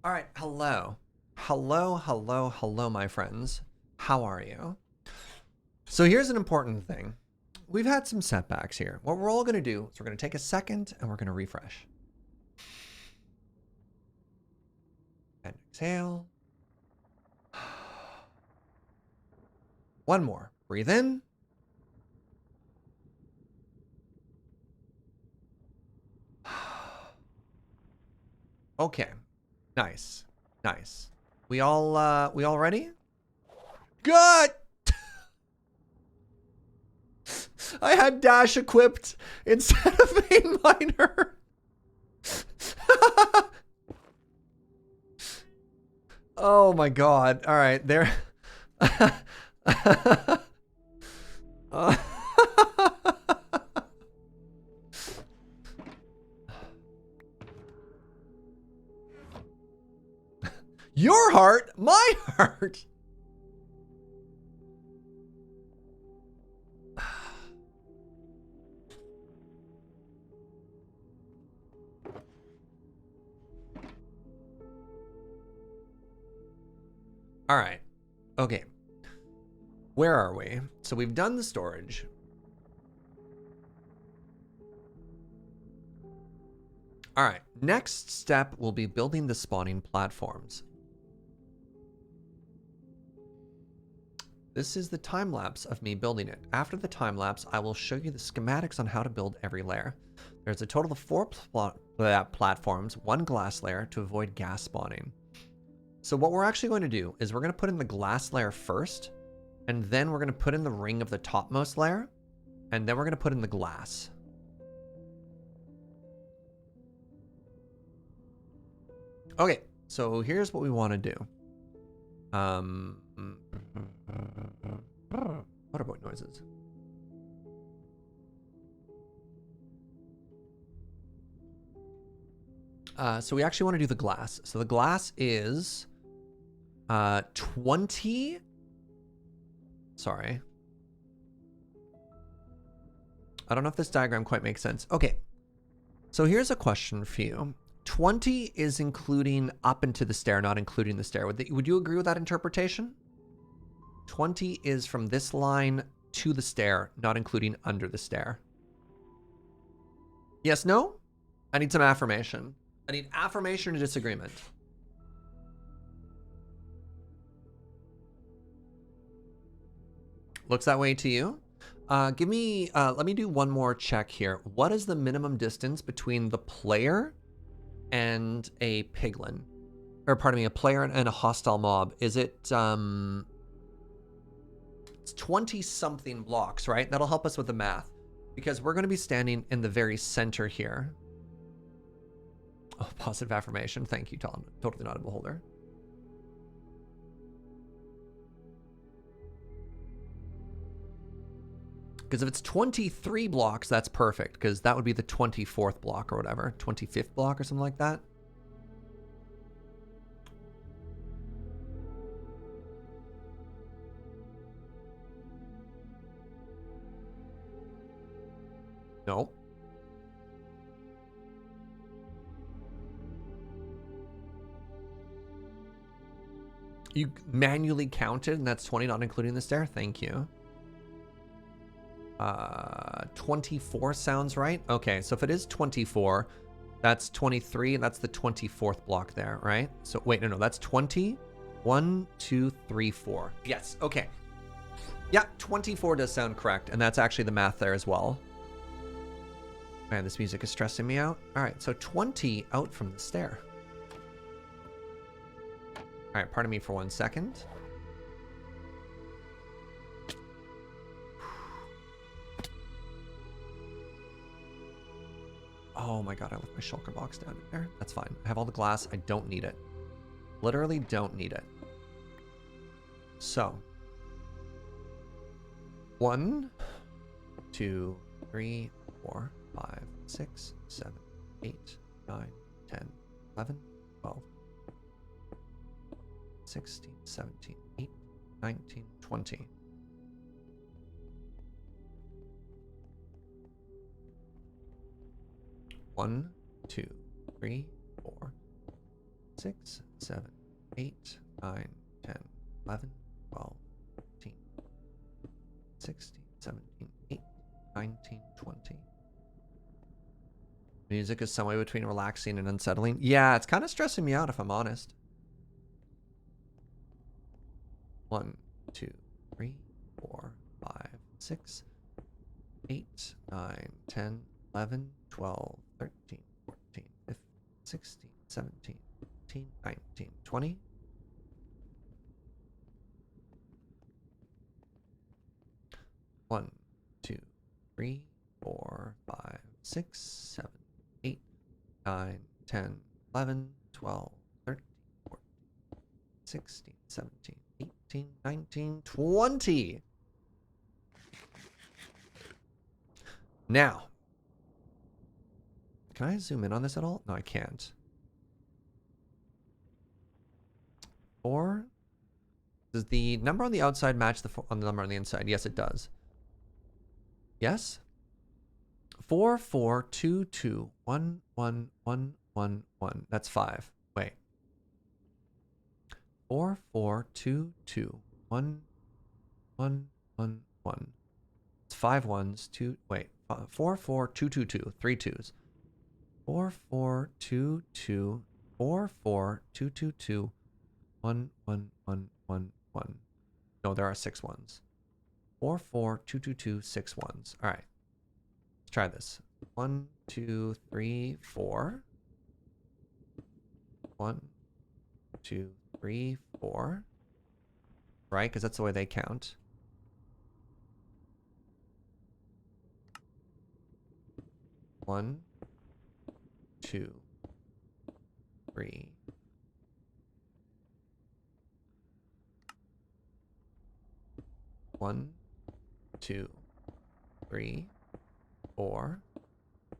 All right, hello. Hello, hello, hello, my friends. How are you? So here's an important thing. We've had some setbacks here. What we're all going to do is we're going to take a second and we're going to refresh. And exhale. One more. Breathe in. Okay. Nice. Nice. We all ready? Good. I had dash equipped instead of main miner. Oh my god. All right, there. Your heart, my heart. All right. Okay. Where are we? So we've done the storage. All right. Next step will be building the spawning platforms. This is the time lapse of me building it. After the time lapse, I will show you the schematics on how to build every layer. There's a total of 4 platforms, 1 glass layer to avoid gas spawning. So what we're actually going to do is we're going to put in the glass layer first, and then we're going to put in the ring of the topmost layer, and then we're going to put in the glass. Okay, so here's what we want to do. Motorboat noises. So we actually want to do the glass. So the glass is 20. Sorry. I don't know if this diagram quite makes sense. Okay. So here's a question for you. 20 is including up into the stair, not including the stair. Would you agree with that interpretation? 20 is from this line to the stair, not including under the stair. Yes, no? I need some affirmation. I need affirmation or disagreement. Looks that way to you? Let me do one more check here. What is the minimum distance between the player and a piglin? Or pardon me, a player and a hostile mob? Is it, it's 20 something blocks, right? That'll help us with the math because we're going to be standing in the very center here. Oh, positive affirmation. Thank you, Tom. Totally not a beholder. Because if it's 23 blocks, that's perfect. Because that would be the 24th block or whatever. 25th block or something like that. No. You manually counted, and that's 20, not including the stair. Thank you. 24 sounds right. Okay, so if it is 24, that's 23, and that's the 24th block there, right? So wait, no, that's 20. 1, 2, 3, 4. Yes, okay. Yeah, 24 does sound correct, and that's actually the math there as well. Man, this music is stressing me out. All right, so 20 out from the stair. All right, pardon me for 1 second. Oh my god, I left my shulker box down there. That's fine. I have all the glass. I don't need it. Literally don't need it. So. 1, 2, 3, 4, 5, 6, 7, 8, 9, 10, 11, 12, 16, 17, 18, 19, 20. One, 2, 3, 4, 6, 7, 8, 9, 10, 11, 12, 13, 16, 17, 18, 19, 20. Music is somewhere between relaxing and unsettling. Yeah, it's kind of stressing me out if I'm honest. 1, 2, 3, 4, 5, 6, 8, 9, 10, 11, 12, 13, 14, 15, 16, 17, 18, 19, 20. One, 2, 3, 4, 5, 6, 7, 8, 9, 10, 11, 12, 13, 14, 16, 17, 18, 19, 20. Now, can I zoom in on this at all? No, I can't. 4. Does the number on the outside match the number on the inside? Yes, it does. Yes? 4, 4, 2, 2, 1, 1, 1, 1, 1. That's 5. Wait. 4, 4, 2, 2, 1, 1, 1, 1. It's 5 ones, 2. Wait. 4, 4, 2, 2, 2. 3 2s. 4, 4, 2, 2. 4, 4, 2, 2, 2. 1, 1, 1, 1, 1. No, there are 6 ones. 4, 4, 2, 2, 2, 6 ones. All right. Let's try this. 1, 2, 3, 4. 1, 2, 3, 4. Right? Because that's the way they count. 1, 2, 3. 1, 2, 3, 4,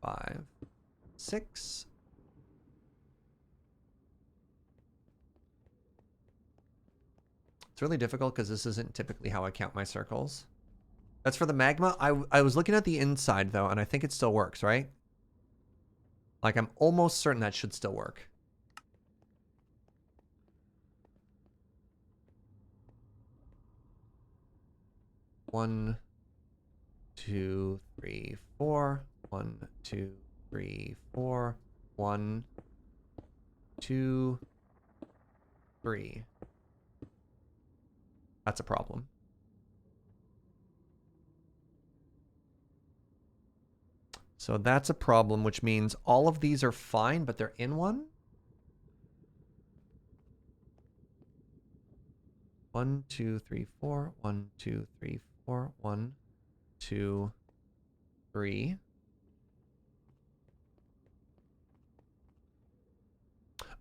5, 6. It's really difficult because this isn't typically how I count my circles. That's for the magma. I was looking at the inside though, and I think it still works, right? Like I'm almost certain that should still work. One, 2, 3, 4. 1, 2, 3, 4. 1, 2, 3. That's a problem. So that's a problem, which means all of these are fine, but they're in one. 1, 2, 3, 4. 1, 2, 3, 4. 1, 2, 3.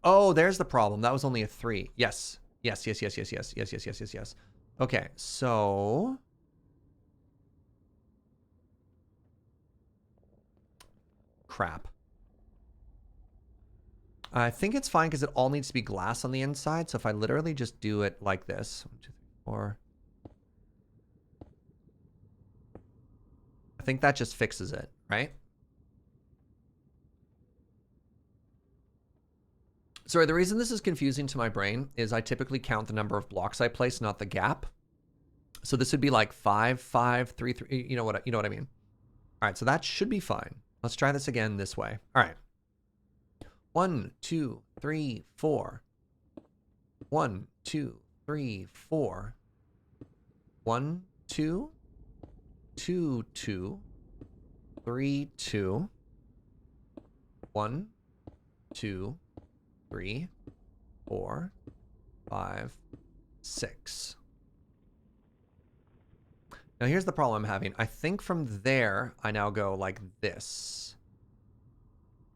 Oh, there's the problem. That was only a 3. Yes. Yes, yes, yes, yes, yes, yes, yes, yes, yes, yes. Okay, so crap. I think it's fine because it all needs to be glass on the inside. So if I literally just do it like this, 1, 2, 3, 4. I think that just fixes it, right? Sorry, the reason this is confusing to my brain is I typically count the number of blocks I place, not the gap. So this would be like 5, 5, 3, 3. You know what I mean? All right, so that should be fine. Let's try this again this way. All right. 1, 2, 3, 4. 1, 2, 3, 4. 1, 2, 2, 2, 3, 2. 1, 2, 3, 4, 5, 6. Now here's the problem I'm having. I think from there I now go like this.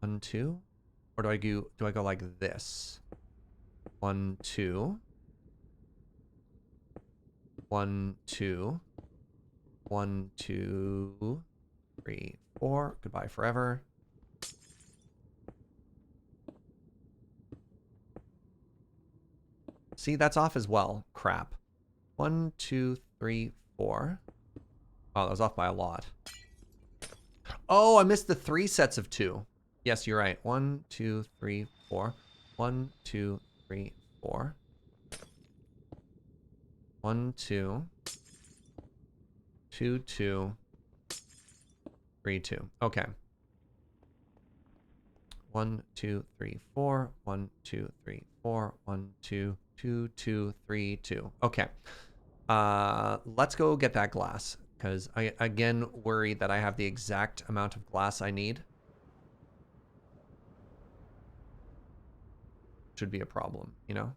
1, 2, or do I go like this? 1, 2. 1, 2. 1, 2, 3, 4. Goodbye forever. See, that's off as well. Crap. 1, 2, 3, 4. Oh, that was off by a lot. Oh, I missed the 3 sets of 2. Yes, you're right. 1, 2, 3, 4. 1, 2, 3, 4. 1, 2. 2, 2. 3, 2. Okay. 1, 2, 3, 4. 1, 2, 3, 4. 1, 2, 2, 2, 3, 2. Okay. Let's go get that glass, because I again worry that I have the exact amount of glass I need. Should be a problem, you know?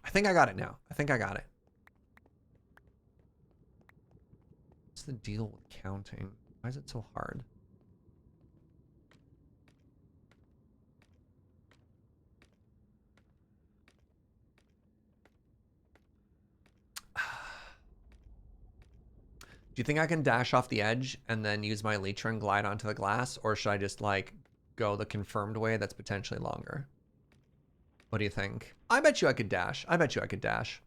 I think I got it now. I think I got it. What's the deal with counting? Why is it so hard? Do you think I can dash off the edge and then use my Leecher and glide onto the glass? Or should I just, like, go the confirmed way that's potentially longer? What do you think? I bet you I could dash. I bet you I could dash.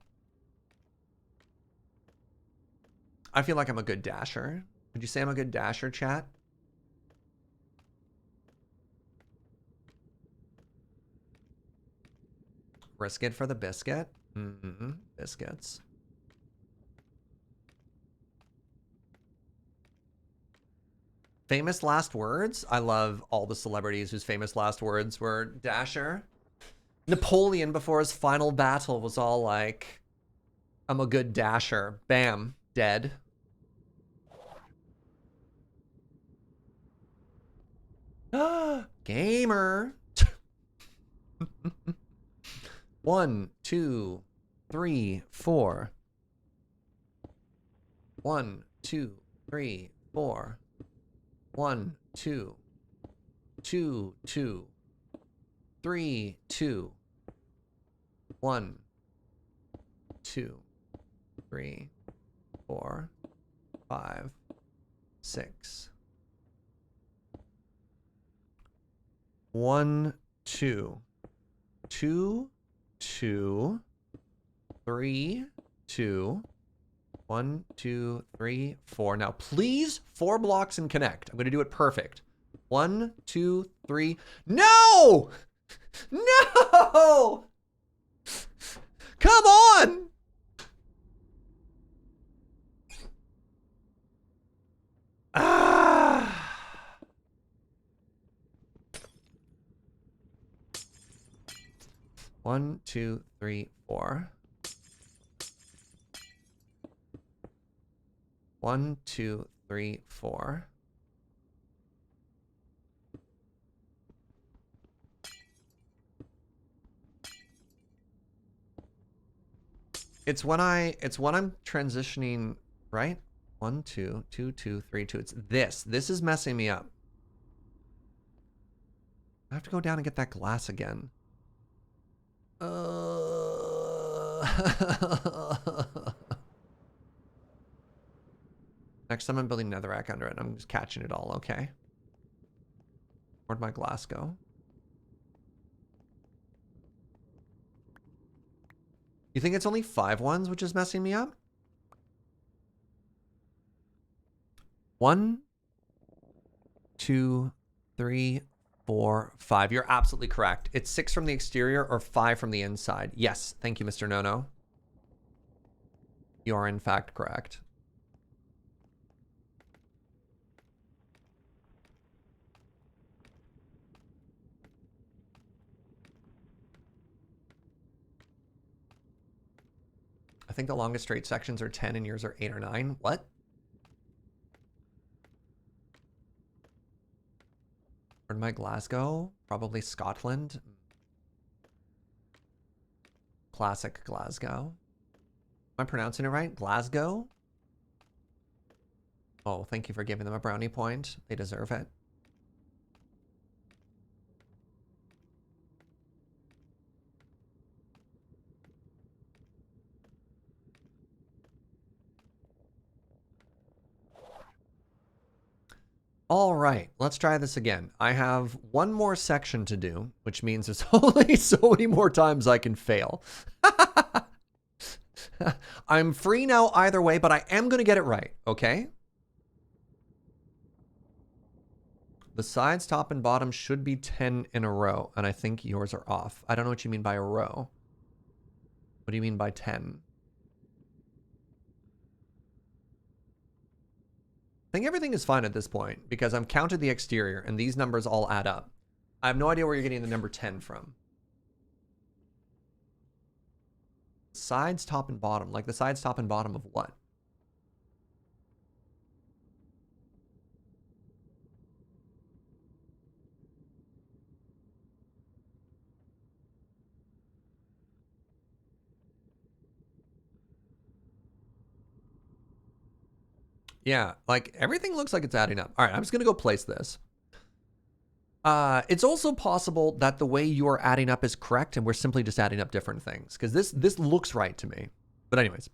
I feel like I'm a good dasher. Would you say I'm a good dasher, chat? Risk it for the biscuit? Mm-hmm. Biscuits. Famous last words? I love all the celebrities whose famous last words were dasher. Napoleon, before his final battle, was all like, I'm a good dasher. Bam. Dead. Gamer. 1, 2, 3, 4. 1, 2, 3, 4. 1, 2, 2, 2, 3, 2. 1, 2, 3, 4, 5, 6. 1, 2, 2, 2, 3, 2. 1, 2, 3, 4. Now, please, 4 blocks and connect. I'm going to do it perfect. 1, 2, 3. No! No! Come on! Ah! 1, 2, 3, 4. 1, 2, 3, 4. It's when I'm transitioning, right? 1, 2, 2, 2, 3, 2. It's this. This is messing me up. I have to go down and get that glass again. Next time I'm building netherrack under it. I'm just catching it all, okay? Where'd my glass go? You think it's only 5 ones, which is messing me up? 1, 2, 3, 4, 5. You're absolutely correct. It's 6 from the exterior or 5 from the inside. Yes, thank you, Mr. Nono. You are in fact correct. I think the longest straight sections are 10 and yours are 8 or 9. What? Where'd my Glasgow? Probably Scotland. Classic Glasgow. Am I pronouncing it right? Glasgow? Oh, thank you for giving them a brownie point. They deserve it. All right, let's try this again. I have one more section to do, which means there's only so many more times I can fail. I'm free now either way, but I am going to get it right, okay? The sides, top, and bottom should be 10 in a row, and I think yours are off. I don't know what you mean by a row. What do you mean by 10? I think everything is fine at this point because I'm counted the exterior and these numbers all add up. I have no idea where you're getting the number 10 from. Sides, top, and bottom. Like the sides, top, and bottom of what? Yeah, like everything looks like it's adding up. All right, I'm just gonna go place this. It's also possible that the way you are adding up is correct and we're simply just adding up different things because this looks right to me. But anyways,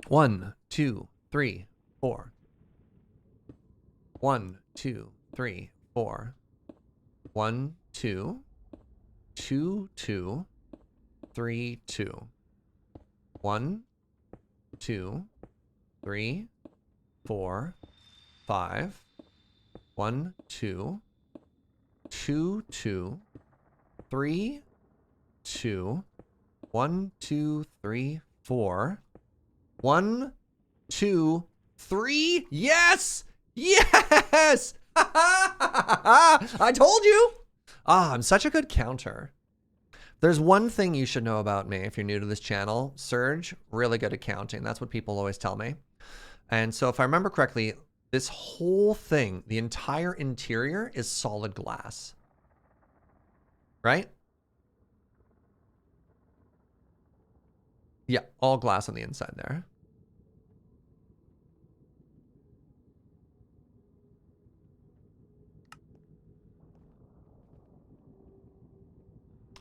1, 2, 3, 4. 1, 2, 3, 4. 1, 2, 2, 2, 3, 2. 1, 2, 3, 4, 5. 1, 2, 2, 2, 3, 2. 1, 2, 3, 4. 1, 2, 3. Yes! Yes! I told you! Ah, I'm such a good counter. There's one thing you should know about me if you're new to this channel. Serge, really good at counting. That's what people always tell me. And so if I remember correctly, this whole thing, the entire interior is solid glass. Right? Yeah, all glass on the inside there.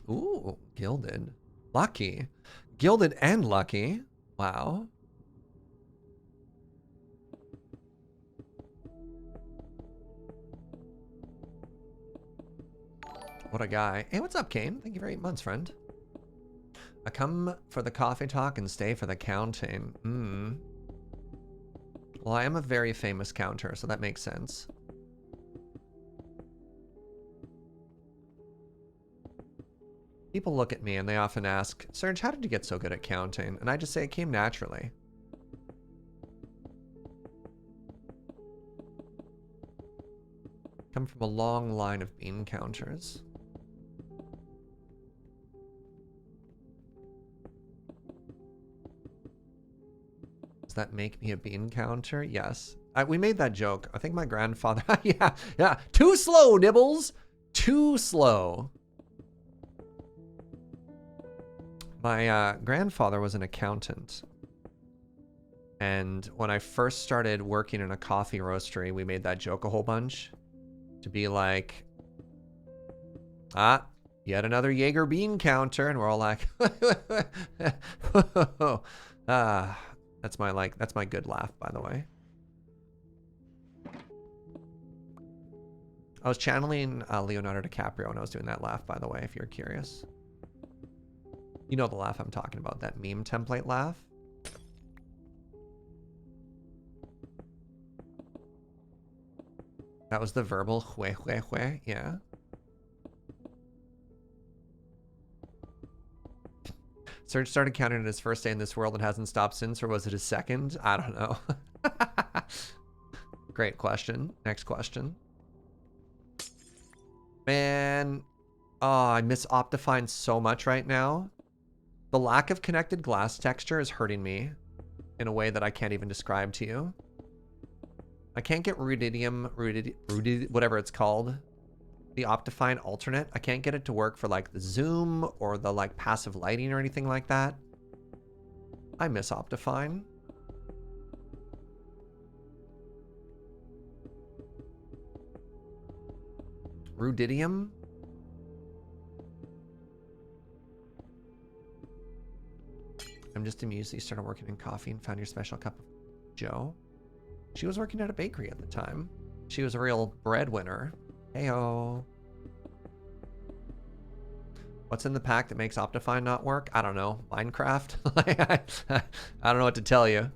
Ooh, gilded. Lucky. Gilded and lucky. Wow. What a guy. Hey, what's up, Kane? Thank you for 8 months, friend. I come for the coffee talk and stay for the counting. Well, I am a very famous counter, so that makes sense. People look at me and they often ask, Serge, how did you get so good at counting? And I just say it came naturally. Come from a long line of bean counters. Does that make me a bean counter? Yes. We made that joke. I think my grandfather... yeah. Too slow, Nibbles. Too slow. My grandfather was an accountant. And when I first started working in a coffee roastery, we made that joke a whole bunch. To be like, yet another Jaeger bean counter. And we're all like, that's my good laugh, by the way. I was channeling Leonardo DiCaprio when I was doing that laugh, by the way, if you're curious. You know the laugh I'm talking about, that meme template laugh. That was the verbal hue, hue, hue, yeah. Serge started counting at his first day in this world and hasn't stopped since, or was it his second? I don't know. Great question. Next question. Man, oh, I miss Optifine so much right now. The lack of connected glass texture is hurting me in a way that I can't even describe to you. I can't get rudidium, whatever it's called, the Optifine alternate. I can't get it to work for like the zoom or the like passive lighting or anything like that. I miss Optifine. Rudidium. I'm just amused that you started working in coffee and found your special cup of Joe. She was working at a bakery at the time. She was a real breadwinner. Heyo. What's in the pack that makes Optifine not work? I don't know. Minecraft? I don't know what to tell you.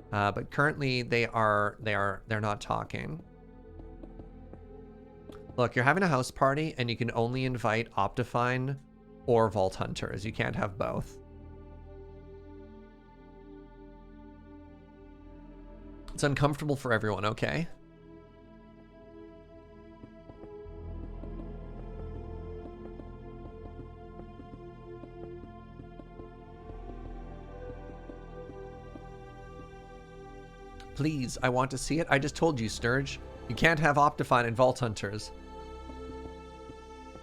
But currently they're not talking. Look, you're having a house party, and you can only invite Optifine or Vault Hunters. You can't have both. It's uncomfortable for everyone, okay? Please, I want to see it. I just told you, Serge. You can't have Optifine and Vault Hunters.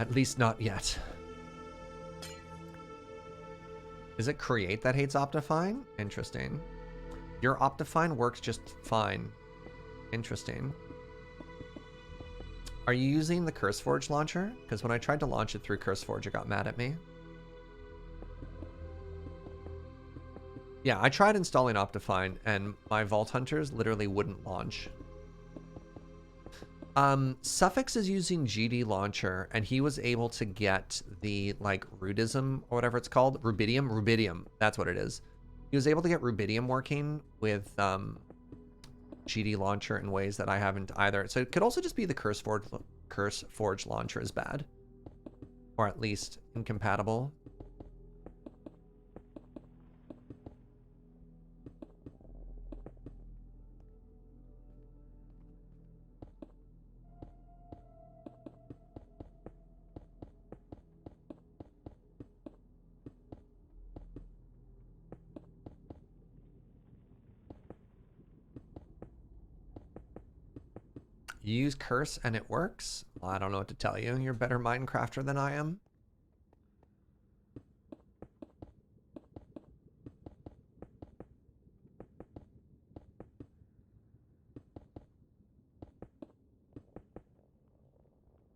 At least not yet. Is it Create that hates Optifine? Interesting. Your Optifine works just fine. Interesting. Are you using the CurseForge launcher? Because when I tried to launch it through CurseForge, it got mad at me. Yeah, I tried installing Optifine, and my Vault Hunters literally wouldn't launch. Suffix is using GD Launcher, and he was able to get the, like, Rudism, or whatever it's called. Rubidium? Rubidium. That's what it is. He was able to get Rubidium working with GD Launcher in ways that I haven't either. So it could also just be the CurseForge launcher is bad. Or at least incompatible. You use Curse and it works? Well, I don't know what to tell you. You're a better Minecrafter than I am.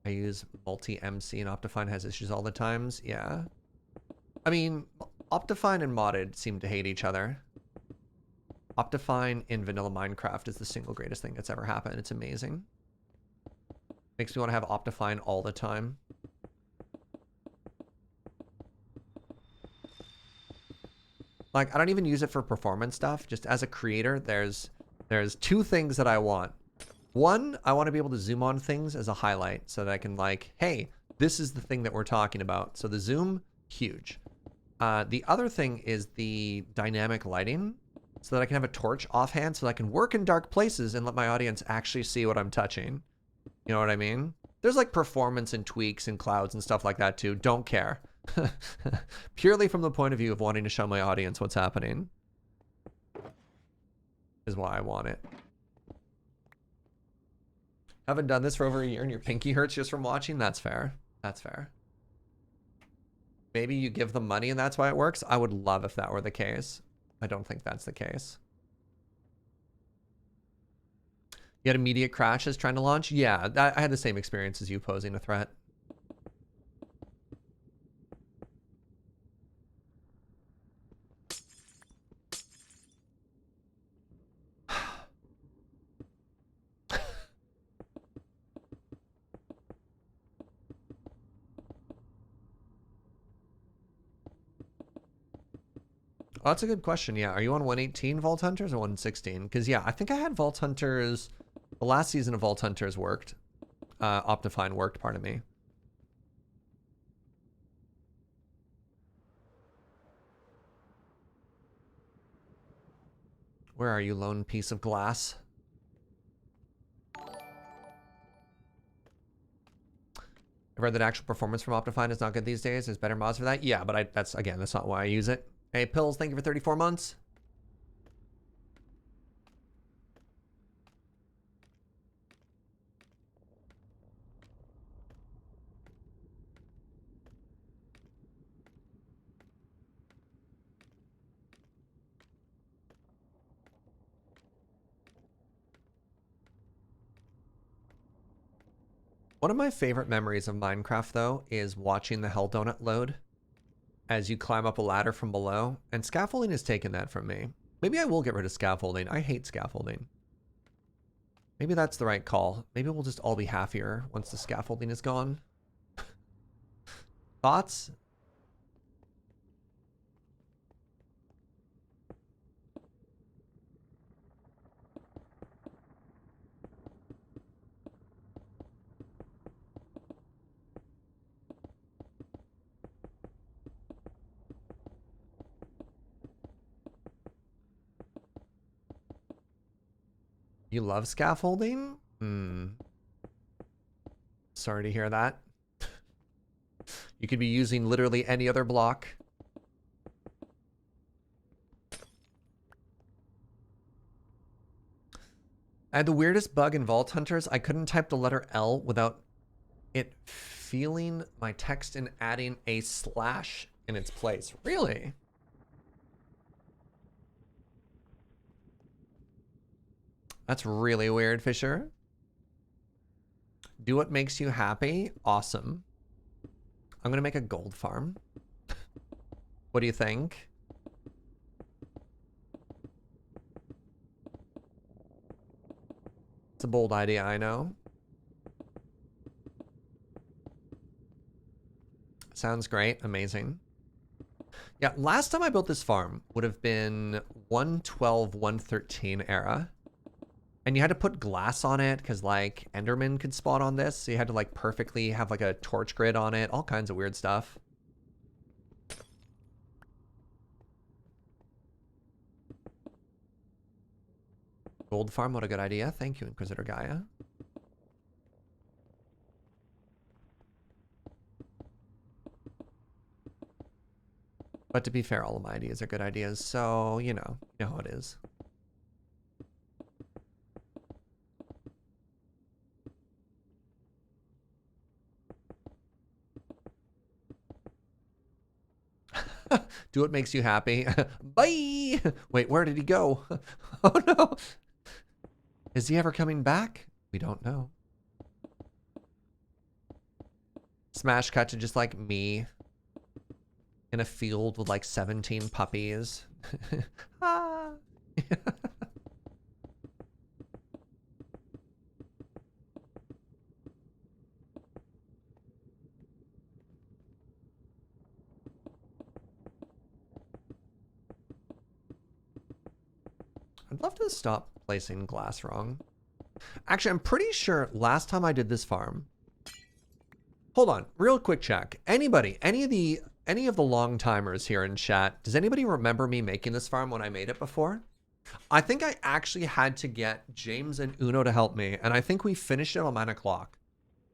I use multi-MC and Optifine has issues all the times. Yeah. I mean, Optifine and Modded seem to hate each other. Optifine in vanilla Minecraft is the single greatest thing that's ever happened. It's amazing. Makes me want to have Optifine all the time. Like, I don't even use it for performance stuff. Just as a creator, there's two things that I want. One, I want to be able to zoom on things as a highlight so that I can, like, hey, this is the thing that we're talking about. So the zoom, huge. The other thing is the dynamic lighting so that I can have a torch offhand so that I can work in dark places and let my audience actually see what I'm touching. You know what I mean? There's like performance and tweaks and clouds and stuff like that too. Don't care. Purely from the point of view of wanting to show my audience what's happening is why I want it. Haven't done this for over a year and your pinky hurts just from watching? That's fair. That's fair. Maybe you give them money and that's why it works? I would love if that were the case. I don't think that's the case. You had immediate crashes trying to launch? Yeah, I had the same experience as you posing a threat. Oh, that's a good question. Yeah, are you on 118 Vault Hunters or 116? Because yeah, I think I had Vault Hunters. The last season of Vault Hunters worked. Optifine worked, pardon me. Where are you, lone piece of glass? I've read that actual performance from Optifine is not good these days. There's better mods for that. Yeah, but that's not why I use it. Hey, Pills, thank you for 34 months. One of my favorite memories of Minecraft, though, is watching the Hell Donut load as you climb up a ladder from below. And scaffolding has taken that from me. Maybe I will get rid of scaffolding. I hate scaffolding. Maybe that's the right call. Maybe we'll just all be happier once the scaffolding is gone. Thoughts? You love scaffolding? Hmm. Sorry to hear that. You could be using literally any other block. I had the weirdest bug in Vault Hunters. I couldn't type the letter L without it feeling my text and adding a slash in its place. Really? That's really weird, Fisher. Do what makes you happy. Awesome. I'm gonna make a gold farm. What do you think? It's a bold idea, I know. Sounds great. Amazing. Yeah, last time I built this farm would have been 112, 113 era. And you had to put glass on it because, like, Enderman could spawn on this. So you had to, like, perfectly have, like, a torch grid on it. All kinds of weird stuff. Gold farm, what a good idea. Thank you, Inquisitor Gaia. But to be fair, all of my ideas are good ideas. So, you know how it is. Do what makes you happy. Bye! Wait, where did he go? Oh no! Is he ever coming back? We don't know. Smash cut to just like me in a field with like 17 puppies. Ah. I'd love to stop placing glass wrong. Actually, I'm pretty sure last time I did this farm. Hold on, real quick check. Anybody, any of the long timers here in chat, does anybody remember me making this farm when I made it before? I think I actually had to get James and Uno to help me, and I think we finished it on 9 o'clock.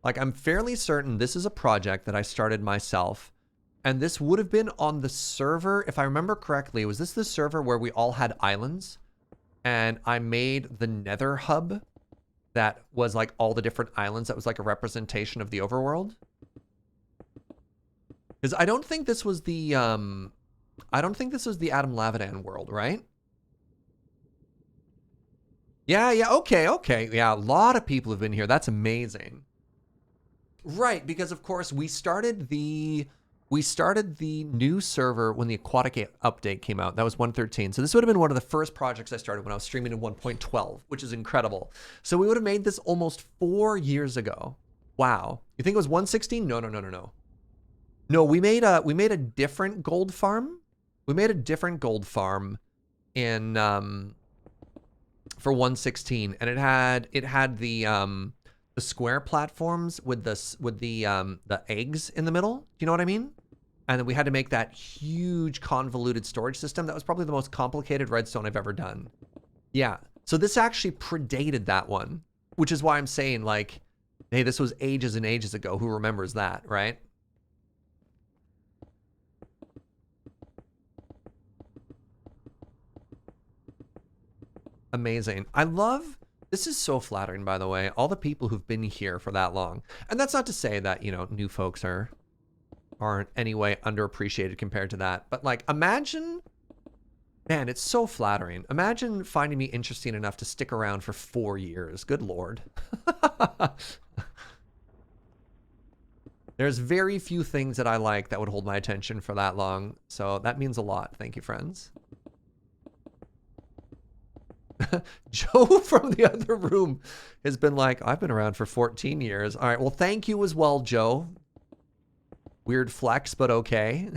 Like, I'm fairly certain this is a project that I started myself, and this would have been on the server, if I remember correctly, was this the server where we all had islands? And I made the Nether hub that was like all the different islands that was like a representation of the overworld. Because I don't think this was the Adam Lavadan world, right? Yeah, okay. Yeah, a lot of people have been here. That's amazing. Right, because of course we started the new server when the aquatic update came out. That was 1.13. So this would have been one of the first projects I started when I was streaming in 1.12, which is incredible. So we would have made this almost 4 years ago. Wow. You think it was 1.16? No. No, we made a different gold farm. We made a different gold farm in for 1.16, and it had the square platforms with the eggs in the middle. Do you know what I mean? And then we had to make that huge convoluted storage system. That was probably the most complicated redstone I've ever done. Yeah. So this actually predated that one, which is why I'm saying, like, hey, this was ages and ages ago. Who remembers that, right? Amazing. I love, this is so flattering, by the way, all the people who've been here for that long. And that's not to say that, you know, new folks aren't anyway underappreciated compared to that. But like, imagine, man, it's so flattering. Imagine finding me interesting enough to stick around for 4 years. Good Lord. There's very few things that I like that would hold my attention for that long. So that means a lot. Thank you, friends. Joe from the other room has been like, I've been around for 14 years. All right, well, thank you as well, Joe. Weird flex, but okay.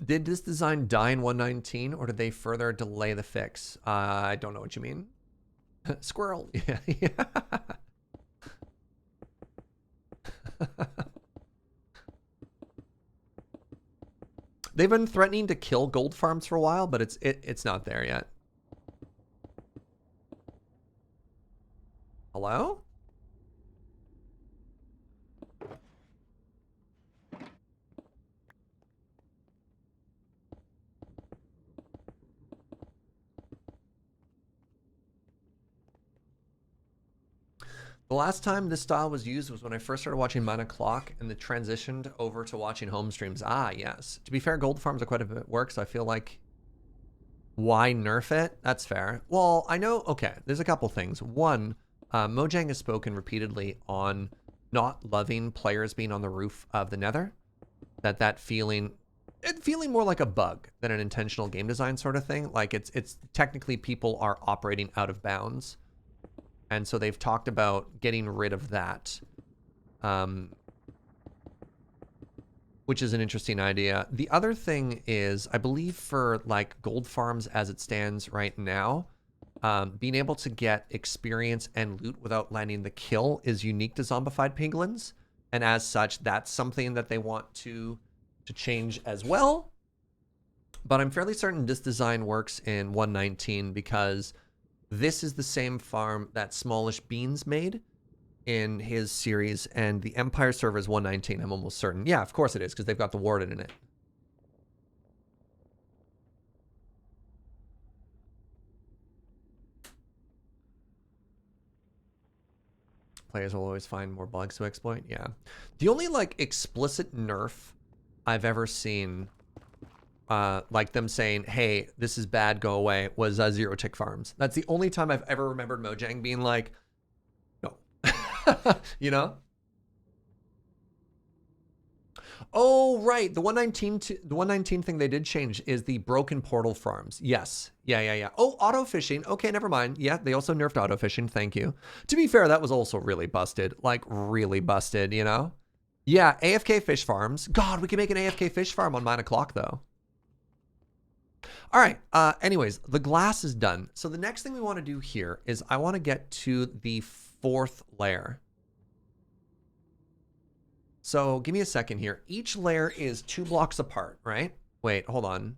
Did this design die in 1.19, or did they further delay the fix? I don't know what you mean. Squirrel. Yeah. They've been threatening to kill gold farms for a while, but it's not there yet. Hello? The last time this style was used was when I first started watching 9 o'clock and then transitioned over to watching home streams. Ah, yes. To be fair, gold farms are quite a bit work, so I feel like why nerf it? That's fair. Well, I know, okay, there's a couple things. One, Mojang has spoken repeatedly on not loving players being on the roof of the Nether. That feeling more like a bug than an intentional game design sort of thing. Like it's technically people are operating out of bounds. And so they've talked about getting rid of that, which is an interesting idea. The other thing is, I believe for like gold farms as it stands right now, being able to get experience and loot without landing the kill is unique to zombified piglins. And as such, that's something that they want to change as well. But I'm fairly certain this design works in 1.19 because this is the same farm that Smallish Beans made in his series, and the Empire server is 1.19, I'm almost certain. Yeah, of course it is, because they've got the Warden in it. Players will always find more bugs to exploit, yeah. The only, like, explicit nerf I've ever seen, like them saying, hey, this is bad, go away, was zero tick farms. That's the only time I've ever remembered Mojang being like, no. You know? Oh, right. The 119 thing they did change is the broken portal farms. Yes. Yeah. Oh, auto fishing. Okay, never mind. Yeah, they also nerfed auto fishing. Thank you. To be fair, that was also really busted. Like, really busted, you know? Yeah, AFK fish farms. God, we can make an AFK fish farm on 9 o'clock, though. All right. Anyways, the glass is done. So the next thing we want to do here is I want to get to the 4th layer. So give me a second here. Each layer is 2 blocks apart, right? Wait, hold on.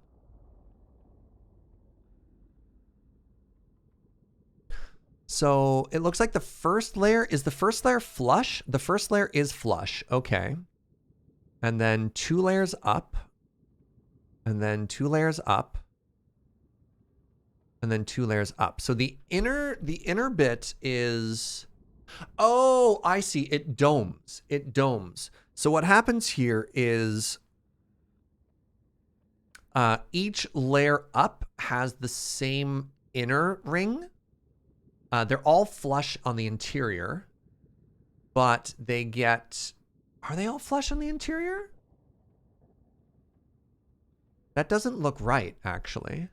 So it looks like the first layer, is the first layer flush? The first layer is flush. Okay. And then 2 layers up. And then 2 layers up. And then 2 layers up. So the inner bit is, oh, I see. It domes. It domes. So what happens here is each layer up has the same inner ring. They're all flush on the interior, but they get, are they all flush on the interior? That doesn't look right, actually.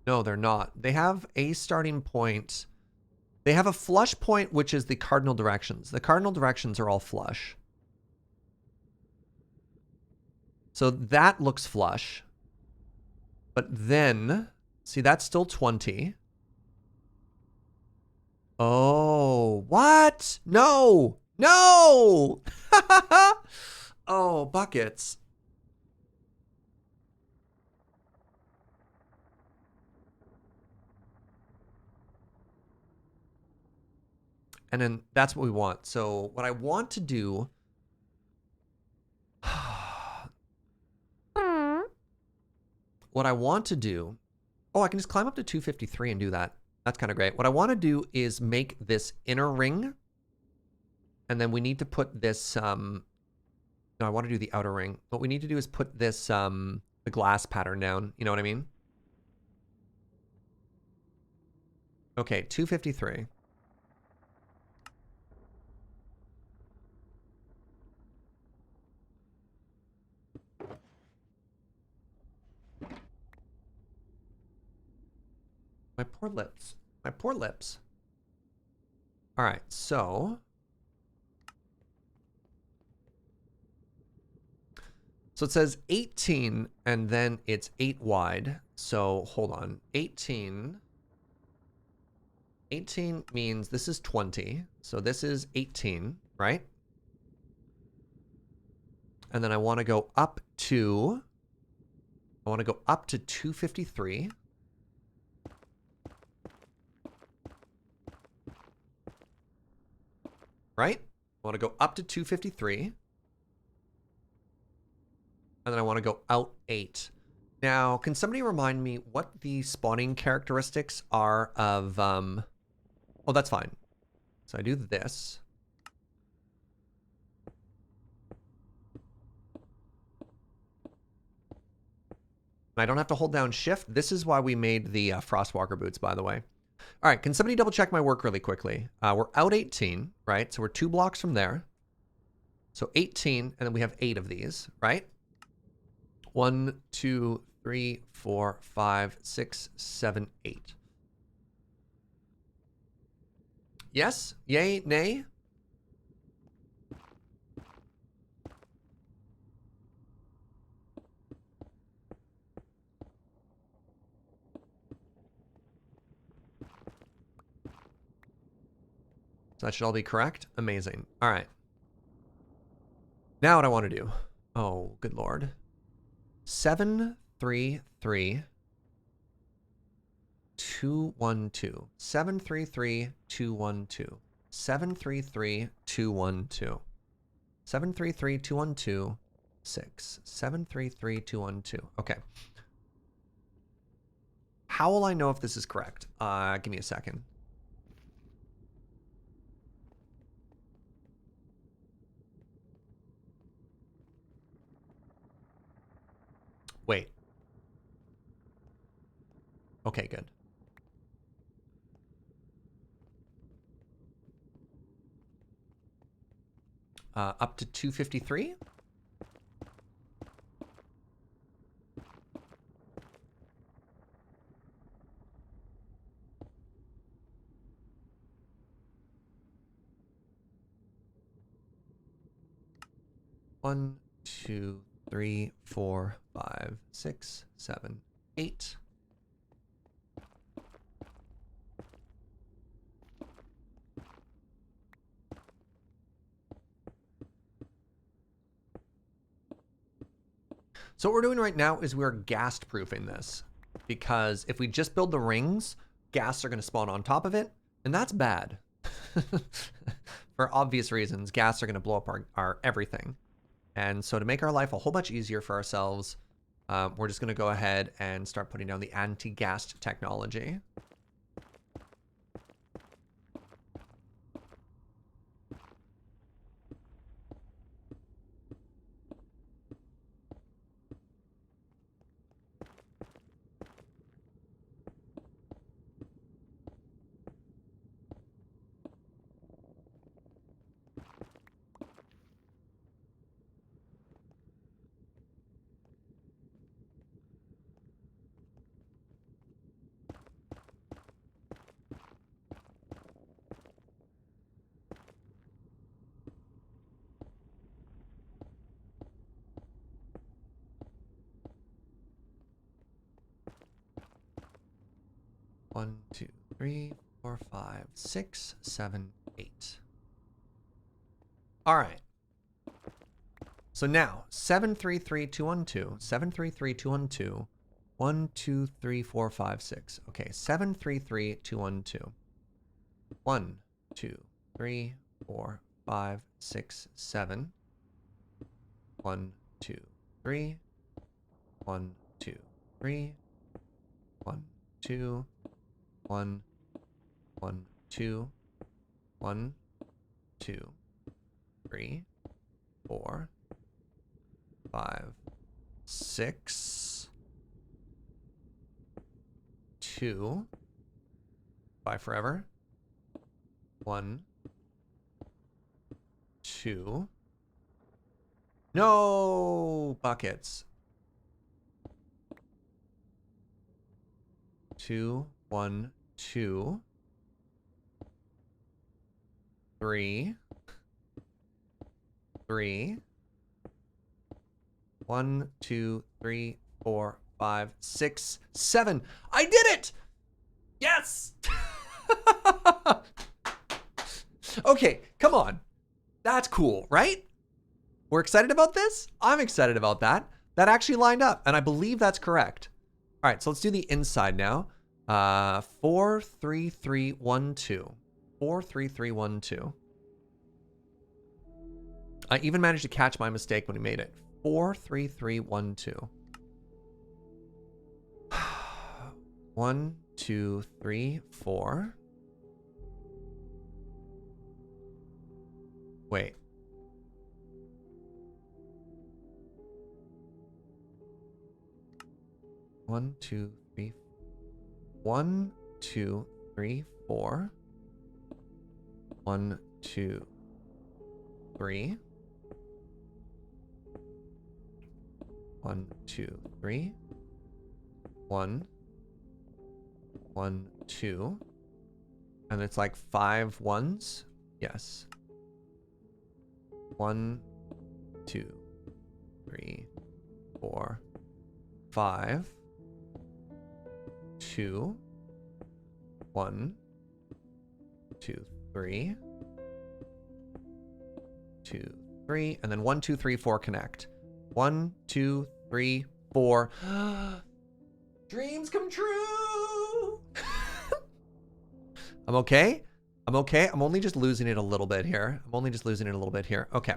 No, they're not. They have a starting point. They have a flush point, which is the cardinal directions. The cardinal directions are all flush. So that looks flush. But then, see, that's still 20. Oh, what? No! No! Oh, buckets. And then that's what we want. So what I want to do, what I want to do, oh, I can just climb up to 253 and do that. That's kind of great. What I want to do is make this inner ring. And then we need to put this, no, I want to do the outer ring. What we need to do is put this, the glass pattern down. You know what I mean? Okay, 253. My poor lips. My poor lips. All right, so it says 18 and then it's 8 wide. So hold on. 18 means this is 20. So this is 18, right? And then I want to go up to I want to go up to 253. Right? I want to go up to 253. And then I want to go out 8. Now, can somebody remind me what the spawning characteristics are of... Oh, that's fine. So I do this. I don't have to hold down shift. This is why we made the Frostwalker boots, by the way. All right, can somebody double check my work really quickly? We're out 18, right? So we're 2 blocks from there. So 18, and then we have 8 of these, right? 1, 2, 3, 4, 5, 6, 7, 8. Yes? Yay? Nay? So that should all be correct. Amazing. All right. Now what I want to do. Oh, good Lord. 7, 3, 3, 2, 1, 2. 7, 3, 3, 2, 1, 2. 7, 3, 3, 2, 1, 2. 7, 3, 3, 2, 1, 2. 6. 7, 3, 3, 2, 1, 2. Okay. How will I know if this is correct? Give me a second. Wait. Okay, good. Up to 253. One, 2, 3, 4, 5, 6, 7, 8. So what we're doing right now is we're ghast proofing this, because if we just build the rings, ghasts are going to spawn on top of it, and that's bad. For obvious reasons, ghasts are going to blow up our everything. And so to make our life a whole bunch easier for ourselves, we're just going to go ahead and start putting down the anti-ghast technology. One, 2, 3, 4, 5, 6, 7, 8. All right. So now 7, 3, 3, 2, 1, 2. 7, 3, 3, 2, 1, 2. 1, 2, 3, 4, 5, 6. Okay, 7, 3, 3, 2, 1, 2. 1, 2, 3, 4, 5, 6, 7. 1, 2, 3. 1, 2, 3. 1, 2. 1, 1, 2, 1, 2, 3, 4, 5, 6, 2, bye forever. 1, 2. No buckets. 2, 1, 2, 3, 3, 1, 2, 3, 4, 5, 6, 7. I did it! Yes! Okay, come on. That's cool, right? We're excited about this? I'm excited about that. That actually lined up, and I believe that's correct. All right, so let's do the inside now. 4, 3, 3, 1, 2. 4, 3, 3, 1, 2. I even managed to catch my mistake when we made it. 4, 3, 3, 1, 2. 1, 2, 3, 4. Wait. One, two, three. 1, 2, 3, 4. 1, 2, 3. 1, 2, 3. 1, 1, 2. And it's like 5 ones. Yes. 1, 2, 3, 4, 5. 2, 1, 2, 3, 2, 3, and then 1, 2, 3, 4 connect. 1, 2, 3, 4. Dreams come true. I'm okay. I'm okay. I'm only just losing it a little bit here. Okay.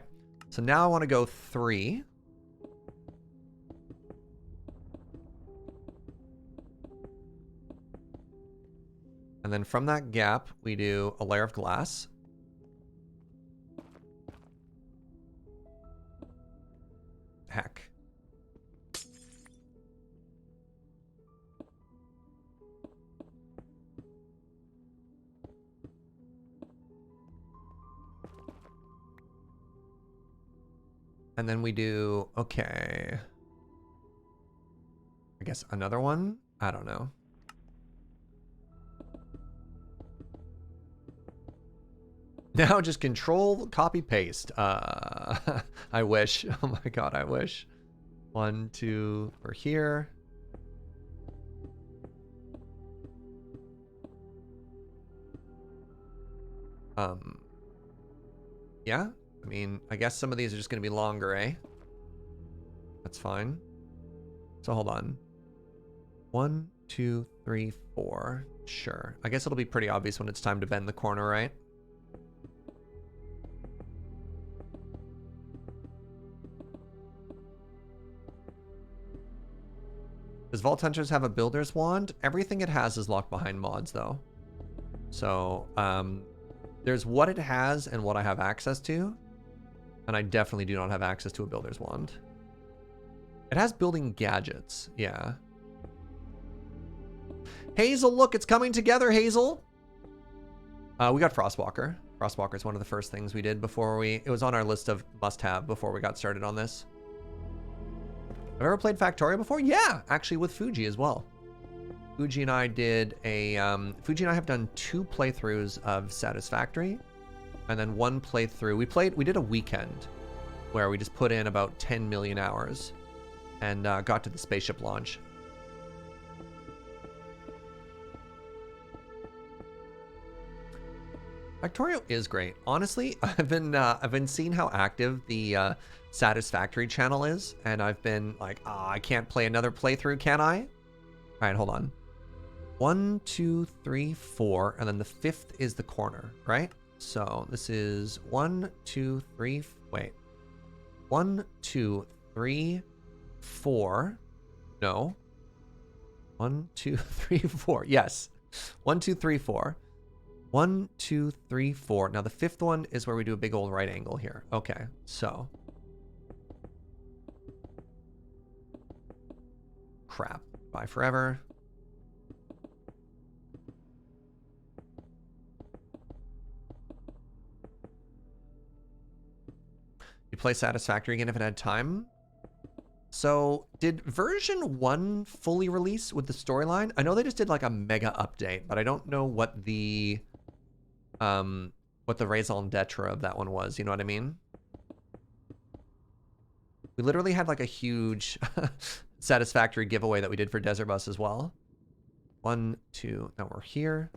So now I want to go 3. And then from that gap, we do a layer of glass. Heck. And then we do, okay. I guess another one? I don't know. Now just control, copy, paste. I wish. Oh my god, I wish. 1, 2 for here. Yeah. I mean, I guess some of these are just going to be longer, eh? That's fine. So hold on. 1, 2, 3, 4. Sure. I guess it'll be pretty obvious when it's time to bend the corner, right? Does Vault Hunters have a builder's wand? Everything it has is locked behind mods, though. So, there's what it has and what I have access to. And I definitely do not have access to a builder's wand. It has building gadgets, yeah. Hazel, look, it's coming together, Hazel. We got Frostwalker. Frostwalker is one of the first things we did before it was on our list of must-have before we got started on this. I've ever played Factorio before? Yeah, actually with Fugi as well. Fugi and I did a, Fugi and I have done 2 playthroughs of Satisfactory. And then 1 playthrough, we did a weekend where we just put in about 10 million hours and got to the spaceship launch. Factorio is great. Honestly, I've been seeing how active the Satisfactory channel is, and I've been like, I can't play another playthrough, can I? All right, hold on. 1, 2, 3, 4, and then the 5th is the corner, right? So this is 1, 2, 3. Wait, 1, 2, 3, 4. No. 1, 2, 3, 4. Yes. 1, 2, 3, 4. 1, 2, 3, 4. Now the 5th one is where we do a big old right angle here. Okay, so. Crap. Bye forever. You play Satisfactory again if it had time? So, did version 1 fully release with the storyline? I know they just did like a mega update, but I don't know what the raison d'etre of that one was, you know what I mean? We literally had like a huge Satisfactory giveaway that we did for Desert Bus as well. 1, 2, now we're here.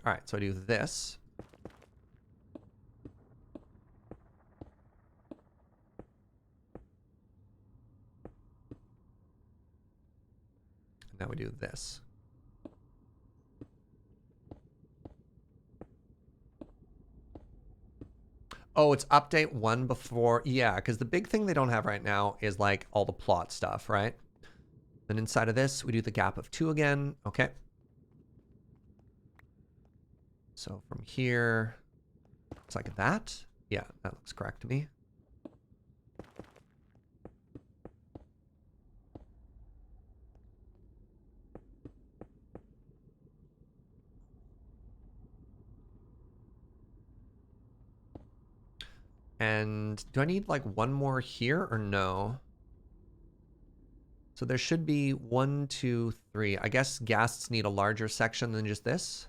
All right, so I do this. Now we do this. Oh, it's update 1 before. Yeah, because the big thing they don't have right now is like all the plot stuff, right? Then inside of this, we do the gap of 2 again. Okay. So from here, it's like that. Yeah, that looks correct to me. And do I need like one more here or no? So there should be 1, 2, 3. I guess ghasts need a larger section than just this.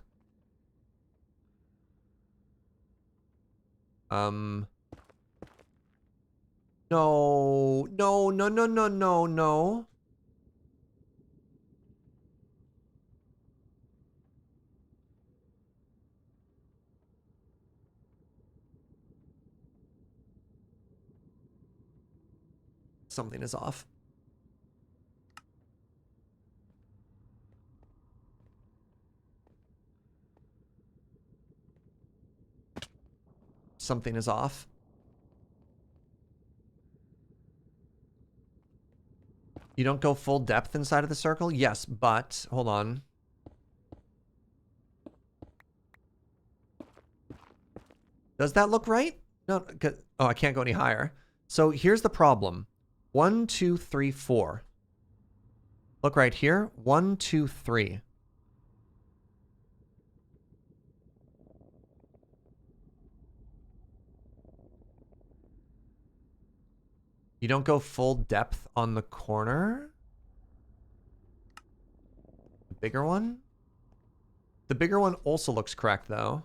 No, no, no, no, no, no, no. Something is off. Something is off. You don't go full depth inside of the circle? Yes, but hold on. Does that look right? No, oh, I can't go any higher. So here's the problem. 1, 2, 3, 4. Look right here. 1, 2, 3. You don't go full depth on the corner? The bigger one? The bigger one also looks correct though.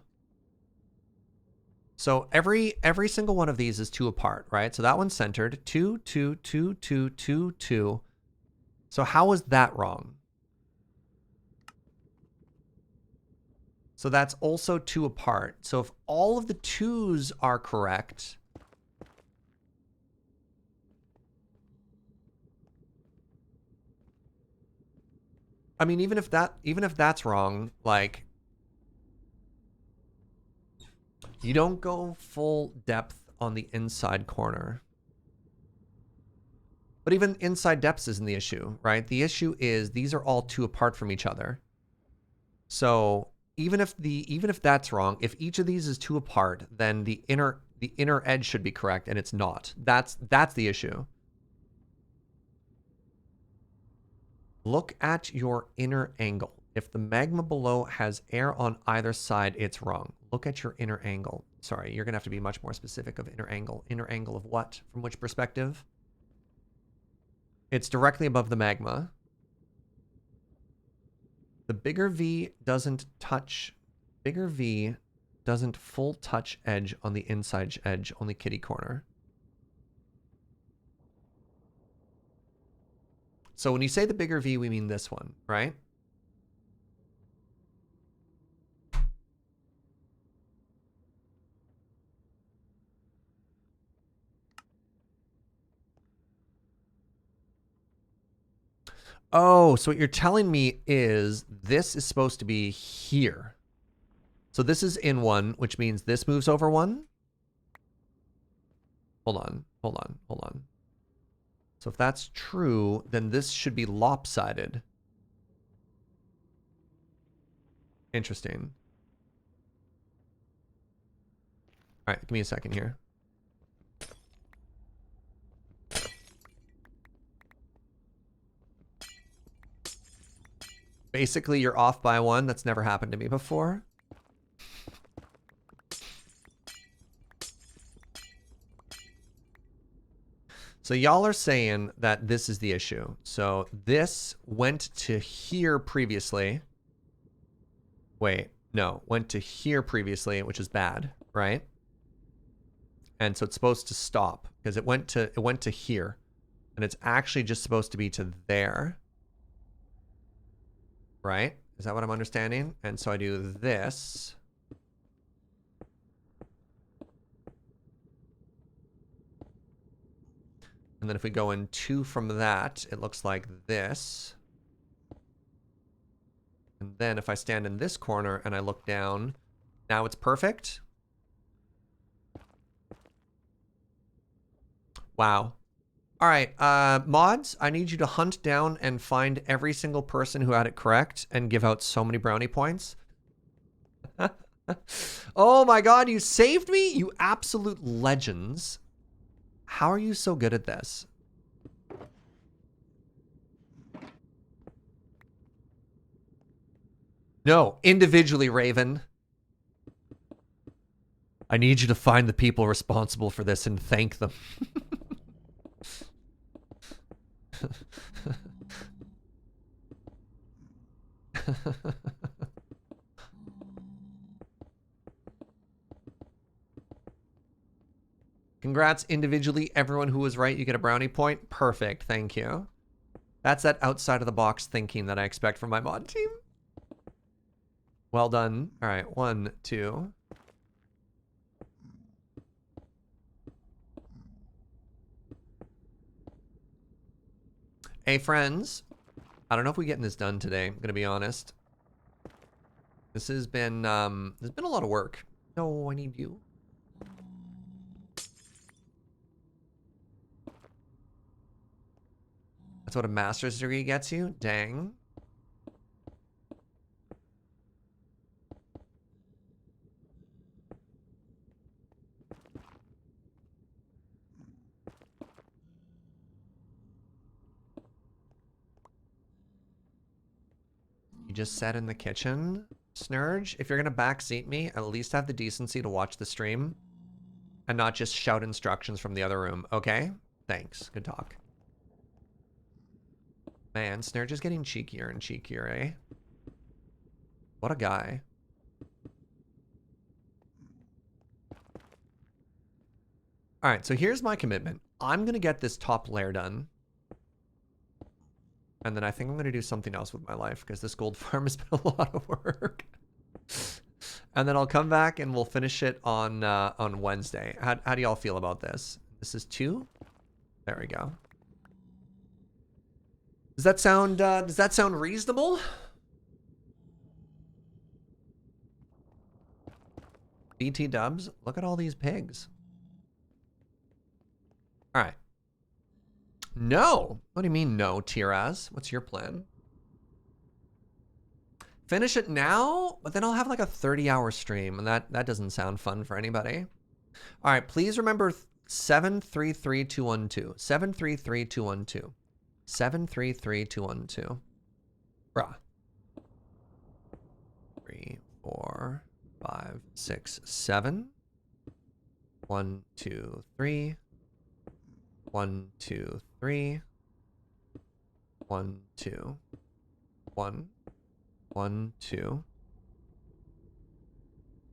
So every single one of these is 2 apart, right? So that one's centered. 2, 2, 2, 2, 2, 2. So how is that wrong? So that's also 2 apart. So if all of the 2s are correct, I mean, even if that's wrong, like, you don't go full depth on the inside corner. But even inside depths isn't the issue, right? The issue is these are all 2 apart from each other. So even if that's wrong, if each of these is 2 apart, then the inner edge should be correct, and it's not. That's the issue. Look at your inner angle. If the magma below has air on either side, it's wrong. Look at your inner angle. Sorry, you're going to have to be much more specific of inner angle. Inner angle of what? From which perspective? It's directly above the magma. The bigger V doesn't touch. Bigger V doesn't full touch edge on the inside edge, only kitty corner. So when you say the bigger V, we mean this one, right? Oh, so what you're telling me is this is supposed to be here. So this is in 1, which means this moves over 1. Hold on, hold on, hold on. So if that's true, then this should be lopsided. Interesting. All right, give me a second here. Basically, you're off by 1. That's never happened to me before. So y'all are saying that this is the issue. So this went to here previously. Wait, no, went to here previously, which is bad, right? And so it's supposed to stop because it went to here, and it's actually just supposed to be to there. Right? Is that what I'm understanding? And so I do this. And then if we go in 2 from that, it looks like this. And then if I stand in this corner and I look down, now it's perfect. Wow. All right, mods, I need you to hunt down and find every single person who had it correct and give out so many brownie points. Oh my god, you saved me? You absolute legends. How are you so good at this? No, individually, Raven. I need you to find the people responsible for this and thank them. Congrats individually, everyone who was right. You get a brownie point. Perfect, thank you. That's that outside of the box thinking that I expect from my mod team. Well done. All right, 1, 2. Hey friends, I don't know if we're getting this done today. I'm gonna be honest. This has been there's been a lot of work. No, I need you. That's what a master's degree gets you? Dang. You just sat in the kitchen? Snurge, if you're gonna backseat me, at least have the decency to watch the stream and not just shout instructions from the other room, okay? Thanks, good talk. Man, Snurge is getting cheekier and cheekier, eh? What a guy. Alright, so here's my commitment. I'm gonna get this top layer done. And then I think I'm going to do something else with my life because this gold farm has been a lot of work. And then I'll come back and we'll finish it on Wednesday. How do y'all feel about this? This is 2. There we go. Does that sound reasonable? BT dubs, look at all these pigs. All right. No. What do you mean no, Tiraz? What's your plan? Finish it now, but then I'll have like a 30-hour stream, and that doesn't sound fun for anybody. All right, please remember 733212. 733212. 733212. Bruh. 3, 4, 5, 6, 7. 1, 2, 3. 1, 2, 3. 1, 2. 1. 1, 2.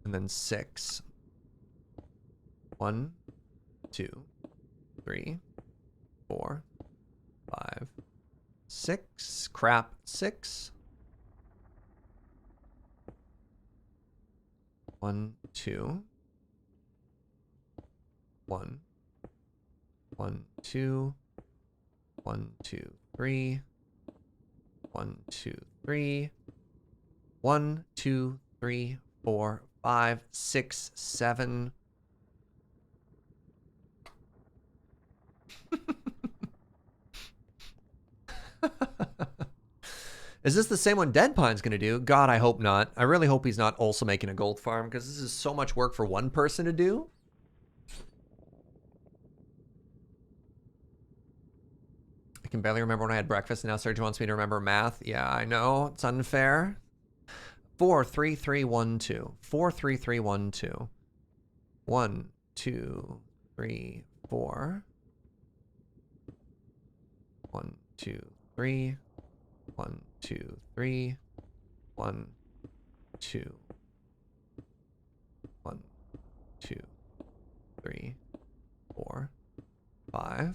And then 6. 1, 2, 3, 4, 5, 6. Crap. 6. 1, 2. 1. 1, 2. 1, 2, 3. 1, 2, 3. 1, 2, 3, 4, 5, 6, 7. Is this the same one DeadPine's gonna do? God, I hope not. I really hope he's not also making a gold farm because this is so much work for one person to do. I can barely remember when I had breakfast and now Serge wants me to remember math. Yeah, I know. It's unfair. 4, 3, 3, 1, 2. 4, 3, 3, 1, 2. 1, 2, 3, 4. 1, 2, 3. 1, 2, 3. 1, 2. 1, 2, 3, 4, 5.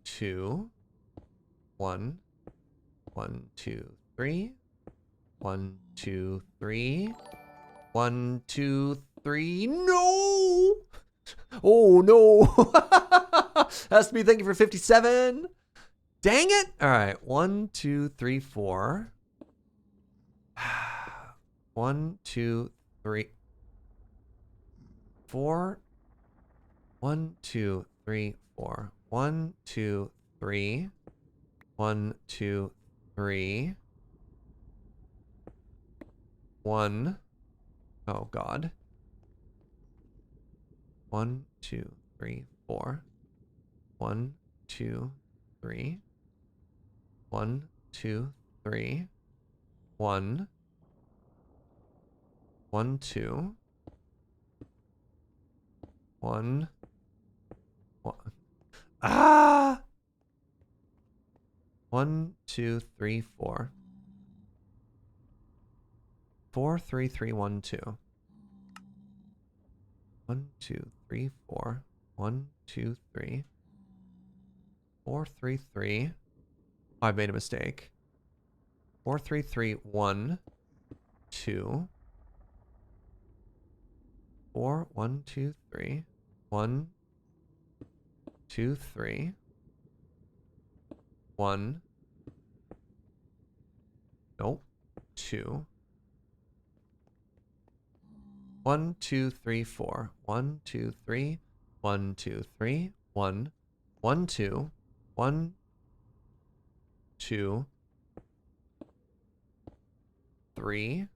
2. 1. 1, 2, 3. 1, 2, 3. 1, 2, 3. No! Oh no! Has to be thank you for 57. Dang it! All right, 1, 2, 3, 4. 1, 2, 3, 4. 1, 2, 3, 4. 1, 2, 3. 1, 2, 3. 1. Oh God. 1, 2, 3, 4. 1, 2, 3. 1, 2, 3. 1. 1, 2. 1. 1. Ah! 1, 2, 3, 4. 4, 3, 3, 1, 2. 1, 2, 3, 4. 1, 2, 3. 4, 3, 3. I made a mistake. 4, 3, 3, 1, 2. 4, 1, 2, 3. 1, 2, 3. 1. Nope. 2. 1, 2, 3, 4. 1, 2, 3. 1, 2, 3. 1. 1, 2. 1, 2. 3.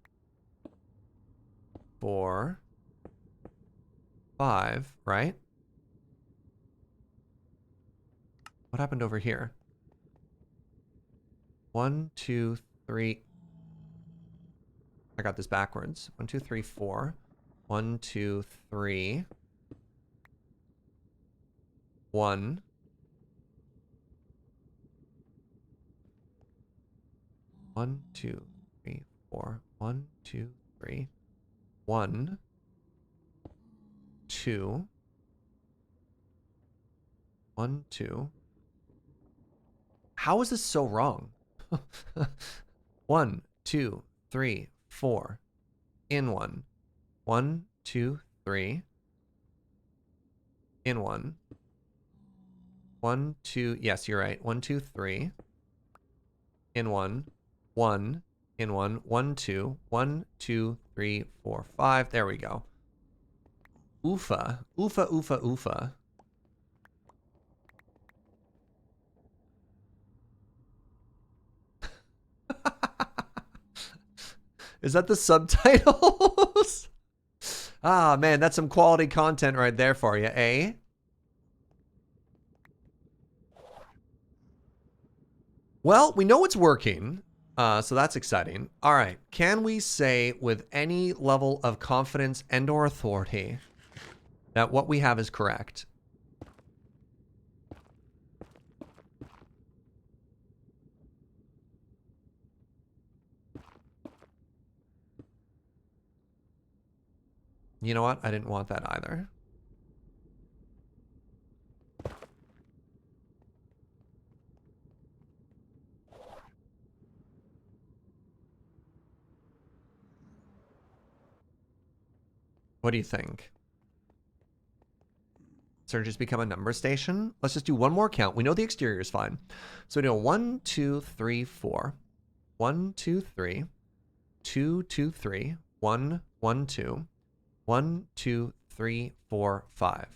4. 5, right? What happened over here? 1, 2, 3. I got this backwards. 1, 2, 3, 4. 1, 2, 3. 1. 1, 2, 3, 4. 1, 2, 3. 1. 2. 1, 2. How is this so wrong? 1, 2, 3, 4. In 1. 1, 2, 3. In 1. 1, 2. Yes, you're right. 1, 2, 3. In 1. 1. In 1. 1, 2. 1, 2, 3, 4, 5. There we go. Oofa. Oofa, oofa, oofa. Is that the subtitles? Ah, man, that's some quality content right there for you, eh? Well, we know it's working, so that's exciting. All right, can we say with any level of confidence and or authority that what we have is correct? You know what? I didn't want that either. What do you think? Serge just become a number station? Let's just do one more count. We know the exterior is fine. So we do 1, 2, 3, 4. 1, 2, 3. 2, 2, 3. 1, 1, 2. 1, 2, 3, 4, 5.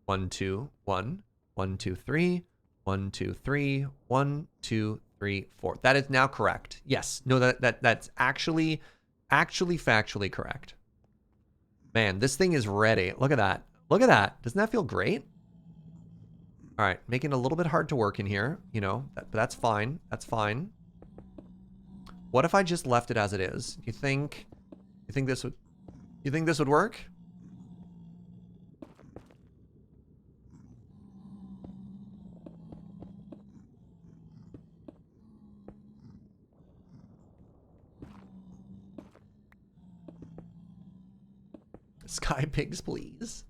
1, 2, 1. 1, 2, 3. 1, 2, 3. 1, 2, 3, 4. That is now correct. Yes. No, that's actually factually correct. Man, this thing is ready. Look at that. Look at that. Doesn't that feel great? All right, making it a little bit hard to work in here, you know, but that's fine. That's fine. What if I just left it as it is? You think this would work? Sky pigs, please.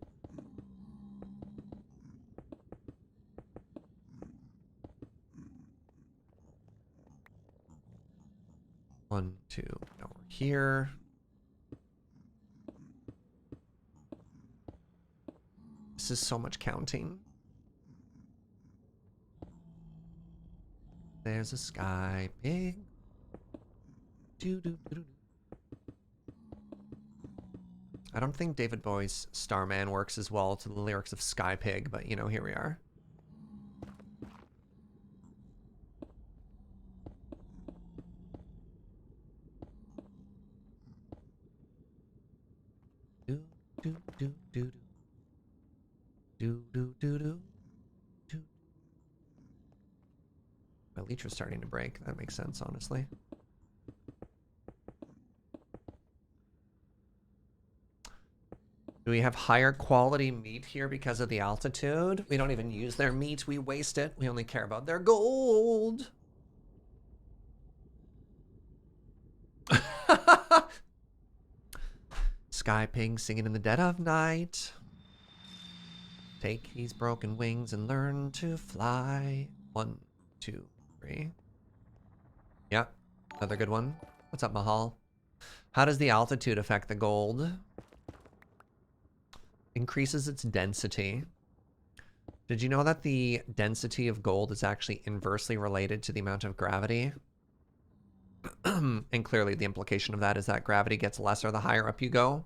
One, two, now we're here. This is so much counting. There's a sky pig. Do, do, do, do. I don't think David Bowie's Starman works as well to the lyrics of Sky Pig, but you know, here we are. Do do do do do do do do do. My leech was starting to break. That makes sense, honestly. Do we have higher quality meat here because of the altitude? We don't even use their meat. We waste it. We only care about their gold. Sky Pig singing in the dead of night. Take these broken wings and learn to fly. 1, 2, 3. Yeah, another good one. What's up, Mahal? How does the altitude affect the gold? Increases its density. Did you know that the density of gold is actually inversely related to the amount of gravity? And clearly the implication of that is that gravity gets lesser the higher up you go.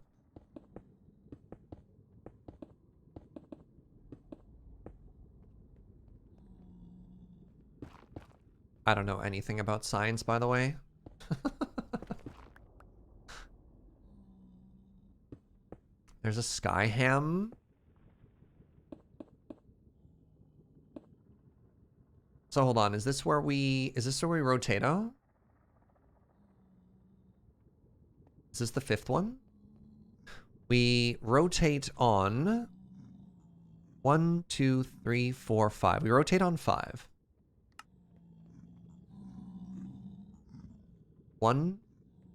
I don't know anything about science, by the way. There's a sky ham. So hold on, is this where we rotate out? Is this the 5th one? We rotate on 1, 2, 3, 4, 5. We rotate on 5. 1,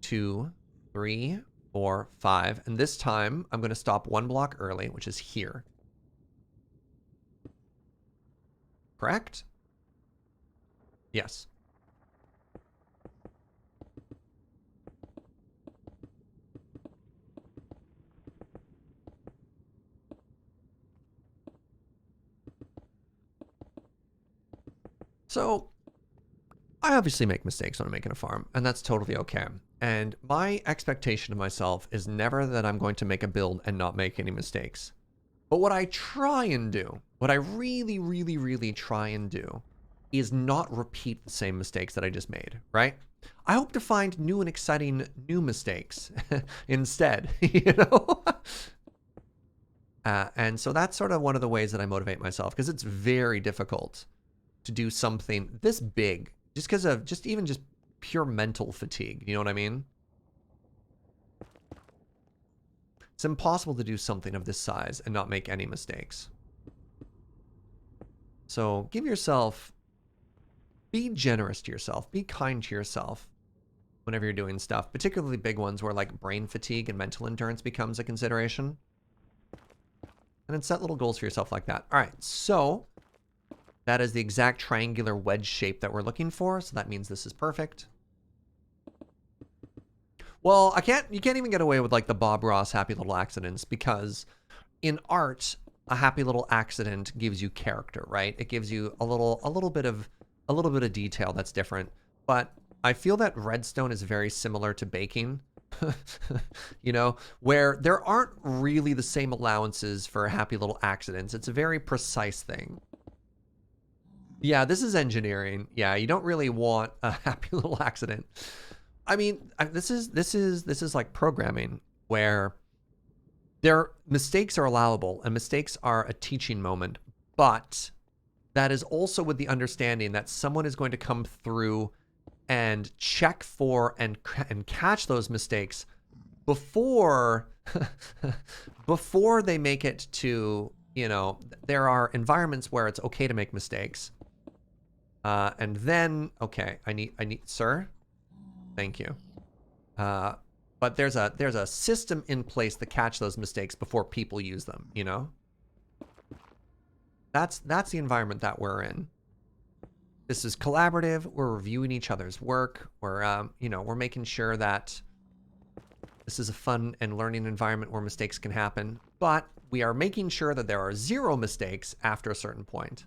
2, 3, 4, 5. And this time I'm going to stop 1 block early, which is here. Correct? Yes. So, I obviously make mistakes when I'm making a farm, and that's totally okay. And my expectation of myself is never that I'm going to make a build and not make any mistakes. But what I try and do, what I really, really, really try and do, is not repeat the same mistakes that I just made, right? I hope to find new and exciting new mistakes instead, you know? And so that's sort of one of the ways that I motivate myself, because it's very difficult to do something this big just because of just pure mental fatigue. You know what I mean? It's impossible to do something of this size and not make any mistakes. So give yourself, be generous to yourself, be kind to yourself whenever you're doing stuff, particularly big ones where like brain fatigue and mental endurance becomes a consideration. And then set little goals for yourself like that. All right, so that is the exact triangular wedge shape that we're looking for. So that means this is perfect. Well, you can't even get away with like the Bob Ross happy little accidents, because in art, a happy little accident gives you character, right? It gives you a little bit of detail that's different. But I feel that redstone is very similar to baking. You know, where there aren't really the same allowances for happy little accidents. It's a very precise thing. Yeah, this is engineering. Yeah, you don't really want a happy little accident. I mean, this is like programming, where mistakes are allowable and mistakes are a teaching moment, but that is also with the understanding that someone is going to come through and check for and catch those mistakes before before they make it to, you know, there are environments where it's okay to make mistakes. And then, okay, I need, sir, thank you. But there's a system in place to catch those mistakes before people use them, you know? That's the environment that we're in. This is collaborative. We're reviewing each other's work. We're, you know, we're making sure that this is a fun and learning environment where mistakes can happen, but we are making sure that there are 0 mistakes after a certain point.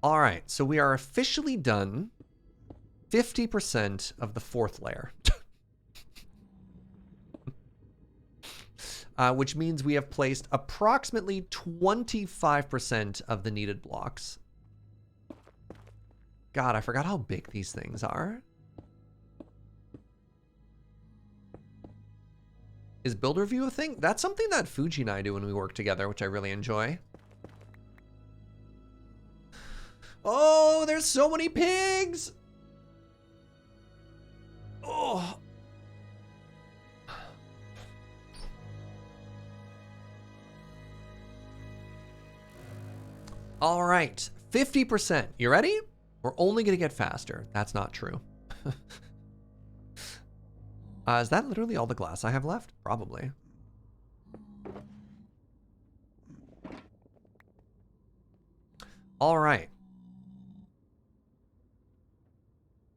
All right, so we are officially done 50% of the 4th layer. Which means we have placed approximately 25% of the needed blocks. God, I forgot how big these things are. Is builder view a thing? That's something that Fugi and I do when we work together, which I really enjoy. Oh, there's so many pigs! Oh. All right, 50%. You ready? We're only gonna get faster. That's not true. Is that literally all the glass I have left? Probably. All right.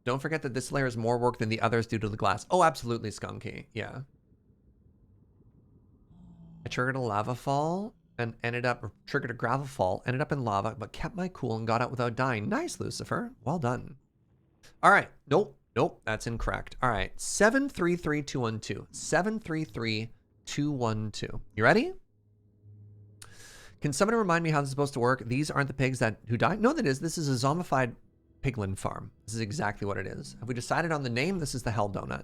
Don't forget that this layer is more work than the others due to the glass. Oh, absolutely, Skunky. Yeah. I triggered a lava fall and triggered a gravel fall, ended up in lava, but kept my cool and got out without dying. Nice, Lucifer. Well done. All right. Nope. Nope. That's incorrect. All right. 733212. 733212. You ready? Can somebody remind me how this is supposed to work? These aren't the pigs who died? No, that is. This is a zombified piglin farm. This is exactly what it is. Have we decided on the name? This is the Hell Donut.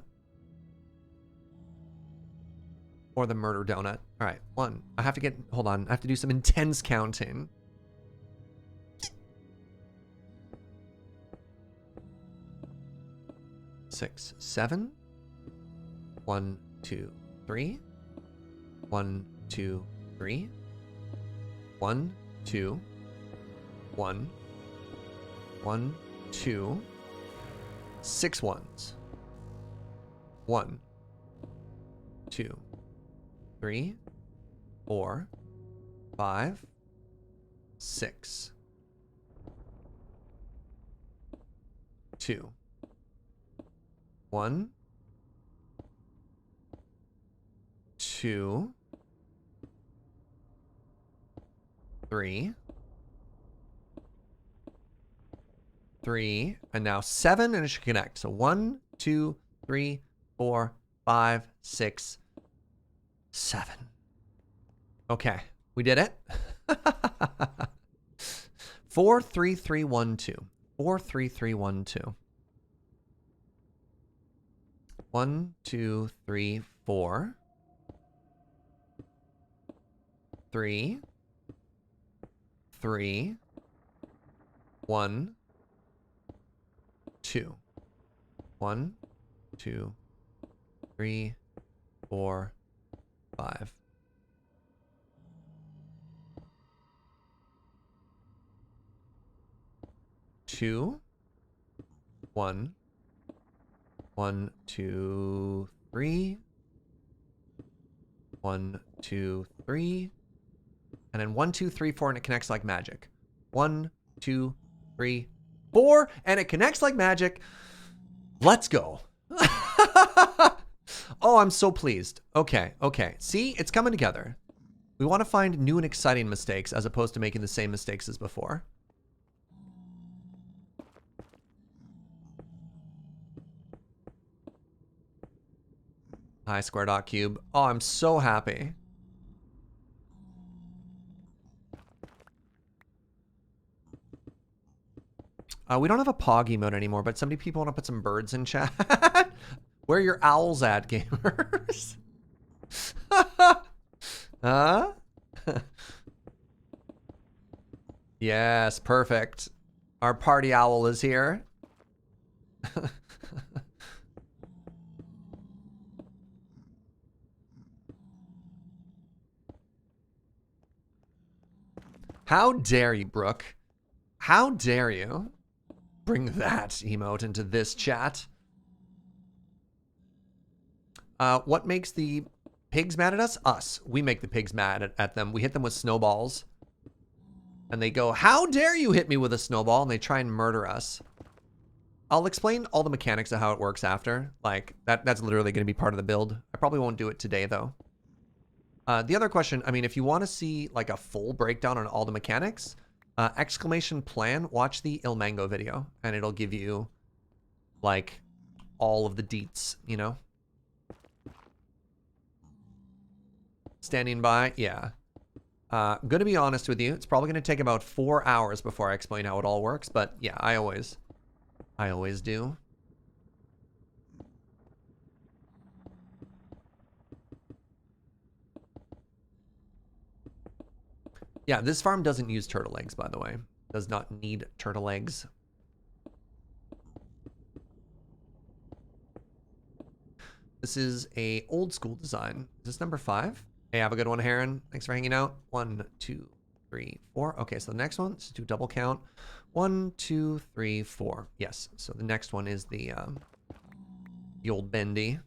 Or the Murder Donut. All right, 1. I have to get, hold on. I have to do some intense counting. Six, 7. 1, 2, 3. 1, 2, 3. 1, 2. 1. 1, 2. 6 ones. 1, 2, 3, 4, 5, 6. 2. 1, 2, 3, 3, and now 7, and it should connect. So 1, 2, 3, 4, 5, 6, 7. Okay, we did it. 43312. 43312. 1, 2, 3, 4. 3, 3, 1, 2. 1, 2, 3, 4, 5. Two, 1, 1, 2, 3, 1, 2, 3, and then 1, 2, 3, 4, and it connects like magic. 1, 2, 3, 4, and it connects like magic. Let's go. Oh, I'm so pleased. Okay, okay. See, it's coming together. We want to find new and exciting mistakes as opposed to making the same mistakes as before. Hi, Square.cube. Oh, I'm so happy. We don't have a Pog emote anymore, but some people want to put some birds in chat. Where are your owls at, gamers? Huh? Yes, perfect. Our party owl is here. How dare you, Brooke? How dare you bring that emote into this chat? What makes the pigs mad at us? Us. We make the pigs mad at them. We hit them with snowballs. And they go, how dare you hit me with a snowball? And they try and murder us. I'll explain all the mechanics of how it works after. Like, that's literally going to be part of the build. I probably won't do it today, though. The other question, I mean, if you want to see like a full breakdown on all the mechanics, Exclamation plan, watch the Il Mango video, and it'll give you, like, all of the deets, you know? Standing by, yeah. Gonna be honest with you, it's probably gonna take about 4 hours before I explain how it all works, but yeah, I always do. Yeah, this farm doesn't use turtle eggs, by the way. Does not need turtle eggs. This is a old school design. Is this number 5? Hey, have a good one, Heron. Thanks for hanging out. 1, 2, 3, 4. Okay, so the next one, let's do double count. 1, 2, 3, 4. Yes, so the next one is the old bendy.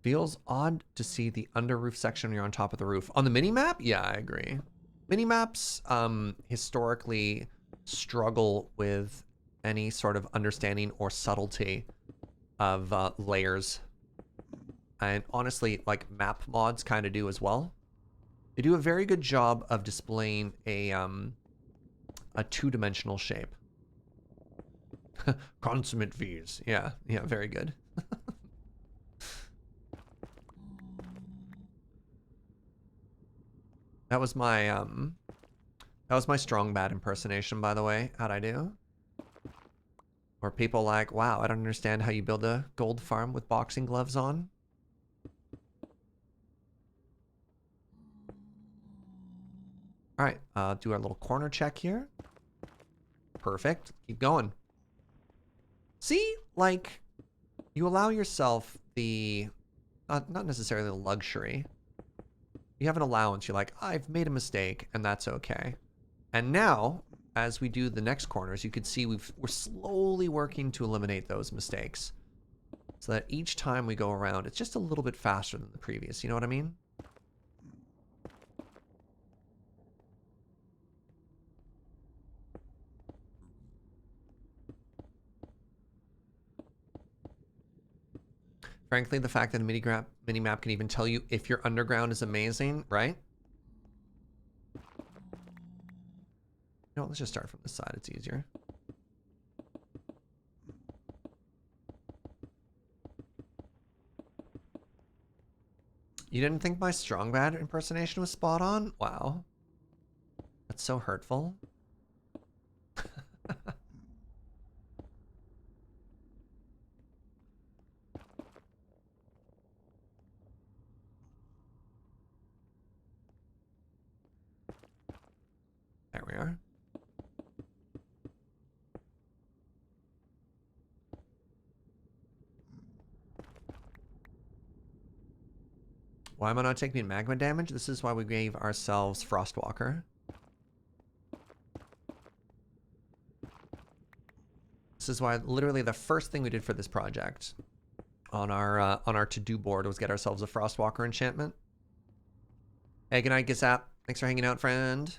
Feels odd to see the under roof section when you're on top of the roof. On the mini map, yeah, I agree. Mini maps historically struggle with any sort of understanding or subtlety of layers. And honestly, like map mods kind of do as well. They do a very good job of displaying a two-dimensional shape. Consummate V's. Yeah, very good. That was my strong bad impersonation, by the way. How'd I do? Or people like, wow, I don't understand how you build a gold farm with boxing gloves on. All right, do our little corner check here. Perfect. Keep going. See, like, you allow yourself the, not necessarily the luxury. You have an allowance. You're like, I've made a mistake, and that's okay. And now, as we do the next corners, you can see we're slowly working to eliminate those mistakes. So that each time we go around, it's just a little bit faster than the previous. You know what I mean? Frankly, the fact that a mini-map can even tell you if your underground is amazing, right? No, let's just start from this side. It's easier. You didn't think my strong bad impersonation was spot on? Wow. That's so hurtful. There we are. Why am I not taking magma damage? This is why we gave ourselves Frostwalker. This is why literally the first thing we did for this project on our to-do board was get ourselves a Frostwalker enchantment. Hey, good night, Gazap. Thanks for hanging out, friend.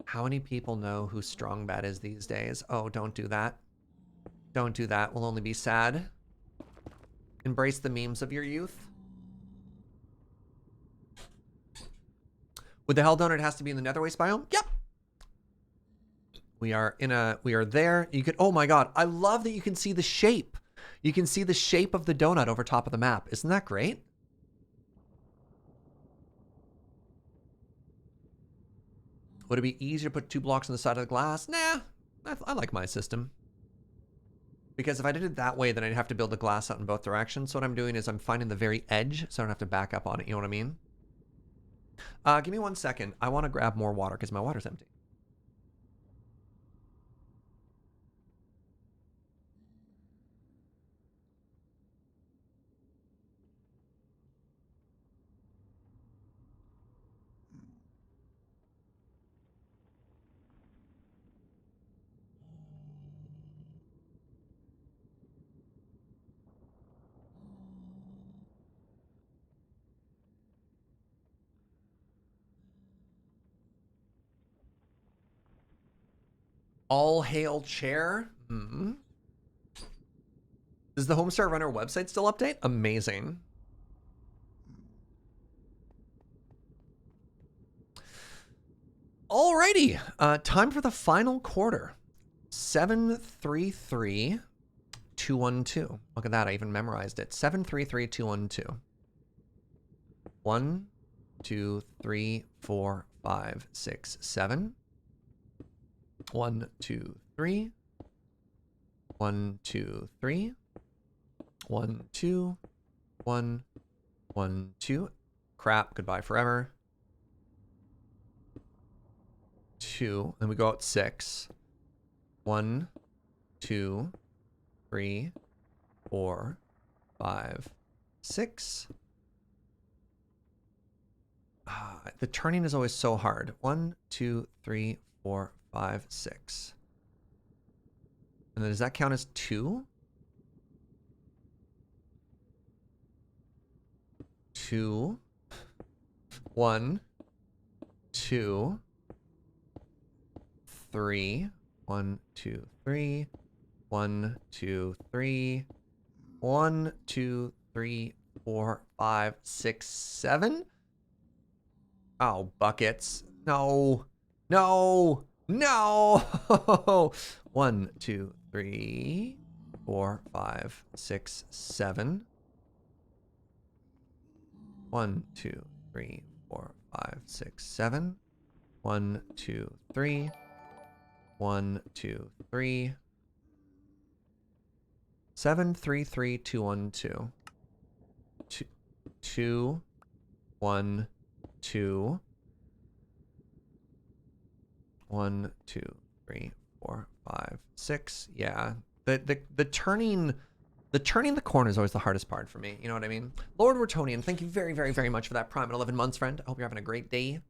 How many people know who Strong Bad is these days? Oh, don't do that. Don't do that. We'll only be sad. Embrace the memes of your youth. With the Hell Donut, it has to be in the Nether Waste biome? Yep. We are there. You can, oh my god, I love that you can see the shape. You can see the shape of the donut over top of the map. Isn't that great? Would it be easier to put 2 blocks on the side of the glass? Nah, I like my system. Because if I did it that way, then I'd have to build the glass out in both directions. So what I'm doing is I'm finding the very edge, so I don't have to back up on it. You know what I mean? Give me 1 second. I want to grab more water because my water's empty. All hail chair. Hmm. Does the Homestar Runner website still update? Amazing. Alrighty, time for the final quarter. 733-212. Look at that, I even memorized it. 733-212. 1, 2, 3, 4, 5, 6, 7. 1, 2, 3. 1, 2, 3. 1, 2. 1, 1, 2. Crap, goodbye forever. 2, and we go out 6. 1, 2, 3, 4, 5, 6. The turning is always so hard. 1, 2, 3, 4, 5, 6. And then does that count as 2? 2, 1, 2, 3. 1, 2, 3. 1, 2, 3. 1, 2, 3, 4, 5, 6, 7. Oh, buckets. No. No. No. 1, 2, 3, 4, 5, 6, 7. 1, 2, 3, 4, 5, 6, 7. 1, 2, 3. 1, 2, 3. 7, 3, 3, 2, 1, 2. 2, 1, 2. 1, 2, 3, 4, 5, 6. Yeah. The turning the corner is always the hardest part for me. You know what I mean? Lord Rotonian, thank you very, very, very much for that Prime at 11 months, friend. I hope you're having a great day.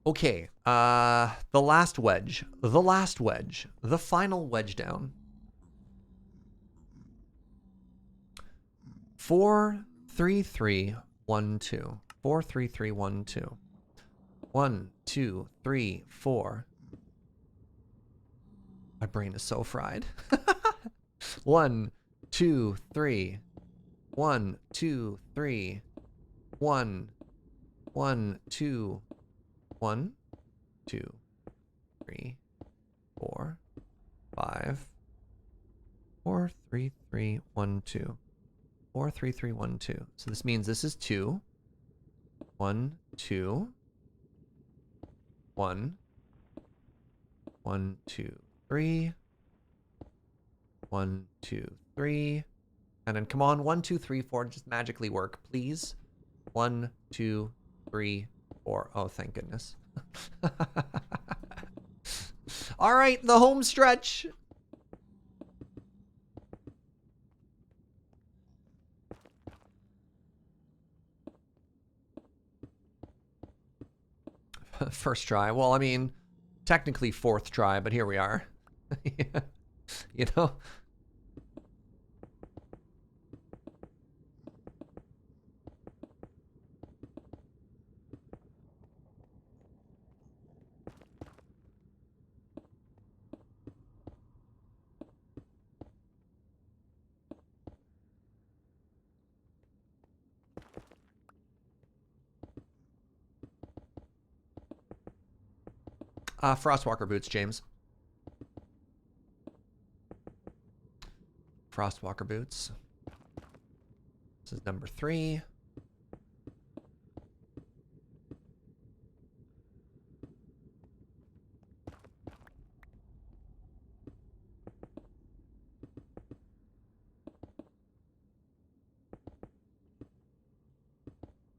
Okay, the last wedge. The last wedge. The final wedge down. 4, 3, 3, 1, 2. 4, 3, 3, 1, 2. 1, 2, 3, 4. My brain is so fried. 1, 2, 3. 1, 2, 3. 1, 1, 2. 1, 2, 3, 4, 5. 4, 3, 3, 1, 2. 4, 3, 3, 1, 2. So this means this is 2. 1, 2. 1. 1, 2, 3. 1, 2, 3. And then come on, 1, 2, 3, 4. Just magically work, please. 1, 2, 3, 4. Oh, thank goodness. All right, the home stretch. First try. Well, I mean, technically fourth try, but here we are. Yeah. You know? Frostwalker boots, James. Frostwalker boots. This is number 3.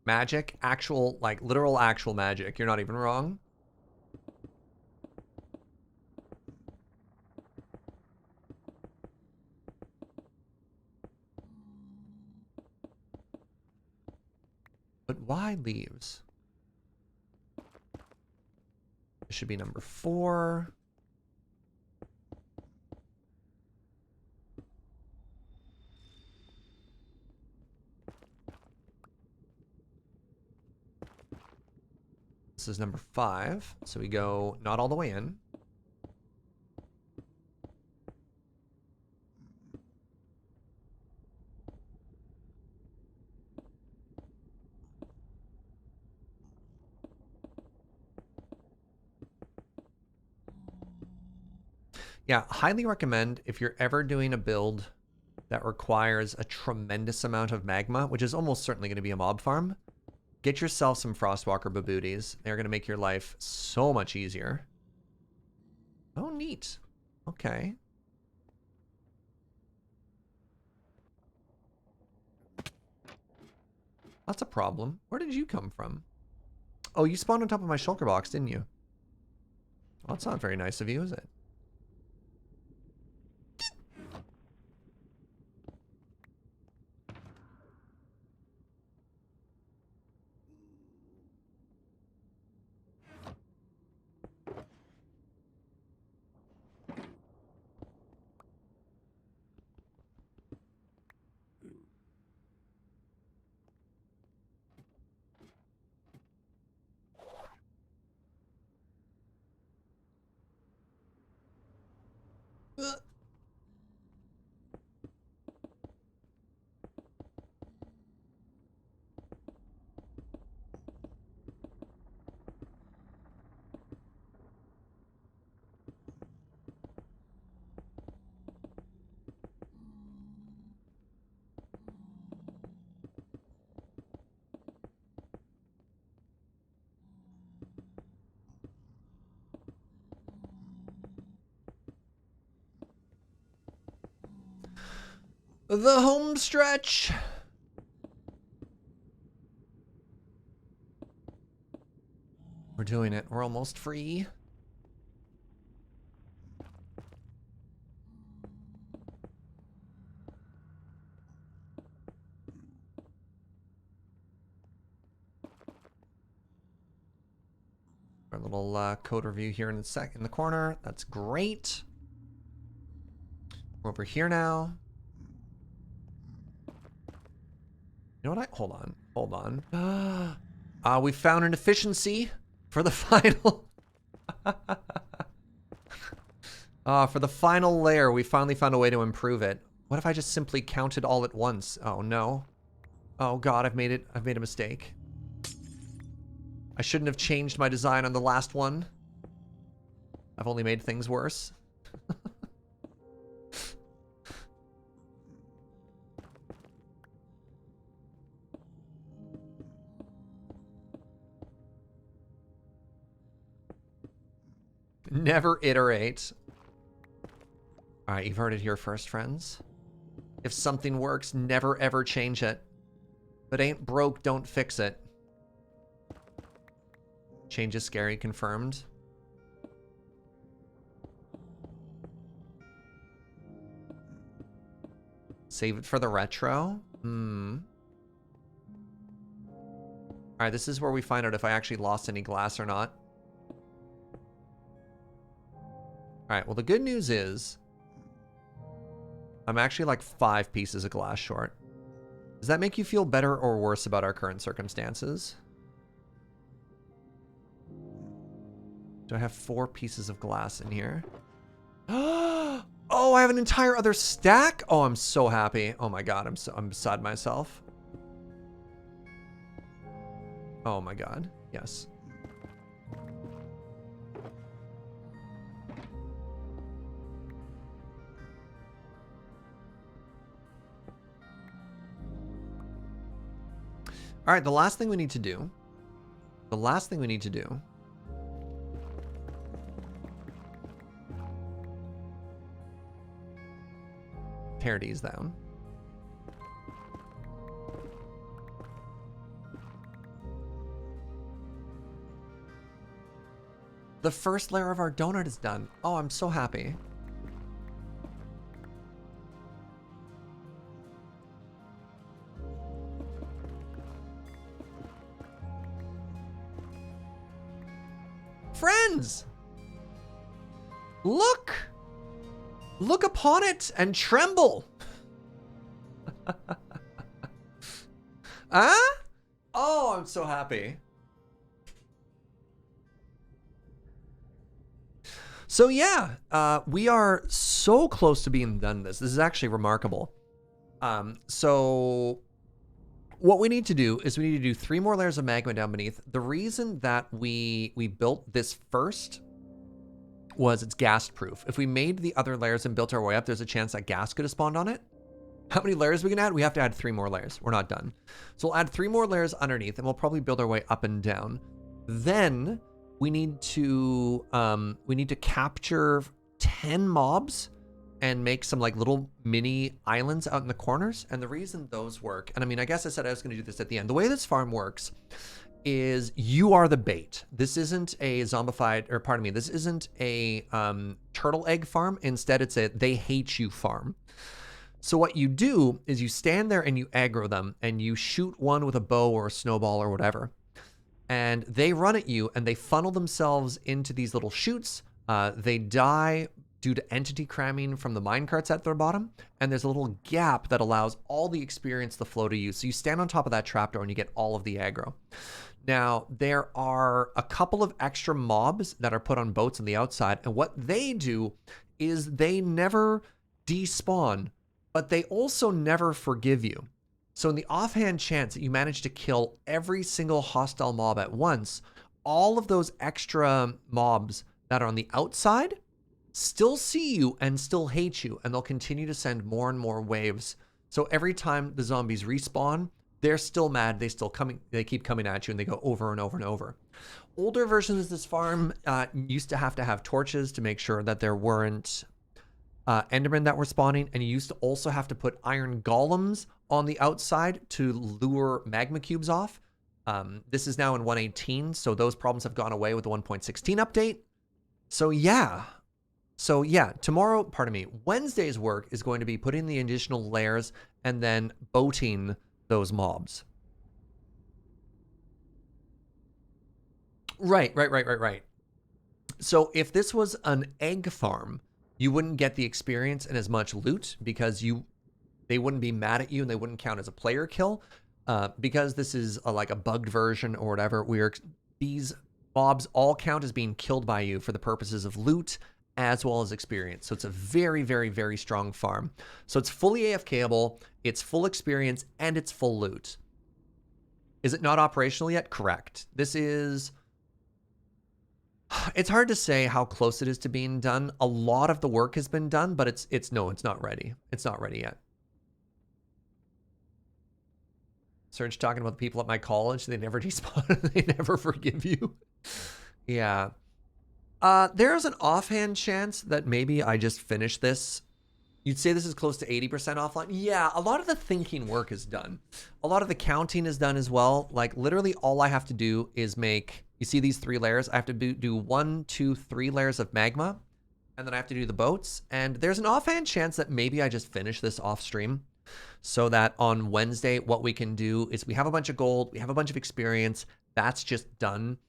Magic, actual, like literal actual magic. You're not even wrong. But why leaves? It should be number 4. This is number 5. So we go not all the way in. Yeah, highly recommend if you're ever doing a build that requires a tremendous amount of magma, which is almost certainly going to be a mob farm, get yourself some Frostwalker babooties. They're going to make your life so much easier. Oh, neat. Okay. That's a problem. Where did you come from? Oh, you spawned on top of my shulker box, didn't you? Well, that's not very nice of you, is it? The home stretch. We're doing it. We're almost free. Our little code review here in the corner. That's great. We're over here now. You know what? Hold on. We found an efficiency for the final. For the final layer, we finally found a way to improve it. What if I just simply counted all at once? Oh no. Oh god, I've made a mistake. I shouldn't have changed my design on the last one. I've only made things worse. Never iterate. All right, you've heard it here first, friends. If something works, never ever change it. If it ain't broke, don't fix it. Change is scary, confirmed. Save it for the retro? All right, this is where we find out if I actually lost any glass or not. All right, well, the good news is I'm actually like 5 pieces of glass short. Does that make you feel better or worse about our current circumstances? Do I have 4 pieces of glass in here? Oh, I have an entire other stack? Oh, I'm so happy. Oh my god, I'm beside myself. Oh my god, yes. All right, the last thing we need to do. Tear these down. The first layer of our donut is done. Oh, I'm so happy. Friends! Look! Look upon it and tremble! Huh? Oh, I'm so happy. So yeah, we are so close to being done this. This is actually remarkable. So what we need to do is we need to do 3 more layers of magma down beneath. The reason that we built this first was it's gas proof. If we made the other layers and built our way up, there's a chance that gas could have spawned on it. How many layers we can add? We have to add 3 more layers. We're not done. So we'll add 3 more layers underneath, and we'll probably build our way up and down. Then we need to capture 10 mobs and make some like little mini islands out in the corners. And the reason those work, and I mean, I guess I said I was going to do this at the end. The way this farm works is you are the bait. This isn't a zombified, or pardon me, this isn't a turtle egg farm. Instead, it's a they hate you farm. So what you do is you stand there and you aggro them, and you shoot one with a bow or a snowball or whatever. And they run at you and they funnel themselves into these little chutes. They die due to entity cramming from the minecarts at their bottom. And there's a little gap that allows all the experience to flow to you. So you stand on top of that trapdoor and you get all of the aggro. Now, there are a couple of extra mobs that are put on boats on the outside. And what they do is they never despawn, but they also never forgive you. So in the offhand chance that you manage to kill every single hostile mob at once, all of those extra mobs that are on the outside still see you and still hate you, and they'll continue to send more and more waves. So every time the zombies respawn, they're still mad, they keep coming at you, and they go over and over and over. Older versions of this farm used to have torches to make sure that there weren't Endermen that were spawning, and you used to also have to put iron golems on the outside to lure magma cubes off. This is now in 1.18, so those problems have gone away with the 1.16 update. So yeah, tomorrow, pardon me, Wednesday's work is going to be putting the additional layers and then boating those mobs. Right. So if this was an egg farm, you wouldn't get the experience and as much loot because they wouldn't be mad at you and they wouldn't count as a player kill. Because this is like a bugged version or whatever, these mobs all count as being killed by you for the purposes of loot as well as experience. So it's a very, very, very strong farm. So it's fully AFKable, it's full experience, and it's full loot. Is it not operational yet? Correct. It's hard to say how close it is to being done. A lot of the work has been done, but it's not ready. It's not ready yet. Serge talking about the people at my college. They never despawn. They never forgive you. Yeah. There's an offhand chance that maybe I just finish this. You'd say this is close to 80% offline. Yeah, a lot of the thinking work is done. A lot of the counting is done as well. Like literally all I have to do is make, you see these 3 layers? I have to do 1, 2, 3 layers of magma. And then I have to do the boats. And there's an offhand chance that maybe I just finish this off stream. So that on Wednesday, what we can do is we have a bunch of gold, we have a bunch of experience, that's just done.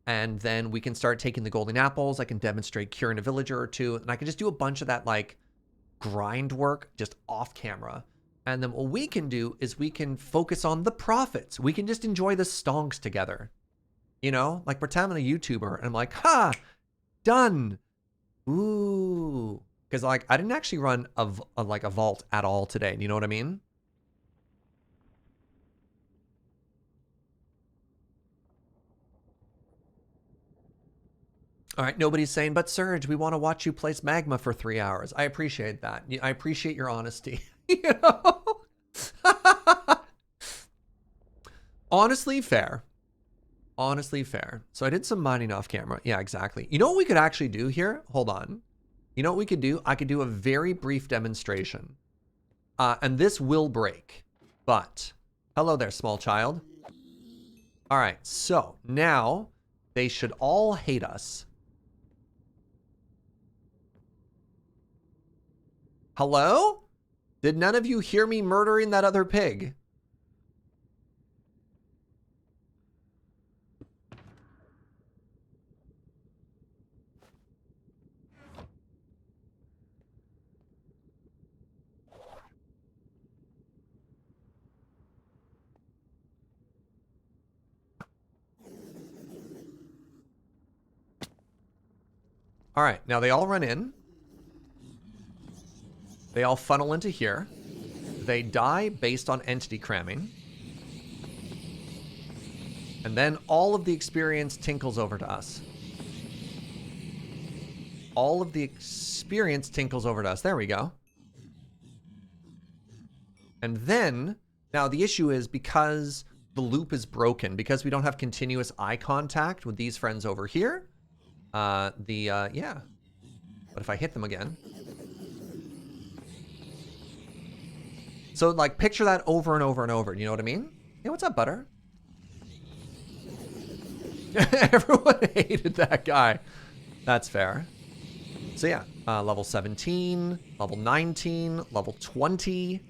And then we can start taking the golden apples. I can demonstrate curing a villager or 2, and I can just do a bunch of that like grind work just off camera. And then what we can do is we can focus on the profits. We can just enjoy the stonks together. You know, like pretend I'm a YouTuber and I'm like, ha, done. Ooh. Because like I didn't actually run a vault at all today. You know what I mean? All right, nobody's saying, but Serge, we want to watch you place Magma for 3 hours. I appreciate that. I appreciate your honesty. You know? Honestly, fair. Honestly, fair. So I did some mining off camera. Yeah, exactly. You know what we could actually do here? Hold on. You know what we could do? I could do a very brief demonstration. And this will break. But, hello there, small child. All right, so now they should all hate us. Hello? Did none of you hear me murdering that other pig? All right, now they all run in. They all funnel into here. They die based on entity cramming. And then all of the experience tinkles over to us. all of the experience tinkles over to us. There we go. And then, now the issue is because the loop is broken, because we don't have continuous eye contact with these friends over here, yeah. But if I hit them again. So, like, picture that over and over and over. You know what I mean? Hey, what's up, Butter? Everyone hated that guy. That's fair. So, yeah. Level 17, level 19, level 20.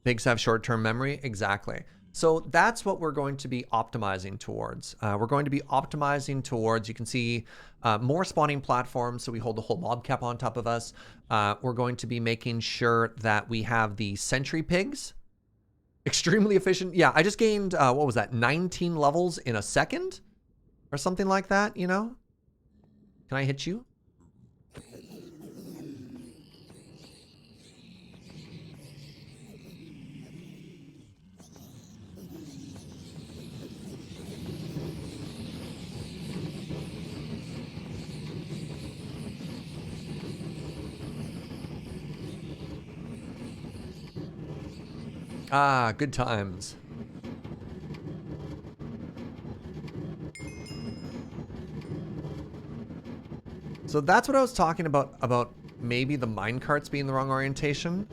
Pigs have short-term memory. Exactly. So that's what we're going to be optimizing towards. We're going to be optimizing towards, you can see, more spawning platforms, so we hold the whole mob cap on top of us. We're going to be making sure that we have the sentry pigs. Extremely efficient. Yeah, I just gained, what was that, 19 levels in a second? Or something like that, you know? Can I hit you? Ah, good times. So that's what I was talking about maybe the minecarts being the wrong orientation.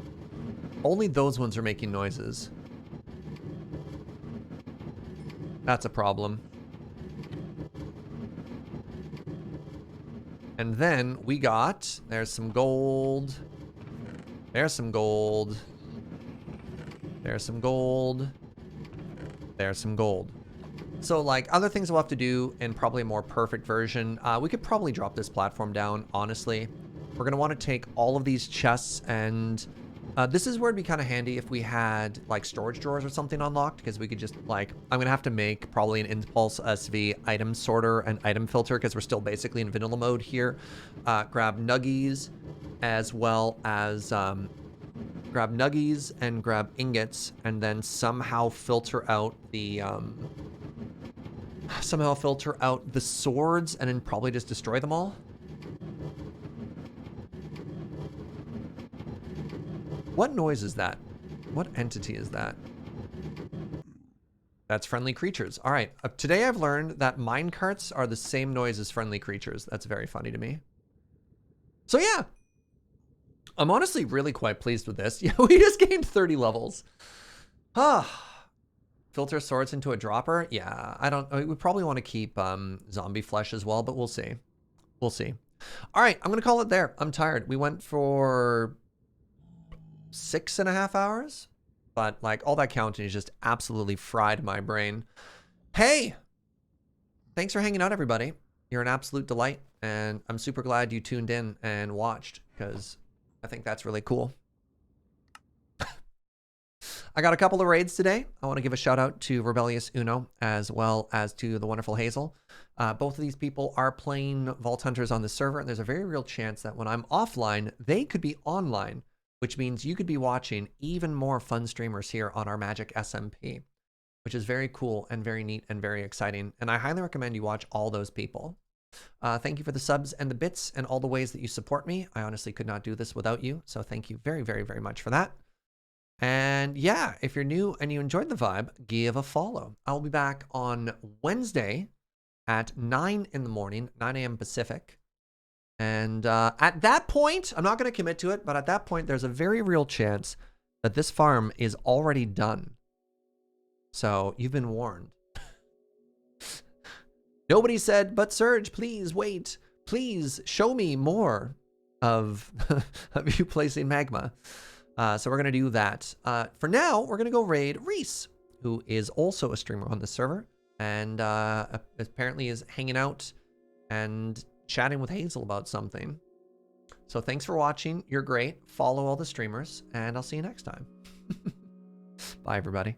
Only those ones are making noises. That's a problem. And then we got, there's some gold. There's some gold. There's some gold. There's some gold. So, like, other things we'll have to do in probably a more perfect version. We could probably drop this platform down, honestly. We're going to want to take all of these chests, and this is where it'd be kind of handy if we had, like, storage drawers or something unlocked, because we could just, like, I'm going to have to make probably an Impulse SV item sorter and item filter, because we're still basically in vanilla mode here. Grab nuggies, as well as... grab nuggies and grab ingots, and then somehow filter out the swords, and then probably just destroy them all. What noise is that? What entity is that? That's friendly creatures. All right. Today I've learned that minecarts are the same noise as friendly creatures. That's very funny to me. So yeah. I'm honestly really quite pleased with this. Yeah, we just gained 30 levels. Filter swords into a dropper. Yeah, we probably want to keep zombie flesh as well, but we'll see. We'll see. All right, I'm going to call it there. I'm tired. We went for 6.5 hours, but like all that counting is just absolutely fried my brain. Hey, thanks for hanging out, everybody. You're an absolute delight, and I'm super glad you tuned in and watched, because I think that's really cool. I got a couple of raids today. I want to give a shout out to RebelliousUno as well as to the wonderful Hazel. Both of these people are playing Vault Hunters on the server, and there's a very real chance that when I'm offline, they could be online, which means you could be watching even more fun streamers here on our Magic SMP, which is very cool and very neat and very exciting. And I highly recommend you watch all those people. Thank you for the subs and the bits and all the ways that you support me. I honestly could not do this without you, so thank you very, very, very much for that. And yeah, if you're new and you enjoyed the vibe, give a follow. I'll be back on Wednesday at 9 in the morning, 9 a.m. Pacific. And at that point, I'm not going to commit to it, but at that point, there's a very real chance that this farm is already done. So you've been warned. Nobody said, but Serge, please wait. Please show me more of, of you placing Magma. So we're going to do that. For now, we're going to go raid Reese, who is also a streamer on the server, and apparently is hanging out and chatting with Hazel about something. So thanks for watching. You're great. Follow all the streamers, and I'll see you next time. Bye, everybody.